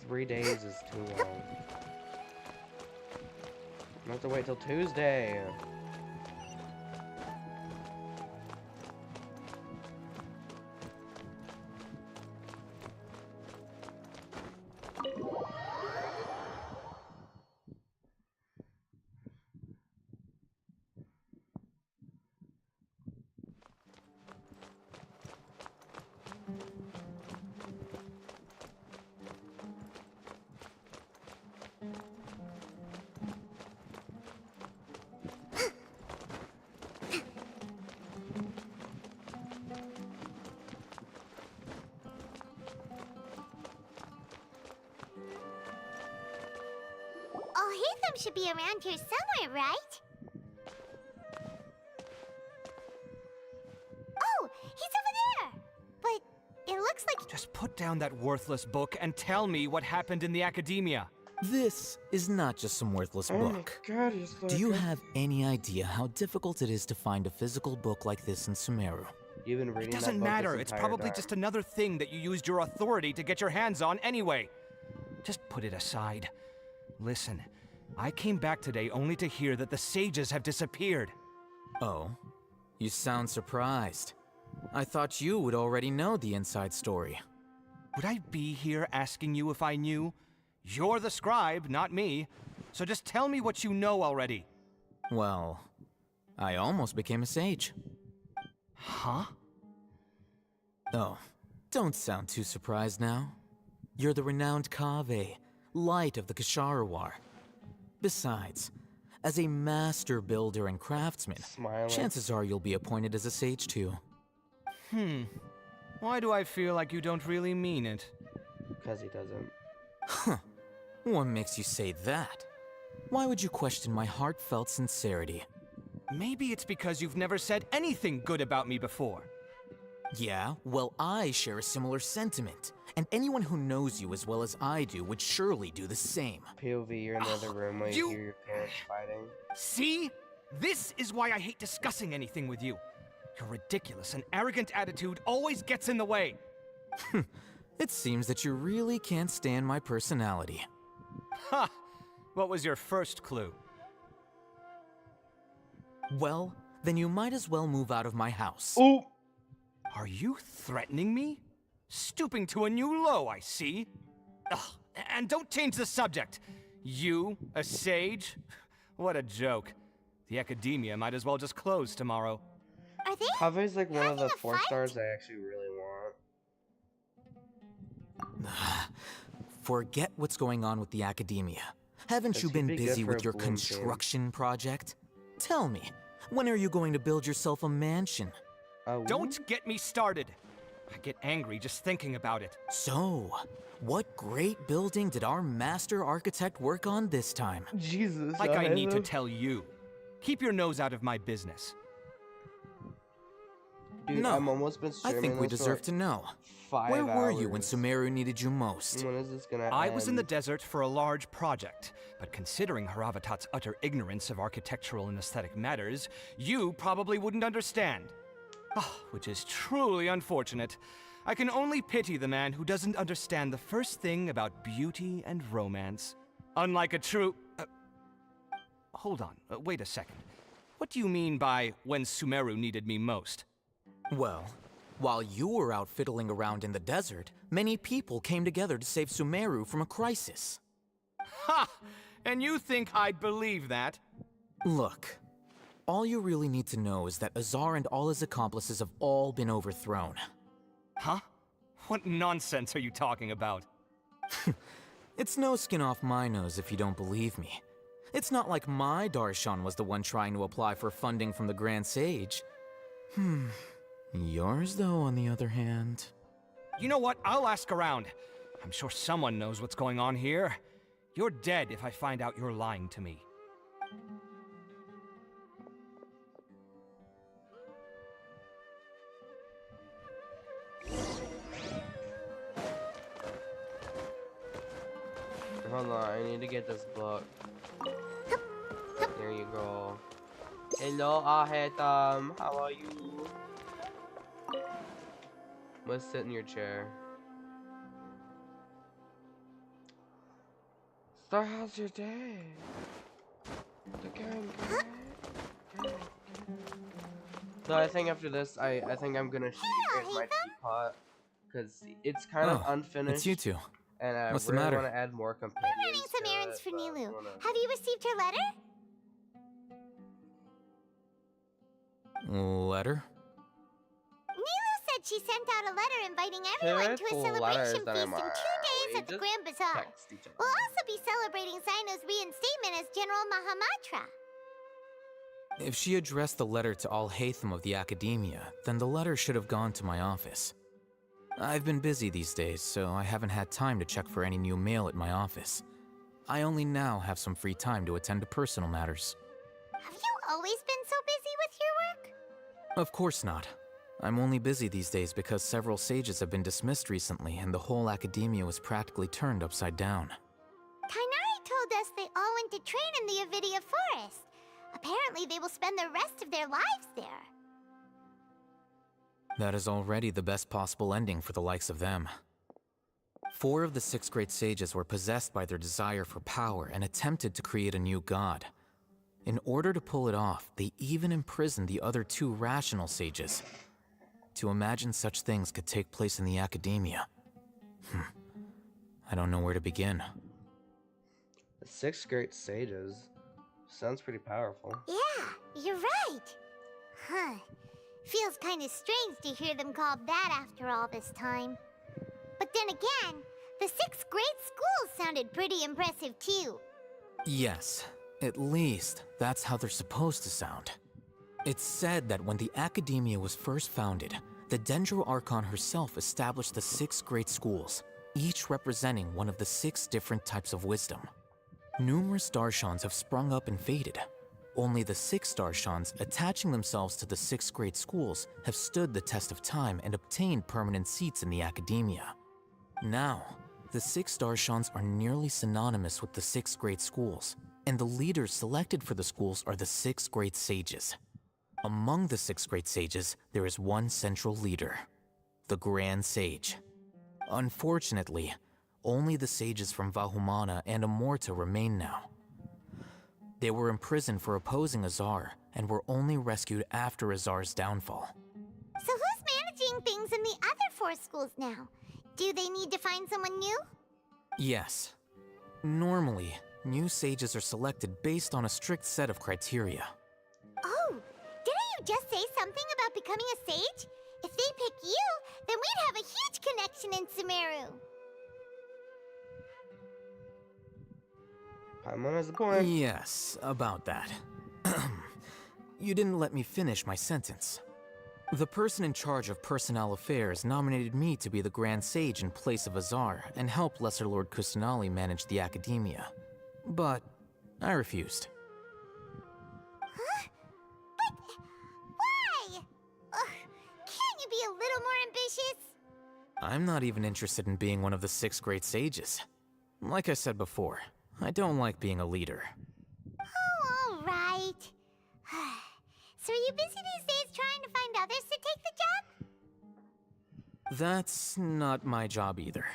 Three days is too long. I have to wait till Tuesday. Alhaitham should be around here somewhere, right? Oh, he's over there! But it looks like... Just put down that worthless book and tell me what happened in the academia. This is not just some worthless book. God, you're so Do you good. have any idea how difficult it is to find a physical book like this in Sumeru? You've been reading It doesn't that book matter. this It's entire probably time. just another thing that you used your authority to get your hands on anyway. Just put it aside. Listen, I came back today only to hear that the sages have disappeared. Oh, you sound surprised. I thought you would already know the inside story. Would I be here asking you if I knew? You're the scribe, not me. So just tell me what you know already. Well, I almost became a sage. Huh? Oh, don't sound too surprised now. You're the renowned Kaveh, light of the Ksharawar. Besides, as a master builder and craftsman, chances are you'll be appointed as a sage too. Why do I feel like you don't really mean it? Because he doesn't. Huh. What makes you say that? Why would you question my heartfelt sincerity? Maybe it's because you've never said anything good about me before. Yeah, well, I share a similar sentiment. And anyone who knows you as well as I do would surely do the same. POV, you're in the other room while you hear your parents fighting. See? This is why I hate discussing anything with you. Your ridiculous and arrogant attitude always gets in the way. It seems that you really can't stand my personality. Ha! What was your first clue? Well, then you might as well move out of my house. Ooh! Are you threatening me? Stooping to a new low, I see. Ugh, and don't change the subject. You, a sage? What a joke. The academia might as well just close tomorrow. Are they Kaveh's like one of the having a 4 fight? stars I actually really want. Forget what's going on with the academia. Haven't you This been would be good busy for with a your Bloom team. construction project? Tell me, when are you going to build yourself a mansion? Don't get me started. I get angry just thinking about it. So, what great building did our master architect work on this time? Jesus. Like I need to tell you. Keep your nose out of my business. Dude, No, I'm almost been I streaming think we this for deserve like to know. 5 Where were you when hours. Sumeru needed you most? When is this gonna I was in the end? desert for a large project, but considering Haravatat's utter ignorance of architectural and aesthetic matters, you probably wouldn't understand. Ah, which is truly unfortunate. I can only pity the man who doesn't understand the first thing about beauty and romance. Unlike a true... hold on, wait a second. What do you mean by when Sumeru needed me most? Well, while you were out fiddling around in the desert, many people came together to save Sumeru from a crisis. Ha! And you think I'd believe that? Look, All you really need to know is that Azar and all his accomplices have all been overthrown. Huh? What nonsense are you talking about? It's no skin off my nose if you don't believe me. It's not like my Darshan was the one trying to apply for funding from the Grand Sage. Yours, though, on the other hand... You know what? I'll ask around. I'm sure someone knows what's going on here. You're dead if I find out you're lying to me. Hold on, I need to get this book. There you go. Hello, Ahetam. How are you? Let's sit in your chair. So how's your day? So I think after this, I think I'm gonna here's my teapot, because it's kind of unfinished. It's you two. And I What's the really matter? want to add more companions. I'm running some errands for Nilu. Have you received her letter? Letter? Nilu said she sent out a letter inviting everyone to a celebration feast in 2 days at the Grand Bazaar. We'll also be celebrating Sino's reinstatement as General Mahamatra. If she addressed the letter to all Hatham of the Academia, then the letter should have gone to my office. I've been busy these days, so I haven't had time to check for any new mail at my office. I only now have some free time to attend to personal matters. Have you always been so busy with your work? Of course not. I'm only busy these days because several sages have been dismissed recently and the whole Academia was practically turned upside down. Kainari told us they all went to train in the Avidia Forest. Apparently they will spend the rest of their lives there. That is already the best possible ending for the likes of them. 4 of the 6 great sages were possessed by their desire for power and attempted to create a new god. In order to pull it off, they even imprisoned the other 2 rational sages. To imagine such things could take place in the Academia. I don't know where to begin. The 6 great sages. Sounds pretty powerful. Yeah, you're right. Huh. Feels kind of strange to hear them called that after all this time. But then again, the 6 great schools sounded pretty impressive too. Yes, at least that's how they're supposed to sound. It's said that when the Academia was first founded, the Dendro Archon herself established the 6 great schools, each representing one of the 6 different types of wisdom. Numerous Darshans have sprung up and faded. Only the 6 Darshans attaching themselves to the 6 great schools have stood the test of time and obtained permanent seats in the Academia. Now, the 6 Darshans are nearly synonymous with the 6 great schools, and the leaders selected for the schools are the 6 great sages. Among the 6 great sages, there is one central leader, the Grand Sage. Unfortunately, only the sages from Vahumana and Amorta remain now. They were imprisoned for opposing Azar, and were only rescued after Azar's downfall. So who's managing things in the other 4 schools now? Do they need to find someone new? Yes. Normally, new sages are selected based on a strict set of criteria. Oh, didn't you just say something about becoming a sage? If they pick you, then we'd have a huge connection in Sumeru. Paimon has a point. Yes, about that. You didn't let me finish my sentence. The person in charge of personnel affairs nominated me to be the Grand Sage in place of Azar and help Lesser Lord Kusanali manage the Academia. But I refused. Huh? But why? Can't you be a little more ambitious? I'm not even interested in being one of the 6 great sages. Like I said before, I don't like being a leader. Oh, all right. So are you busy these days trying to find others to take the job? That's not my job either.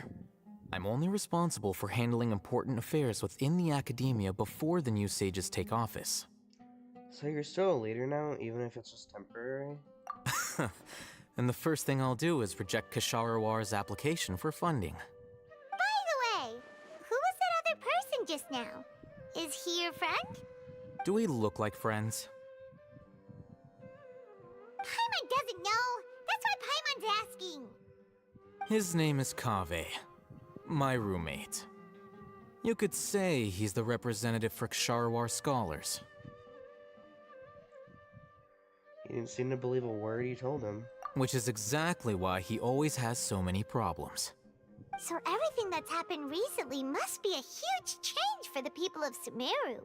I'm only responsible for handling important affairs within the Academia before the new sages take office. So you're still a leader now, even if it's just temporary? And the first thing I'll do is reject Kasharawar's application for funding. By the way, who was that other person just now? Is he your friend? Do we look like friends? His name is Kaveh, my roommate. You could say he's the representative for Ksharawar scholars. He didn't seem to believe a word you told him. Which is exactly why he always has so many problems. So everything that's happened recently must be a huge change for the people of Sumeru.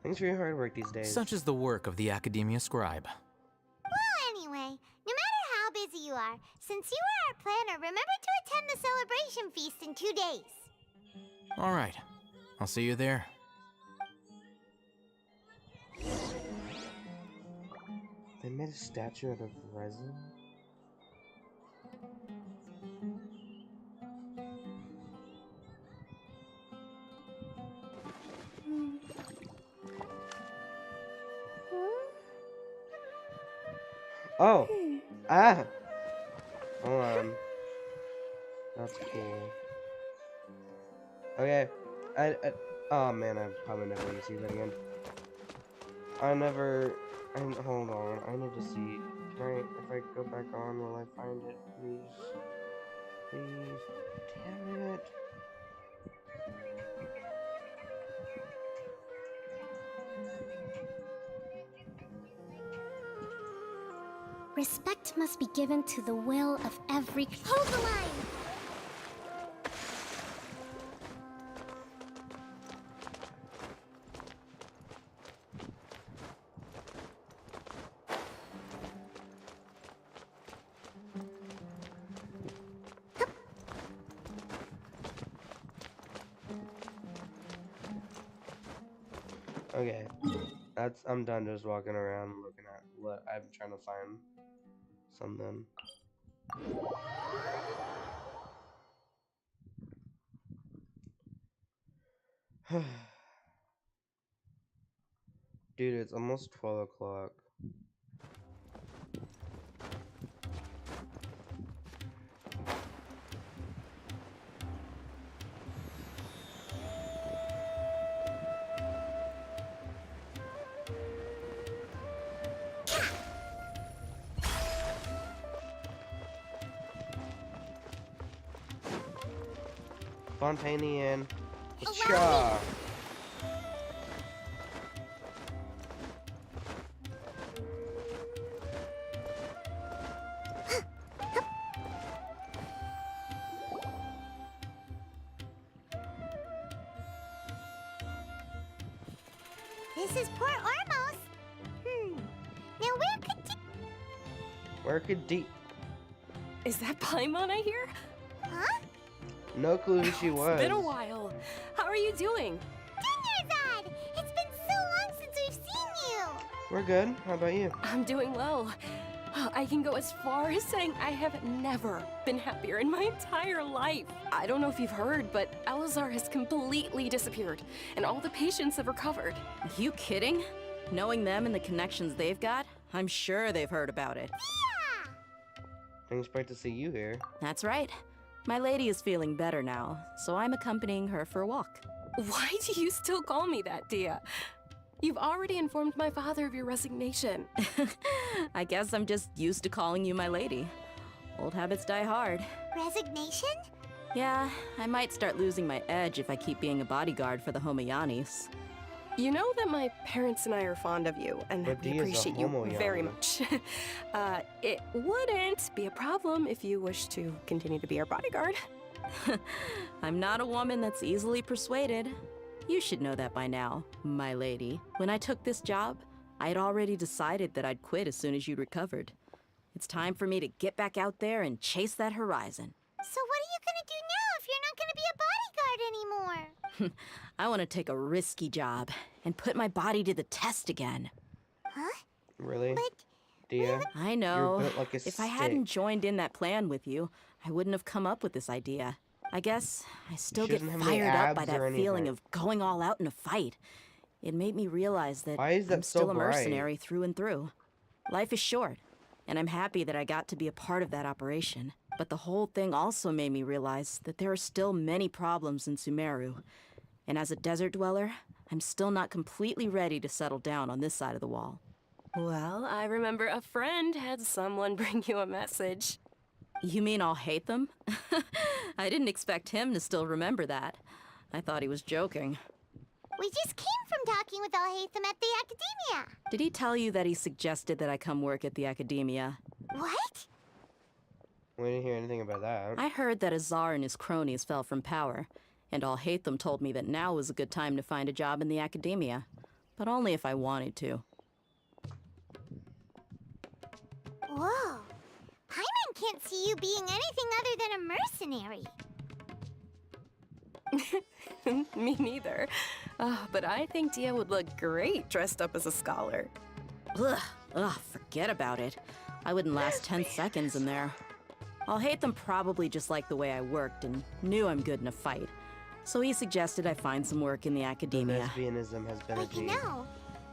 Thanks for your hard work these days. Such is the work of the Academia Scribe. Well, anyway, no matter how busy you are, since you are our planner, remember to attend the celebration feast in 2 days. Alright, I'll see you there. They made a statue out of resin? Oh! Ah! Hold on. That's cool. Okay. Oh man, I'm probably never gonna see that again. Hold on. I need to see. If I go back on, will I find it? Please. Please. Damn it. Respect must be given to the will of every— Hold the line! Okay. I'm done just walking around looking at what I'm trying to find something. Dude, it's almost 12 o'clock. Spontanean. Cha. This is Port Ormos. Now Where could Deep? Is that Paimon I hear? Huh? No clue who she was. It's been a while. How are you doing? Dinnerzad! It's been so long since we've seen you! We're good. How about you? I'm doing well. I can go as far as saying I have never been happier in my entire life. I don't know if you've heard, but Elazar has completely disappeared, and all the patients have recovered. You kidding? Knowing them and the connections they've got, I'm sure they've heard about it. Didn't expect to see you here. That's right. My lady is feeling better now, so I'm accompanying her for a walk. Why do you still call me that, Dia? You've already informed my father of your resignation. I guess I'm just used to calling you my lady. Old habits die hard. Resignation? Yeah, I might start losing my edge if I keep being a bodyguard for the Homoyanis. You know that my parents and I are fond of you, and But we Dia's a appreciate you Homoyani. very much. It wouldn't be a problem if you wish to continue to be our bodyguard. I'm not a woman that's easily persuaded. You should know that by now, my lady. When I took this job, I had already decided that I'd quit as soon as you'd recovered. It's time for me to get back out there and chase that horizon. So what are you gonna do now if you're not gonna be a bodyguard anymore? I want to take a risky job and put my body to the test again. Huh? Really? Dia? I know. You're built like a If I stick. hadn't joined in that plan with you, I wouldn't have come up with this idea. I guess I still get shouldn't have any fired up by abs or that feeling anything. of going all out in a fight. It made me realize that Why is that I'm so still a bright? mercenary through and through. Life is short, and I'm happy that I got to be a part of that operation. But the whole thing also made me realize that there are still many problems in Sumeru. And as a desert dweller, I'm still not completely ready to settle down on this side of the wall. Well, I remember a friend had someone bring you a message. You mean I'll hate them? I didn't expect him to still remember that. I thought he was joking. We just came from talking with Alhaitham at the Academia. Did he tell you that he suggested that I come work at the Academia? What? We didn't hear anything about that. I heard that Azar and his cronies fell from power, and Alhaitham told me that now was a good time to find a job in the Academia, but only if I wanted to. Whoa. Paimon can't see you being anything other than a mercenary. Me neither. But I think Dia would look great dressed up as a scholar. Ugh, forget about it. I wouldn't last 10 seconds in there. Alhaitham probably just liked the way I worked and knew I'm good in a fight. So he suggested I find some work in the Academia. Lesbianism has been But you know,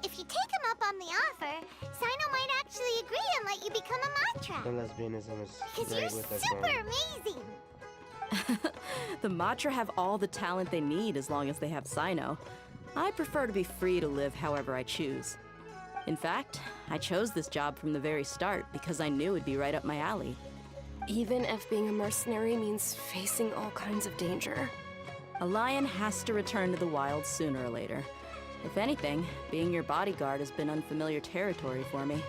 if you take him up on the offer, Sino might actually agree and let you become a The Matra. lesbianism is Because right you're with us super now. amazing. The Matra have all the talent they need as long as they have Sino. I prefer to be free to live however I choose. In fact, I chose this job from the very start because I knew it'd be right up my alley. Even if being a mercenary means facing all kinds of danger. A lion has to return to the wild sooner or later. If anything, being your bodyguard has been unfamiliar territory for me.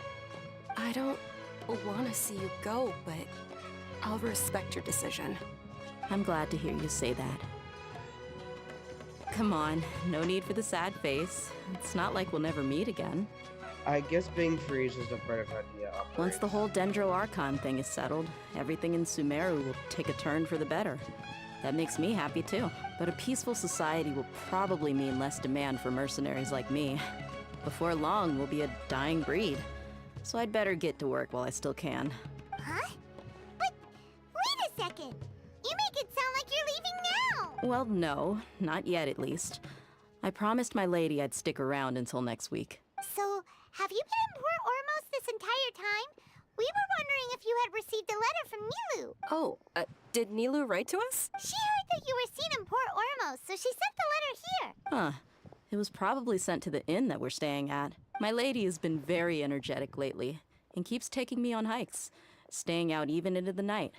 I don't want to see you go, but I'll respect your decision. I'm glad to hear you say that. Come on, no need for the sad face. It's not like we'll never meet again. I guess being free is just a part of how Dia operates. Once the whole Dendro Archon thing is settled, everything in Sumeru will take a turn for the better. That makes me happy too. But a peaceful society will probably mean less demand for mercenaries like me. Before long, we'll be a dying breed. So I'd better get to work while I still can. Huh? But wait a second. You make it sound like you're leaving now. Well, no, not yet at least. I promised my lady I'd stick around until next week. So, have you been in Port Ormos this entire time? We were wondering if you had received a letter from Nilu. Oh, did Nilu write to us? She heard that you were seen in Port Ormos, so she sent the letter here. Huh. It was probably sent to the inn that we're staying at. My lady has been very energetic lately and keeps taking me on hikes, staying out even into the night.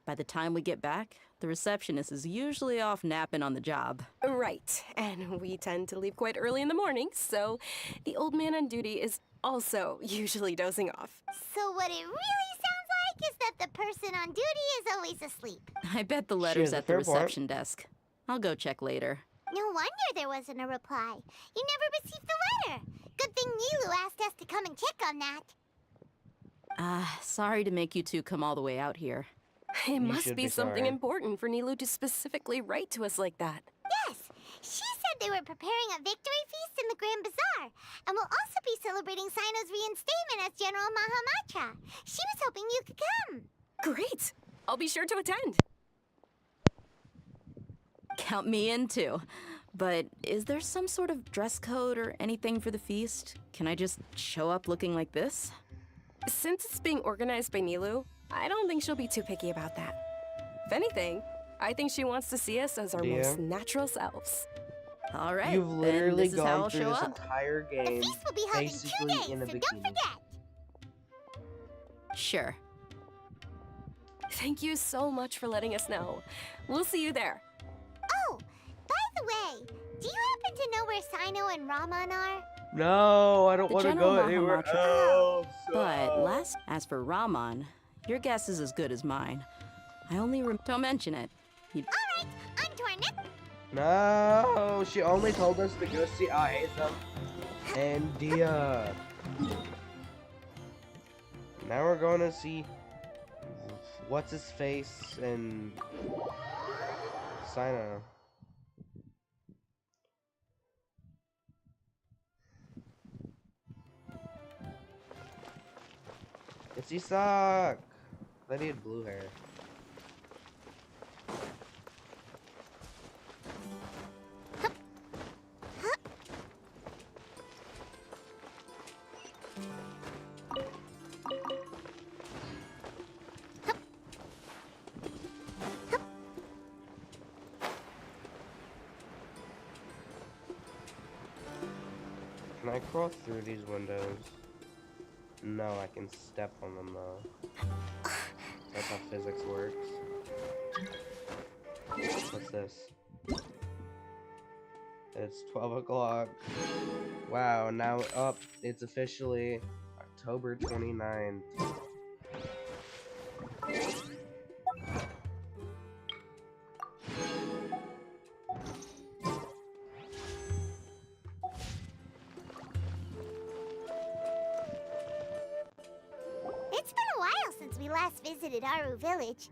By the time we get back, the receptionist is usually off napping on the job. Right, and we tend to leave quite early in the morning, so the old man on duty is also usually dozing off. So what it really sounds like is that the person on duty is always asleep. I bet the letter's at the reception desk. I'll go check later. No wonder there wasn't a reply. You never received the letter. Good thing Nilu asked us to come and check on that. Sorry to make you two come all the way out here. It must be something important for Nilu to specifically write to us like that. Yes, she said they were preparing a victory feast in the Grand Bazaar, and will also be celebrating Sino's reinstatement as General Mahamatra. She was hoping you could come. Great! I'll be sure to attend. Count me in too. But is there some sort of dress code or anything for the feast? Can I just show up looking like this? Since it's being organized by Nilu, I don't think she'll be too picky about that. If anything, I think she wants to see us as our most natural selves. All right, You've literally then this is how gone I'll through show this up. entire game Feast will be held in 2 basically days, in a so bikini. don't forget. Sure. Thank you so much for letting us know. We'll see you there. Oh, by the way, do you happen to know where Sino and Raman are? No, I don't The want to General go anywhere Mahamatra. else. But as for Raman, your guess is as good as mine. I only don't mention it. All right, on to our next. No, she only told us to go see Aetham and Dia. Now we're going to see what's his face and Sino. It's Isak. That he had blue hair. Can I crawl through these windows? No, I can step on them though. That's how physics works. What's this? It's 12 o'clock. Wow, now up. It's officially October 29th. It's been a while since we last visited Aru Village.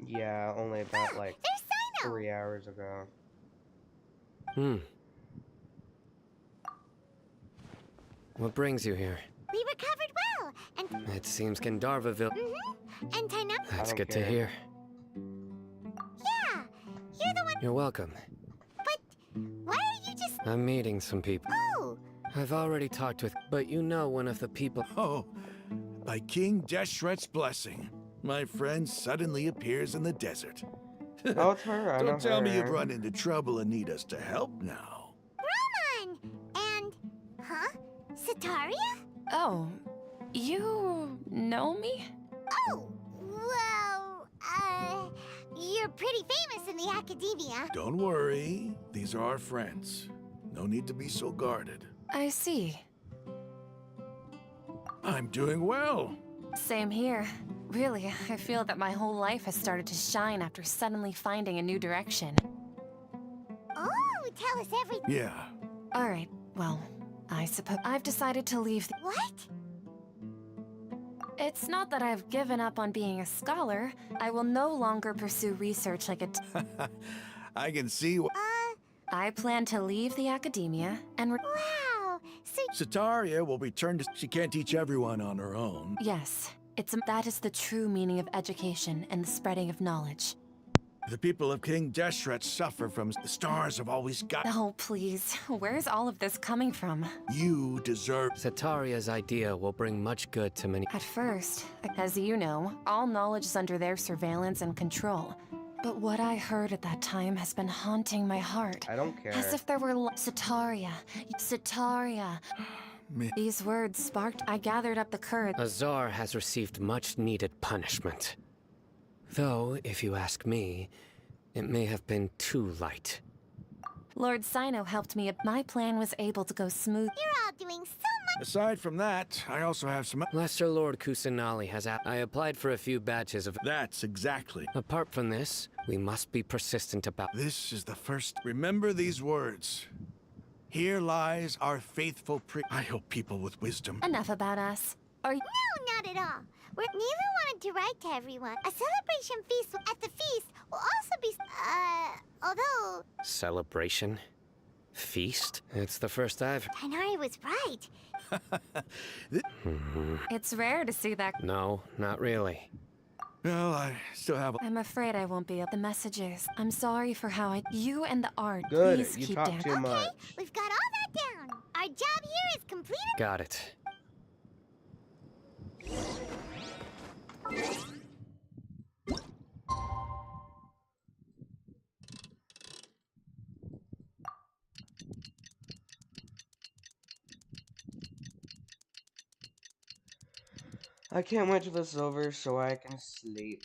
Yeah, only about like There's Sino! 3 hours ago. What brings you here? We recovered well, and It seems Gandharvaville. and Taina. That's don't good to care. hear. Yeah, you're the one. You're welcome. Why are you just? I'm meeting some people. Oh, I've already talked with, but you know one of the people. Oh, by King Deshret's blessing, my friend suddenly appears in the desert. Oh, it's her. I know Don't tell me you've her. run into trouble and need us to help now. Roman, and Sataria? Oh, you know me? Oh, well, you're pretty famous in the academia. Don't worry, these are our friends. No need to be so guarded. I see. I'm doing well. Same here. Really, I feel that my whole life has started to shine after suddenly finding a new direction. Oh, tell us everything. Yeah. All right, well, I suppose I've decided to leave. What? It's not that I've given up on being a scholar. I will no longer pursue research like a. I can see I plan to leave the academia and. Wow. So Sataria will return to. She can't teach everyone on her own. Yes, that is the true meaning of education and the spreading of knowledge. The people of King Deshret suffer from the stars have always got. Oh, please. Where's all of this coming from? You deserve. Sataria's idea will bring much good to many. At first, as you know, all knowledge is under their surveillance and control. But what I heard at that time has been haunting my heart. I don't care. As if there were Sataria. Sataria. These words sparked. I gathered up the courage. Azar has received much needed punishment. Though, if you ask me, it may have been too light. Lord Sino helped me. My plan was able to go smooth. you're all doing so much. Aside from that, I also have some. Lesser Lord Kusanali has I applied for a few batches of. That's exactly. Apart from this, we must be persistent about. This is the first. Remember these words. Here lies our faithful I hope people with wisdom. Enough about us. Are you? No, not at all. Neela wanted to write to everyone. A celebration feast at the feast will also be, although... Celebration? Feast? It's the first I've. Tainari was right. It's rare to see that. No, not really. Well, I still have. I'm afraid I won't be up. The messages. I'm sorry for how I. You and the art. Good, Please you keep talk down. too much. Okay, we've got all that down. Our job here is completed. Got it. I can't wait till this is over so I can sleep.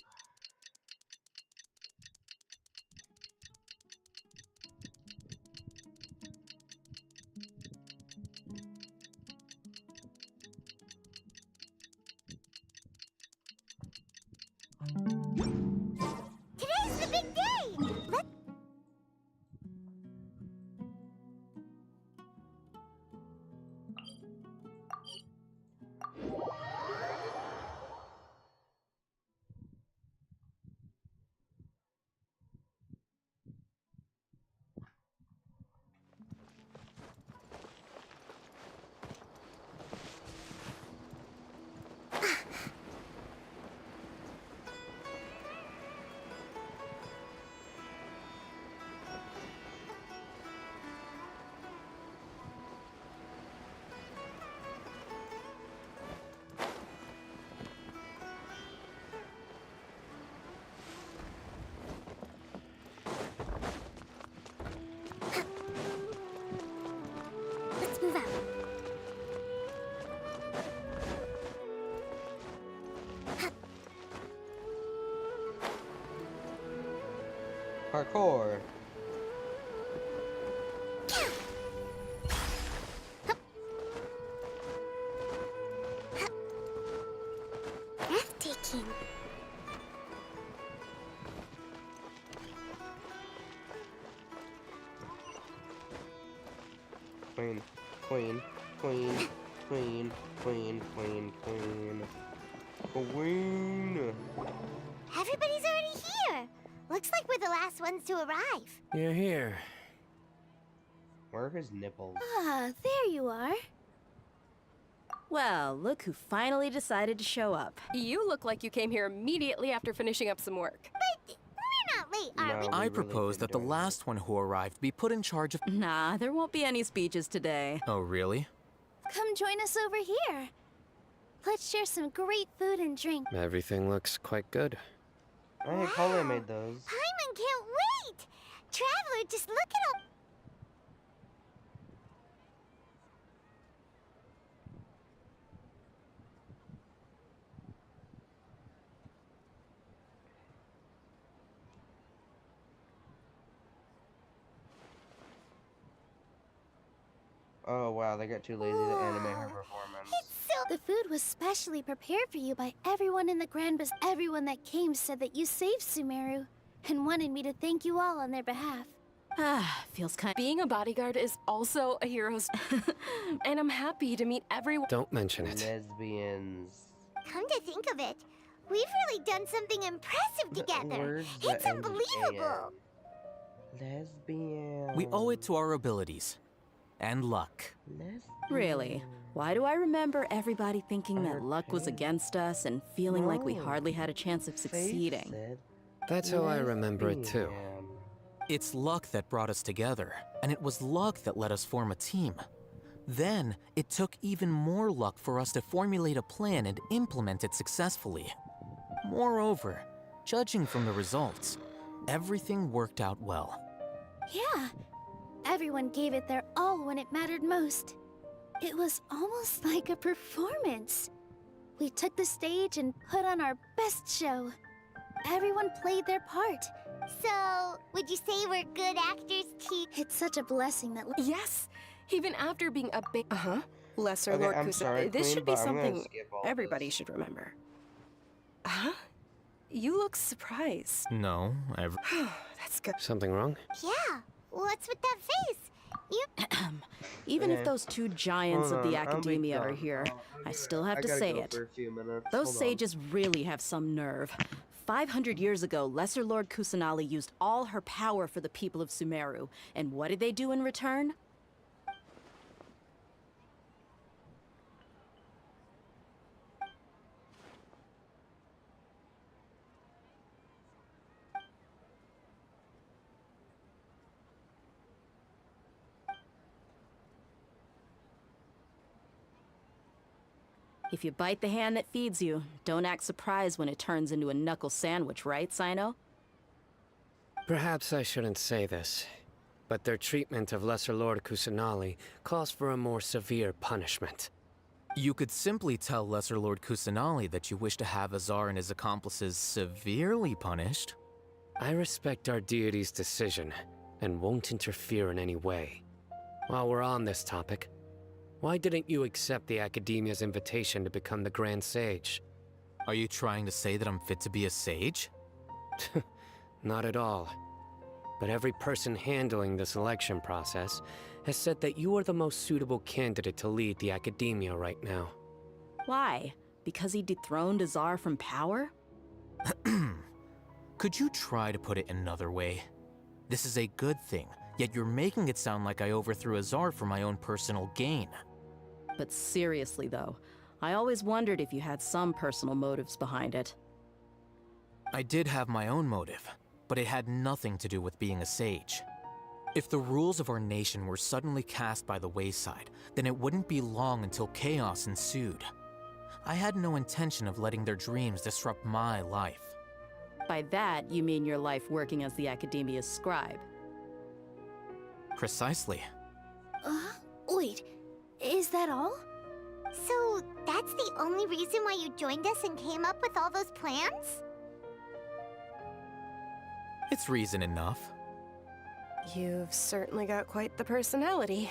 Today's the big day. Let Parkour. Breathtaking. Queen, queen, queen, queen, queen, queen, queen. Queen. Everybody's already here. Looks like we're the last ones to arrive. You're here. Where are his nipples? Ah, there you are. Well, look who finally decided to show up. You look like you came here immediately after finishing up some work. But we're not late, are we? I propose that the last one who arrived be put in charge of. Nah, there won't be any speeches today. Oh, really? Come join us over here. Let's share some great food and drink. Everything looks quite good. Hey, Colin made those. Paimon can't wait! Traveler, just look at all... Oh wow, they got too lazy to animate her performance. The food was specially prepared for you by everyone in the Grand Bazaar. Everyone that came said that you saved Sumeru and wanted me to thank you all on their behalf. Ah, feels kind. Being a bodyguard is also a hero's... and I'm happy to meet everyone. Don't mention it. Lesbians. Come to think of it, we've really done something impressive together. It's unbelievable. Lesbian. We owe it to our abilities. And luck. Really? Why do I remember everybody thinking that luck was against us and feeling like we hardly had a chance of succeeding? That's how I remember it too. It's luck that brought us together, and it was luck that let us form a team. Then, it took even more luck for us to formulate a plan and implement it successfully. Moreover, judging from the results, everything worked out well. Yeah, everyone gave it their all when it mattered most. It was almost like a performance. We took the stage and put on our best show. Everyone played their part. So, would you say we're good actors too? It's such a blessing that... Yes, even after being a big... Lesser Okay, Lord I'm Kusa. sorry, This Queen, should be but I'm gonna something skip all everybody should remember. Huh? You look surprised. No, That's good. Something wrong? Yeah, what's with that face? You... Even if Okay. those two giants Hold of the on, I'll be academia are done. here, I still have I to gotta say go it. for a few minutes. Those Hold on. sages really have some nerve. 500 years ago, Lesser Lord Kusanali used all her power for the people of Sumeru. And what did they do in return? If you bite the hand that feeds you, don't act surprised when it turns into a knuckle sandwich, right, Sino? Perhaps I shouldn't say this, but their treatment of Lesser Lord Kusanali calls for a more severe punishment. You could simply tell Lesser Lord Kusanali that you wish to have Azar and his accomplices severely punished. I respect our deity's decision, and won't interfere in any way. While we're on this topic, why didn't you accept the Academia's invitation to become the Grand Sage? Are you trying to say that I'm fit to be a sage? Not at all. But every person handling the selection process has said that you are the most suitable candidate to lead the Academia right now. Why? Because he dethroned Azar from power? Could you try to put it another way? This is a good thing, yet you're making it sound like I overthrew Azar for my own personal gain. But seriously, though, I always wondered if you had some personal motives behind it. I did have my own motive, but it had nothing to do with being a sage. If the rules of our nation were suddenly cast by the wayside, then it wouldn't be long until chaos ensued. I had no intention of letting their dreams disrupt my life. By that, you mean your life working as the Academia's scribe. Precisely. Wait, is that all? So, that's the only reason why you joined us and came up with all those plans? It's reason enough. You've certainly got quite the personality.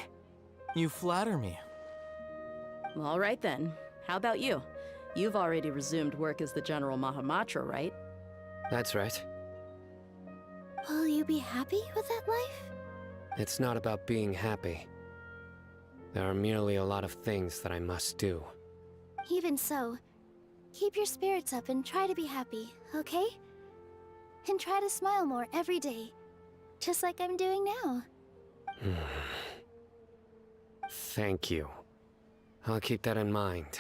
You flatter me. All right then. How about you? You've already resumed work as the General Mahamatra, right? That's right. Will you be happy with that life? It's not about being happy. There are merely a lot of things that I must do. Even so, keep your spirits up and try to be happy, okay? And try to smile more every day, just like I'm doing now. Thank you. I'll keep that in mind.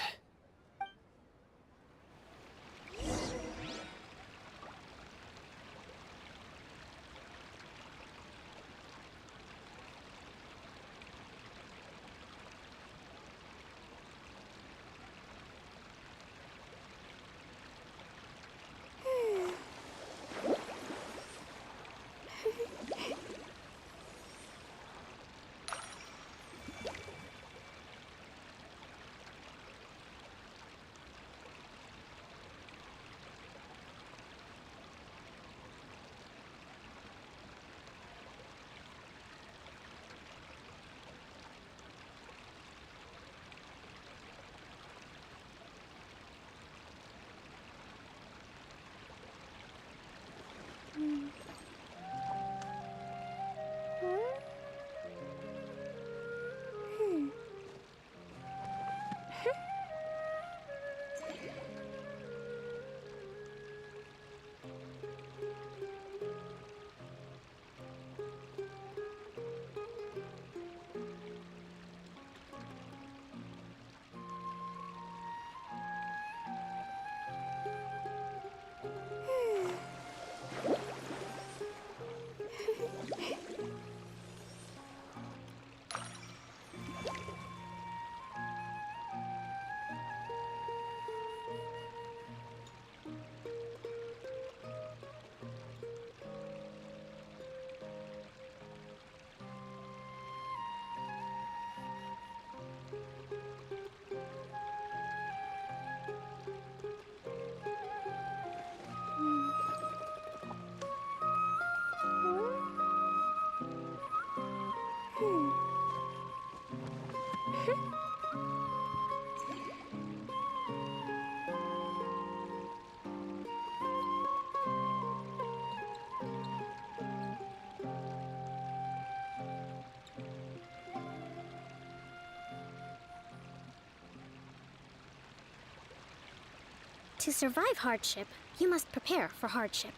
To survive hardship, you must prepare for hardship.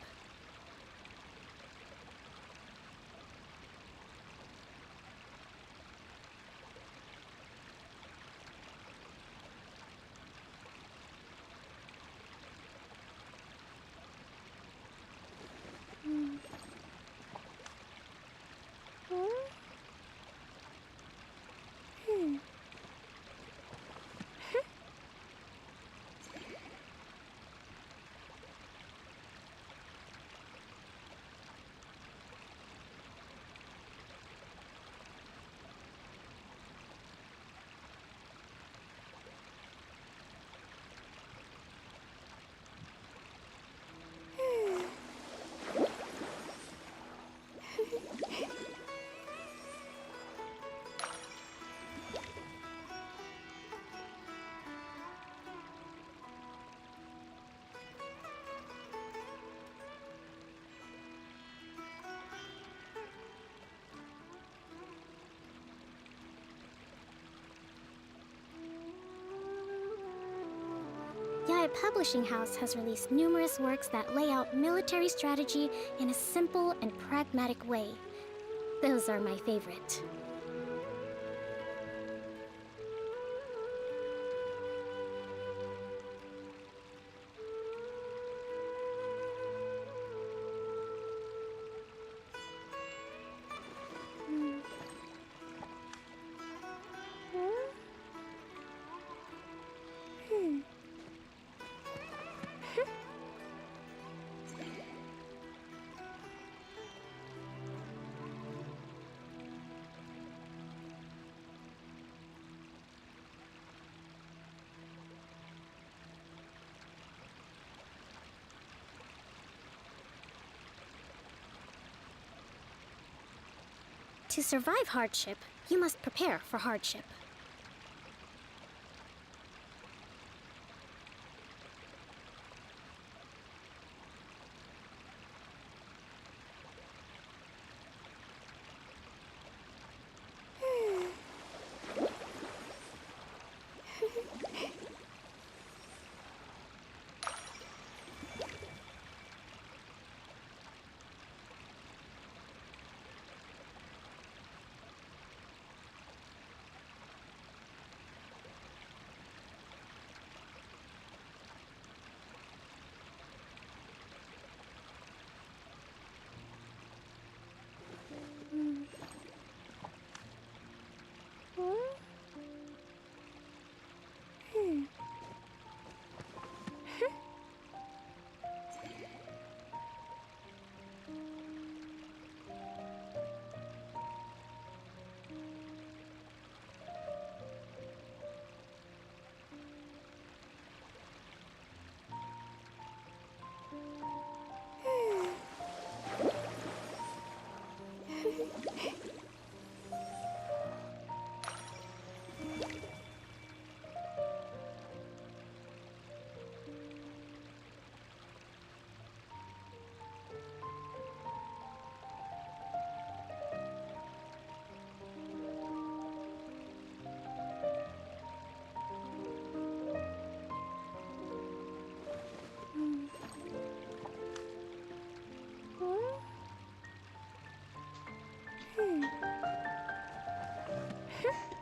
Yaya Publishing House has released numerous works that lay out military strategy in a simple and pragmatic way. Those are my favorite. To survive hardship, you must prepare for hardship.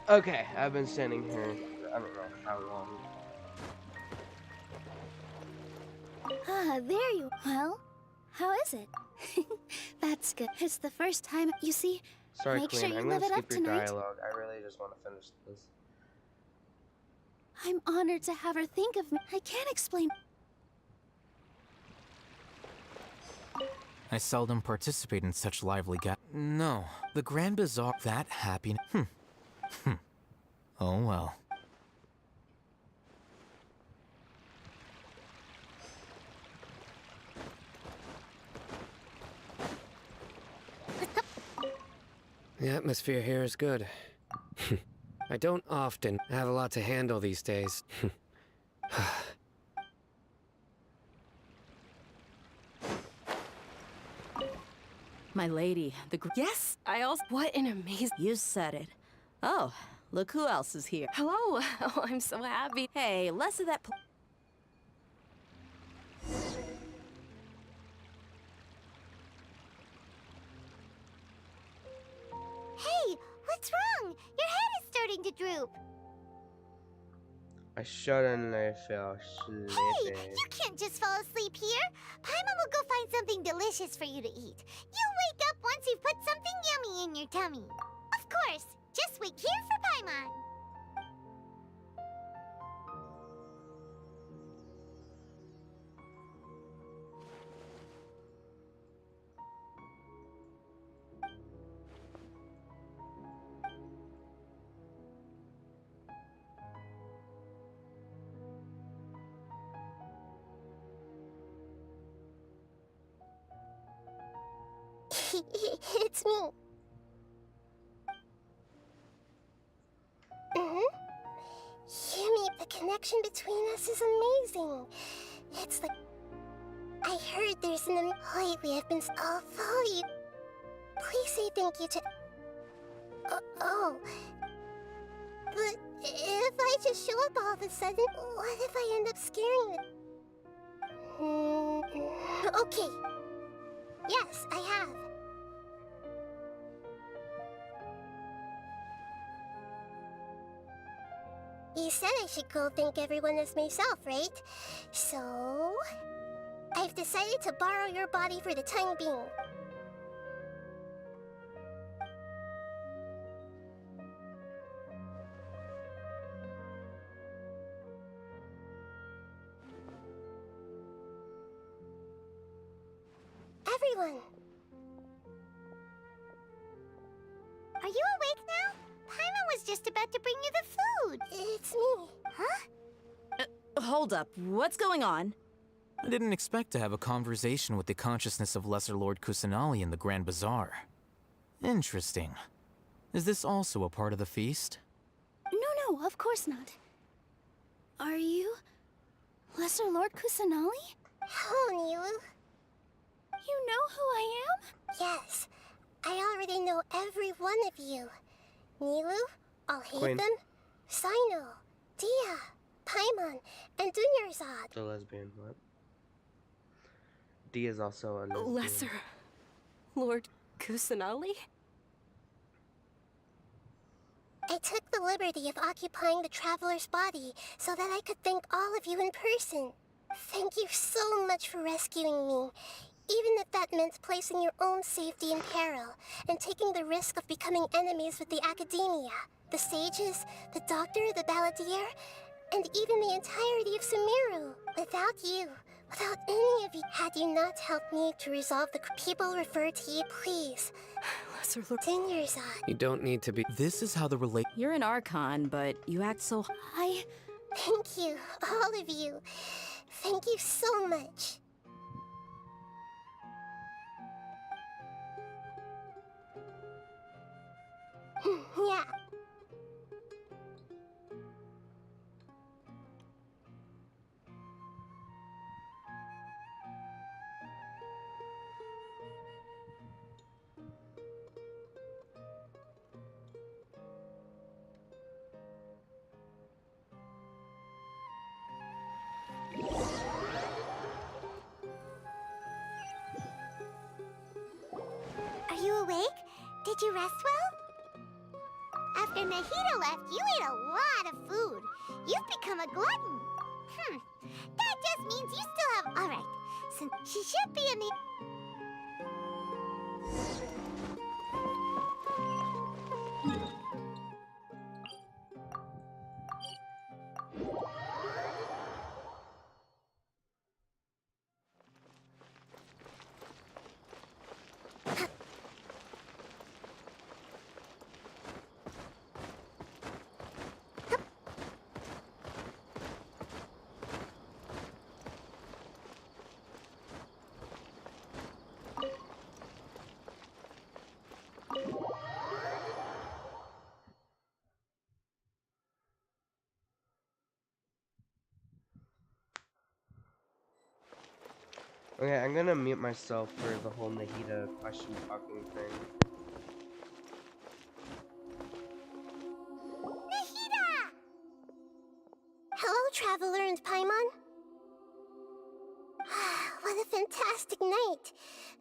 Okay, I've been standing here for I don't know how long. Ah, there you. Well, how is it? That's good. It's the first time. You see, Sorry, make Queen, sure you I'm live gonna it up skip your tonight. dialogue. I really just want to finish this. I'm honored to have her think of me. I can't explain. I seldom participate in such lively No, the Grand Bazaar that happy. Oh well. The atmosphere here is good. I don't often have a lot to handle these days. My lady, Yes, I also. What an amazing. You said it. Oh, look who else is here. Hello. Oh, I'm so happy. Hey, less of that. Hey, what's wrong? Your head is starting to droop. I suddenly feel sleepy. Hey, you can't just fall asleep here. Paimon will go find something delicious for you to eat. You'll wake up once you've put something yummy in your tummy. Of course, just wait here for Paimon. It's me. Yumi, the connection between us is amazing. It's like... I heard there's an... Lately I've been... I'll follow you. Please say thank you to... Oh. But if I just show up all of a sudden, what if I end up scaring them? Okay. Yes, I have. You said I should go thank everyone as myself, right? So... I've decided to borrow your body for the time being. Everyone! Are you awake now? Paimon was just about to bring you the food. It's me. Huh? Hold up. What's going on? I didn't expect to have a conversation with the consciousness of Lesser Lord Kusanali in the Grand Bazaar. Interesting. Is this also a part of the feast? No, of course not. Are you Lesser Lord Kusanali? Hello, Nilu. You know who I am? Yes, I already know every one of you. Nilu, Queen. Alhaitham, Sino, Dia, Paimon, and Dunyarzad. The lesbian, what? D is also a lesbian. Lesser Lord Kusanali? I took the liberty of occupying the traveler's body so that I could thank all of you in person. Thank you so much for rescuing me, even if that meant placing your own safety in peril and taking the risk of becoming enemies with the Academia, the sages, the doctor, the balladeer, and even the entirety of Sumeru. Without you, without any of you, had you not helped me to resolve the people refer to you, please. Lesser Lord. Dunyarzad. You don't need to be. This is how the You're an Archon, but you act so. Thank you, all of you. Thank you so much. Yeah. Are you awake? Did you rest well? After Nahida left, you ate a lot of food. You've become a glutton. That just means you still have... Alright, since she should be in the... Okay, I'm gonna mute myself for the whole Nahida question talking thing. Nahida! Hello, Traveler and Paimon. What a fantastic night.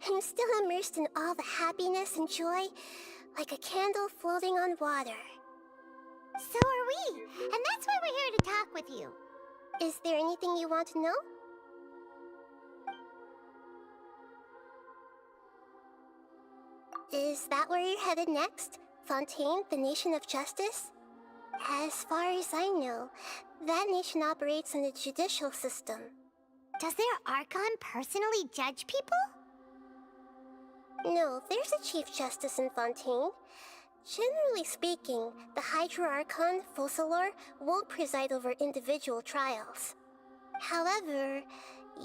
I'm still immersed in all the happiness and joy, like a candle floating on water. So are we, and that's why we're here to talk with you. Is there anything you want to know? Is that where you're headed next? Fontaine, the Nation of Justice? As far as I know, that nation operates in a judicial system. Does their Archon personally judge people? No, there's a Chief Justice in Fontaine. Generally speaking, the Hydra Archon, Focalor, won't preside over individual trials. However,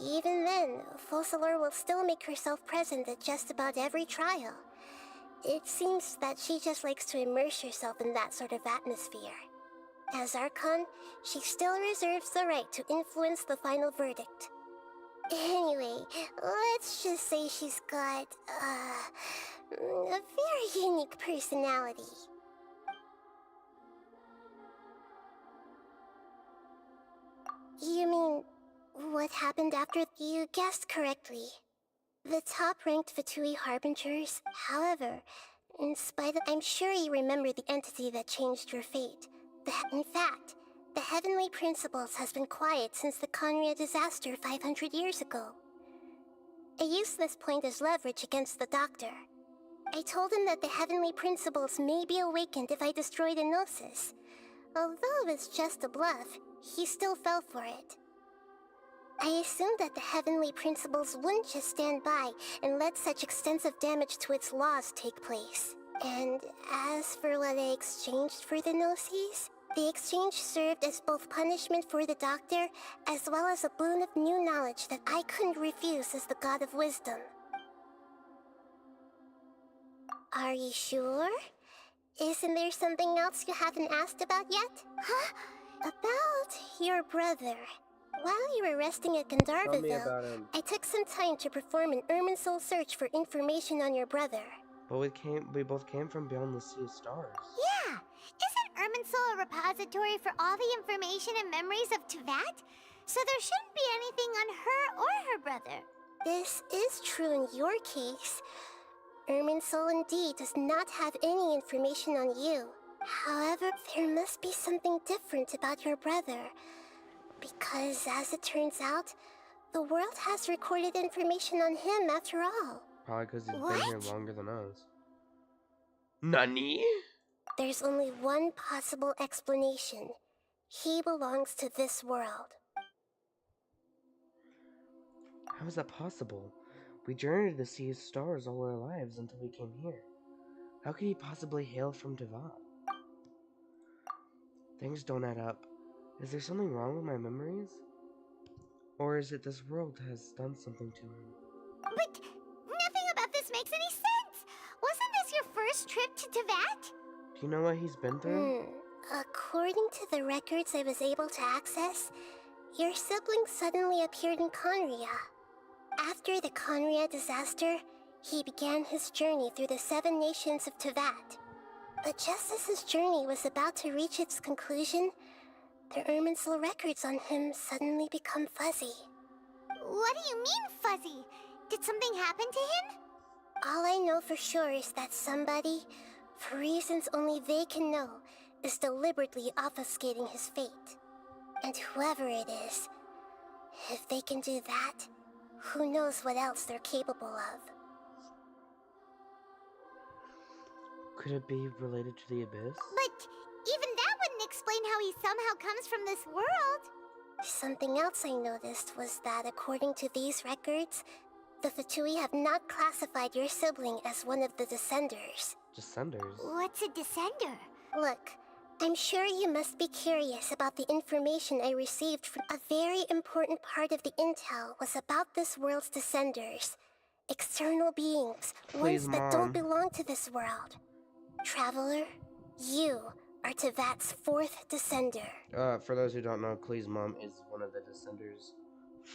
even then, Focalor will still make herself present at just about every trial. It seems that she just likes to immerse herself in that sort of atmosphere. As Archon, she still reserves the right to influence the final verdict. Anyway, let's just say she's got, a very unique personality. You mean, what happened after? You guessed correctly. The top-ranked Fatui Harbingers, however, in spite of... I'm sure you remember the entity that changed your fate. In fact, the Heavenly Principles has been quiet since the Conria disaster 500 years ago. I used this point as leverage against the Doctor. I told him that the Heavenly Principles may be awakened if I destroy the Gnosis. Although it's just a bluff, he still fell for it. I assumed that the Heavenly Principles wouldn't just stand by and let such extensive damage to its laws take place. And as for what I exchanged for the Gnosis, the exchange served as both punishment for the Doctor, as well as a boon of new knowledge that I couldn't refuse as the God of Wisdom. Are you sure? Isn't there something else you haven't asked about yet? Huh? About your brother. While you were resting at Tell me Gandharvaville, about him. I took some time to perform an Irminsul search for information on your brother. But we both came from beyond the Sea of Stars. Yeah! Isn't Irminsul a repository for all the information and memories of Teyvat? So there shouldn't be anything on her or her brother. This is true in your case. Irminsul indeed does not have any information on you. However, there must be something different about your brother. Because, as it turns out, the world has recorded information on him after all. Probably because he's been here longer than us. Nani? There's only one possible explanation. He belongs to this world. How is that possible? We journeyed to the Sea of Stars all our lives until we came here. How could he possibly hail from Teyvat? Things don't add up. Is there something wrong with my memories? Or is it this world has done something to him? But nothing about this makes any sense! Wasn't this your first trip to Teyvat? Do you know what he's been through? According to the records I was able to access, your sibling suddenly appeared in Conria. After the Conria disaster, he began his journey through the 7 nations of Teyvat. But just as his journey was about to reach its conclusion, the Irminsul records on him suddenly become fuzzy. What do you mean, fuzzy? Did something happen to him? All I know for sure is that somebody, for reasons only they can know, is deliberately obfuscating his fate. And whoever it is, if they can do that, who knows what else they're capable of. Could it be related to the Abyss? But even that wouldn't explain how he somehow comes from this world. Something else I noticed was that according to these records, the Fatui have not classified your sibling as one of the Descenders. Descenders? What's a Descender? Look, I'm sure you must be curious about the information I received from a very important part of the intel was about this world's Descenders. External beings, Please, ones that don't Mom. belong to this world. Traveler, you are Teyvat's 4th Descender. For those who don't know, Klee's mom is one of the Descenders.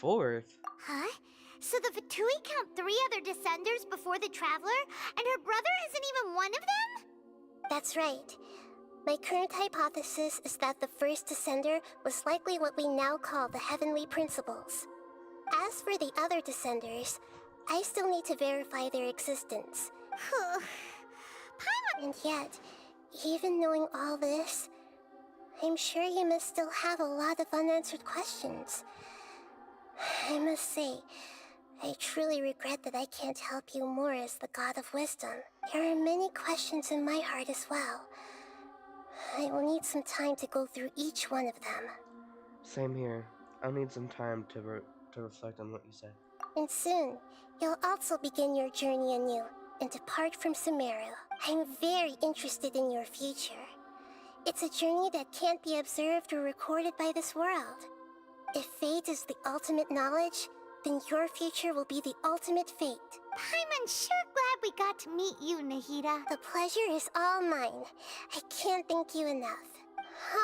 4th? Huh? So the Fatui count 3 other Descenders before the Traveler, and her brother isn't even one of them? That's right. My current hypothesis is that the first Descender was likely what we now call the Heavenly Principles. As for the other Descenders, I still need to verify their existence. And yet, even knowing all this, I'm sure you must still have a lot of unanswered questions. I must say, I truly regret that I can't help you more as the God of Wisdom. There are many questions in my heart as well. I will need some time to go through each one of them. Same here. I'll need some time to reflect on what you said. And soon, you'll also begin your journey anew and depart from Sumeru. I'm very interested in your future. It's a journey that can't be observed or recorded by this world. If fate is the ultimate knowledge, then your future will be the ultimate fate. I'm sure glad we got to meet you, Nahida. The pleasure is all mine. I can't thank you enough.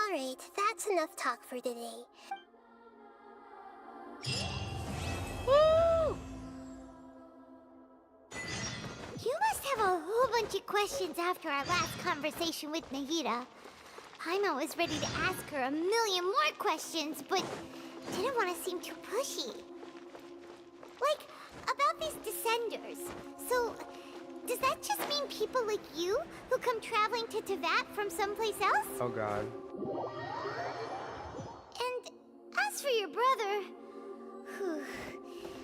Alright, that's enough talk for today. Woo! You must have a whole bunch of questions after our last conversation with Nahida. Paimon was ready to ask her a million more questions, but didn't want to seem too pushy. Like, about these Descenders. So, does that just mean people like you who come traveling to Teyvat from someplace else? Oh god. And as for your brother... whew,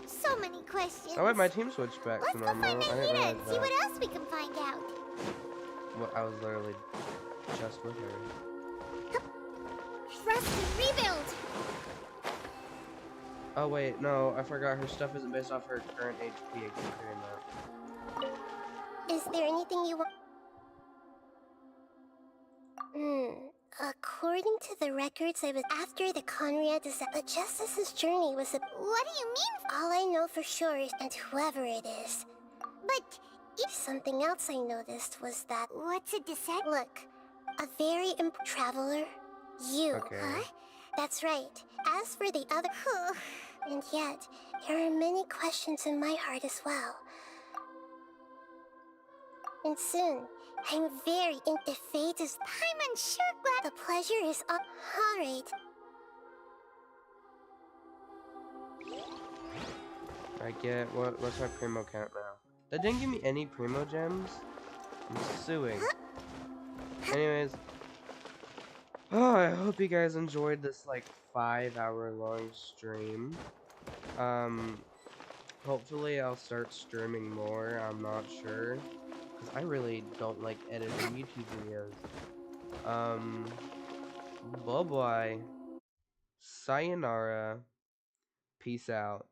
so many questions. Oh wait, my team switched back Let's to go normal. find I didn't Nahida realize and see that. what else we can find out. Well, I was literally just with her. Trust and rebuild! Oh wait, no, I forgot her stuff isn't based off her current HP. I keep hearing that. Is there anything you want? According to the records, I was after the Conria disaster. But just as his journey was a... What do you mean? All I know for sure is, and whoever it is. But Something else I noticed was that... What's a dissect? Look, a very traveler. You, Okay. huh? That's right. As for the other... and yet, there are many questions in my heart as well. And soon, I'm very if fate is... I'm unsure glad... The pleasure is all... Alright. I get what's my primo count now? That didn't give me any primo gems. I'm suing. Anyways, oh, I hope you guys enjoyed this like 5-hour long stream. Hopefully I'll start streaming more. I'm not sure because I really don't like editing YouTube videos. Bye bye. Sayonara. Peace out.